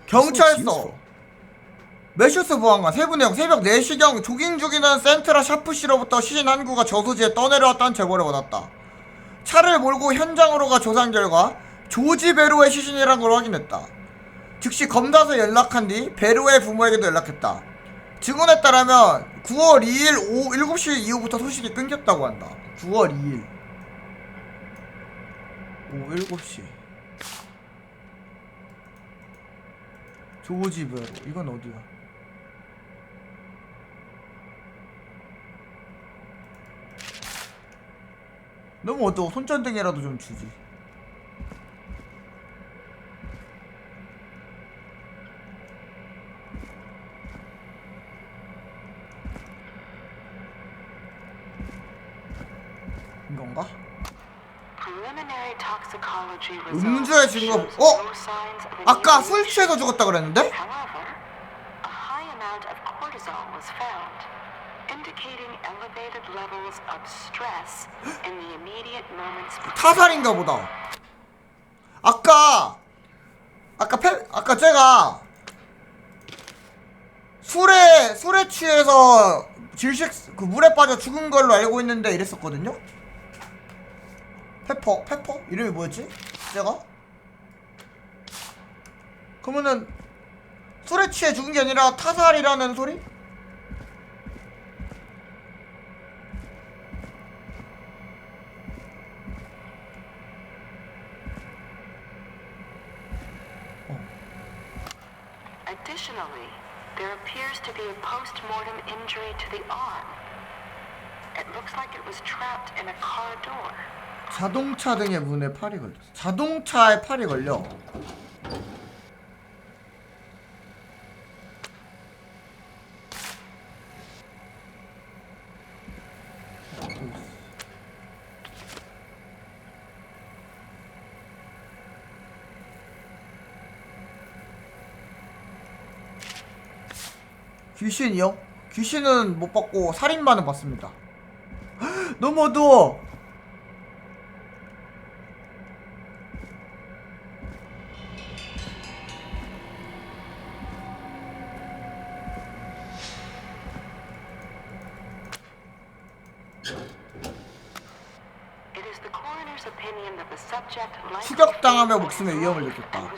경찰서. 매슈스 보안관 세부 내용. 새벽 4시경 조깅 중이던 센트라 샤프시로부터 시신 한 구가 저소지에 떠내려왔다는 제보를 받았다. 차를 몰고 현장으로 가 조사한 결과 조지 베로의 시신이라는 걸 확인했다. 즉시 검사서에 연락한 뒤 베로의 부모에게도 연락했다. 증언에 따르면 9월 2일 오후 7시 이후부터 소식이 끊겼다고 한다. 9월 2일 오후 7시. 조지 베로. 이건 어디야? 너무 어두워. 손전등이라도 좀 주지. 이건가? 음주의 증거. 아까 술 취해서 죽었다 그랬는데? 타살인가 보다. 아까 제가 술에 취해서 질식 물에 빠져 죽은 걸로 알고 있는데 이랬었거든요. 페퍼 이름이 뭐였지? 제가? 그러면은 술에 취해 죽은 게 아니라 타살이라는 소리? Additionally, there appears to be a post-mortem injury to the arm. It looks like it was trapped in a car door. 자동차 등의 문에 팔이 걸렸어. 자동차에 팔이 걸려. 귀신이요? 귀신은 못 봤고 살인마는 봤습니다. 너무 어두워. 추격당하며 목숨의 위험을 느꼈다.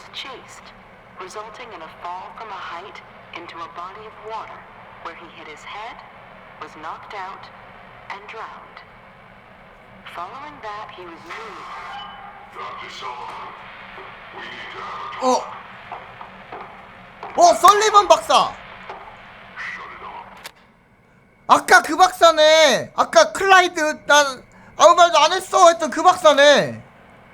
resulting in a fall from a height into a body of water where he hit his head, was knocked out, and drowned. Following that, he was moved. Dr. Sullivan, we need to have a talk. 설리번 박사! 아까 그 박사네! 아까 클라이드, 난 아무 말도 안 했어! 했던 그 박사네!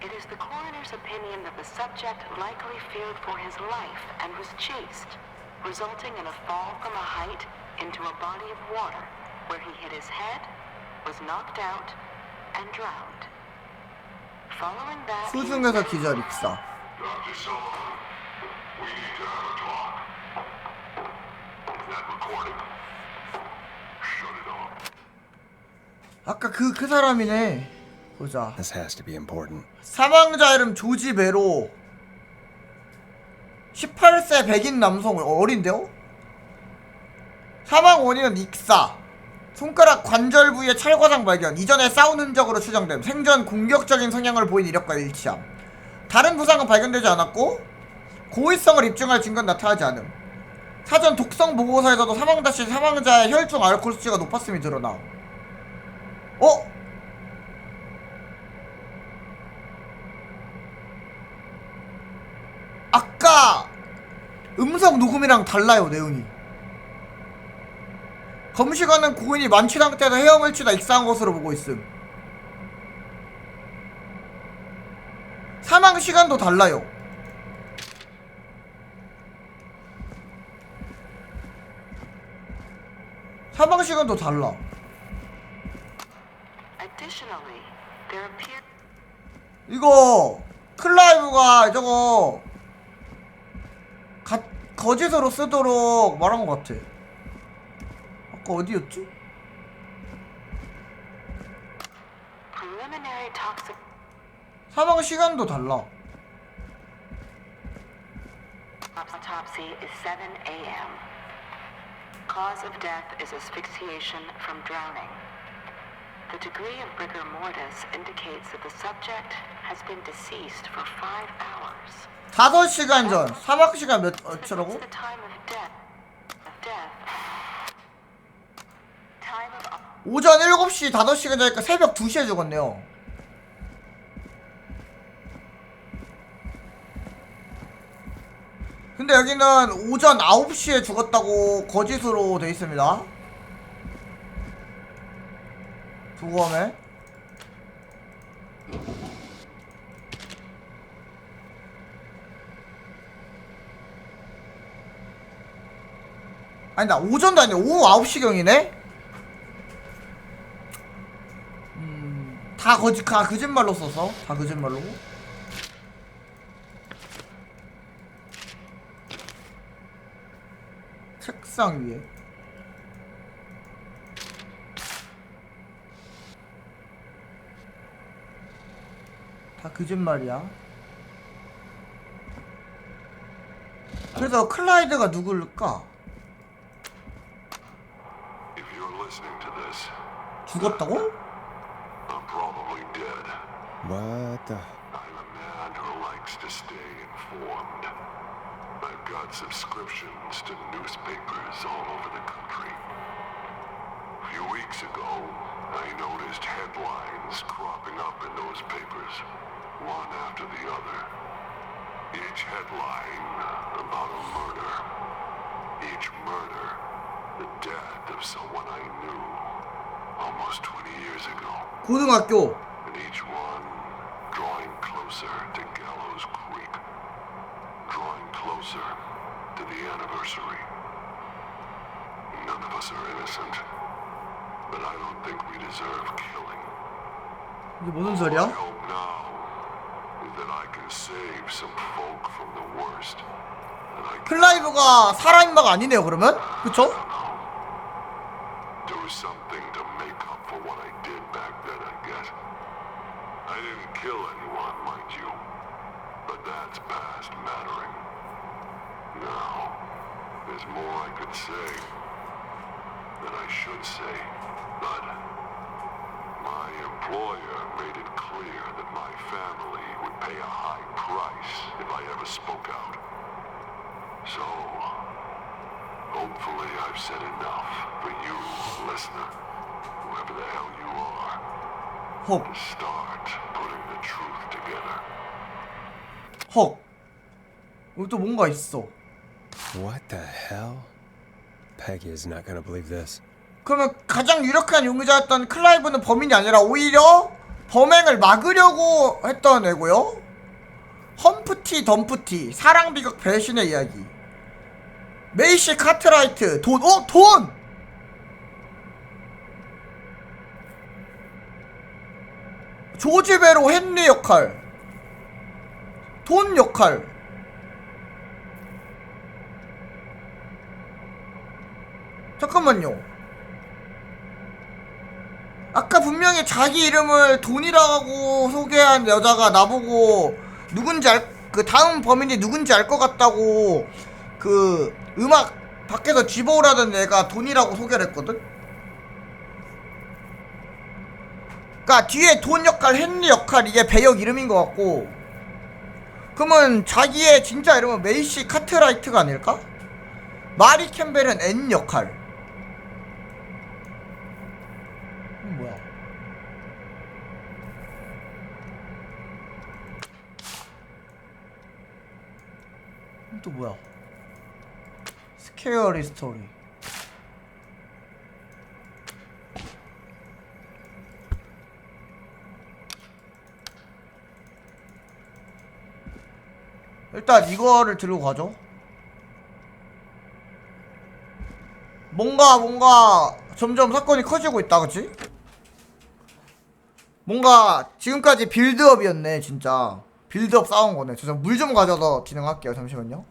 It is the coroner's opinion that the subject likely feared for his life and was chased, resulting in a fall from a height into a body of water where he hit his head, was knocked out, and drowned. Following that, 수중에서 기절 익사. Dr. Sullivan, we need to have a talk. That recording. Shut it off. 아까 그 사람이네. 보자. This has to be important. 사망자 이름 조지 베로. 18세 백인 남성. 어린데요? 사망 원인은 익사. 손가락 관절 부위에 찰과상 발견. 이전에 싸운 흔적으로 추정됨. 생전 공격적인 성향을 보인 이력과 일치함. 다른 부상은 발견되지 않았고 고의성을 입증할 증거는 나타나지 않음. 사전 독성 보고서에서도 사망자 시 사망자의 혈중 알코올 수치가 높았음이 드러나. 아까 음성 녹음이랑 달라요, 내용이. 검시관은 고인이 만취 상태에서 헤엄을 치다 익사한 것으로 보고 있음. 사망 시간도 달라요. 사망 시간도 달라. Additionally, there appear 이거 클라이브가 저거 거짓으로 쓰도록 말한 것 같아. 아까 어디였지? preliminary toxic 사망 시간도 달라. autopsy is 7 a.m. Cause of death is asphyxiation from drowning. The degree of rigor mortis indicates that the subject has been deceased for 5 hours. 5시간 전. 사망 시간 몇초라고? The time of death. Time of 오전 7시 5시간 전이니까 새벽 2시에 죽었네요. 근데 여기는 오전 9시에 죽었다고 거짓으로 돼 있습니다. 부검에 아니다, 오전도 아니야. 오후 9시경이네? 다 거짓말로 써서. 다 거짓말로. 책상 위에. 다 거짓말이야. 그래서 클라이드가 누굴까? If you're listening to this, 죽었다고? I'm probably dead. What the? I'm a man who likes to stay informed. I've got subscriptions to newspapers all over the country. A few weeks ago, I noticed headlines cropping up in those papers, one after the other. Each headline about a murder. Each murder, the death of someone I knew almost 20 years ago. 고등학교. And each one drawing closer to Gallows Creek. Drawing closer to the anniversary. None of us are innocent, but I don't think we deserve killing. 이게 무슨 All I 소리야? hope now is that I can save some folk from the worst. And I can 클라이브가 살아있마가 아니네요, 그러면? 그쵸? do something to make up for what I did back then, I guess. I didn't kill anyone, mind you, but that's past mattering. Now, there's more I could say that I should say, but my employer made it clear that my family would pay a high price if I ever spoke out. So, hopefully I've said enough for you, listener, whoever the hell you are, 헉. to start putting the truth together. 헉. 여기 또 뭔가 있어. What the hell? Peggy is not gonna believe this. 그러면 가장 유력한 용의자였던 클라이브는 범인이 아니라 오히려 범행을 막으려고 했던 애고요. 험프티 덤프티 사랑 비극 배신의 이야기. 메이시 카트라이트 돈. 돈! 조지 베로 헨리 역할. 돈 역할. 잠깐만요. 아까 분명히 자기 이름을 돈이라고 소개한 여자가 나보고 누군지 그 다음 범인이 누군지 알 것 같다고 그 음악 밖에서 집어오라던 애가 돈이라고 소개를 했거든? 그니까 뒤에 돈 역할, 헨리 역할 이게 배역 이름인 것 같고, 그러면 자기의 진짜 이름은 메이시 카트라이트가 아닐까? 마리 캠벨은 N 역할. 뭐야? 또 뭐야? 스케어리 스토리. 일단 이거를 들고 가죠. 뭔가 점점 사건이 커지고 있다, 그치? 뭔가 지금까지 빌드업이었네, 진짜. 빌드업 싸운 거네. 저 물 좀 가져서 진행할게요. 잠시만요.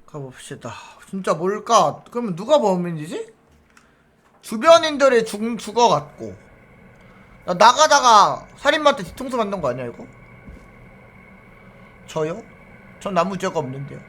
가봅시다. 진짜 뭘까? 그러면 누가 범인이지? 주변인들이 죽어갔고 나가다가 살인마한테 뒤통수 맞는 거 아니야 이거? 저요? 전 아무 죄가 없는데요.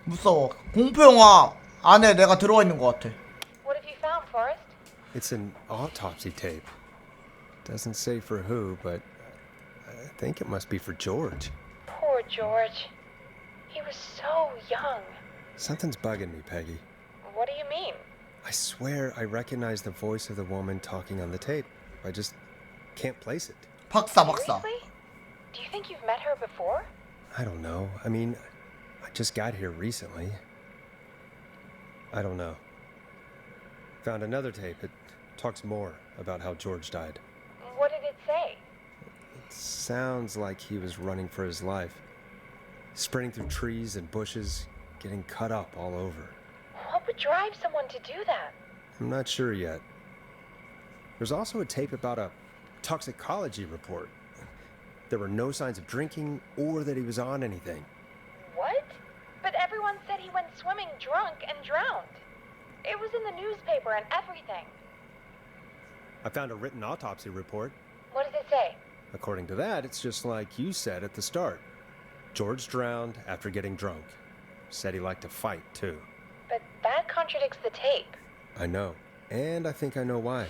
무서워. 공포영화 안에 내가 들어가 있는 것 같아. What have you found, Forrest? It's an autopsy tape. Doesn't say for who, but I think it must be for George. Poor George. He was so young. Something's bugging me, Peggy. What do you mean? I swear I recognize the voice of the woman talking on the tape. I just can't place it. 박사. Seriously? Do you think you've met her before? I don't know. I mean, I just got here recently. I don't know. Found another tape. It talks more about how George died. What did it say? It sounds like he was running for his life. Sprinting through trees and bushes, getting cut up all over. What would drive someone to do that? I'm not sure yet. There's also a tape about a toxicology report. There were no signs of drinking or that he was on anything. What? But everyone said he went swimming drunk and drowned. It was in the newspaper and everything. I found a written autopsy report. What does it say? According to that, it's just like you said at the start. George drowned after getting drunk. Said he liked to fight, too. But that contradicts the tape. I know. And I think I know why.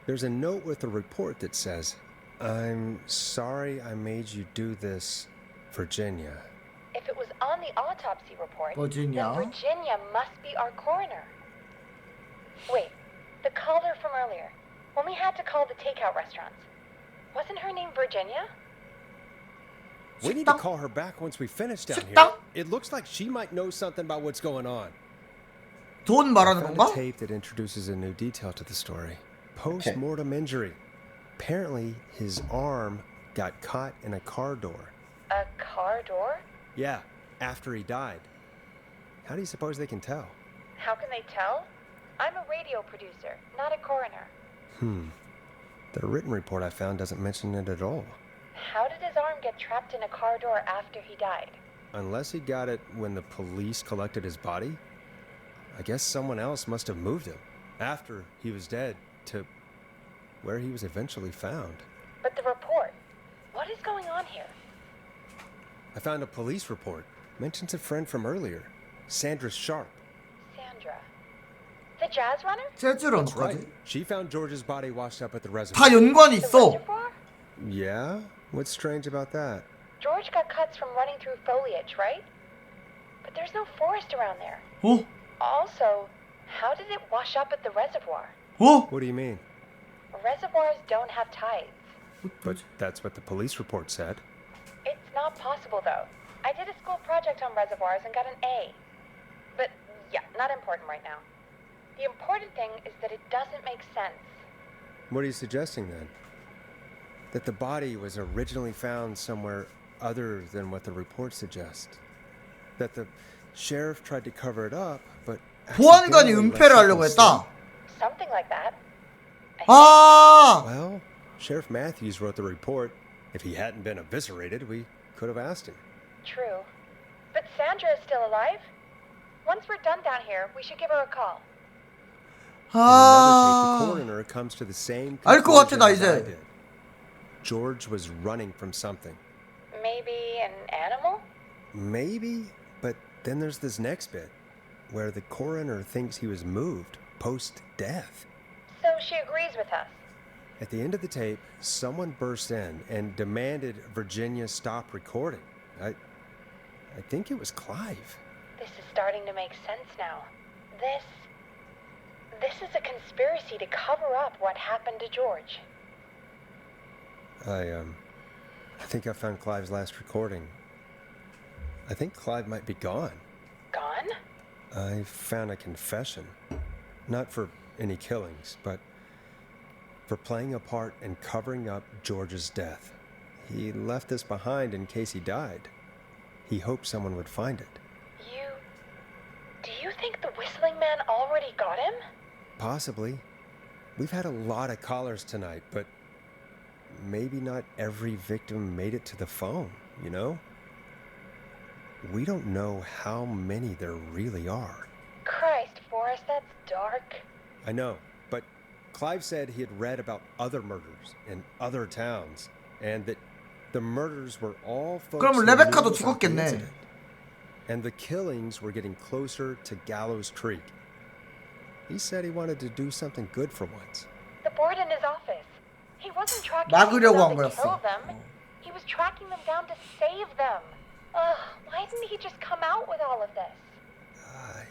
There's a note with the report that says, "I'm sorry I made you do this, Virginia." If it was on the autopsy report, Virginia? then Virginia must be our coroner. Wait, the caller from earlier, when we had to call the takeout restaurants, wasn't her name Virginia? We need to call her back once we finish down here. 식당? It looks like she might know something about what's going on. 돈 I 말하는 found 건가? a tape that introduces a new detail to the story. Post-mortem injury. Apparently, his arm got caught in a car door. A car door? Yeah, after he died. How do you suppose they can tell? How can they tell? I'm a radio producer, not a coroner. The written report I found doesn't mention it at all. How did his arm get trapped in a car door after he died? Unless he got it when the police collected his body, I guess someone else must have moved him after he was dead to where he was eventually found. But the report, what is going on here? I found a police report. Mentions a friend from earlier, Sandra Sharp. Sandra Sandra? The jazz runner? 재즈런 That's right. 거지? She found George's body washed up at the reservoir. 다 연관이 있어. Yeah? What's strange about that? George got cuts from running through foliage, right? But there's no forest around there. 어? Also, how did it wash up at the reservoir? 어? What do you mean? Reservoirs don't have tides. But that's what the police report said. It's not possible, though. I did a school project on reservoirs and got an A. But, yeah, not important right now. The important thing is that it doesn't make sense. What are you suggesting then? That the body was originally found somewhere other than what the reports suggest? That the sheriff tried to cover it up, but 보안관이 accidentally 은폐를 let 하려고 something 했다. Something like that. 아! Well, Sheriff Matthews wrote the report. If he hadn't been eviscerated, we could have asked him. True. But Sandra is still alive? Once we're done down here, we should give her a call. In another tape, 아. the coroner comes to the same 알 것 같아, conclusion 나 as I 이제. did. George was running from something. Maybe an animal? Maybe, but then there's this next bit where the coroner thinks he was moved post-death. So she agrees with us. At the end of the tape, someone burst in and demanded Virginia stop recording. I think it was Clive. This is starting to make sense now. This is a conspiracy to cover up what happened to George. I think I found Clive's last recording. I think Clive might be gone. Gone? I found a confession. Not for any killings, but for playing a part in covering up George's death. He left this behind in case he died. He hoped someone would find it. Do you think the whistling man already got him? Possibly. We've had a lot of callers tonight, but maybe not every victim made it to the phone, you know? We don't know how many there really are. Christ, Forrest, that's dark. I know, but Clive said he had read about other murders in other towns, and that the murders were all folks 그럼 who knew 레베카도 about the 죽었겠네. incident. And the killings were getting closer to Gallows Creek. He said he wanted to do something good for once. The board in his office. He wasn't tracking 막으려고 한 them down to kill 거였어. them. He was tracking them down to save them. Ugh, why didn't he just come out with all of this?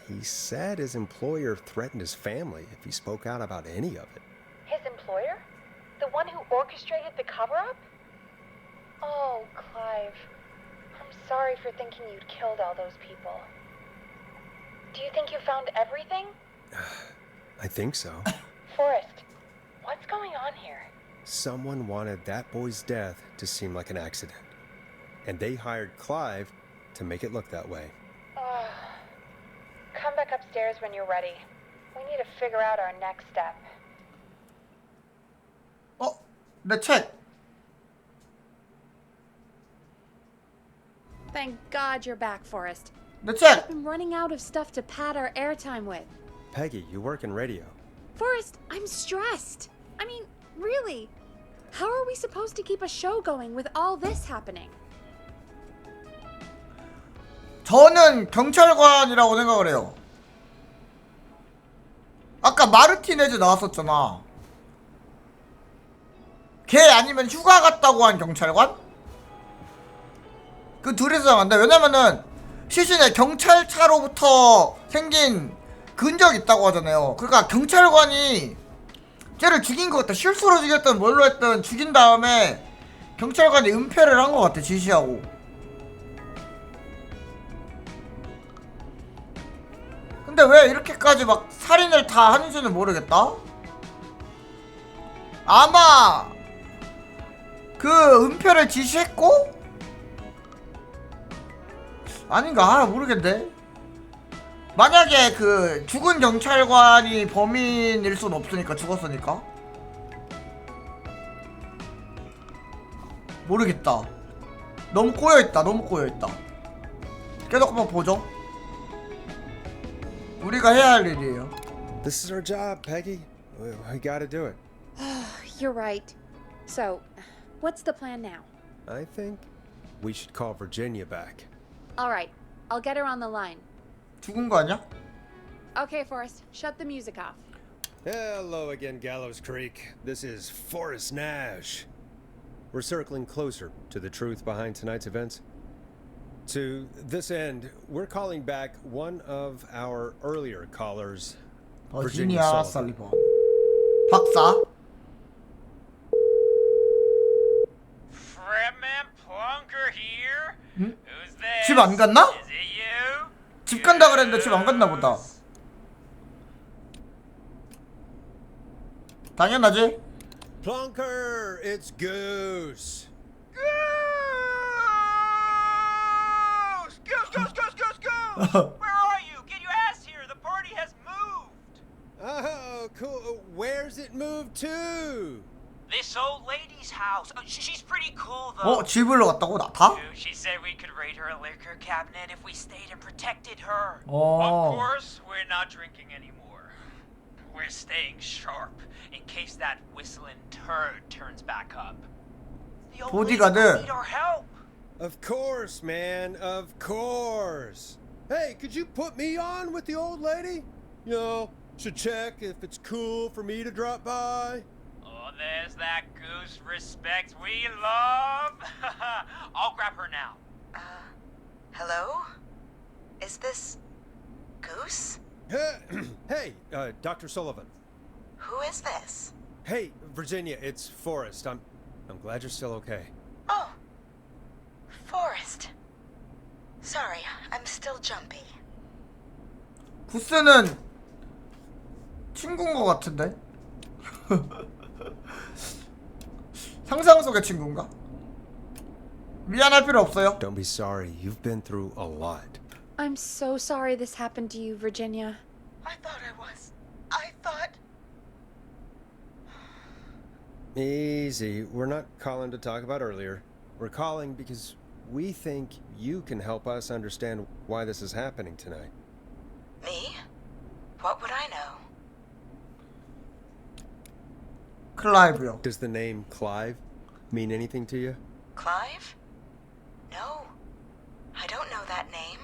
He said his employer threatened his family if he spoke out about any of it. His employer? The one who orchestrated the cover-up? Oh, Clive. I'm sorry for thinking you'd killed all those people. Do you think you found everything? I think so. Forrest, what's going on here? Someone wanted that boy's death to seem like an accident. And they hired Clive to make it look that way. Come back upstairs when you're ready. We need to figure out our next step. 내 책. Thank God you're back, Forrest. 내 책. I've been running out of stuff to pad our airtime with. Peggy, you work in radio. Forrest, I'm stressed. I mean, really. How are we supposed to keep a show going with all this happening? 저는 경찰관이라고 생각을 해요. 아까 마르티네즈 나왔었잖아. 걔 아니면 휴가 갔다고 한 경찰관? 그 둘이서 나간다. 왜냐면은 시신에 경찰차로부터 생긴 근적이 있다고 하잖아요. 그러니까 경찰관이 쟤를 죽인 것 같아. 실수로 죽였든 뭘로 했든 죽인 다음에 경찰관이 은폐를 한 것 같아. 지시하고. 근데 왜 이렇게까지 막 살인을 다 하는지는 모르겠다. 아마 그 은폐를 지시했고 아닌가 모르겠네. 만약에 그 죽은 경찰관이 범인일 순 없으니까 죽었으니까 모르겠다. 너무 꼬여있다. 너무 꼬여있다. 계속 한번 보죠. 우리가 해야 할 일이에요. This is our job, Peggy. We gotta do it. You're right. So, what's the plan now? I think we should call Virginia back. All right, I'll get her on the line. 죽은 거 아니야? Okay, Forrest, shut the music off. Hello again, Gallows Creek. This is Forrest Nash. We're circling closer to the truth behind tonight's events. To this end, we're calling back one of our earlier callers, Virginia Sullivan. 살리번. 박사. Fredman Plunker here? 응? Who's this? 집 안 갔나? Is it you? 집 간다 그랬는데 집 안 갔나 보다. 당연하지. Plunker, it's Goose. Goose! Where are you? Get your ass here. The party has moved. Oh, cool. Where's it moved to? This old lady's house. She's pretty cool, though. 집으로 갔다고 나타? She said we could raid her liquor cabinet if we stayed and protected her. Oh. Of course, we're not drinking anymore. We're staying sharp in case that whistling turd turns back up. The old lady 보디가드. need our help. Of course, man. Of course. Hey, could you put me on with the old lady? You know, should check if it's cool for me to drop by. Oh, there's that Goose respect we love. I'll grab her now. Hello? Is this Goose? Hey, Dr. Sullivan. Who is this? Hey, Virginia, it's Forrest. I'm glad you're still okay. Oh, Forrest. Sorry, I'm still jumpy. 구스는 친구인 것 같은데? 상상 속의 친구인가? 미안할 필요 없어요. Don't be sorry. You've been through a lot. I'm so sorry this happened to you, Virginia. I thought I was. I thought... Easy. We're not calling to talk about earlier. We're calling because we think you can help us understand why this is happening tonight. Me? What would I know? 클라이브요. Does the name Clive mean anything to you? Clive? No. I don't know that name.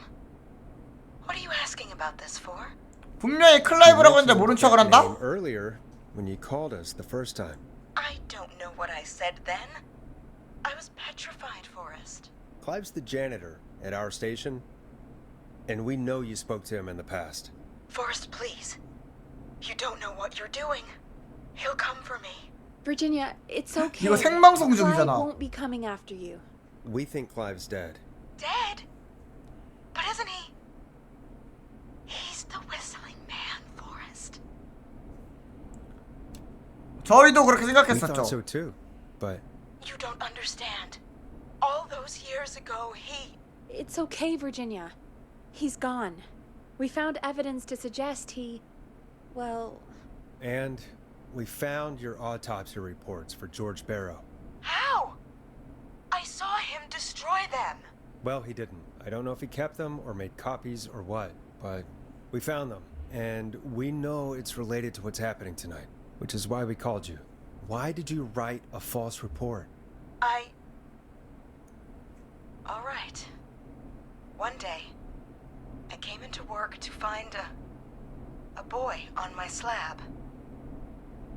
What are you asking about this for? 분명히 클라이브라고 했는데 모른 척을 한다? Name earlier when you called us the first time. I don't know what I said then. I was petrified, Forrest. Clive's the janitor at our station, and we know you spoke to him in the past. Forrest, please. You don't know what you're doing. He'll come for me. Virginia, it's okay. 이거 생방송 Clive 중이잖아. won't be coming after you. We think Clive's dead. Dead? But isn't he? He's the whistling man, Forrest. 저희도 그렇게 We thought 생각했었죠. so too, but You don't understand. All those years ago, he... It's okay, Virginia. He's gone. We found evidence to suggest he... Well... and we found your autopsy reports for George Barrow. How? I saw him destroy them. Well, he didn't. I don't know if he kept them or made copies or what, but we found them, and we know it's related to what's happening tonight, which is why we called you. Why did you write a false report? All right. One day, I came into work to find a boy on my slab.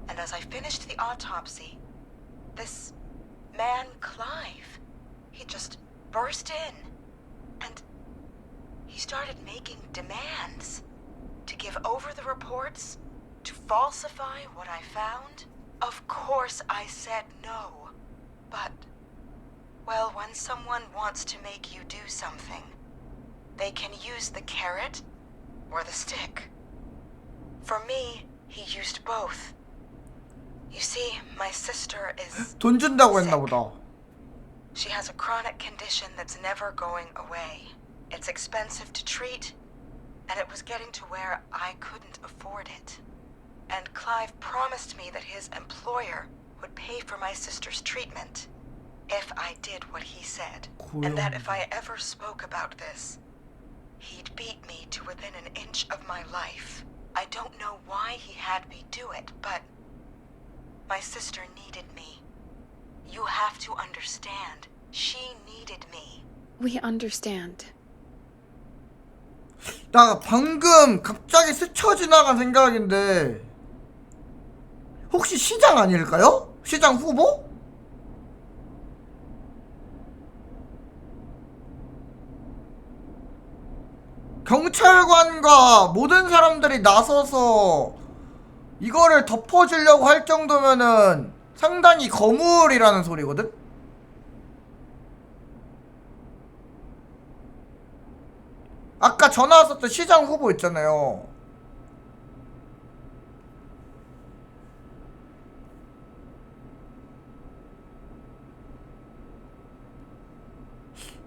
And as I finished the autopsy, this man, Clive, he just burst in. And he started making demands to give over the reports, to falsify what I found. Of course I said no. But, well, when someone wants to make you do something, they can use the carrot or the stick. For me, he used both. You see, my sister is 돈 준다고 sick. 했나 보다. She has a chronic condition that's never going away. It's expensive to treat, and it was getting to where I couldn't afford it. And Clive promised me that his employer would pay for my sister's treatment if I did what he said. And that if I ever spoke about this, he'd beat me to within an inch of my life. I don't know why he had me do it, but my sister needed me. You have to understand. She needed me. We understand. 나 방금 갑자기 스쳐 지나간 생각인데 혹시 시장 아닐까요? 시장 후보? 경찰관과 모든 사람들이 나서서 이거를 덮어주려고 할 정도면은 상당히 거물이라는 소리거든? 아까 전화 왔었던 시장 후보 있잖아요.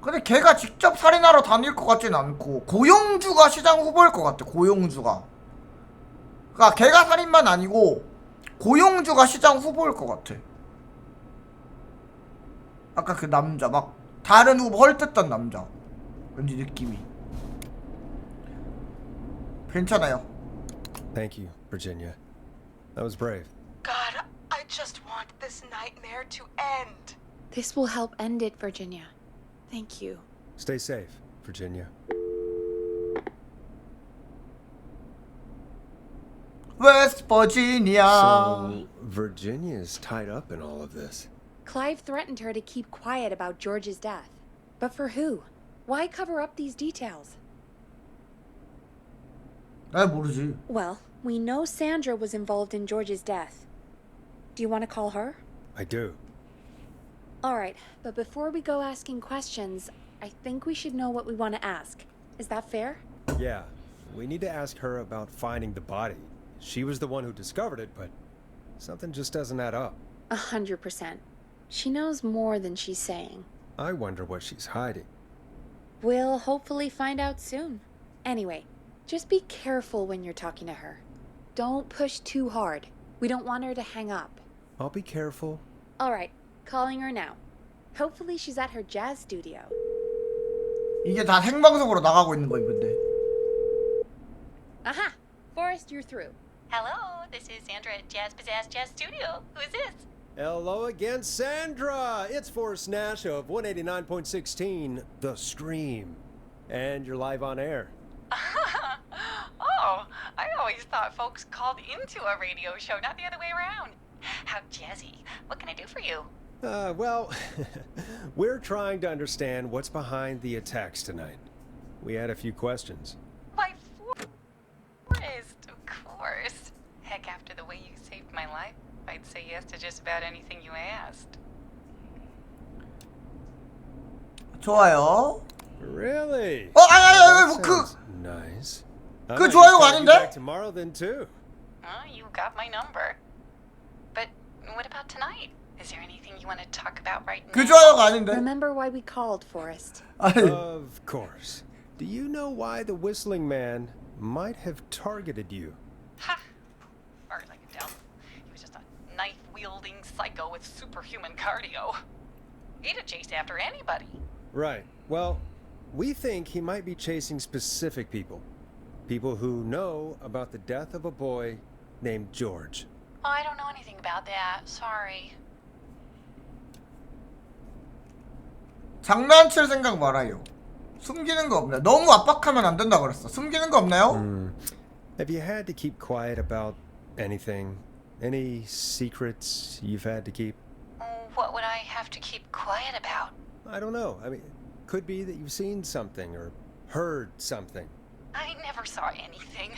근데 걔가 직접 살인하러 다닐 것 같진 않고 고용주가 시장 후보일 것 같아. 고용주가. 그니까 걔가 살인만 아니고 고용주가 시장 후보일 것 같아. 아까 그 남자 막 다른 후보 헐뜯던 남자. 왠지 느낌이. 괜찮아요. Thank you, Virginia. That was brave. God, I just want this nightmare to end. This will help end it, Virginia. Thank you. Stay safe, Virginia. West Virginia. So, Virginia's tied up in all of this. Clive threatened her to keep quiet about George's death. But for who? Why cover up these details? 나 모르지. Well, we know Sandra was involved in George's death. Do you want to call her? I do. Alright, but before we go asking questions, I think we should know what we want to ask. Is that fair? Yeah, we need to ask her about finding the body. She was the one who discovered it, but something just doesn't add up. 100%. She knows more than she's saying. I wonder what she's hiding. We'll hopefully find out soon. Anyway, just be careful when you're talking to her. Don't push too hard. We don't want her to hang up. I'll be careful. Alright, calling her now. Hopefully she's at her jazz studio. 이게 다 생방송으로 나가고 있는 거임 근데. Aha! Forrest, you're through. Hello, this is Sandra at Jazz Pizzazz Jazz Studio. Who is this? Hello again, Sandra! It's Forrest Nash of 189.16, The Scream. And you're live on air. Oh, I always thought folks called into a radio show, not the other way around. How jazzy. What can I do for you? Well, we're trying to understand what's behind the attacks tonight. We had a few questions. Why, Forrest, of course. Heck, after the way you saved my life, I'd say yes to just about anything you asked. 좋아요. Really? 아니, Sounds nice. 그 좋아요가 아닌데? Back tomorrow then too. You got my number. But what about tonight? Is there anything you want to talk about right now? 그 좋아요가 아닌데? Remember why we called, Forrest? Of course. Do you know why the Whistling Man might have targeted you? Ha! As far as I can tell, he was just a knife-wielding psycho with superhuman cardio. He'd have chased after anybody. Right. Well, we think he might be chasing specific people. People who know about the death of a boy named George. Oh, I don't know anything about that. Sorry. 장난칠 생각 말아요. 숨기는 거 없나요? 너무 압박하면 안 된다 그랬어. 숨기는 거 없나요? Have you had to keep quiet about anything? Any secrets you've had to keep? What would I have to keep quiet about? I don't know. I mean, could be that you've seen something or heard something. I never saw anything.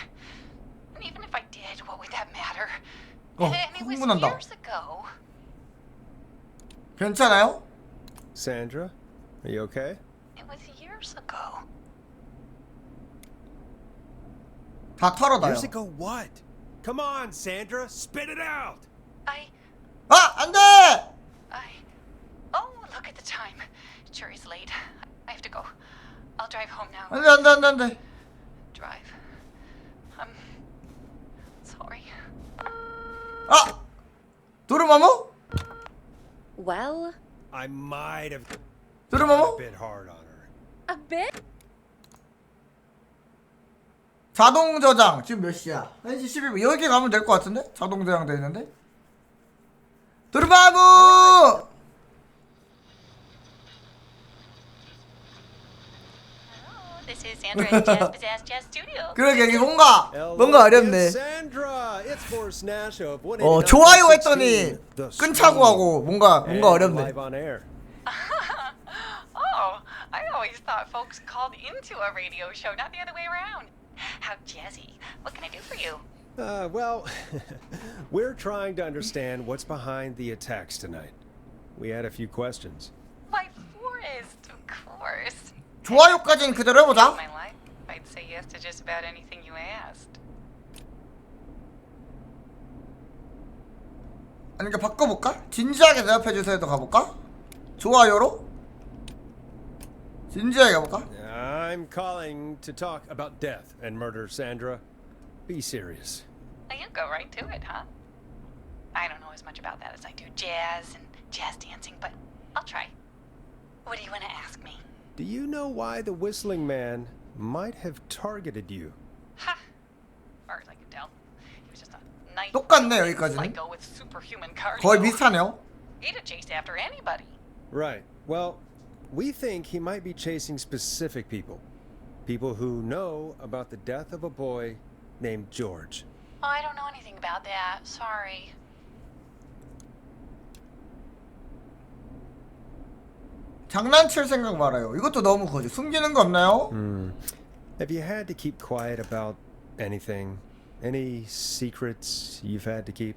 And even if I did, what would that matter? Oh, And it was 흥분한다. years ago. 괜찮아요? Sandra, are you okay? It was years ago. 다 털어놔요. Years ago what? Come on, Sandra, spit it out! 안 돼! Oh, look at the time. Jury's late. I have to go. I'll drive home now. 안 돼. Drive. I'm sorry. 도르마무? Well, I might have 도르마무? a bit hard on her. a bit? 자동 저장. 지금 몇 시야? 1시 11분. 여기 가면 될 것 같은데? 자동 저장 돼 있는데? 도르마무! This This is Sandra at Jazz Pizzazz Jazz Studio. 그러게 이게 뭔가 어렵네. Sandra, it's Forrest Nash of 좋아요 했더니 끊자고 하고 뭔가 어렵네. Live on air. Oh, I always thought folks called into a radio show, not the other way around. How jazzy. What can I do for you? Well, we're trying to understand what's behind the attacks tonight. We had a few questions. Why, Forrest, of course. 좋아요까지는 그대로 해보자. My life, I'd say yes to just about anything you asked. 아니 그러니까 바꿔볼까? 진지하게 대답해주세요도 가볼까? 좋아요로? 진지하게 가볼까? I'm calling to talk about death and murder, Sandra. Be serious. You go right to it, huh? I don't know as much about that as I do jazz and jazz dancing, but I'll try. What do you want to ask me? Do you know why the Whistling Man might have targeted you? Ha! As far as I can tell, he was just a nice 똑같네 여기까지는. psycho with superhuman cardio. 거의 비슷하네요. He'd have chased after anybody. Right. Well, we think he might be chasing specific people. People who know about the death of a boy named George. Oh, I don't know anything about that. Sorry. 장난칠 생각 말아요. 이것도 너무 거지. 숨기는 거 없나요? Have you had to keep quiet about anything? Any secrets you've had to keep?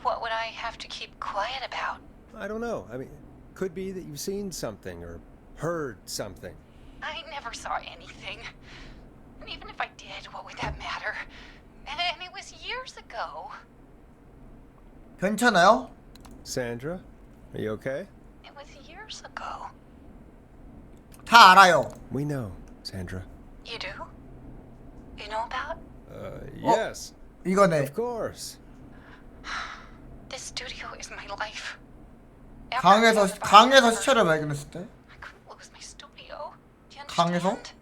What would I have to keep quiet about? I don't know. I mean, could be that you've seen something or heard something. I never saw anything. And even if I did, what would that matter? And it was years ago. 괜찮아요? Sandra, are you okay? It was years ago. 다 알아요. We know, Sandra. You do? You know about? Yes. 이거네. Of course. This studio is my life. 강에서 시체를 발견했을 때. I couldn't lose my studio. Do you 강에서? understand?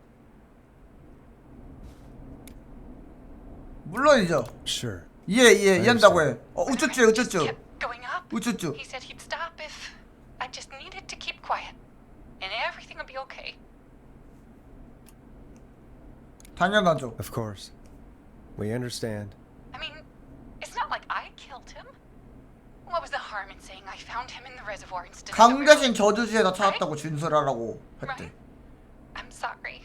물론이죠. Sure. 이해한다고 해. 우쭈쭈. Going up. 우쭈쭈. He said he'd stop if I just needed to keep quiet, and everything would be okay. 당연하죠. Of course. We understand. I mean, it's not like I killed him. What was the harm in saying I found him in the reservoir instead of 강 대신 저주지에다 찾았다고 진술하라고 했대. I'm sorry.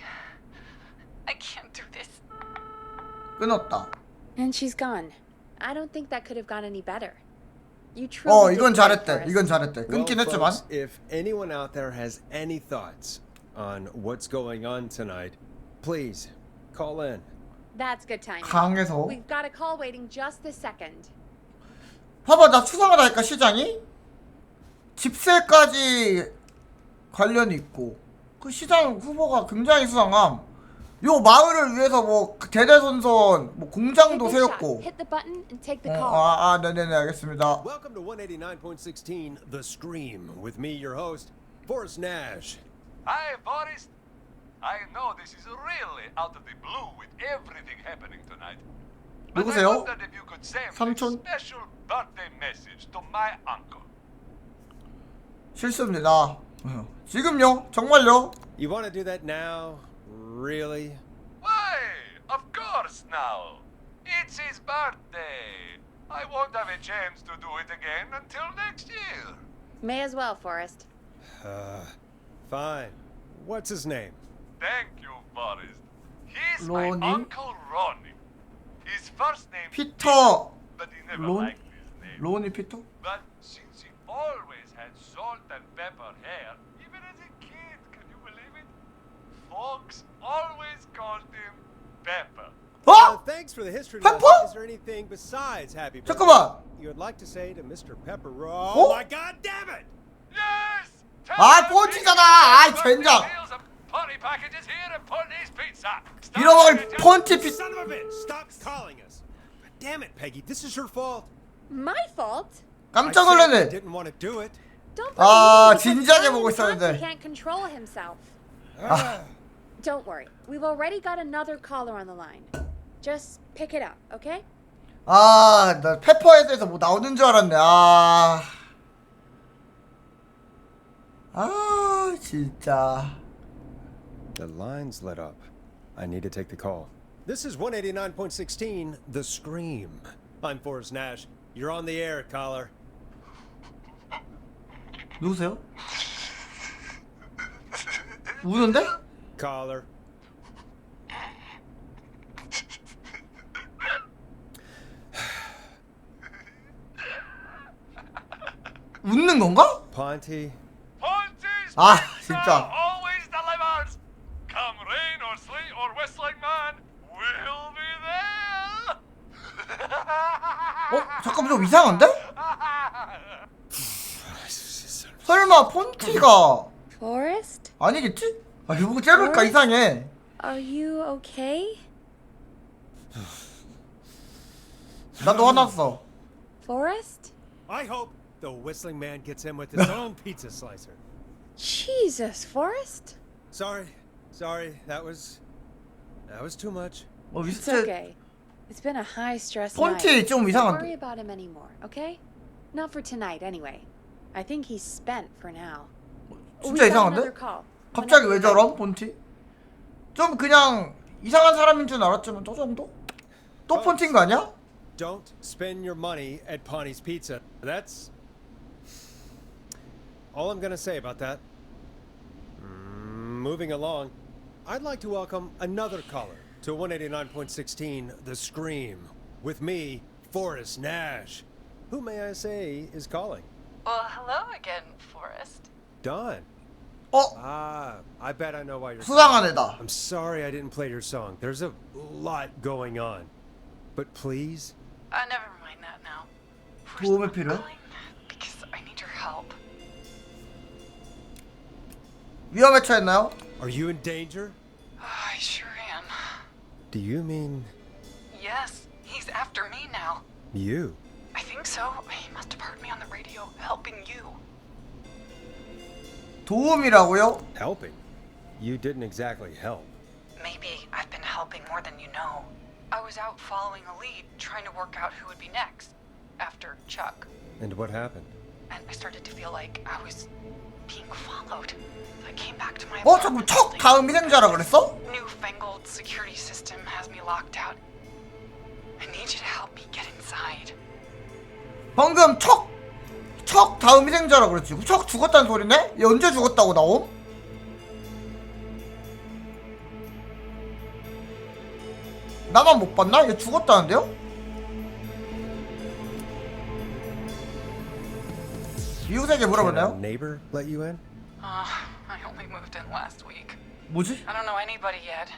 I can't do this. 끊었다. And she's gone. I don't think that could have gone any better. You truly 이건 did great 잘했대. for us. 이건 잘했대. 끊긴 Well, 했지만. folks, if anyone out there has any thoughts on what's going on tonight, please call in. That's good timing. 강에서. We've got a call waiting just this second. 봐봐, 나 수상하다니까 시장이. 집세까지 관련이 있고 그 시장 후보가 굉장히 수상함. 요 마을을 위해서 뭐 대대손손 뭐 공장도 세웠고. Hit the button and take the call. 네네네 알겠습니다. Welcome to 189.16 The Scream with me, your host, Forrest Nash. Hi, Forrest. I know this is really out of the blue with everything happening tonight. But I 누구세요? wondered if you could send a 삼촌? special birthday message to my uncle. 실수입니다. 지금요? 정말요? You want to do that now? Really? Why? Of course now. It's his birthday. I won't have a chance to do it again until next year. May as well, Forrest. Fine. What's his name? Thank you, Forrest. He's Ronnie? my Uncle Ronnie. His first name 피터. but he never 론? liked his name. 로니 피터? But since he always had salt and pepper hair, even as a kid, can you believe it? Folks always called him Pepper. Thanks for the history Pepper? lesson. Is there anything besides happy birthday 잠깐만. you would like to say to Mr. Pepper? 어? Oh my God, damn it! Yes! 폰티잖아. 젠장. Potty packages here and Ponti's pizza. 잃어버린 폰티 피. Son of a bitch! Stop calling us. Damn it, Peggy. This is your fault. My fault? 깜짝 I 놀랐네. didn't want to do it. Don't blame 아, me because 진지하게 보고 Alan Johnson 있었는데. can't control himself. 아, Don't worry. We've already got another caller on the line. Just pick it up, okay? 나 페퍼헤드에서 뭐 나오는 줄 알았네. 진짜. The lines lit up. I need to take the call. This is 189.16, The Scream. I'm Forrest Nash. You're on the air, caller. 누구세요? 우는데? Caller. 웃는 건가? Ponty. 아 진짜. Always delivers. Come rain or sleet or whistling man, we'll be there. 잠깐만 좀 이상한데? 설마 폰티가 Forrest? 아니겠지? 아 이거 째볼까 이상해. Are you okay? 나도 화났어. Forrest? I hope the whistling man gets in with his own pizza slicer. Jesus, Forrest? Sorry. That was too much. It's okay. It's been a high-stress 폰티 night. 좀 Don't 이상한데. worry about him anymore, okay? Not for tonight, anyway. I think he's spent for now. 진짜 We got 이상한데? another call. 갑자기 왜 저럼 폰티? 좀 그냥 이상한 사람인 줄 알았지만 저 정도? 또 폰티인 거 아니야? Don't spend your money at Ponty's Pizza. That's all I'm gonna say about that. Moving along, I'd like to welcome another caller to 189.16, The Scream, with me, Forrest Nash. Who, may I say, is calling? Well, hello again, Forrest. Don. I bet I know why you're 수상한 애다. I'm sorry I didn't play your song. There's a lot going on. But please? Never mind that now. 도움이 필요해? Because I need your help. 위험에 처했나요? Are you in danger? I sure am. Do you mean Yes, he's after me now. you? I think so. He must have heard me on the radio helping you. 도움이라고요? Helping? You didn't exactly help. Maybe I've been helping more than you know. I was out following a lead, trying to work out who would be next, after Chuck. And what happened? And I started to feel like I was being followed. I came back to my 자꾸 척 다음 희생자라 그랬어? newfangled security system has me locked out. I need you to help me get inside. 방금 척 다음 희생자라 그랬지. 척 죽었다는 소리네? 얘 언제 죽었다고 나옴? 나만 못 봤나? 얘 죽었다는데요? 이웃에게 물어보나요? Neighbor let you in? I only moved in last week. 뭐지? I don't know anybody yet.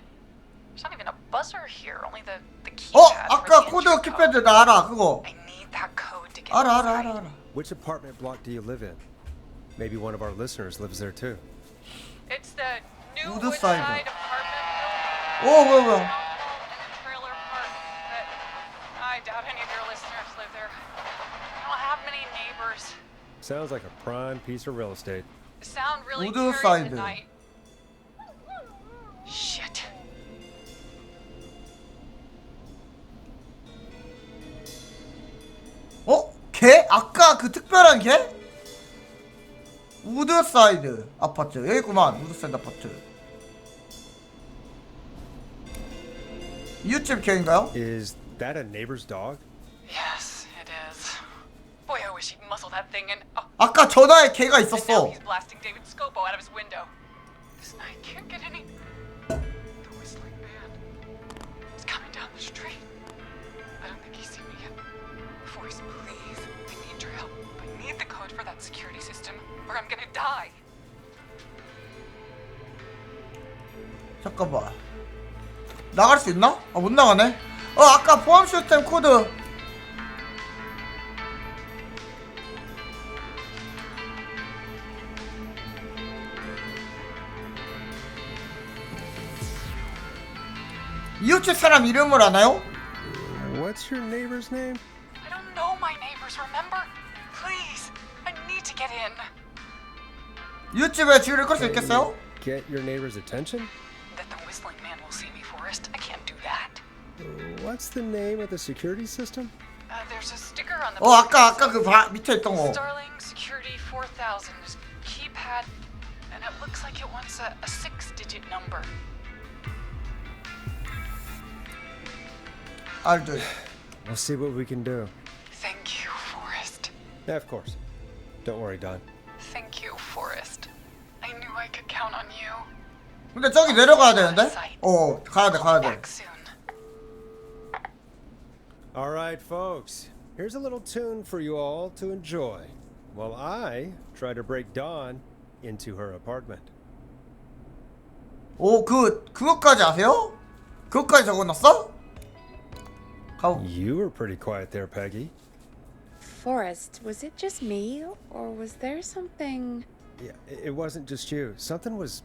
There's not even a buzzer here, only the keypad. 아까 코드 키패드 나 알아 그거. I need that code to get 알아. Which apartment block do you live in? Maybe one of our listeners lives there too. It's the new Woodside. Woodside apartment 뭐야? trailer park. But I doubt any of your listeners live there. I don't have many neighbors. Sounds like a prime piece of real estate. Sound really Woodside. eerie tonight. Shit. 개? 아까 그 특별한 개? 우드사이드 아파트 여기 있구만. 우드사이드 아파트. 이웃집 개인가요? Is that a neighbor's dog? Yes, it is. Boy, I wish he'd muzzle that thing and 아까 전화에 개가 and now 있었어. he's blasting David Scopo out of his window. This night can't get any. The whistling man is coming down the street. I don't think he's seen me yet. Forrest, please, I need your help. I need the code for that security system, or I'm gonna die. 잠깐만. 나갈 수 있나? 못 나가네. 아까 포함 시스템 코드. 이웃집 사람 이름을 아나요? What's your neighbor's name? I don't know my neighbors, remember? Please, I need to get in. 이웃집에 줄을 끌 수 있겠어요? Get your neighbor's attention? That the whistling man will see me, Forrest. I can't do that. What's the name of the security system? There's a sticker on the 아까 그 밑에 있던 거. Starling Security 4000. Keypad. and it looks like it wants a 6-digit number. I'll do it. We'll see what we can do. Thank you, Forrest. Yeah, of course. Don't worry, Don. Thank you, Forrest. I knew I could count on you. 근데 저기 내려가야 되는데? 가야 돼. All right, folks. Here's a little tune for you all to enjoy while I try to break Dawn into her apartment. 그것까지 아세요? 그것까지 적어놨어? You were pretty quiet there, Peggy. Forrest, was it just me, or was there something? Yeah, it wasn't just you. Something was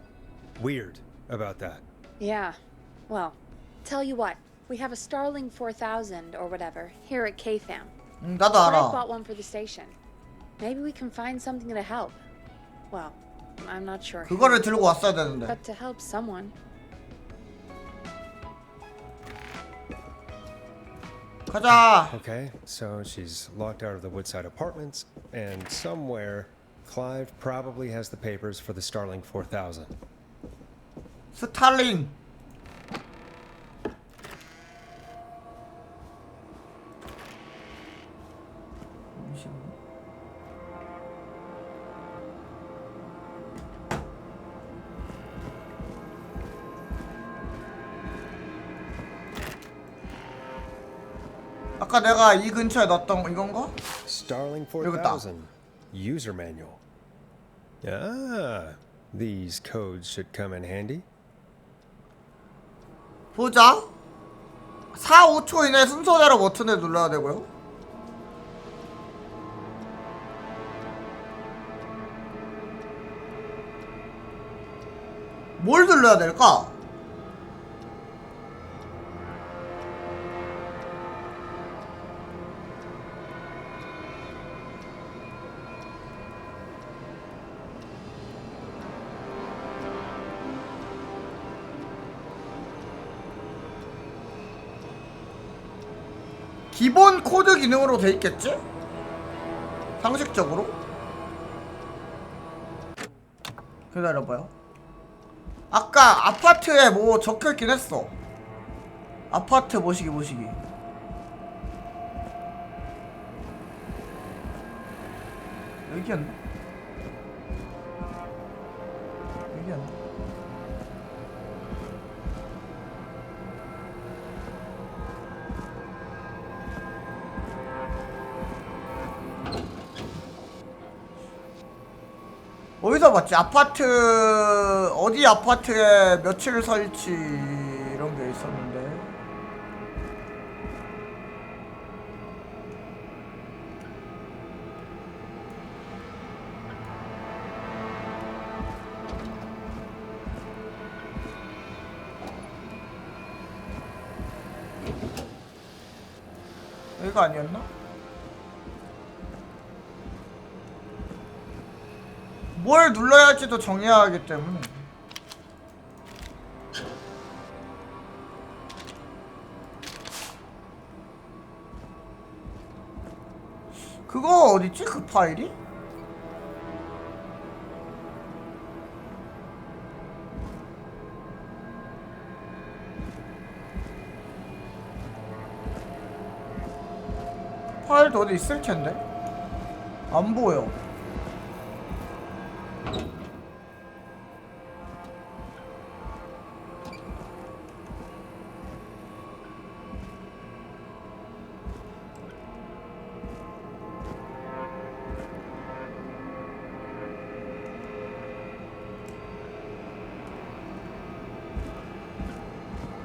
weird about that. Yeah. Well, tell you what. We have a Starling 4000 or whatever here at KFAM. 나도 Fred 알아. bought one for the station. Maybe we can find something to help. Well, I'm not sure. 그거를 들고 왔어야 되는데. But to help someone. 가자. Okay, so she's locked out of the Woodside Apartments, and somewhere Clive probably has the papers for the Starling 4000. 스탈린. 아까 내가 이 근처에 놨던 이건가? Starling 4000 user manual. Ah, these codes should come in handy. 보자. 4, 5초 이내 순서대로 버튼을 눌러야 되고요. 뭘 눌러야 될까? 기본 코드 기능으로 돼 있겠지? 상식적으로? 기다려봐요. 아까 아파트에 뭐 적혀있긴 했어. 아파트 모시기. 여기였나? 어디서 봤지? 아파트 어디 아파트에 며칠 설치 이런 게 있었는데. 여기가 아니었나? 뭘 눌러야 할지도 정해야 하기 때문에. 그거 어딨지? 그 파일이? 파일도 어디 있을 텐데? 안 보여.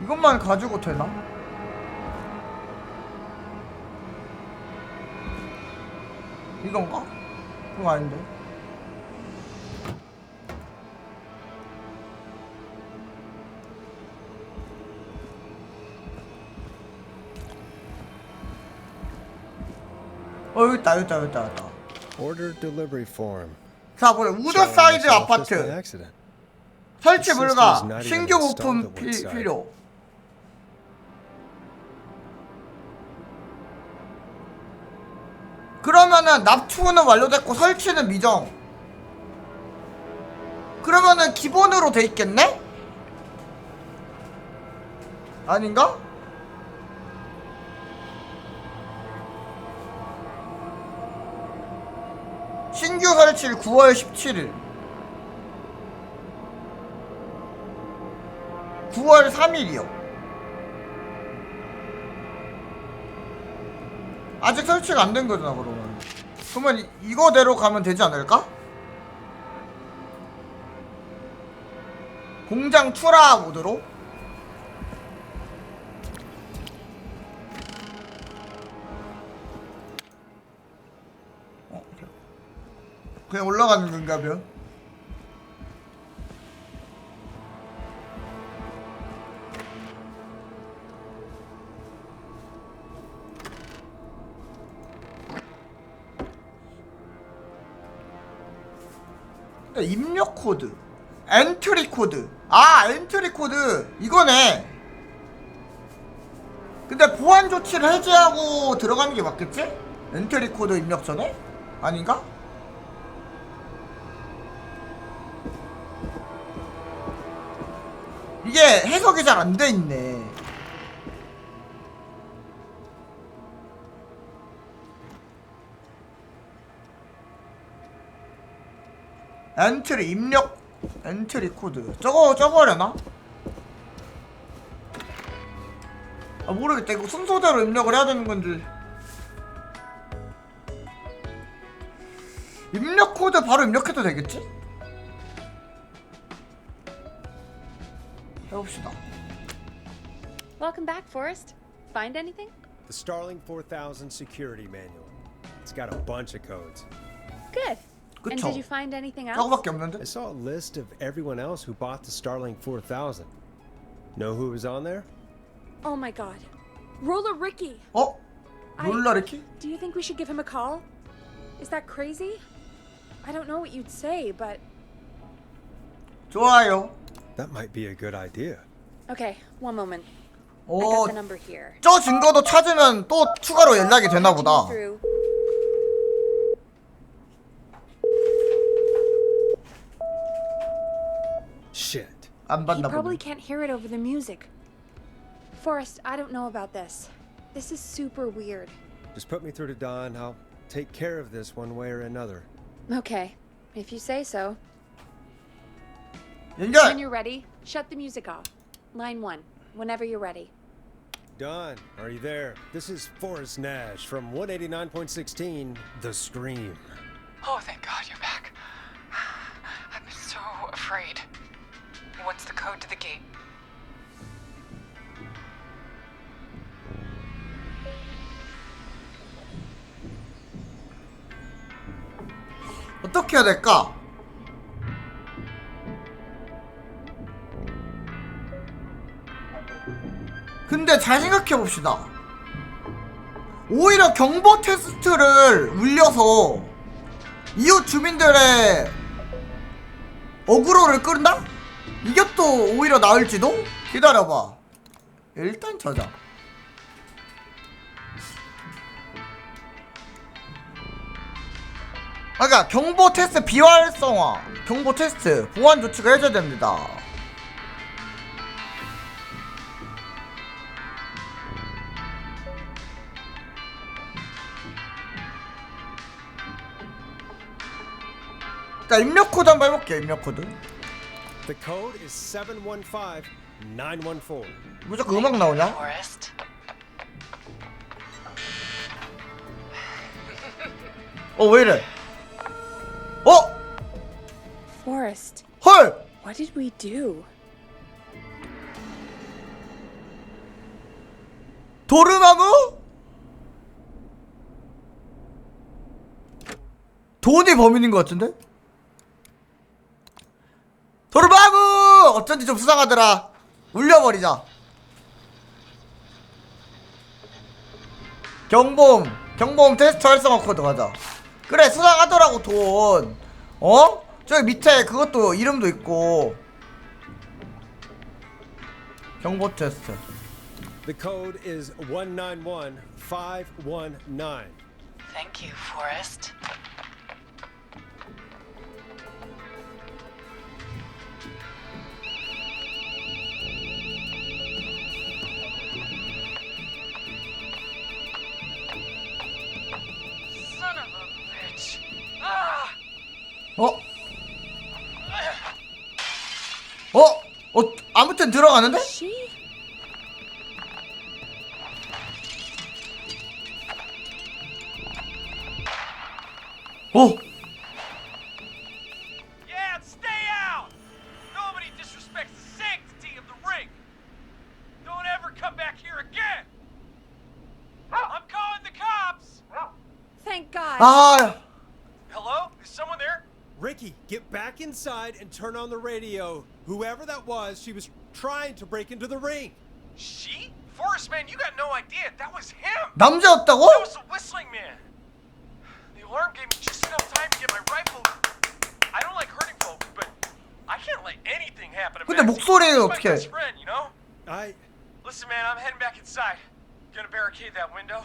이것만 가지고 되나? 이건가? 그거 아닌데. 여기 있다. Order delivery form. 자, 보자. 우드 사이드 아파트. 설치 불가. 신규 부품 필요. 그러면은 납치는 완료됐고 설치는 미정. 그러면은 기본으로 돼 있겠네? 아닌가? 신규 설치일 9월 17일 9월 3일이요 아직 설치가 안 된 거잖아. 그러면 이거대로 가면 되지 않을까? 공장 투라 모드로? 그냥 올라가는 건가요? 입력 코드, 엔트리 코드. 아, 엔트리 코드 이거네. 근데 보안 조치를 해제하고 들어가는 게 맞겠지? 엔트리 코드 입력 전에? 아닌가? 이게 해석이 잘 안 돼 있네. 엔트리 입력 엔트리 코드 저거려나? 아 모르겠다. 이거 순서대로 입력을 해야 되는 건지. 입력 코드 바로 입력해도 되겠지? 해봅시다. Welcome back, Forrest. Find anything? The Starling 4000 security manual. It's got a bunch of codes. Good. And 그쵸? did you find anything else? 저거밖에 없는데? I saw a list of everyone else who bought the Starling 4000. Know who was on there? Oh my god. Roller Ricky. 어? 롤러 리키? Do you think we should give him a call? Is that crazy? I don't know what you'd say, but 좋아요. That might be a good idea. okay, one moment. I 오, got the number here. 저 증거도 찾으면 또 추가로 연락이 되나 보다. Through. Shit. 안 He 받나 probably 보네. can't hear it over the music. Forrest, I don't know about this. This is super weird. Just put me through to Don. I'll take care of this one way or another. Okay, if you say so. 연결. When you're ready, shut the music off. Line 1, whenever you're ready. Don, are you there? This is Forrest Nash from 189.16, The Scream. Oh, thank God you're back. I've been so afraid. What's the code to the gate? 어떻게 해야 될까? 근데 잘 생각해 봅시다. 오히려 경보 테스트를 울려서 이웃 주민들의 어그로를 끌다? 이게 또 오히려 나을지도? 기다려봐. 일단 저장. 그러니까 경보 테스트 비활성화, 경보 테스트 보안 조치가 해제됩니다. 자, 입력 코드 한번 해볼게요. 입력 코드. The code is 715914. 무조건 음악 나오냐? Forrest. 왜 이래? 어? Forrest, 헐! what did we do? 도르마무? 돈이 범인인 것 같은데? 도르마무! 어쩐지 좀 수상하더라. 울려버리자. 경보음 테스트 활성화 코드 가자. 그래, 수상하더라고. 돈 저기 밑에 그것도 이름도 있고. 경보 테스트. The code is 191519. Thank you, Forrest. 아무튼 들어가는데? Yeah, stay out! Nobody disrespects the sanctity of the ring! Don't ever come back here again! I'm calling the cops! Thank God. Hello? Is someone there? Ricky, get back inside and turn on the radio. Whoever that was, she was trying to break into the ring. She? Forrest, man, you got no idea. That was him! 남자였다고? That was the whistling man! The alarm gave me just enough time to get my rifle. I don't like hurting folks, but I can't let anything happen to 근데 Maxie. 목소리는 He's my 어떻게? best friend, you know? Listen, man, I'm heading back inside. Gonna barricade that window.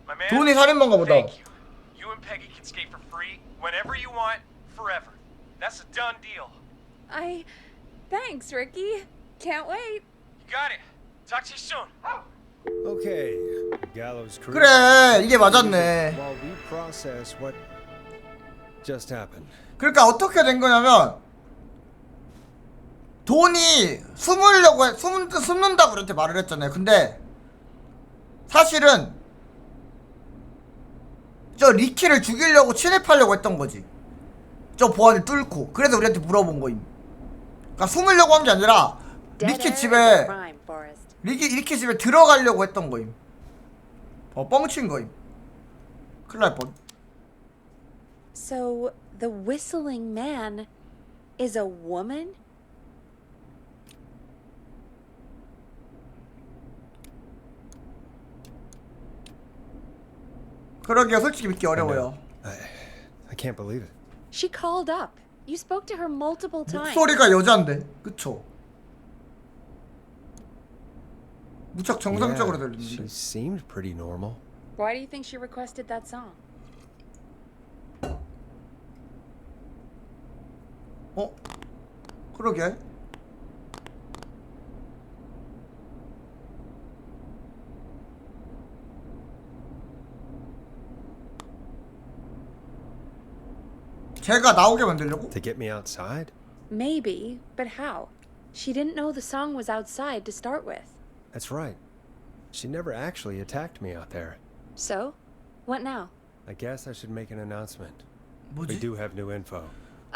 My man, 돈이 살인마인가 보다. thank you. You and Peggy can skate for free whenever you want, forever. That's a done deal. Thanks, Ricky. Can't wait. You got it. Talk to you soon. Okay, Gallows Creek. 그래, 이게 맞았네. While we process what just happened. 그러니까 어떻게 된 거냐면 돈이 숨는다고 우리한테 말을 했잖아요. 근데 사실은 저 리키를 죽이려고 침입하려고 했던 거지. 저 보안을 뚫고. 그래서 우리한테 물어본 거임. 그러니까 숨으려고 한 게 아니라 리키 집에 리키 집에 들어가려고 했던 거임. 뻥친 거임. 큰일 날 뻔. So the whistling man is a woman? 그러기에 솔직히 믿기 어려워요. I can't believe it. She called up. You spoke to her multiple times. 목소리가 여잔데, 그쵸? 무척 정상적으로 Yeah, 들리는데. she seemed pretty normal. Why do you think she requested that song? 그러게. 제가 나오게 만들려고? To get me outside? Maybe, but how? She didn't know the song was outside to start with. That's right. She never actually attacked me out there. So? What now? I guess I should make an announcement. 뭐지? We do have new info.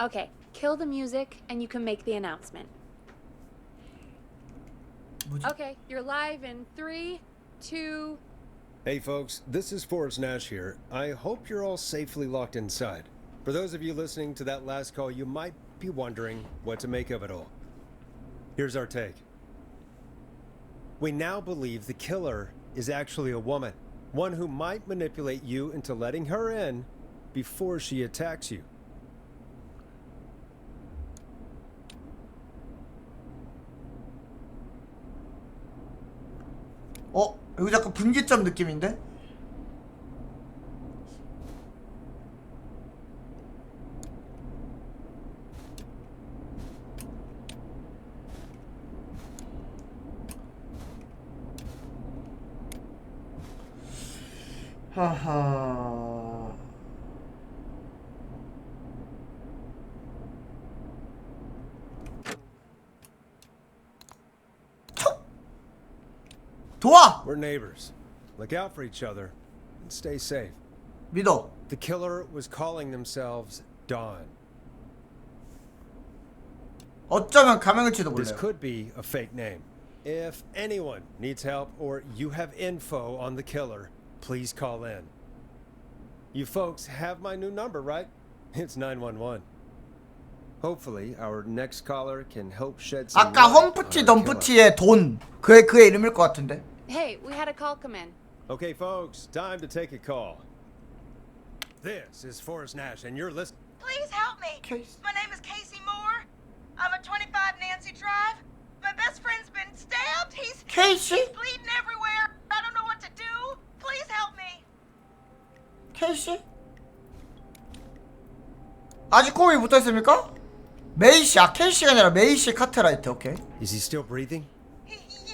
Okay, kill the music and you can make the announcement. 뭐지? Okay, you're live in 3, 2... Hey folks, this is Forrest Nash here. I hope you're all safely locked inside. For those of you listening to that last call, you might be wondering what to make of it all. Here's our take. We now believe the killer is actually a woman. One who might manipulate you into letting her in before she attacks you. 여기 약간 분기점 느낌인데? 하하. 도와! We're neighbors. Look out for each other and stay safe. 믿어. The killer was calling themselves Dawn. 어쩌면 가명일지도 This 몰라요. could be a fake name. If anyone needs help or you have info on the killer, please call in. You folks have my new number, right? It's 911. Hopefully, our next caller can help shed some 아까 light on 험프티 our killer. 덤프티의 돈. 그의 이름일 것 같은데. Hey, we had a call come in. Okay, folks, time to take a call. This is Forrest Nash, and you're listening. Please help me. My name is Casey Moore. I'm at 25 Nancy Drive. My best friend's been stabbed. He's bleeding everywhere. I don't know what to do. Please help me. 케이씨? 아직 코이 붙어있습니까? 메이씨, 케이씨가 아니라 메이씨 카트라이트. 오케이. Is he still breathing?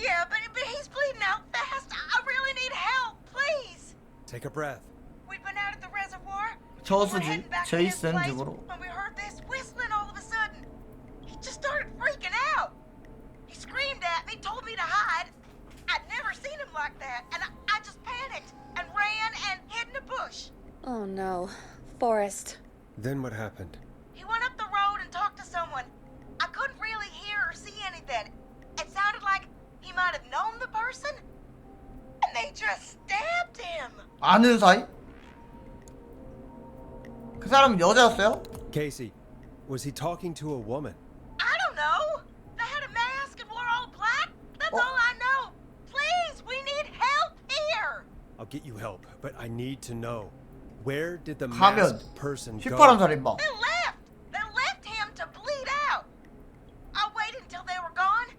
Yeah, but he's bleeding out fast. I really need help. Please. Take a breath. We've been out at the reservoir. 저수지 제이슨 집으로. When we heard He told me to hide. I'd never seen him like that, and I just panicked and ran and hid in a bush. Oh no. Forrest. Then what happened? He went up the road and talked to someone. I couldn't really hear or see anything. It sounded like he might have known the person, and they just stabbed him. 아는 사이? 그 사람은 여자였어요? Casey, was he talking to a woman? I don't know. They had a mask and wore all black. That's all I know. Please, we need help here. I'll get you help, but I need to know. Where did the 가면 masked person go? 휘파람 살인마. They left. They left him to bleed out. I waited until they were gone,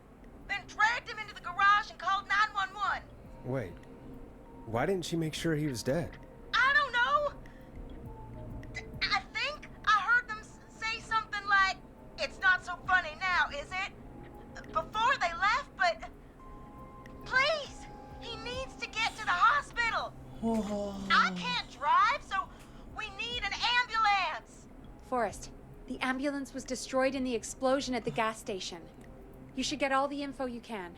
then dragged him into the garage and called 911. Wait, why didn't she make sure he was dead? I don't know. I think I heard them say something like, "It's not so funny now, is it?" Before they left, but please, he needs to get to the hospital. I can't drive, so we need an ambulance. Forrest, the ambulance was destroyed in the explosion at the gas station. You should get all the info you can.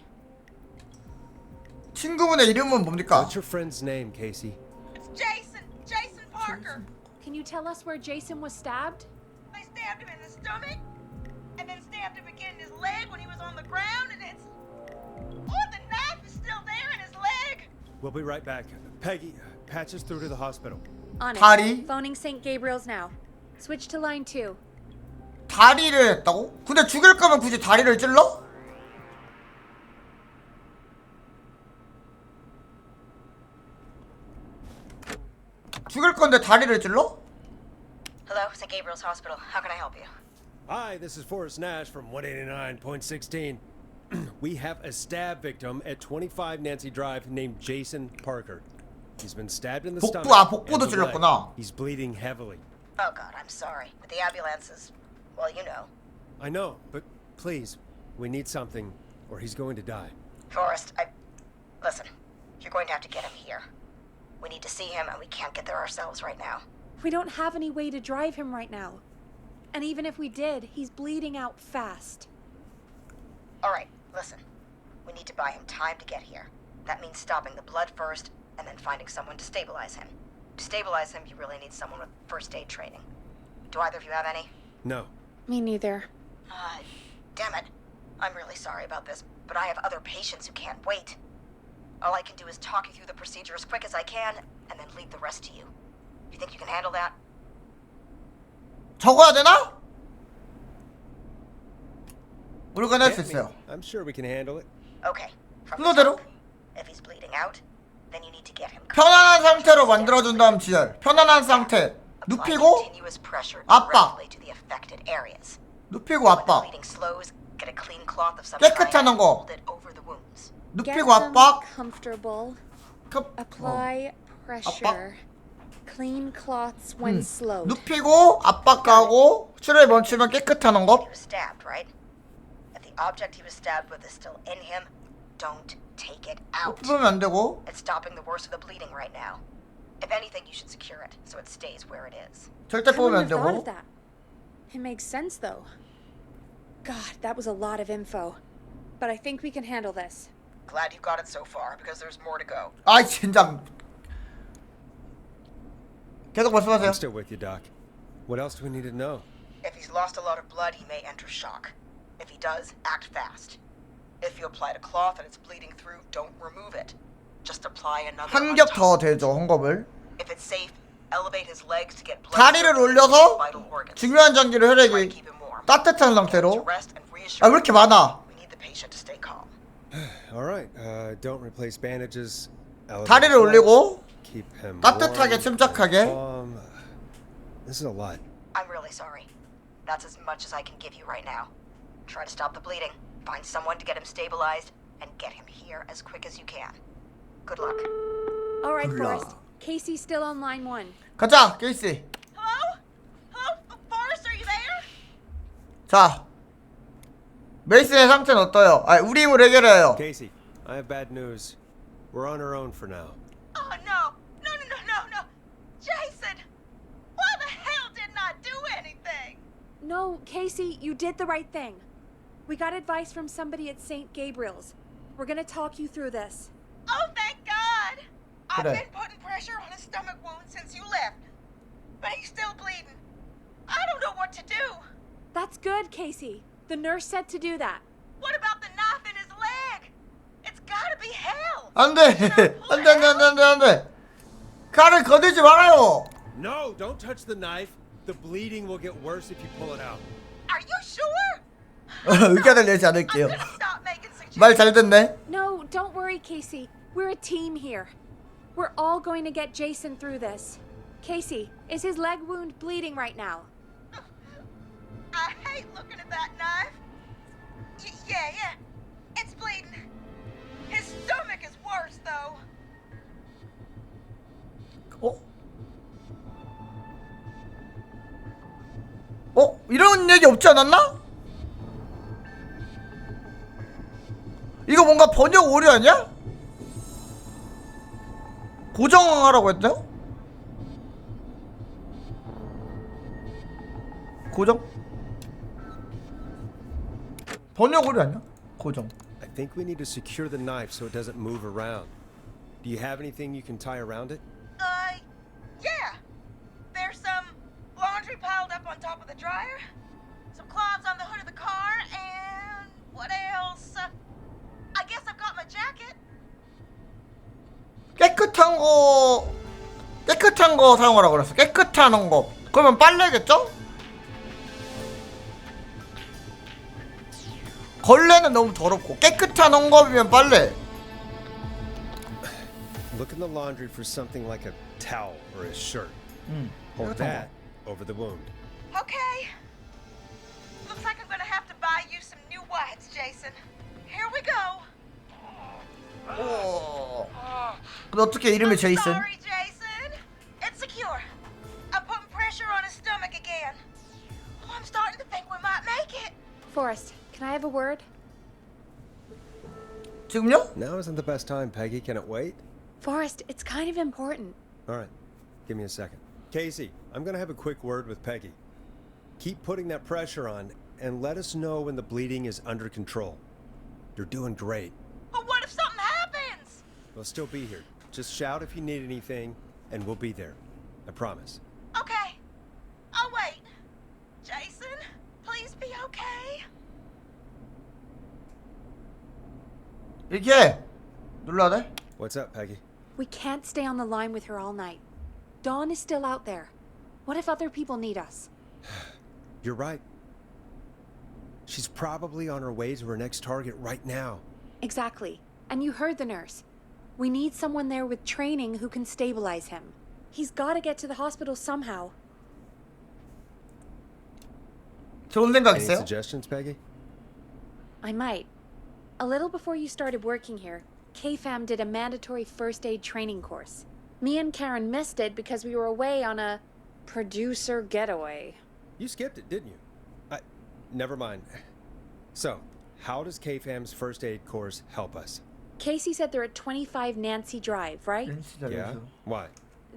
친구분의 이름은 뭡니까? What's your friend's name, Casey? It's Jason Parker. Can you tell us where Jason was stabbed? They stabbed him in the stomach, and then stabbed him again in his leg when he was on the ground, and it's... Oh, the knife is still there in his leg. We'll be right back. Peggy, patch us through to the hospital. On it. 다리? Phoning St. Gabriel's now. Switch to line 2. 다리를 했다고? 근데 죽일 거면 굳이 다리를 찔러? 죽일 건데 다리를 찔러? Hello, St. Gabriel's Hospital. How can I help you? Hi, this is Forrest Nash from 189.16. We have a stab victim at 25 Nancy Drive named Jason Parker. He's been stabbed in the stomach. 복부도 and the leg. 찔렸구나. He's bleeding heavily. Oh, God, I'm sorry. But the ambulances, well, you know. I know, but please, we need something, or he's going to die. Forrest, listen, you're going to have to get him here. We need to see him, and we can't get there ourselves right now. We don't have any way to drive him right now. And even if we did, he's bleeding out fast. All right, listen. We need to buy him time to get here. That means stopping the blood first, and then finding someone to stabilize him. To stabilize him, you really need someone with first aid training. Do either of you have any? No. Me neither. Damn it. I'm really sorry about this, but I have other patients who can't wait. All I can do is talk you through the procedure as quick as I can, and then leave the rest to you. You think you can handle that? 적어야 되나? 우리가 낼 수 있어요. I'm sure we can handle it. Okay. From the 순서대로 top, if he's bleeding out, then you need to get him. 편안한 상태로 만들어준 다음 지혈. 편안한 상태. 눕히고 Continuous pressure 압박. directly to the affected areas. 눕히고 When the 압박. bleeding slows, get a clean cloth of some 깨끗한 kind, 거. hold it over the wounds. Get 눕히고 them 압박. comfortable. Apply pressure. Clean cloths when slowed. 눕히고 압박하고 출혈 멈추면 깨끗하는 거. He was stabbed, right? If the object he was stabbed with is still in him, don't take it out. 눕히면 안 되고. It's stopping the worst of the bleeding right now. If anything, you should secure it so it stays where it is. 절대 I 뽑으면 안 wouldn't have thought of 되고. that. It makes sense though. God, that was a lot of info. But I think we can handle this. Glad you got it so far because there's more to go. 아이 진짜. 계속 말씀하세요. I'm still with you, Doc. What else do we need to know? If he's lost a lot of blood, he may enter shock. If he does, act fast. If you applied a cloth and it's bleeding through, don't remove it. Just apply another 한 on 겹 top. 더 되죠 헝겊을. If it's safe, elevate his legs to get blood 다리를 to 올려서 vital organs. 중요한 장기를 혈액이 따뜻한 상태로. 아 왜 이렇게 많아? We need the patient to stay calm. All right. Don't replace bandages. elevate 다리를 his legs, 올리고 keep him 따뜻하게 warm, 침착하게. calm. This is a lot. I'm really sorry. That's as much as I can give you right now. Try to stop the bleeding, find someone to get him stabilized, and get him here as quick as you can. Good luck. All right, Good luck. Forrest. Casey's still on line 1. 가자 케이스. Hello? Hello? Forrest, are you there? 자 메이슨의 상태는 어떠요? 아 우리 힘으로 해결해요. Casey, I have bad news. We're on our own for now. Oh, no. No. Jason! Why the hell didn't I do anything? No, Casey, you did the right thing. We got advice from somebody at St. Gabriel's. We're gonna talk you through this. Oh, thank God! I've 그래. been putting pressure on his stomach wound since you left. But he's still bleeding. I don't know what to do. That's good, Casey. The nurse said to do that. What about the knife in his leg? It's gotta be hell. 안 돼. 안 돼. 칼을 거들지 말아요. No, don't touch the knife. The bleeding will get worse if you pull it out. Are you sure? 의견을 내지 않을게요. 말 잘 듣네. No, don't worry, Casey. We're a team here. We're all going to get Jason through this. Casey, is his leg wound bleeding right now? I hate looking at that knife. Yeah. It's bleeding. His stomach is worse, though. 이런 얘기 없지 않았나? 이거 뭔가 번역 오류 아니야? 고정하라고 했나요? 고정? 번역 오류 아니야? 고정. I think we need to secure the knife so it doesn't move around. Do you have anything you can tie around it? Yeah. There's some laundry piled up on top of the dryer, some cloths on the hood of the car, and what else? I guess I've got my jacket. 깨끗한 거 사용하라고 그랬어. 깨끗한 거. 그러면 빨래겠죠? 걸레는 너무 더럽고 깨끗한 헝겊이면 빨래. Look in the laundry for something like a towel or a shirt. Hold that over the wound. Okay. Looks like I'm gonna have to buy you some new whites, Jason. Here we go. 근데 어떻게 이름이 제이슨? Sorry, Jason. It's secure. I'm putting pressure on his stomach again. Oh, I'm starting to think we might make it. Forrest, can I have a word? 지금요? Now isn't the best time, Peggy. Can it wait? Forrest, it's kind of important. All right. Give me a second. Casey, I'm going to have a quick word with Peggy. Keep putting that pressure on and let us know when the bleeding is under control. You're doing great. But what if something happens? We'll still be here. Just shout if you need anything, and we'll be there. I promise. Okay. I'll wait. Jason, please be okay. 이렇게 눌러야 돼? What's up, Peggy? We can't stay on the line with her all night. Dawn is still out there. What if other people need us? You're right. She's probably on her way to her next target right now. Exactly. And you heard the nurse. We need someone there with training who can stabilize him. He's got to get to the hospital somehow. 좋은 생각 Any 있어요? suggestions, Peggy? I might. A little before you started working here, KFAM did a mandatory first aid training course. Me and Karen missed it because we were away on a producer getaway. You skipped it, didn't you? Never mind. So, how does KFAM's first aid course help us? Casey said they're at 25 Nancy Drive, right? Yeah? Why?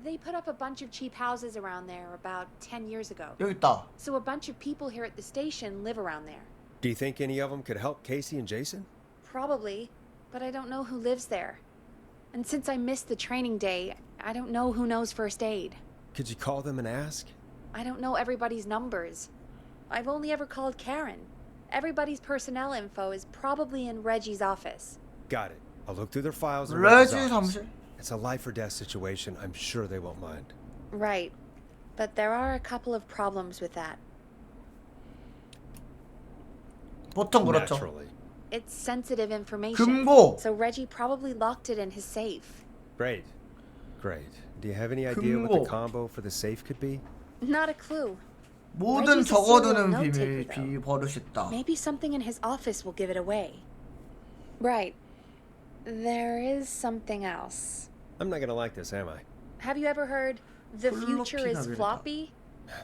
They put up a bunch of cheap houses around there about 10 years ago. 여기 있다. So a bunch of people here at the station live around there. Do you think any of them could help Casey and Jason? Probably, but I don't know who lives there. And since I missed the training day, I don't know who knows first aid. Could you call them and ask? I don't know everybody's numbers. I've only ever called Karen. Everybody's personnel info is probably in Reggie's office. Got it. I'll look through their files and Reggie's office. It's a life or death situation. I'm sure they won't mind. Right. But there are a couple of problems with that. 보통 그렇죠. Naturally. It's sensitive information. 금고. So Reggie probably locked it in his safe. Great. Great. Do you have any idea what the combo for the safe could be? Not a clue. 모든 Reggie's a serial 적어두는 note 비밀 taker, though. 버릇이 있다. Maybe something in his office will give it away. Right. There is something else. I'm not gonna like this, am I? Have you ever heard the future is 플로피가 floppy?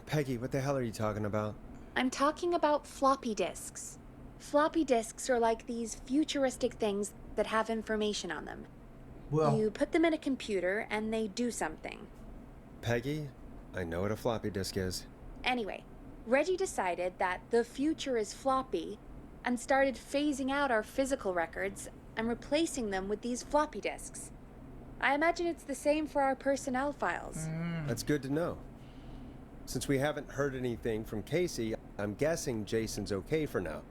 Peggy, what the hell are you talking about? I'm talking about floppy disks. Floppy disks are like these futuristic things that have information on them. 뭐야? You put them in a computer and they do something. Peggy, I know what a floppy disk is. Anyway, Reggie decided that the future is floppy and started phasing out our physical records I'm replacing them with these floppy disks. I imagine it's the same for our personnel files. That's good to know. Since we haven't heard anything from Casey, I'm guessing Jason's okay for now.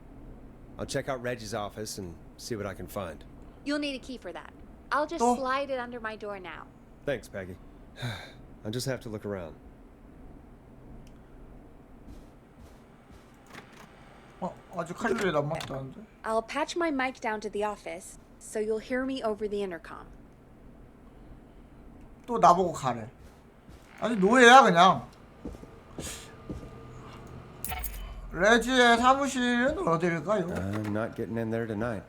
I'll check out Reggie's office and see what I can find. You'll need a key for that. I'll just slide it under my door now. Thanks, Peggy. I'll just have to look around. 아직 할 일이 남았다는데? I'll patch my mic down to the office, so you'll hear me over the intercom. 또 나보고 가래. 아니 노예야 그냥. 레지의 사무실은 어딜까요? I'm not getting in there tonight.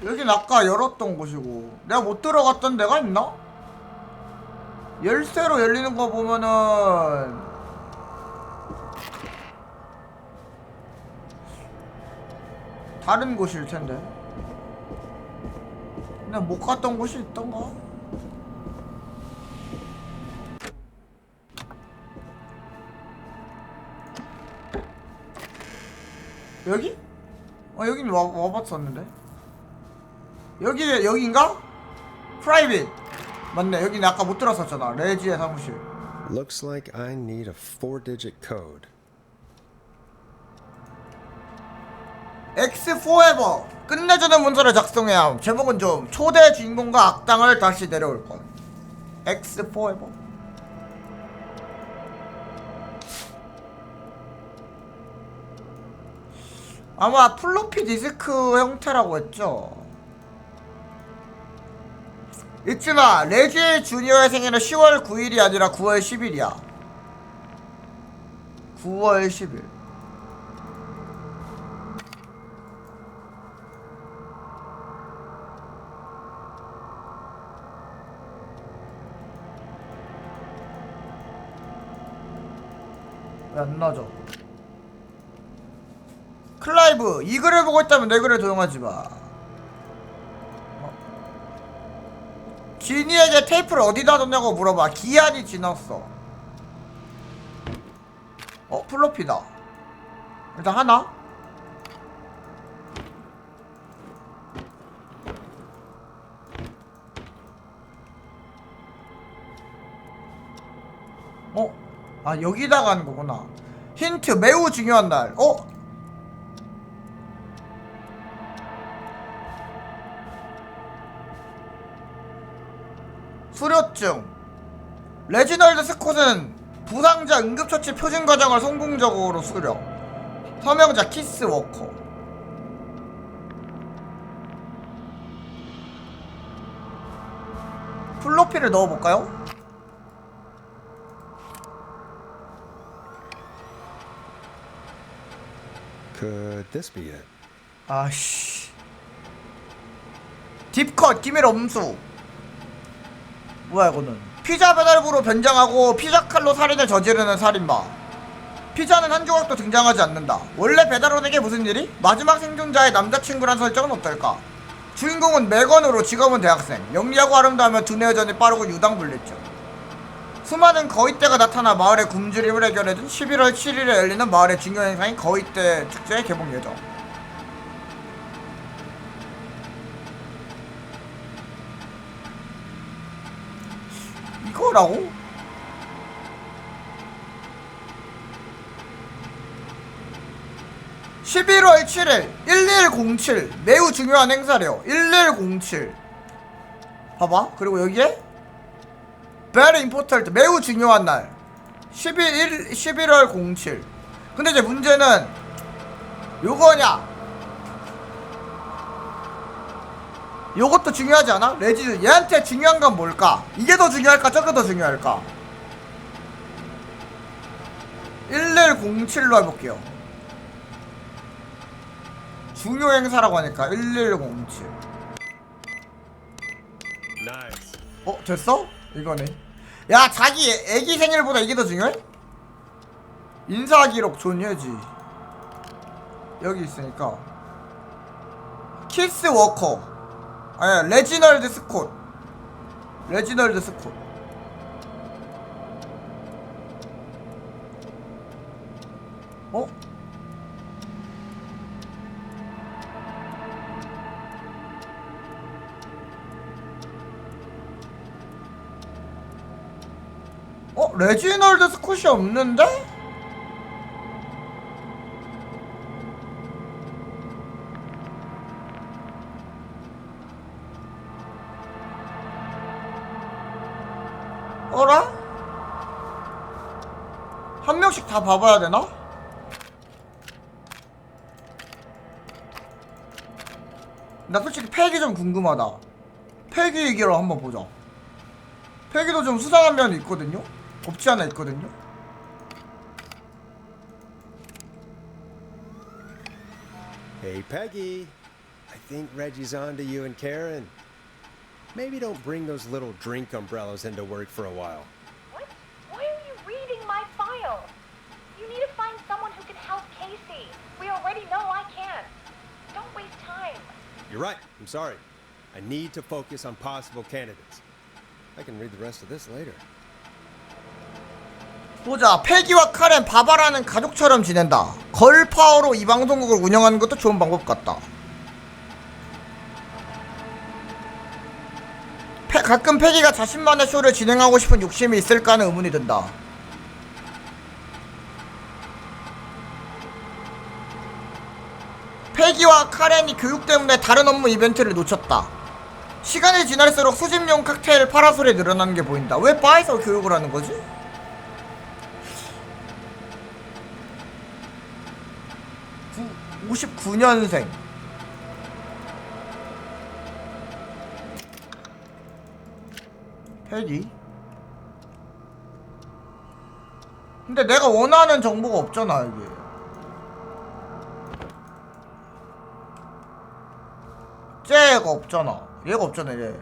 여긴 아까 열었던 곳이고 내가 못 들어갔던 데가 있나? 열쇠로 열리는 거 보면은 다른 곳일 텐데. 그냥 못 갔던 곳이 있던가? 여기? 여긴 와봤었는데. 여기인가? 프라이빗. 맞네. 여기는 아까 못 들었었잖아. 레지의 사무실. Looks like I need a 4-digit code. X Forever. 끝내주는 문서를 작성해야 함. 제목은 좀 초대 주인공과 악당을 다시 내려올 것. X Forever. 아마 플로피 디스크 형태라고 했죠. 잊지마, 레지 주니어의 생일은 10월 9일이 아니라 9월 10일이야 9월 10일. 왜 안 나죠? 클라이브, 이 글을 보고 있다면 내 글을 도용하지마. 지니에게 테이프를 어디다 뒀냐고 물어봐. 기한이 지났어. 플로피다. 일단 하나. 여기다가 하는 거구나. 힌트, 매우 중요한 날. 수료증. 레지널드 스콧은 부상자 응급처치 표준 과정을 성공적으로 수료. 서명자 키스 워커. 플로피를 넣어볼까요? Could this be it? 아씨. 딥컷 기밀 엄수. 뭐야 이거는. 피자 배달부로 변장하고 피자 칼로 살인을 저지르는 살인마. 피자는 한 조각도 등장하지 않는다. 원래 배달원에게 무슨 일이? 마지막 생존자의 남자친구란 설정은 어떨까? 주인공은 매건으로 직업은 대학생. 영리하고 아름다우며 두뇌 회전이 빠르고 유당불내증. 수많은 거위떼가 나타나 마을의 굶주림을 해결해준 11월 7일에 열리는 마을의 중요 행사인 거위떼 축제의 개봉 예정. 이거라고? (11월 7일) 1107 매우 중요한 행사래요. 1107 봐봐. 그리고 여기에 Very important 매우 중요한 날 11월 07. 근데 이제 문제는 요거냐 요것도 중요하지 않아? 레지 얘한테 중요한 건 뭘까? 이게 더 중요할까? 저게 더 중요할까? 1107로 해볼게요. 중요 행사라고 하니까 1107. Nice. 됐어? 이거네. 야, 자기 애기 생일보다 이게 더 중요해? 인사 기록 존예지. 여기 있으니까 키스 워커. 아니야, 레지널드 스콧. 레지널드 스콧. 어? 레지널드 스콧이 없는데? 어라? 한 명씩 다 봐봐야 되나? 나 솔직히 패기 좀 궁금하다. 패기 얘기를 한번 보자. 패기도 좀 수상한 면이 있거든요? 없지 않아 있거든요? Hey, Peggy. I think Reggie's on to you and Karen. Maybe don't bring those little drink umbrellas into work for a while. What? Why are you reading my file? You need to find someone who can help Casey. We already know I can't. Don't waste time. You're right. I'm sorry. I need to focus on possible candidates. I can read the rest of this later. 보자. 패기와 카렌 바바라는 가족처럼 지낸다. 걸파워로 이 방송국을 운영하는 것도 좋은 방법 같다. 가끔 패기가 자신만의 쇼를 진행하고 싶은 욕심이 있을까 하는 의문이 든다. 패기와 카렌이 교육 때문에 다른 업무 이벤트를 놓쳤다. 시간이 지날수록 수집용 칵테일 파라솔이 늘어나는 게 보인다. 왜 바에서 교육을 하는 거지? 59년생. 패기? 근데 내가 원하는 정보가 없잖아 이게. 쟤가 없잖아. 얘가 없잖아 얘.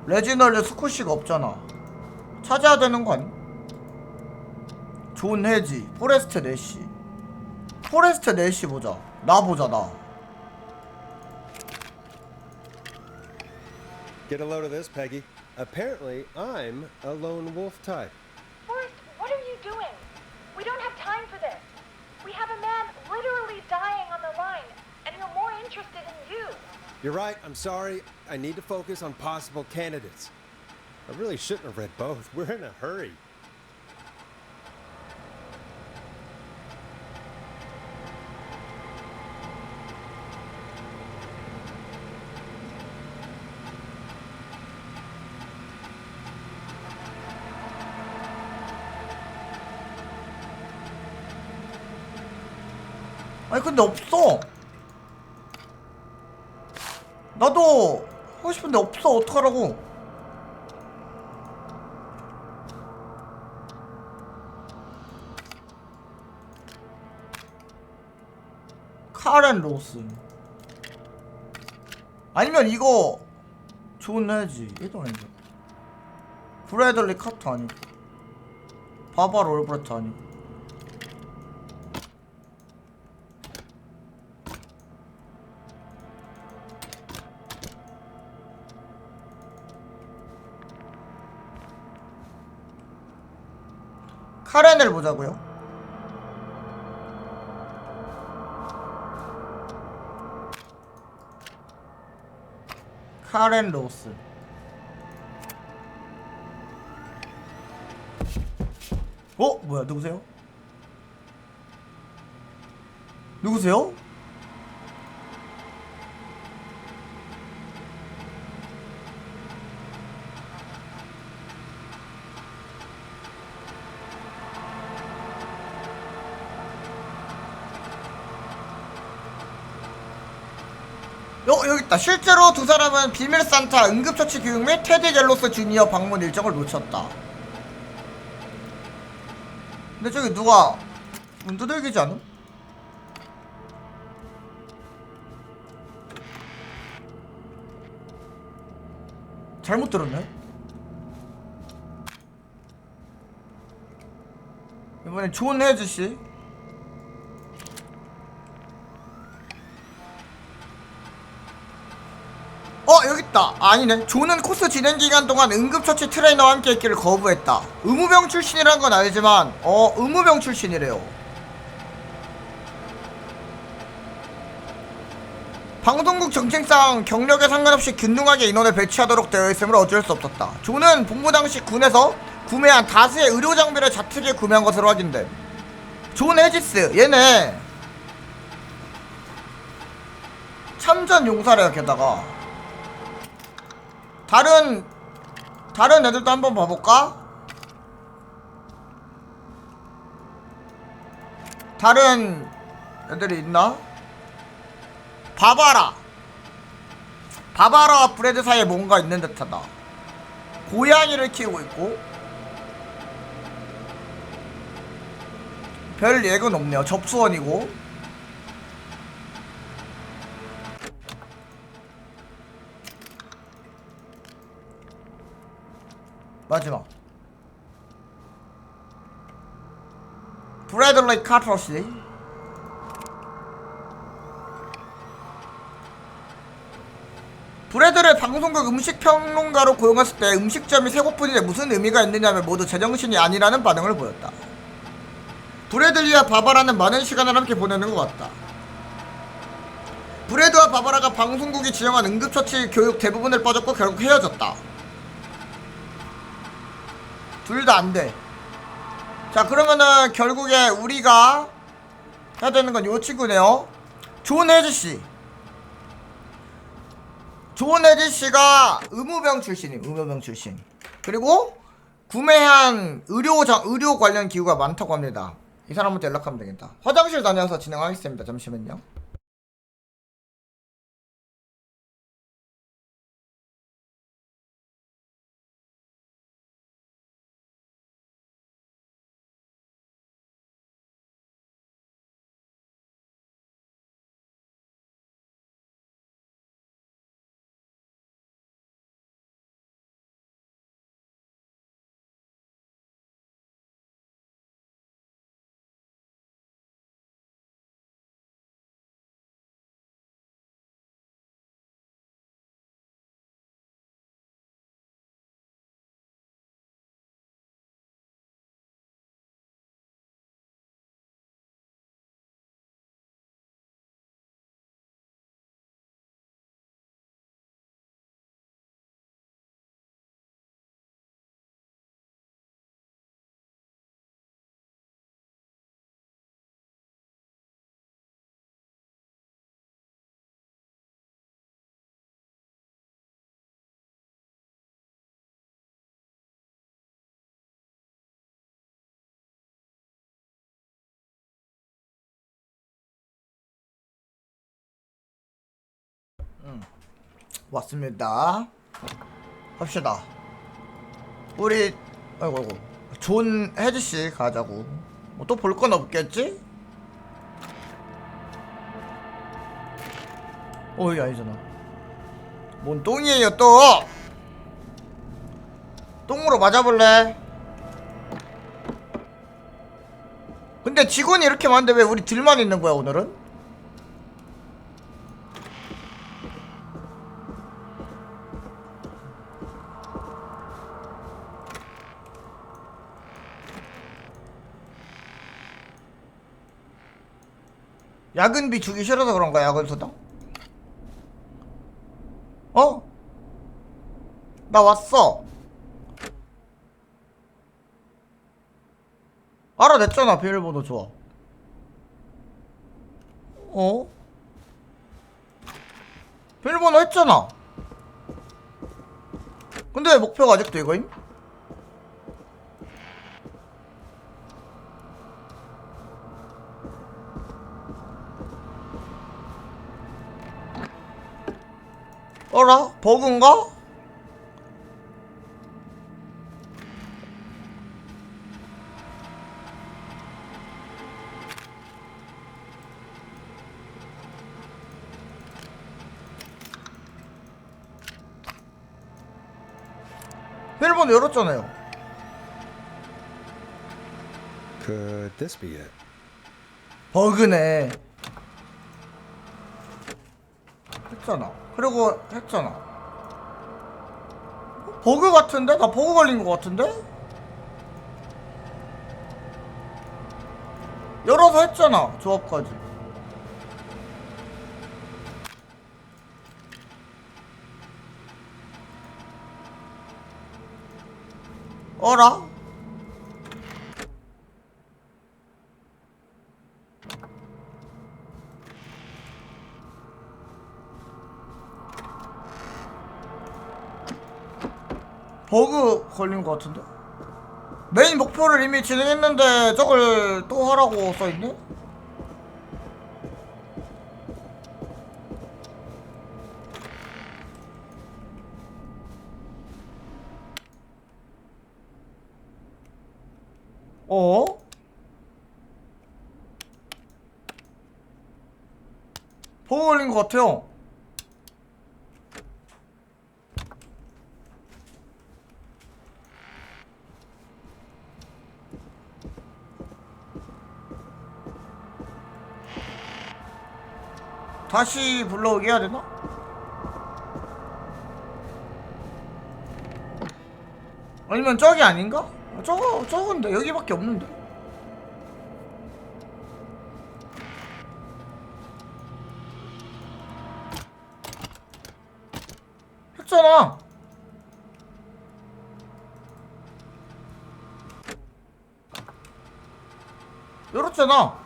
레지널드 스콧이가 없잖아. 찾아야 되는 거 아니? 존 해지, 포레스트 내시. 포레스트 내시 보자. 나 보자 나. Get a load of this, Peggy. Apparently, I'm a lone wolf type. Forrest, what are you doing? We don't have time for this. We have a man literally dying on the line, and we're more interested in you. You're right. I'm sorry. I need to focus on possible candidates. I really shouldn't have read both. We're in a hurry. 아니 근데 없어. 나도 하고 싶은데 없어. 어떡하라고. 카렌 로슨. 아니면 이거 존 해지. 얘도 아니고 브래들리 카트 아니고 바바 롤브레트 아니고. 카렌을 보자고요. 카렌 로스. 뭐야 누구세요? 누구세요? 여기 있다. 실제로 두 사람은 비밀 산타 응급처치 교육 및 테디 갤로스 주니어 방문 일정을 놓쳤다. 근데 저기 누가 문 두들기지 않음? 잘못 들었네. 이번엔 존 해즈씨. 여깄다. 아니네. 존은 코스 진행 기간 동안 응급처치 트레이너와 함께 있기를 거부했다. 의무병 출신이란 건 알지만 의무병 출신이래요. 방송국 정책상 경력에 상관없이 균등하게 인원을 배치하도록 되어 있으므로 어쩔 수 없었다. 존은 복무 당시 군에서 구매한 다수의 의료 장비를 자택에 구매한 것으로 확인됨. 존 해지스 얘네 참전 용사래요. 게다가 다른 애들도 한번 봐볼까? 다른 애들이 있나? 바바라와 브레드 사이에 뭔가 있는 듯하다. 고양이를 키우고 있고 별 예건 없네요. 접수원이고 마지막 브래들리 카터시. 브래드를 방송국 음식평론가로 고용했을 때 음식점이 세 곳뿐인데 무슨 의미가 있느냐며 모두 제정신이 아니라는 반응을 보였다. 브래들리와 바바라는 많은 시간을 함께 보내는 것 같다. 브래드와 바바라가 방송국이 지정한 응급처치 교육 대부분을 빠졌고 결국 헤어졌다. 둘 다 안돼. 자, 그러면은 결국에 우리가 해야 되는 건 요 친구네요. 존 해지씨. 존 해지씨가 의무병 출신임. 의무병 출신. 그리고 구매한 의료 관련 기구가 많다고 합니다. 이 사람한테 연락하면 되겠다. 화장실 다녀서 진행하겠습니다. 잠시만요. 왔습니다. 갑시다. 우리 아이고 존 해지씨 가자고. 뭐 또 볼 건 없겠지? 어이 아니잖아. 뭔 똥이에요 또? 똥으로 맞아볼래? 근데 직원이 이렇게 많은데 왜 우리 둘만 있는 거야 오늘은? 야근비 주기 싫어서 그런가? 야근수당? 어? 나 왔어. 알아냈잖아. 비밀번호 좋아. 어? 비밀번호 했잖아. 근데 왜 목표가 아직도 이거임? 어라? 버그인가? 비밀번호 열었잖아요. Could this be it? 버그네. 했잖아. 그리고 했잖아. 버그 같은데? 나 버그 걸린 거 같은데? 열어서 했잖아. 조합까지. 어라? 버그 걸린 것 같은데? 메인 목표를 이미 진행했는데 저걸 또 하라고 써있네? 어? 버그 걸린 것 같아요. 다시 불러오게 해야 되나? 아니면 저기 아닌가? 저건데 여기밖에 없는데. 했잖아. 열었잖아.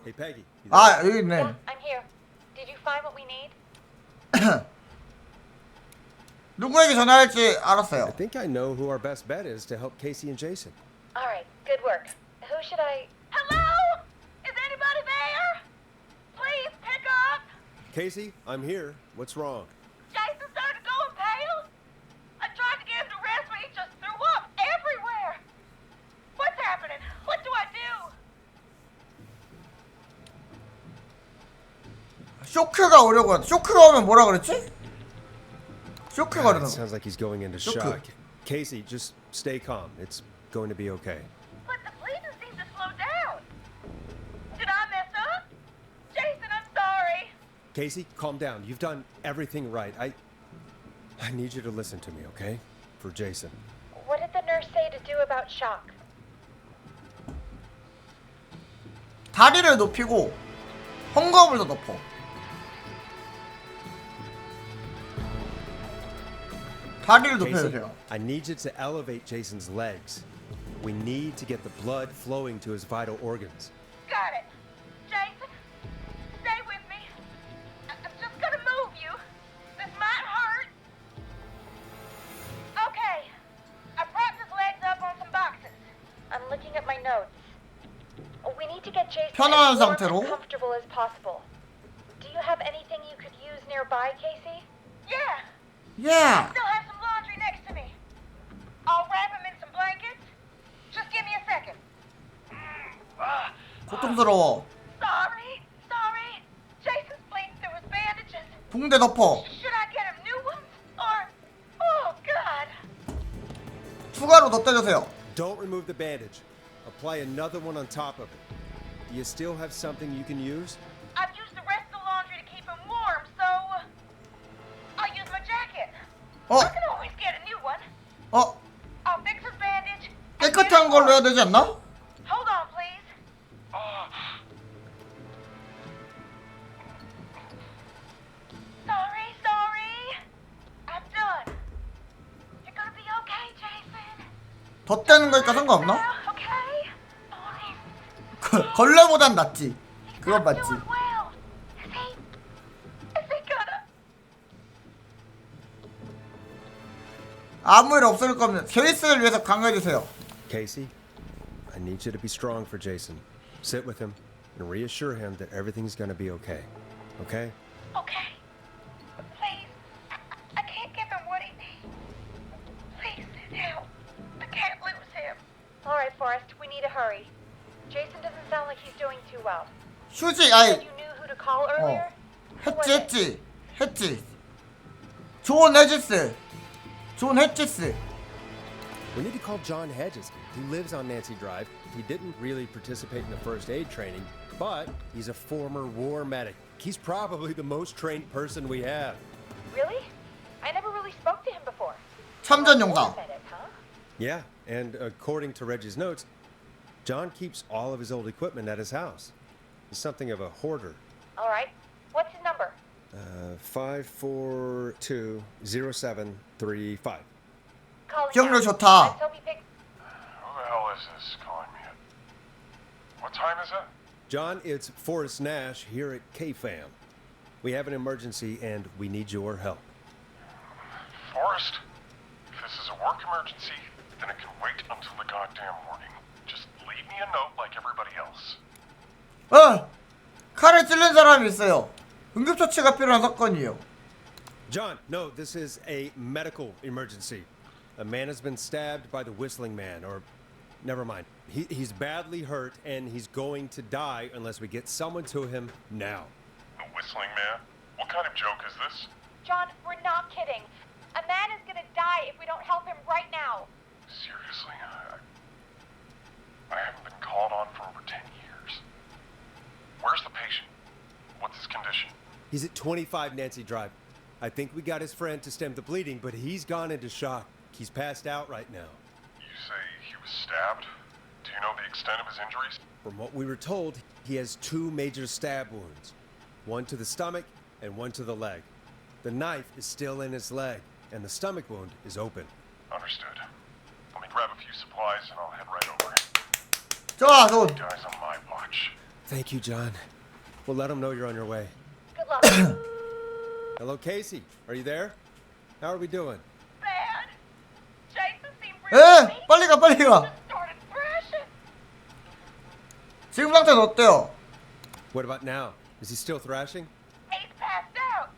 Hey, Peggy. 아, 여기 있네. Yeah, I'm here. Did you find what we need? 누구에게 전화할지 I 알았어요. think I know who our best bet is to help Casey and Jason. All right, good work. Who should I... Hello? Is anybody there? Please pick up. Casey, I'm here. What's wrong? Jason started going pale. I tried to get him to rest, but he just threw up everywhere. What's happening? What do I do? 쇼크가 오려고 한다. 쇼크가 오면 뭐라 그랬지? 쇼크가 God, 오려는 it 거. sounds like he's going into Shook. shock. Casey, just stay calm. It's going to be okay. But the bleeding seems to slow down. Did I mess up? Jason, I'm sorry. Casey, calm down. You've done everything right. I need you to listen to me, okay? For Jason. What did the nurse say to do about shock? 다리를 높이고 헝겊을 더 높여. 다리를 Casey, 높여주세요. I need you to elevate Jason's legs. We need to get the blood flowing to his vital organs. Got it. Jason, stay with me. I'm just gonna move you. This might hurt. Okay. I propped his legs up on some boxes. I'm looking at my notes. We need to get Jason 편안한 as warm 상태로. and comfortable as possible. Do you have anything you could use nearby, Casey? Yeah. Yeah. I still have some laundry next to me. I'll wrap him in some blankets. Just give me a second. 고통스러워. Sorry. Jason's bleeding through his bandages. 붕대 덮어. Should I get him new ones? Or... Oh, God. 추가로 덧대주세요. Don't remove the bandage. Apply another one on top of it. Do you still have something you can use? I've used the rest of the laundry to keep him warm, so... I'll use my jacket. I can always get a new one. I'll fix his bandage. 깨끗한 걸로 해야 되지 않나? Hold on, please. Sorry. I'm done. You're gonna be okay, Jason. 덧대는 거니까 상관없나? Okay? 걸레보단 낫지. 그건 맞지. Well, is he gonna... 아무 일 없을 거면 제이슨을 위해서 강화해주세요. Casey, I need you to be strong for Jason. Sit with him and reassure him that everything's gonna be okay. Okay? Okay. Please. I can't give him what he needs. Please, help. I can't lose him. All right, Forrest. We need to hurry. Jason doesn't sound like he's doing too well. 휴지, 아이. You knew who to call earlier? 했지. 존 헤지스. We need to call John Hedges. He lives on Nancy Drive. He didn't really participate in the first aid training, but he's a former war medic. He's probably the most trained person we have. Really? I never really spoke to him before. 참전 용사. Medic, huh? Yeah, and according to Reggie's notes, John keeps all of his old equipment at his house. He's something of a hoarder. All right. What's his number? 5420735. 기억력 좋다. Who the hell is this calling me? What time is it? John, it's Forrest Nash here at KFAM. We have an emergency and we need your help. Forrest, if this is a work emergency, then it can wait until the goddamn morning. Just leave me a note like everybody else. 칼에 찔린 사람이 있어요. 응급처치가 필요한 사건이에요. John, no, this is a medical emergency. A man has been stabbed by the Whistling Man, or never mind. He's badly hurt and he's going to die unless we get someone to him now. The Whistling Man? What kind of joke is this? John, we're not kidding. A man is gonna die if we don't help him right now. Seriously? I haven't been called on for over 10 years. Where's the patient? What's his condition? He's at 25 Nancy Drive. I think we got his friend to stem the bleeding, but he's gone into shock. He's passed out right now. You say he was stabbed? Do you know the extent of his injuries? From what we were told, he has 2 major stab wounds. One to the stomach and one to the leg. The knife is still in his leg, and the stomach wound is open. Understood. Let me grab a few supplies and I'll head right over. 좋아, 너. Guys on my watch. Thank you, John. We'll let him know you're on your way. Good luck. Hello, Casey. Are you there? How are we doing? Bad. Jason seemed really weak. 빨리 가, 빨리 가. Started thrashing. 지금 상태는 어때요? What about now? Is he still thrashing? He's passed out.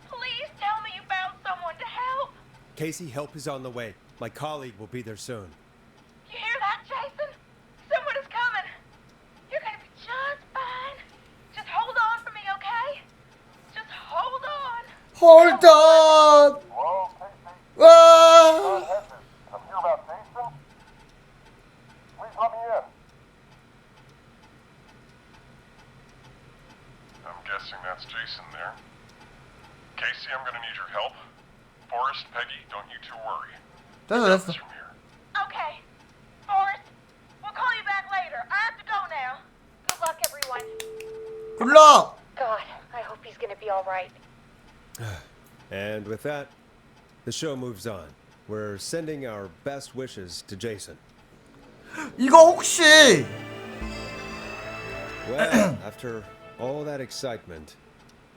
Please tell me you found someone to help. Casey, help is on the way. My colleague will be there soon. You hear that, Jason? Someone is coming. You're gonna be just fine. Just hold on for me, okay? Just hold on. Hold on. Hello, Casey? 와. I'm here about Jason. Please let me in. I'm guessing that's Jason there. Casey, I'm gonna need your help. Forrest, Peggy, don't you two worry. 됐어. Okay. Forrest, we'll call you back later. I have to go now. Good luck, everyone. 굿럭. God, I hope he's gonna be all right. And with that, the show moves on. We're sending our best wishes to Jason. 이거 혹시 Well, after all that excitement,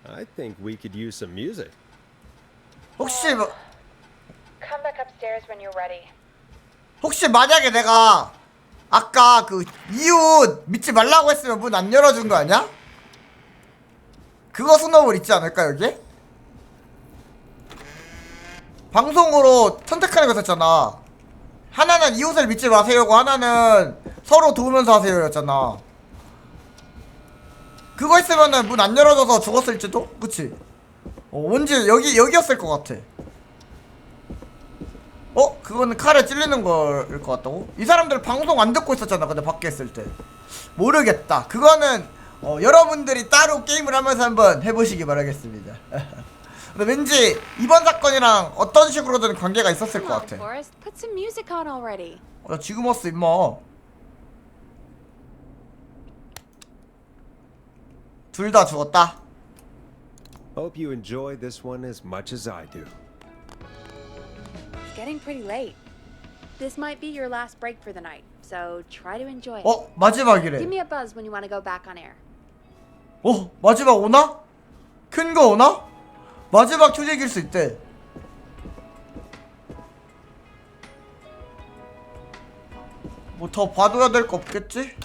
I think we could use some music. 혹시 뭐, Come back upstairs when you're ready. 혹시 만약에 내가 아까 그 이웃 믿지 말라고 했으면 문 안 열어준 거 아니야? 그거 스노볼 있지 않을까 여기? 방송으로 선택하는 거 있었잖아. 하나는 이웃을 믿지 마세요고 하나는 서로 도우면서 하세요였잖아. 그거 했으면은 문 안 열어줘서 죽었을지도? 그치? 뭔지 여기였을 것 같아. 그거는 칼에 찔리는 거일 것 같다고? 이 사람들 방송 안 듣고 있었잖아. 근데 밖에 있을 때 모르겠다. 그거는 여러분들이 따로 게임을 하면서 한번 해보시기 바라겠습니다. 근데 왠지 이번 사건이랑 어떤 식으로든 관계가 있었을 것 같아. Forrest, put some music on already. 나 지금 왔어 임마. 둘 다 죽었다. Hope you enjoy this one as much as I do. It's getting pretty late. This might be your last break for the night, so try to enjoy it. 마지막이래. Give me a buzz when you want to go back on air. 마지막 오나? 큰 거 오나? 마지막 휴직일 수 있대. 뭐 더 봐둬야 될 거 없겠지?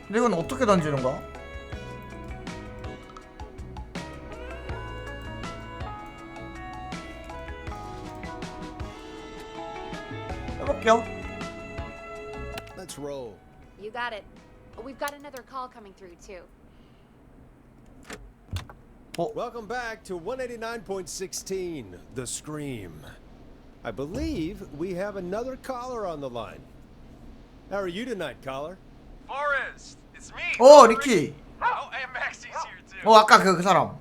근데 이건 어떻게 던지는 거야? 해볼게요. Let's roll. You got it. We've got another call coming through too. Welcome back to 189.16, The Scream. I believe we have another caller on the line. How are you tonight, caller? Forrest, it's me. 리키. Oh, and Maxie's here too. 아까 그 사람.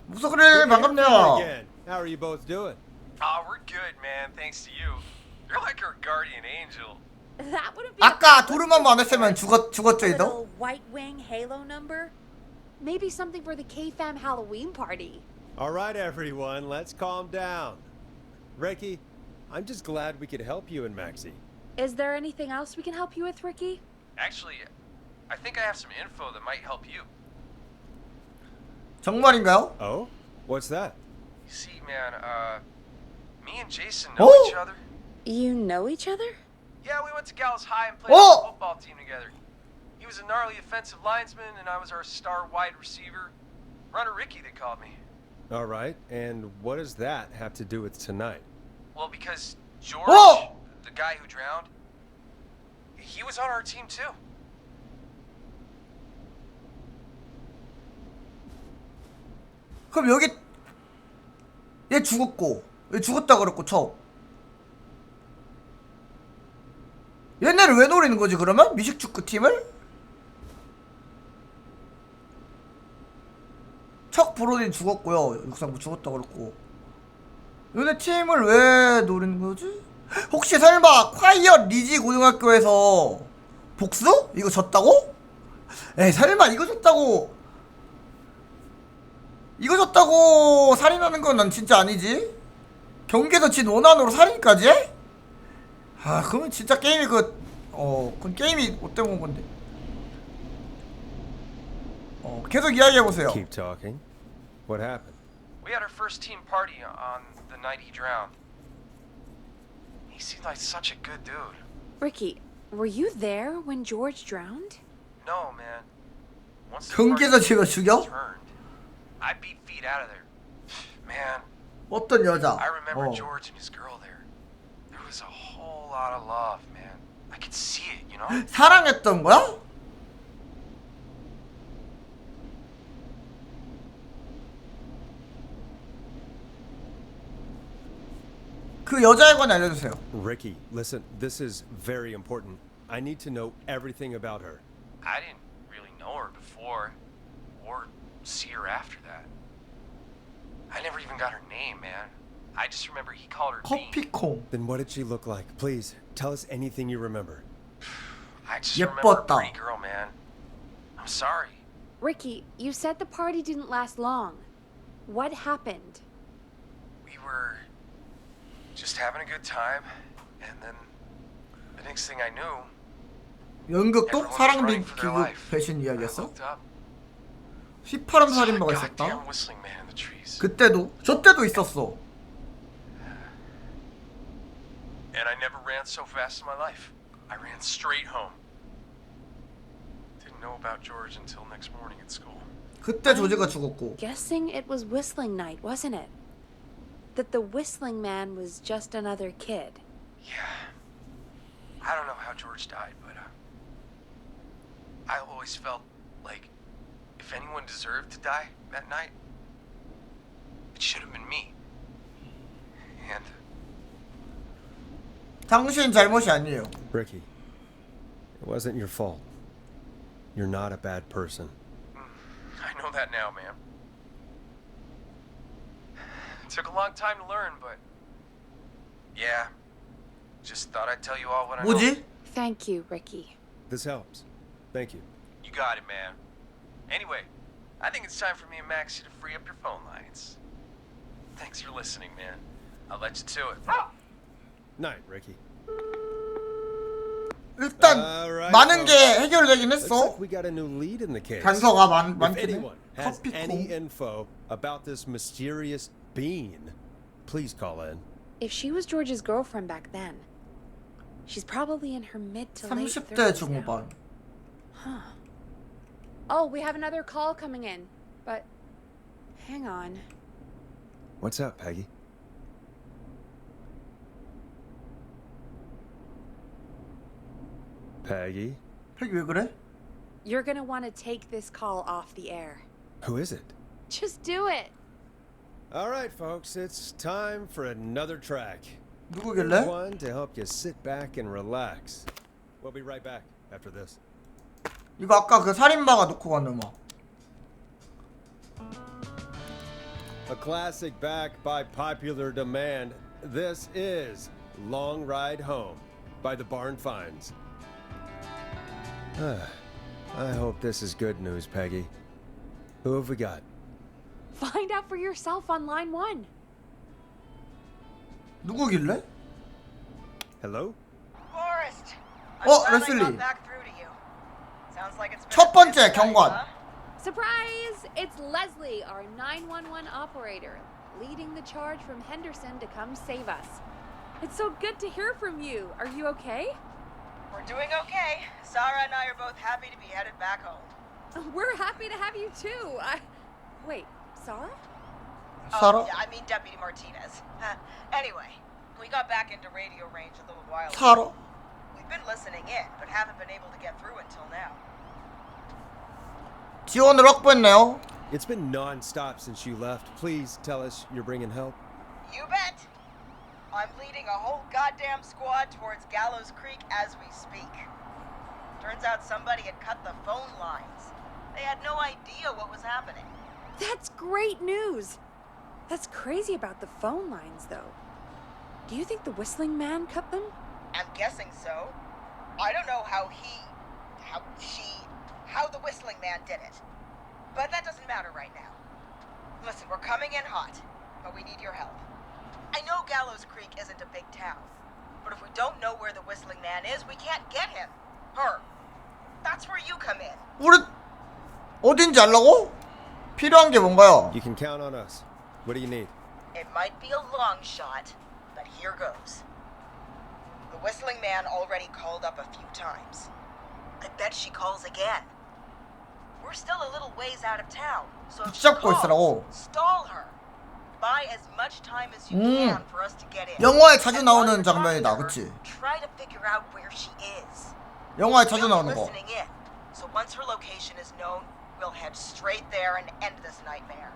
무슨 그래 반갑네요. Again. How are you both doing? Oh, we're good, man. Thanks to you. You're like our guardian angel. That wouldn't be 아까 도르만 안 했으면 죽었죠 이도? White Wing Halo number. Maybe something for the K-Fam Halloween party. All right, everyone, let's calm down. Ricky, I'm just glad we could help you and Maxie. Is there anything else we can help you with, Ricky? Actually, I think I have some info that might help you. 정말인가요? Oh? What's that? You see, man, me and Jason know each other. You know each other? Yeah, we went to Gallows High and played on the football team together. He was a gnarly offensive linesman, and I was our star wide receiver. Runner Ricky, they called me. All right, and what does that have to do with tonight? Well, because George, Oh! the guy who drowned, he was on our team too. 그럼 여기 얘 죽었고 얘 죽었다 그랬고 척 얘네를 왜 노리는 거지 그러면? 미식축구 팀을? 척 브로딘 죽었고요. 육상부 죽었다 그랬고 얘네 팀을 왜 노리는 거지? 혹시 설마 콰이엇 리지 고등학교에서 복수? 이거 졌다고? 에이 설마 이거 졌다고 살인하는 건 난 진짜 아니지? 경기에서 진 원한으로 살인까지 해? 아 그러면 진짜 게임이 그건 게임이 뭐 때문에 온 건데 계속 이야기해보세요. Keep talking. What happened? We had our first team party on the night he drowned. He seemed like such a good dude. Ricky, were you there when George drowned? No, man. Once the 경기에서 party 쟤가 죽여? turned, I beat feet out of there. Man, 어떤 여자? I remember George and his girl there. There was a whole lot of love, man. I could see it, you know? 사랑했던 거야? 그 여자에 관해 알려주세요. Ricky, listen, this is very important. I need to know everything about her. I didn't really know her before, or see her after that. I never even got her name, man. I just remember he called her Bean. 커피콩. Then what did she look like? Please, tell us anything you remember. I just remember a 예뻤다. pretty girl, man. I'm sorry. Ricky, you said the party didn't last long. What happened? We were just having a good time, and then the next thing I knew, 연극도 사랑 비극 배신 이야기였어? 휘파람 살인마가 있었다. goddamn whistling man in the trees. 그때도 저 때도 있었어. And I never ran so fast in my life. I ran straight home. Didn't know about George until next morning at school. 그때 조지가 죽었고. Guessing it was whistling night, wasn't it? That the whistling man was just another kid. Yeah. I don't know how George died, but I always felt like if anyone deserved to die that night, it should have been me. And 당신 잘못이 아니에요. Ricky, it wasn't your fault. You're not a bad person. I know that now, man. It took a long time to learn, but yeah, just thought I'd tell you all what I know. 뭐지? Thank you, Ricky. This helps. Thank you. You got it, man. Anyway, I think it's time for me and Maxie to free up your phone lines. Thanks for listening, man. I'll let you to it. Night, Ricky. 일단 많은 게 해결되긴 Looks 했어. like we got a new lead in the case. 단서가 If 많긴 해. anyone has any 커피콩. info about this mysterious bean, please call in. If she was George's girlfriend back then, she's probably in her mid to late 30대 30s now. 중후반. Huh. Oh, we have another call coming in, but hang on. What's up, Peggy? Peggy? 팩이 왜 그래? You're gonna want to take this call off the air. Who is it? Just do it. All right, folks, it's time for another track. 누구길래? Here's one to help you sit back and relax. We'll be right back after this. 이거 아까 그 살인마가 놓고 간 음악. A classic back by popular demand. This is Long Ride Home by the Barn Finds. I hope this is good news, Peggy. Who have we got? Find out for yourself on line 1. 누구길래? Hello? Forrest. I'm Oh, glad I Leslie. got back through to you. Sounds like it's been 첫 a 번째 busy night, 경관. huh? Surprise! It's Leslie, our 911 operator, leading the charge from Henderson to come save us. It's so good to hear from you. Are you okay? We're doing okay. Sarah and I are both happy to be headed back home. We're happy to have you too. Wait, Sarah? Sarah? Oh, yeah, I mean Deputy Martinez. Anyway, we got back into radio range a little while ago. Sarah? We've been listening in, but haven't been able to get through until now. 지원을 확보했네요. It's been non-stop since you left. Please tell us you're bringing help. You bet. I'm leading a whole goddamn squad towards Gallows Creek as we speak. Turns out somebody had cut the phone lines. They had no idea what was happening. That's great news. That's crazy about the phone lines, though. Do you think the Whistling Man cut them? I'm guessing so. I don't know how the Whistling Man did it. But that doesn't matter right now. Listen, we're coming in hot, but we need your help. I know Gallows Creek isn't a big town, but if we don't know where the Whistling Man is, we can't get him. Her. That's where you come in. 우리 어딘지 알라고? 필요한 게 뭔가요? You can count on us. What do you need? It might be a long shot, but here goes. The Whistling Man already called up a few times. I bet she calls again. We're still a little ways out of town, so if she 붙잡고 있으라고. calls, stall her. Buy as much time as you can for us to get in. 영화에 자주 And while 나오는 you're talking 장면이다, to her, 그치? Try to figure out where she is. 영화에 자주 We'll be 나오는 거. listening in, so once her location is known, we'll head straight there and end this nightmare.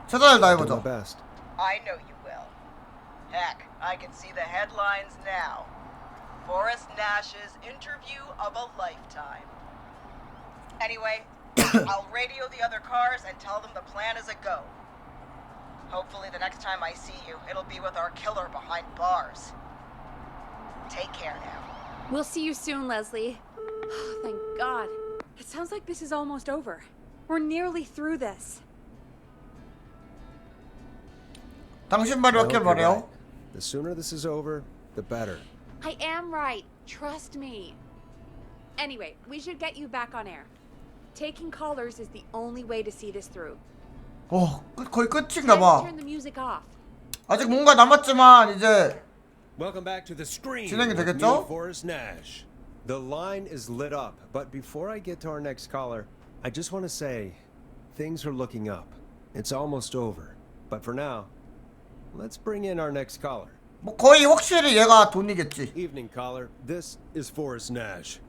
최선을 Do my 다해보죠. best. I know you will. Heck, I can see the headlines now. Forrest Nash's interview of a lifetime. Anyway, I'll radio the other cars and tell them the plan is a go. Hopefully the next time I see you, it'll be with our killer behind bars. Take care now. We'll see you soon, Leslie. Thank God. It sounds like this is almost over. We're nearly through this. 당신 말이 I hope 맞길 you're 바래요. right. The sooner this is over, the better. I am right. Trust me. Anyway, we should get you back on air. Taking callers is the only way to see this through. 거의 끝인가 Time to 봐. turn the music off. 아직 뭔가 남았지만 이제 Welcome back to the screen. 진행이 with me, 되겠죠? Forrest Nash. The line is lit up, but before I get to our next caller, I just want to say things are looking up. It's almost over. But for now, let's bring in our next caller. 뭐 거의 확실히 얘가 돈이겠지. Evening caller. This is Forrest Nash.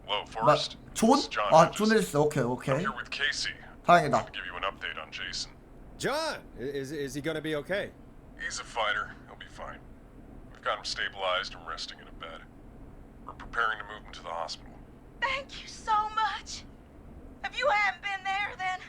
Hello, Forrest. 존? This is John 아, Hedges. 존 헬스. 오케이, I'm 오케이. here with Casey. 다행이다. To give you an update on Jason. John, is he gonna be okay? He's a fighter. He'll be fine. We've got him stabilized and resting in a bed. We're preparing to move him to the hospital. Thank you so much. If you hadn't been there, then...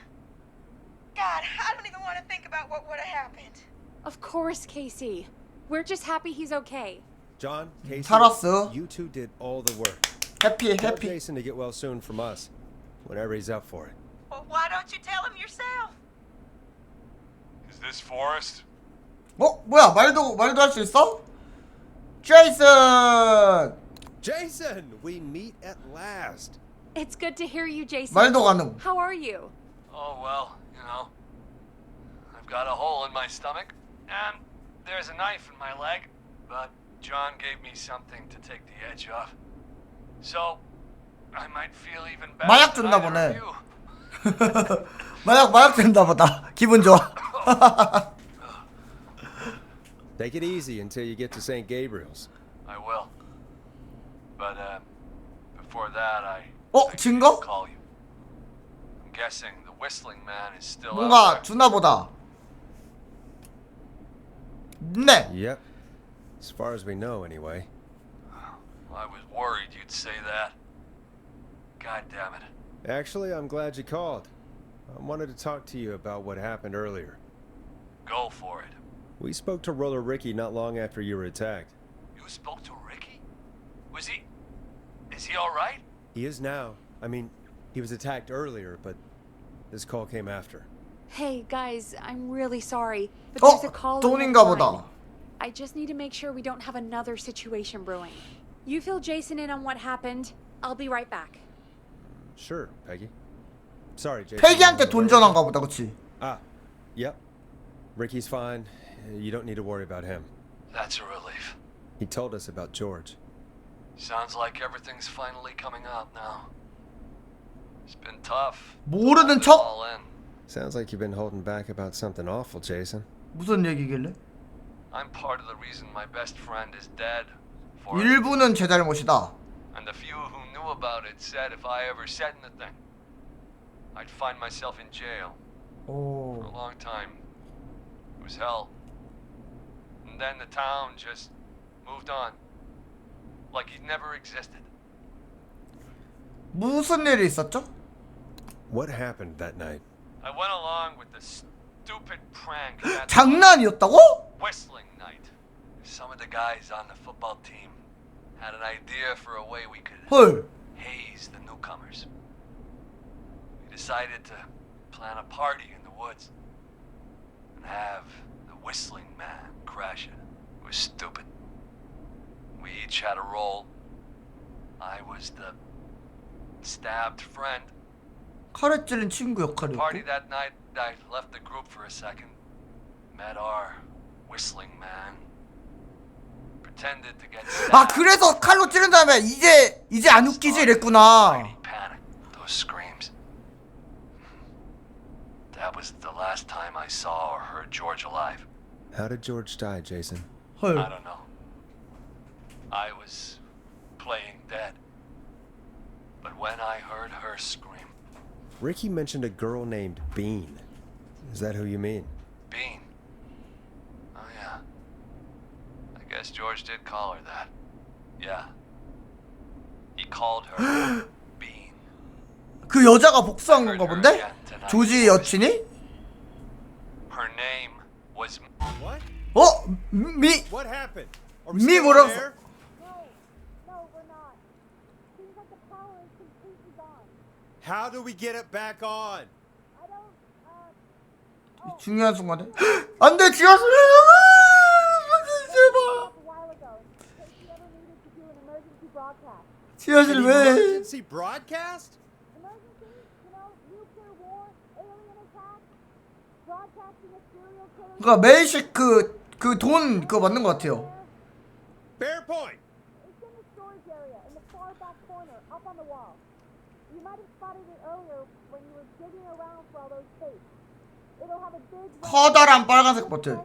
God, I don't even want to think about what would have happened. Of course, Casey. We're just happy he's okay. John, Casey, 살았어. you two did all the work. 해피, Tell 해피. Jason to get well soon from us, whenever he's up for it. Well, why don't you tell him yourself? Is this Forrest? 뭐야? 말도 할 수 있어? 제이슨! Jason, we meet at last. It's good to hear you, Jason. 말도 가능. How are you? Oh, well, you know. I've got a hole in my stomach, and there's a knife in my leg, but John gave me something to take the edge off. So, I might feel even better. 마약 than 줬나 either 보네. of you. 마약 줬나 보다. 기분 좋아. Take it easy until you get to St. Gabriel's. I will. But, before that, I 증거? call you. I'm guessing the Whistling Man is still 뭔가 out 주나 보다. 네. Yep. As far as we know, anyway. there. I was worried you'd say that. God damn it. Actually, I'm glad you called. I wanted to talk to you about what happened earlier. Go for it. We spoke to Roller Ricky not long after you were attacked. You spoke to Ricky? Was he... Is he alright? He is now. I mean, he was attacked earlier, but This call came after. Hey guys, I'm really sorry, but there's a call on the 돈인가 line. 보다. I just need to make sure we don't have another situation brewing. You fill Jason in on what happened. I'll be right back. Sure, Peggy. Sorry, Jason. 패기한테 돈 전화인가 보다, 그치? Ah, yep. Ricky's fine. You don't need to worry about him. That's a relief. He told us about George. Sounds like everything's finally coming out now. It's been tough. 모르는 척? All in. Sounds like you've been holding back about something awful, Jason. 무슨 얘기길래? I'm part of the reason my best friend is dead. 일부는 제 잘못이다. And the few who knew about it said if I ever said anything, I'd find myself in jail. For a long time. It was hell. And then the town just moved on. Like he'd never existed. 무슨 일이 있었죠? What happened that night? I went along with the stupid prank. That 장난이었다고? whistling night. Some of the guys on the football team had an idea for a way we could 헐. haze the newcomers. We decided to plan a party in the woods and have the whistling man crash it. It was stupid. We each had a role. I was the stabbed friend. 칼에 찔린 친구 역할이었고. Party that night, I left the group for a second. Met our whistling man. Pretended to get stabbed. 아 그래서 칼로 찌른 다음에 이제 안 웃기지 이랬구나. Panic. Those screams. That was the last time I saw or heard George alive. How did George die, Jason? 헐. I don't know. I was playing dead. But when I heard her scream, Ricky mentioned a girl named Bean. Is that who you mean? Bean. Oh yeah. I guess George did call her that. Yeah. He called her Bean. 그 여자가 복수한 건가 본데? 조지 여친이? Her name was What? 미 What happened? Are we 미 still 뭐라고? on air? How do we get it back on? 중요한 순간에 안돼 지하철 제발 지하실 An 왜 emergency broadcast? 그니까 매일씩 그 돈 그거 맞는 것 같아요. Bear Point. 커다란 빨간색 버튼.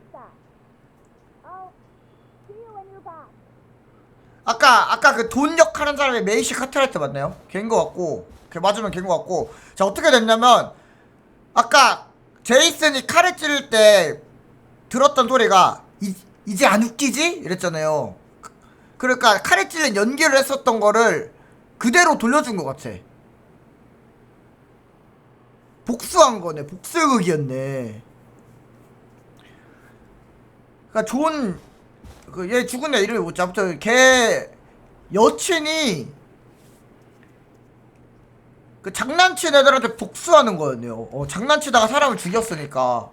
아까 그 돈 역하는 사람이 메이시 카트라이트 맞나요? 걔인 것 같고 걔 맞으면 걔인 것 같고. 자 어떻게 됐냐면 아까 제이슨이 칼을 찌를 때 들었던 소리가 이제 안 웃기지? 이랬잖아요. 그러니까 칼에 찔린 연기를 했었던 거를 그대로 돌려준 것 같아. 복수한 거네. 복수극이었네. 그러니까 좋은 그 얘 죽은 애 이름이 뭐지? 아무튼 걔 여친이 그 장난친 애들한테 복수하는 거였네요. 장난치다가 사람을 죽였으니까.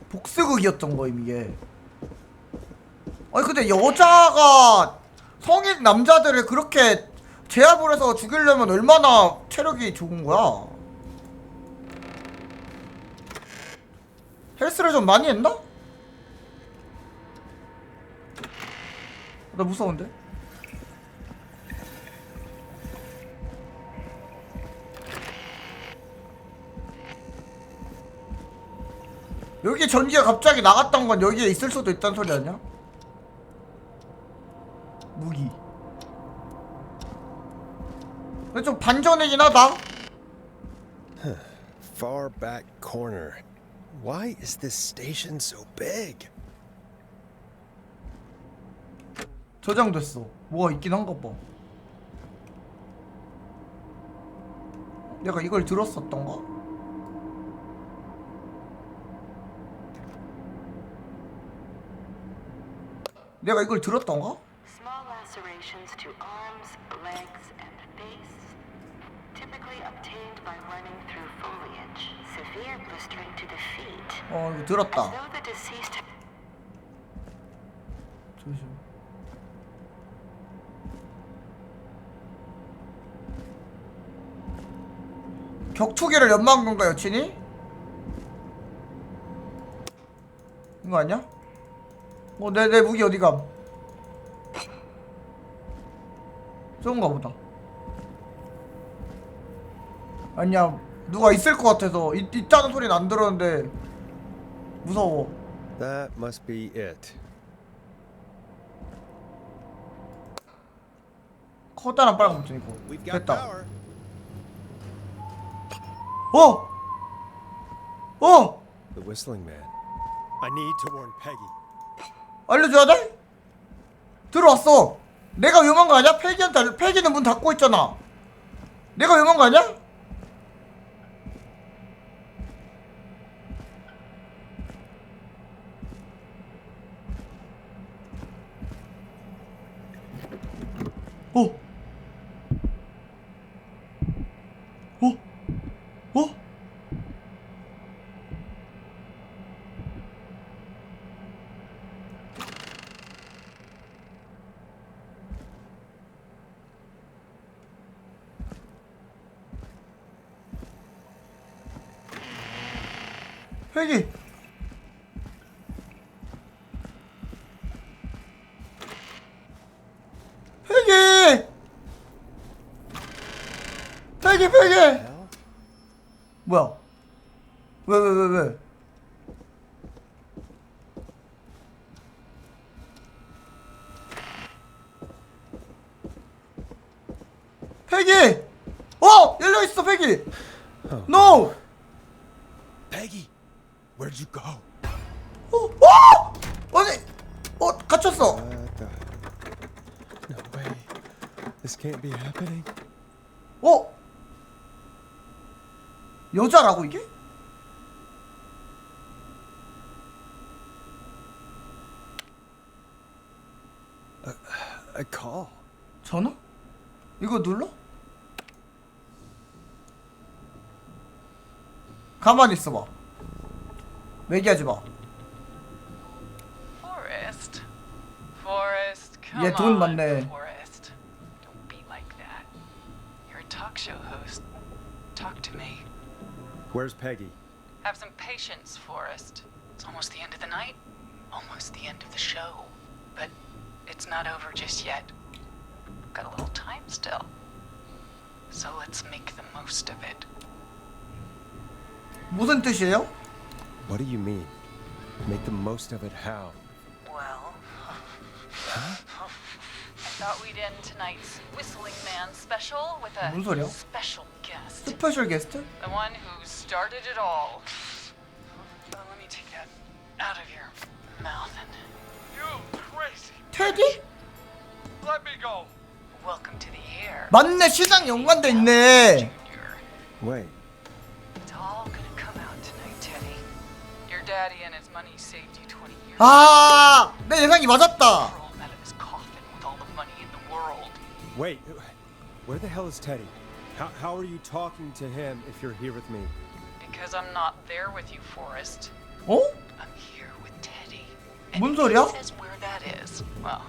복수극이었던 거임 이게. 아니 근데 여자가 성인 남자들을 그렇게 제압을 해서 죽이려면 얼마나 체력이 좋은 거야? 헬스를 좀 많이 했나? 나 무서운데? 여기 전기가 갑자기 나갔던 건 여기에 있을 수도 있다는 소리 아니야? 무기. 근데 좀 반전이긴 하다. Far back corner. Why is this station so big? 저장됐어. 뭐가 있긴 한가 봐. 내가 이걸 들었었던가? 내가 이걸 들었던가? Small lacerations to arms, legs, and face. typically obtained by running through foliage, severe blistering to the feet. 이거 들었다. As though the deceased 조심. 격투기를 연마한 건가 여친이? 이거 아니야? 내 무기 어디감? 저건가 보다. 아니야, 누가 있을 것 같아서 있다는 소리는 안 들었는데 무서워. That must be it. 커다란 빨간 버튼 이거. We've got 됐다. power. The whistling man. I need to warn Peggy. 알려줘야 돼? 들어왔어. 내가 위험한 거 아니야? 패기는 문 닫고 있잖아. 내가 위험한 거 아니야? 패기. 패기. 뭐야? 왜? 패기! 열려있어, 패기! No! Peggy, where'd you go? 아니! 갇혔어! No way. This can't be happening. 여자라고 이게? A call. 전화? 이거 눌러? 가만히 있어봐. 얘기하지 마. Forrest, come 얘 돈 on, 많네. Forrest. Don't be like that. You're a talk show host. Talk to me. Where's Peggy? Have some patience, Forrest. It's almost the end of the night, almost the end of the show. But it's not over just yet. Got a little time still. So let's make the most of it. 무슨 뜻이에요? What do you mean? Make the most of it how? Well, I thought we'd end tonight's Whistling Man special with a 무슨 소리야? special guest. 스페셜 게스트? The one who started it all. Let me take that out of your mouth and... You crazy! 테디? Let me go! Welcome to the air. 맞네, 시장 연관돼 있네. Wait. It's all gonna come out tonight, Teddy. Your daddy and his money saved you 20 years. 내 예상이 맞았다. Rolled out of his coffin with all the money in the world. Wait. Where the hell is Teddy? How are you talking to him if you're here with me? Because I'm not there with you, Forrest. 어? I'm here with Teddy. 뭔 소리야? He says where that is. Well,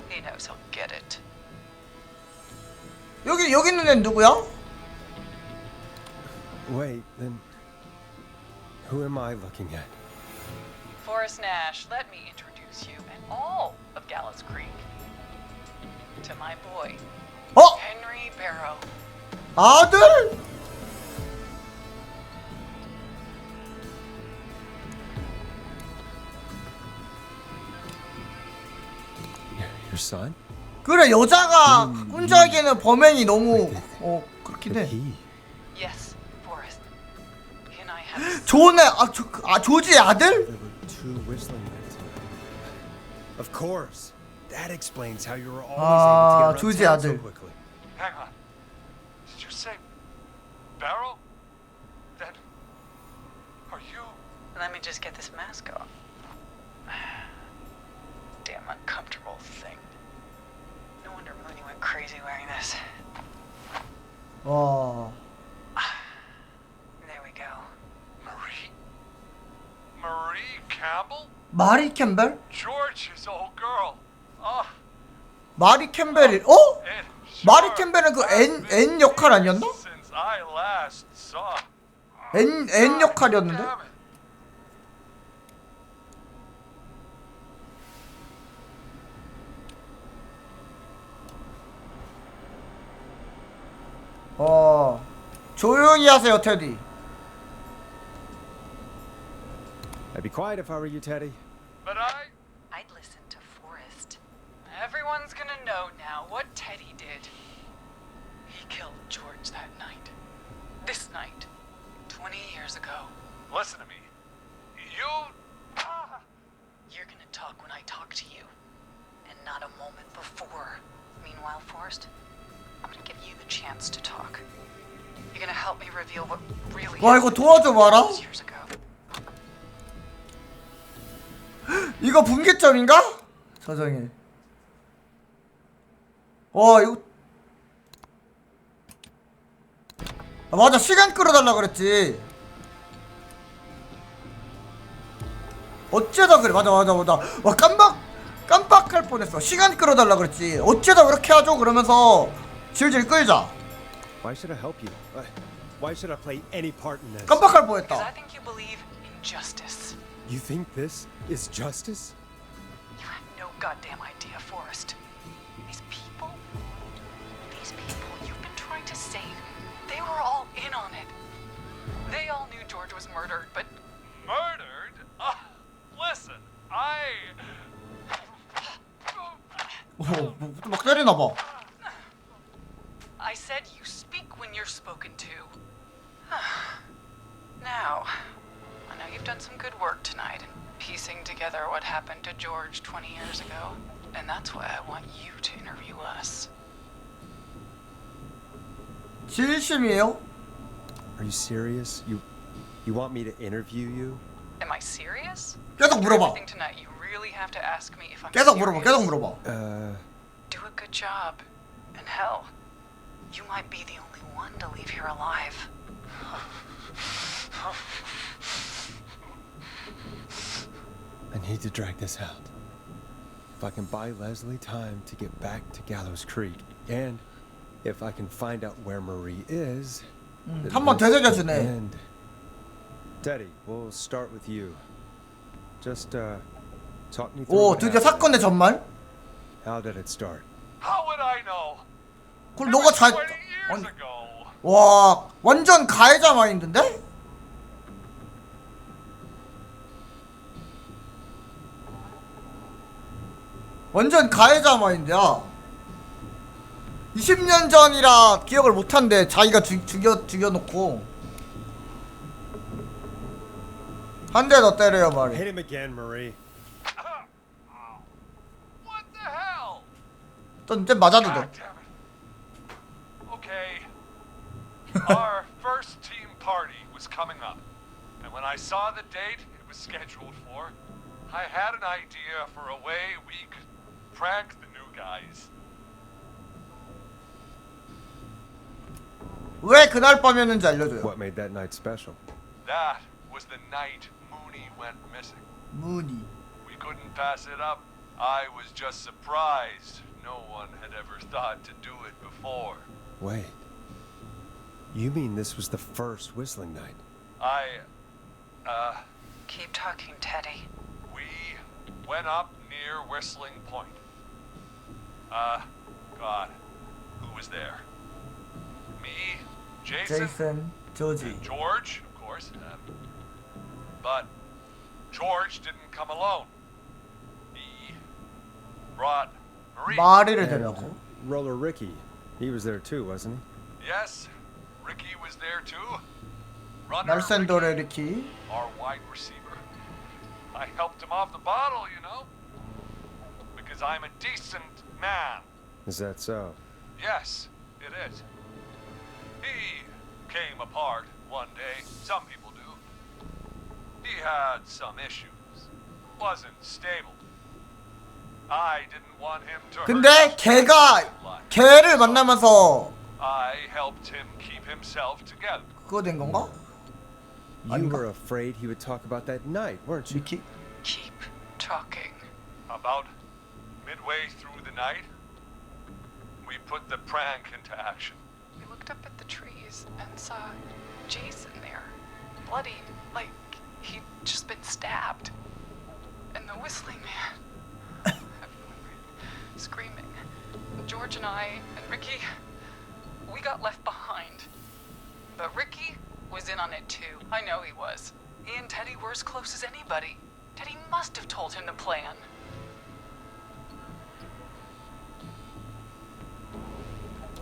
he knows he'll get it. 여기 있는 애는 누구야? Wait, then who am I looking at? Forrest Nash, let me introduce you and all of Gallows Creek to my boy, Henry Barrow. 아들? Your son? 그래, 여자가 혼자 하기에는 범행이 너무 그렇긴 해. Yes, Forrest. He and I have 좋은 애, 조지의 아들? There were two whistling men tonight. Of course. That explains how you were always able to get 조지 around town so 아들. quickly. Hang on. Did you say Barrow? Then are you? Let me just get this mask off. Damn uncomfortable thing. No wonder Mooney went crazy wearing this. 와. There we go. Marie Campbell? 마리 캠벨? George's old girl. Oh, 마리 캠벨이 어? 마리 캠벨은 그 N 역할 아니었나? since I last saw. N 역할이었는데? Damn it. 조용히 하세요, 테디. I'd be quiet if I were you, Teddy. But I'd listen to Forrest. Everyone's gonna know now what Teddy did. He killed George that night. This night. 20 years ago. listen to me. You're gonna talk when I talk to you. And not a moment before. Meanwhile, Forrest, I'm gonna give you the chance to talk. You're gonna help me reveal what really 와, 이거 도와줘 봐라. years ago. 이거 분기점인가? 저장해. 와, 이거 아, 맞아, 시간 끌어달라 그랬지. 어째다 그래. 맞아. 와, 깜빡할 뻔했어. 시간 끌어달라 그랬지. 어째다 그렇게 하죠? 그러면서 질질 끌자. Why should I help you? Why should I play any part in this? 깜빡할 Because I 뻔했다. think you believe in justice. You think this is justice? You have no goddamn idea, Forrest. These people you've been trying to save, they were all in on it. They all knew George was murdered, but... Murdered? Listen, 막 때리나 봐. I said you speak when you're spoken to. Now, I know you've done some good work tonight in piecing together what happened to George 20 years ago, and that's why I want you to interview us. 진심이에요? Are you serious? You want me to interview you? Am I serious? 계속 물어봐. Everything tonight, you really have to ask me if I'm 계속 serious. 물어봐. Do a good job, and hell, you might be the only one to leave here alive. I need to drag this out. If I can buy Leslie time to get back to Gallows Creek, and if I can find out where Marie is, then 한번 this 되새겨주네. will end. Teddy, we'll start with you. Just talk me through. 오, what 드디어 happened. 사건의 전말? How did it start? how would I know? 그걸 너가 잘 20 years ago. 와, 완전 가해자 마인드인데? 완전 가해자 마인드야. 20년 전이라 기억을 못한대. 자기가 죽여놓고 한 대 더 때려요 말이. Hit him again, Marie. What the hell? 좀 맞아도 돼. Okay. Our first team party was coming up. And when I saw the date it was scheduled for, I had an idea for a way we could prank the new guys. 왜 그날 밤이었는지 알려줘요. What made that night special? That was the night Mooney went missing. 무늬. We couldn't pass it up. I was just surprised. No one had ever thought to do it before. Wait. You mean this was the first whistling night? Keep talking, Teddy. We went up near Whistling Point. God, who was there? Me, Jason, 조지. and George, of course. But George didn't come alone. He brought Marie. 마리를 데려고. Roller Ricky. He was there too, wasn't Yes, Ricky was there too. Runner 날샌도레 리키. our wide receiver. I helped him off the bottle, you know. Because I'm a decent man. he? Is that so? Yes, it is. He came apart one day. Some people do. He had some issues. Wasn't stable. I didn't want him to 근데 hurt his 걔가 life. 걔를 만나면서 I helped him himself together. 그거 된 건가? You were afraid he would talk about that night, weren't you? 미키? Keep talking. About midway through the night, we put the prank into action. We looked up at the trees and saw Jason there, bloody, like he'd just been stabbed. And the whistling man, screaming. George and I and Ricky, we got left behind. But Ricky was in on it too. I know he was. He and Teddy were as close as anybody. Teddy must have told him the plan.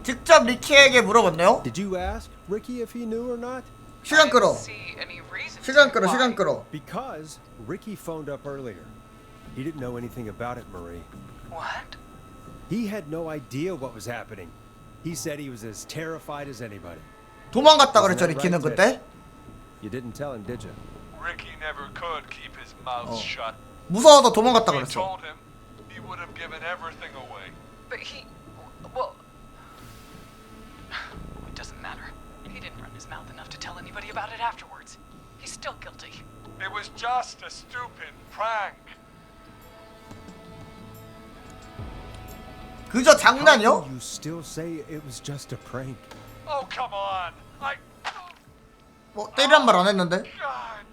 직접 리키에게 물어봤네요. Did you ask Ricky if he knew or not? 시간 끌어. See any reason 시간 to 끌어. why. 시간 끌어. Because Ricky phoned up earlier. He didn't know anything about it, Marie. What? He had no idea what was happening. He said he was as terrified as anybody. 도망갔다 Isn't 그랬죠 that 리키는 right, 그때? You didn't tell him, did you? Ricky never could keep his mouth shut. 무서워서 도망갔다 We 그랬어. told him he would have given everything away. But he, well, it doesn't matter. He didn't run his mouth enough to tell anybody about it afterwards. He's still guilty. It was just a stupid prank. 그저 장난이요? How can you still say it was just a prank? Oh, come on. 뭐 때리란 말 안 했는데? God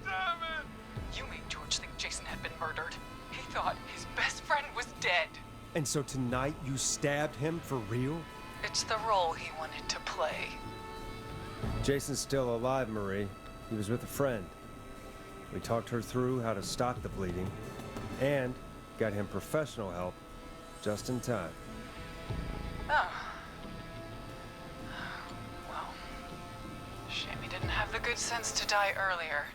damn it. You made George think Jason had been murdered. He thought his best friend was dead. And so tonight you stabbed him for real? It's the role he wanted to play. Jason's still alive, Marie. He was with a friend. We talked her through how to stop the bleeding and got him professional help just in time. Oh. Well, shame he didn't have the good sense to die earlier.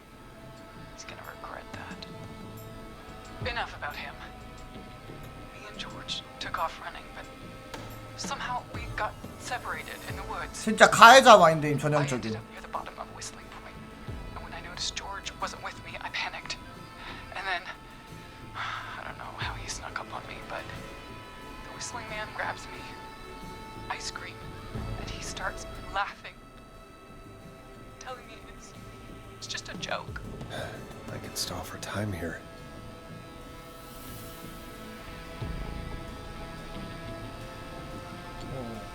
He's gonna regret that. Enough about him. Me and George took off running, but somehow we got separated in the woods. 진짜 가해자 마인드임 I ended 전형적인. up near the bottom of Whistling Point, and when I noticed George wasn't with me, I panicked. And then, I don't know how he snuck up on me, but the Whistling Man grabs me. I scream, and he starts laughing, telling me it's just a joke. I could stall for time here.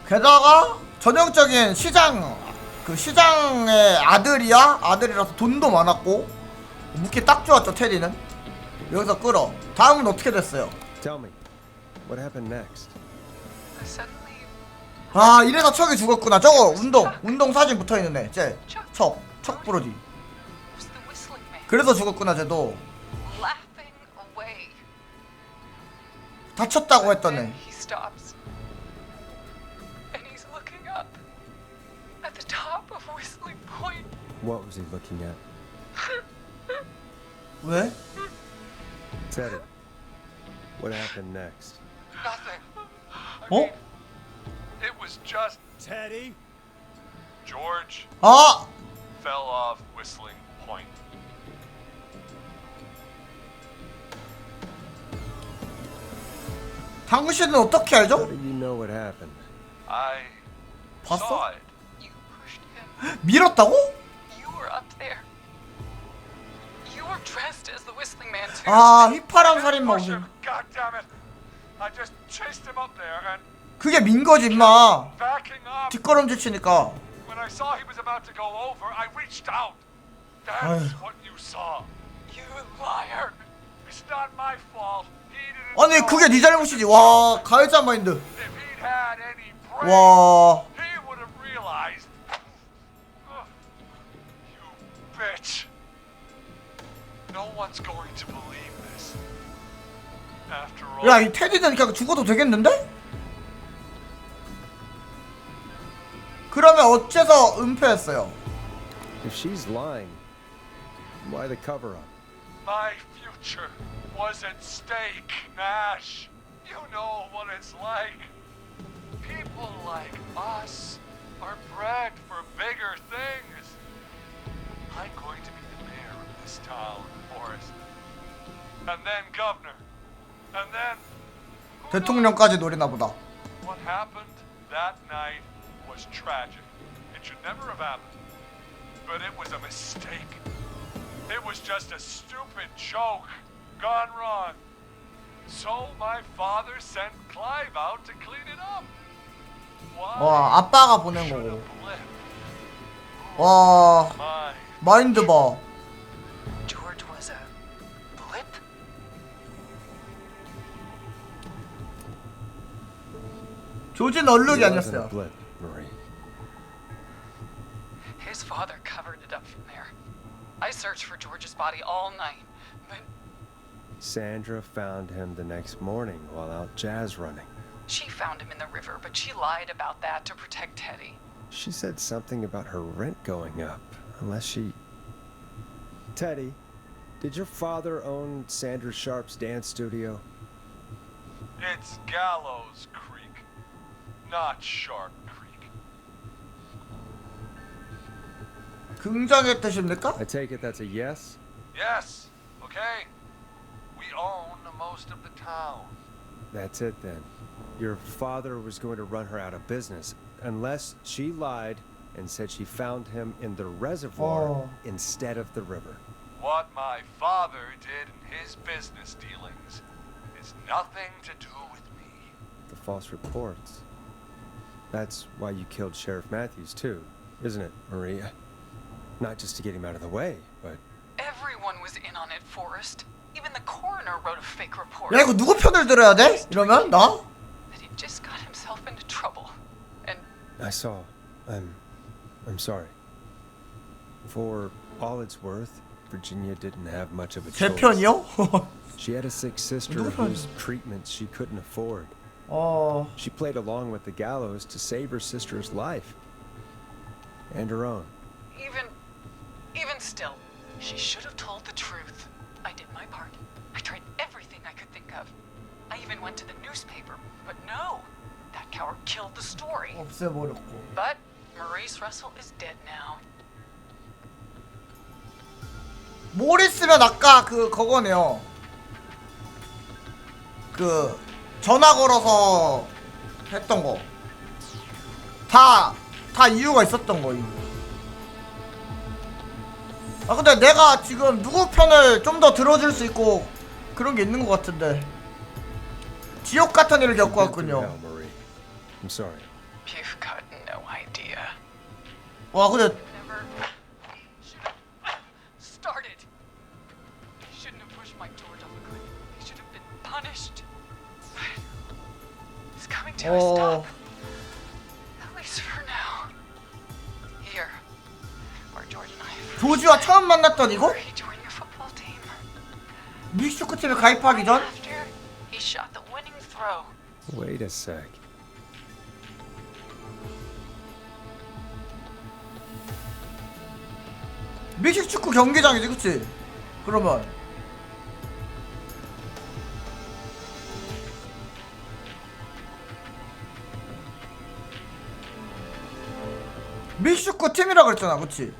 게다가 전형적인 시장 그 시장의 아들이라서 돈도 많았고 묵기 딱 좋았죠 테리는. 여기서 끌어. 다음은 어떻게 됐어요? Tell me, what happened next? Suddenly, 아 이래서 척이 죽었구나. 저거 운동 사진 붙어있는 애. 척 부러지. was the Whistling Man 그래서 죽었구나 쟤도. laughing away. 다쳤다고 했던 Then 애. he stops, and he's looking up at the top of Whistling Point. What was he looking at? 왜? Teddy, what happened next? Nothing. 어? It was just Teddy? George 아! fell off Whistling Point. 당신은 어떻게 알죠? How do you know what happened? I 봤어? saw it. 밀었다고? You were up there. You were dressed as the Whistling Man too. 아 휘파람 살인마 Push 무슨. him. God damn it. I just chased him up there and 그게 민거지 임마. backing up. 뒷걸음질 치니까. When I saw he was about to go over, I reached out. That's 아휴. what you saw. You liar. It's not my fault. He didn't 아니 know. 그게 네 잘못이지. 와 가해자 마인드. If he'd had any brains, 와. he would have realized. Ugh. You bitch. No one's going to believe this. After all. 야 이 테디는 그냥 죽어도 되겠는데? 그러면 어째서 은폐했어요? If she's lying, why the cover-up? My future was at stake, Nash. You know what it's like. People like us are bred for bigger things. I'm going to be the mayor of this town, Forrest. And then governor. And then 대통령까지 노리나 보다. what happened that night was tragic. It should never have happened. But it was a mistake. It was just a stupid joke gone wrong. So my father sent Clive out to clean it up. 와 아빠가 보낸 거고. 와 마인드 봐. George was a blip? 조지는 얼룩이 He wasn't a 아니었어요. blip, Marie. His father covered it up from there. I searched for George's body all night, but Sandra found him the next morning while out jazz running. she found him in the river, but she lied about that to protect Teddy. She said something about her rent going up, unless she... Teddy, did your father own Sandra Sharp's dance studio? It's Gallows Creek, not Sharp Creek. 긍정의 뜻입니까? I take it that's a yes? Yes, okay. We own most of the town. That's it then. Your father was going to run her out of business, unless she lied and said she found him in the reservoir instead of the river. What my father did in his business dealings is nothing to do with me. The false reports. That's why you killed Sheriff Matthews too, isn't it, Maria? Not just to get him out of the way, but... Everyone was in on it, Forrest. Even the coroner wrote a fake report. 야 이거 누구 편을 들어야 돼? 이러면 나? That he just got himself into trouble. And I saw. I'm sorry. For all it's worth, Virginia didn't have much of a 제 choice. 편이요? She had a sick sister 누구 편? whose treatment she couldn't afford. 어. She played along with the gallows to save her sister's life. And her own. even still, she should have told the truth. I did my part. I tried everything I could think of. I even went to the newspaper, but no. That coward killed the story. 없애버렸고. But Maurice Russell is dead now. 모리스면 아까 그거네요. 그 전화 걸어서 했던 거. 다 이유가 있었던 거임. 아 근데 내가 지금 누구 편을 좀 더 들어줄 수 있고 그런 게 있는 것 같은데. 지옥 같은 일을 겪어왔군요. I'm sorry. You've got no idea. 와 근데 Never should have started. He shouldn't have pushed my George off a cliff. He should have been punished. It's coming to a stop. At least for now. Here, where George and I 조지와 처음 만났던 이곳? he joined your football team. 믹슈크 팀에 가입하기 전? After he shot the winning throw. Wait a sec. 믹슈 축구 경기장이지 그치? 그러면 믹슈크 팀이라 그랬잖아 그치?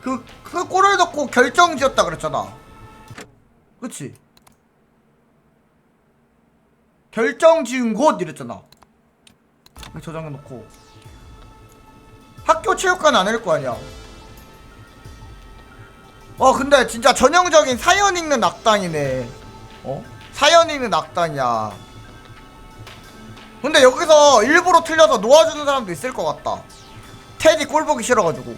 그 골을 넣고 결정지었다 그랬잖아 그치? 결정지은 곳 이랬잖아 저장해놓고 학교 체육관 아닐 거 아니야 근데 진짜 전형적인 사연 읽는 악당이네. 사연 읽는 악당이야. 근데 여기서 일부러 틀려서 놓아주는 사람도 있을 것 같다. 테디 꼴 보기 싫어가지고.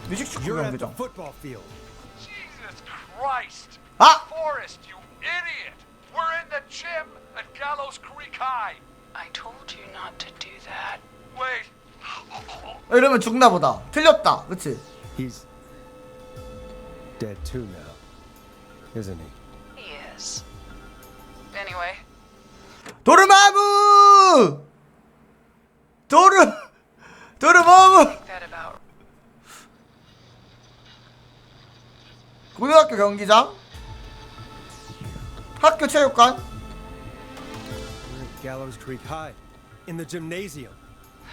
뮤직 축구 You're at the 경기장. football field. Jesus Christ! Ah! Forrest, you idiot! We're in the gym at Gallows Creek High. I told you not to do that. Wait. 이러면 죽나 보다. 틀렸다. 그치? He's dead too now, isn't he? He is. Anyway, 도르마무! 도르마무! that about 고등학교 경기장? 학교 체육관? We're at Gallows Creek High, in the gymnasium.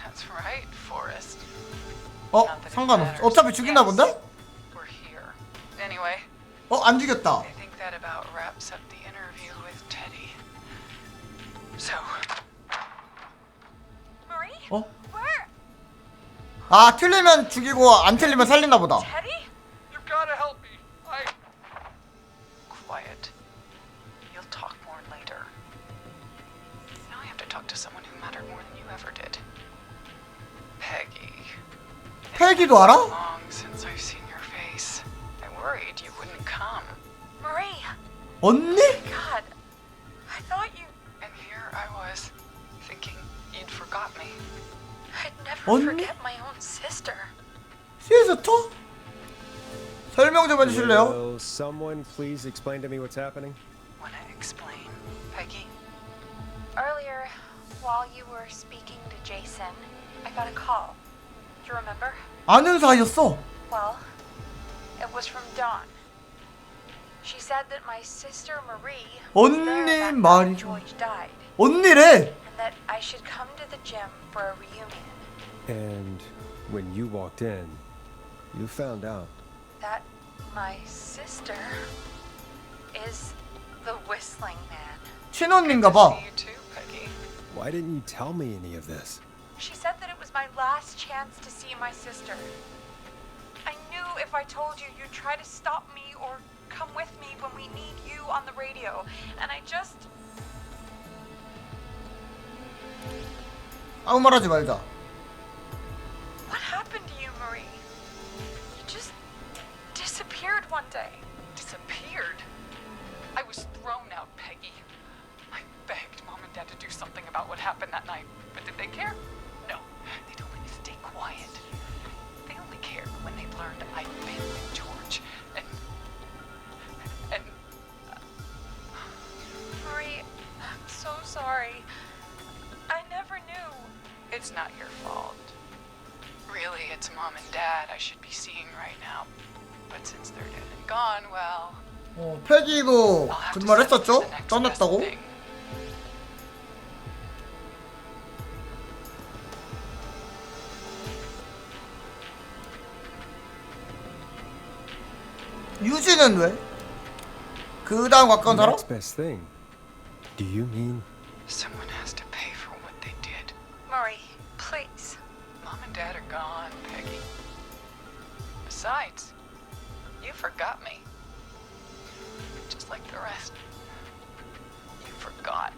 That's right, Forrest. 상관없어. 어차피 죽이나 본데? We're here. Anyway, 안 죽였다. I think that about wraps up the interview with Teddy. So, Marie? 어? Where? 아, 틀리면 죽이고 안 틀리면 살린다 보다. Teddy? You've gotta help me. Quiet. You'll talk more later. Now I have to talk to someone who mattered more than you ever did. Peggy. 패기도 알아? Long since I've seen your face. I worried you wouldn't come. Marie! 언니? God, I thought you. And here I was, thinking you'd forgot me. I'd never 언니? forget my own sister. 시스터? 설명 좀 해주실래요? Will someone please explain to me what's happening? Wanna explain, Peggy? Earlier, while you were speaking to Jason, I got a call. Do you remember? 아는 사이였어. Well, it was from Dawn. She said that my sister Marie was there 언니 that night 말이 George died, 언니래. and that I should come to the gym for a reunion. And when you walked in, you found out. That my sister is the Whistling Man. 친언니인가 봐. You too, Peggy. Why didn't you tell me any of this? She said that it was my last chance to see my sister. I knew if I told you, you'd try to stop me or come with me when we need you on the radio. And I just... 아무 말하지 말자. What happened to you, Marie? You just disappeared one day. Disappeared? I was thrown out, Peggy. I begged Mom and Dad to do something about what happened that night, but did they care? No. They told me to stay quiet. They only cared when they learned I'd been with George. And Marie, I'm so sorry. I never knew. it's not your fault. Really, it's Mom and Dad I should be seeing right now. But since they're dead and gone, well, 패기도 거짓말 했었죠? 떠났다고? thing. 유지는 왜? 그 다음 가까운 사람? Next best thing. Do you mean? Someone has to pay for what they did. Marie, please. Mom and Dad are gone, Peggy. Besides, you forgot me. Just like the rest. You forgot.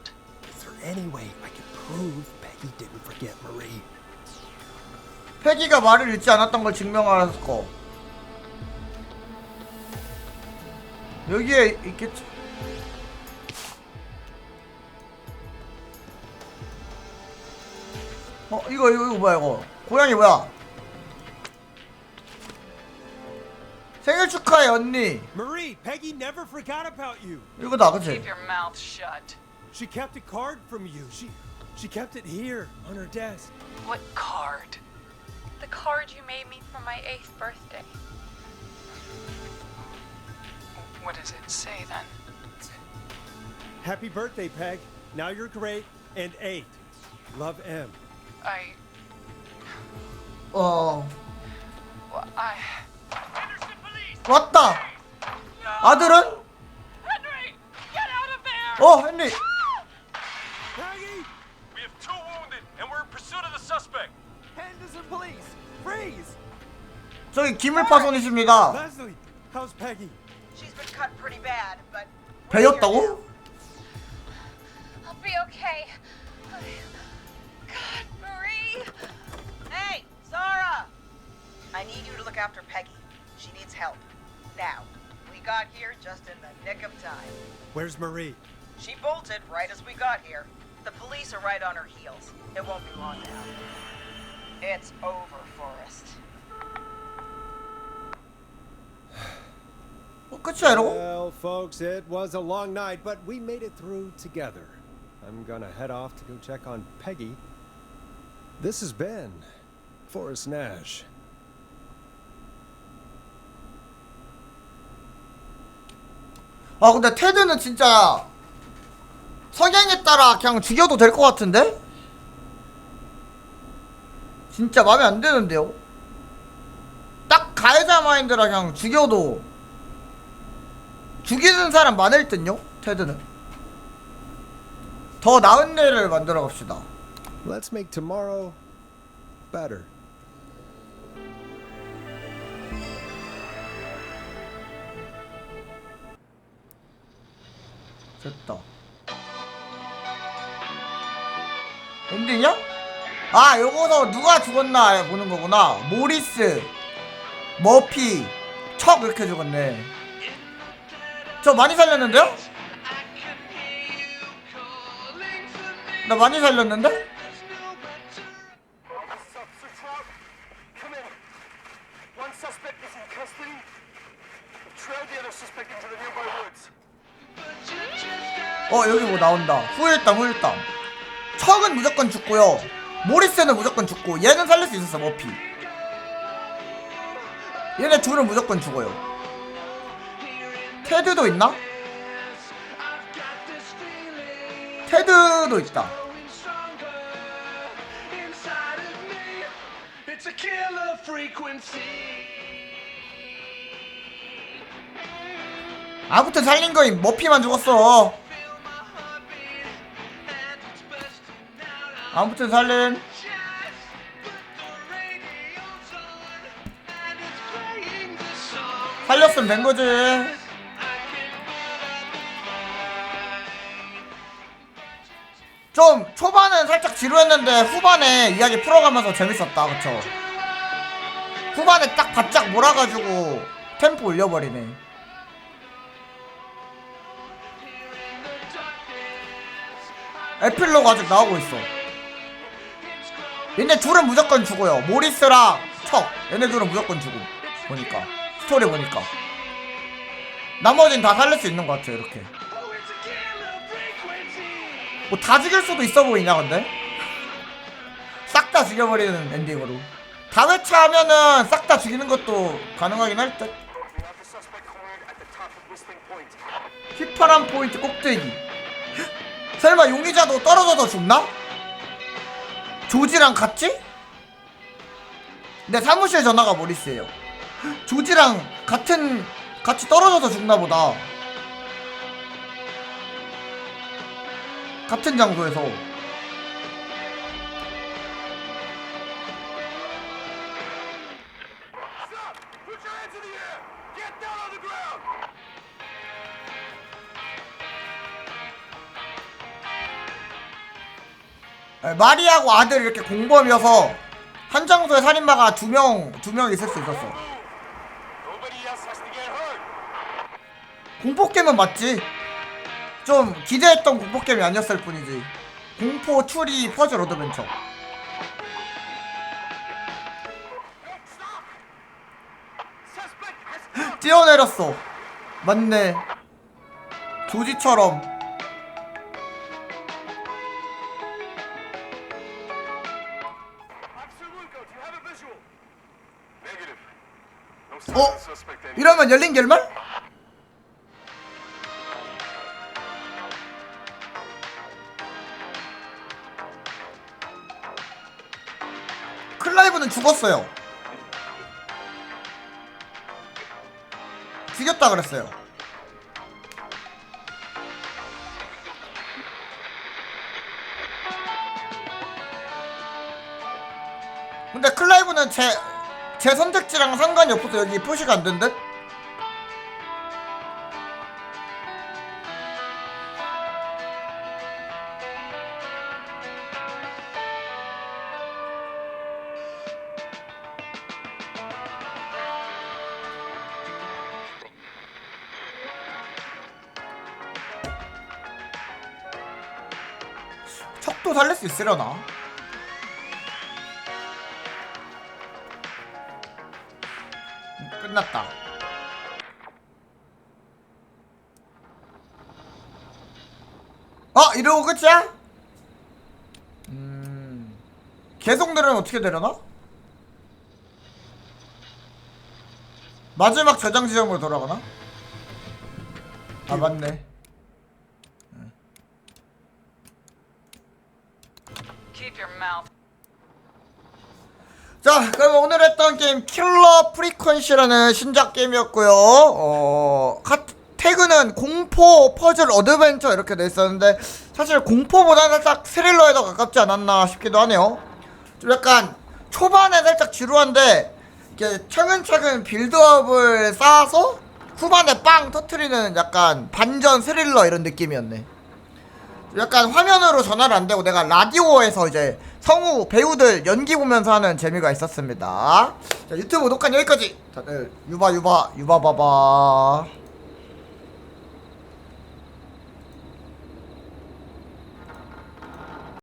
Is there any way I can prove Peggy didn't forget Marie? 패기가 말을 잊지 않았던 걸 증명할 거. 여기에 있겠지. 이거 뭐야 이거. 고양이 뭐야? 생일 축하해 언니. Marie, Peggy never forgot about you. 이거다 그치? Keep your mouth shut. She kept a card from you. She kept it here on her desk. What card? The card you made me for my 8th birthday. What does it say then? Happy birthday, Peg. Now you're great and 8. Love, M. Well, 왔다. 아들은? Henry, get out of there! 헨리. Peggy! We have 2 wounded, and we're in pursuit of the suspect. Henderson police! Freeze! 저기 기물 파손이십니다. Leslie, how's Peggy? She's been cut pretty bad, but 배였다고? I'll be okay. God, Marie! Hey, Zara! I need you to look after Peggy. She needs help. Now. We got here just in the nick of time. Where's Marie? She bolted right as we got here. The police are right on her heels. It won't be long now. It's over, Forrest. 끝이야 이러고? Well, folks, it was a long night, but we made it through together. I'm gonna head off to go check on Peggy. This has been Forrest Nash. 아 근데 테드는 진짜 성향에 따라 그냥 죽여도 될 것 같은데? 진짜 마음에 안 드는데요? 딱 가해자 마인드라 그냥 죽여도 죽이는 사람 많을 듯요? 테드는. 더 나은 뇌를 만들어 갑시다. Let's make tomorrow better. 됐다. 엔딩이야? 아, 요거서 누가 죽었나 보는 거구나. 모리스, 머피, 척 이렇게 죽었네. 저 많이 살렸는데요? 나 많이 살렸는데? One suspect is in custody. Trail the other suspect into the nearby woods. 여기 뭐 나온다. 후일담. 척은 무조건 죽고요. 모리스는 무조건 죽고, 얘는 살릴 수 있었어, 머피. 얘네 둘은 무조건 죽어요. 테드도 있나? 테드도 있다. It's a killer frequency. 아무튼 살린 거임. 머피만 죽었어. 아무튼 살린. 살렸으면 된 거지. 좀 초반은 살짝 지루했는데 후반에 이야기 풀어가면서 재밌었다. 그쵸? 후반에 딱 바짝 몰아가지고 템포 올려버리네. 에필로그 아직 나오고 있어. 얘네 둘은 무조건 죽어요. 모리스랑 척. 얘네 둘은 무조건 죽음. 보니까 스토리 보니까 나머진 다 살릴 수 있는 것 같아. 이렇게 뭐 다 죽일 수도 있어 보이냐 근데? 싹 다 죽여버리는 엔딩으로. 다 회차하면은 싹 다 죽이는 것도 가능하긴 할 듯. 휘파람 포인트 꼭대기. 설마 용의자도 떨어져서 죽나? 조지랑 같이? 내 사무실 전화가 모리스예요. 조지랑 같이 떨어져서 죽나 보다. 같은 장소에서. 마리하고 아들 이렇게 공범이어서 한 장소에 살인마가 두 명 있을 수 있었어. 공포게임은 맞지. 좀 기대했던 공포게임이 아니었을 뿐이지. 공포, 추리, 퍼즐, 어드벤처. 뛰어내렸어. 맞네. 조지처럼. 이러면 열린 결말? 클라이브는 죽었어요. 죽였다 그랬어요. 근데 클라이브는 제 선택지랑 상관이 없어서 여기 표시가 안 된 듯? 척도 살릴 수 있으려나? 끝났다. 이러고 끝이야? 계속 내려면 어떻게 내려나? 마지막 저장 지점으로 돌아가나? 아 맞네. Keep your mouth. 자, 그럼 오늘 했던 게임 킬러 프리퀀시라는 신작 게임이었고요. 태그는 공포, 퍼즐, 어드벤처 이렇게 돼 있었는데 사실 공포보다는 살짝 스릴러에 더 가깝지 않았나 싶기도 하네요. 좀 약간 초반에 살짝 지루한데 이렇게 차근차근 빌드업을 쌓아서 후반에 빵 터트리는 약간 반전 스릴러 이런 느낌이었네. 약간 화면으로 전화를 안 되고 내가 라디오에서 이제 성우 배우들 연기 보면서 하는 재미가 있었습니다. 자, 유튜브 녹화는 여기까지. 다들 유바바바.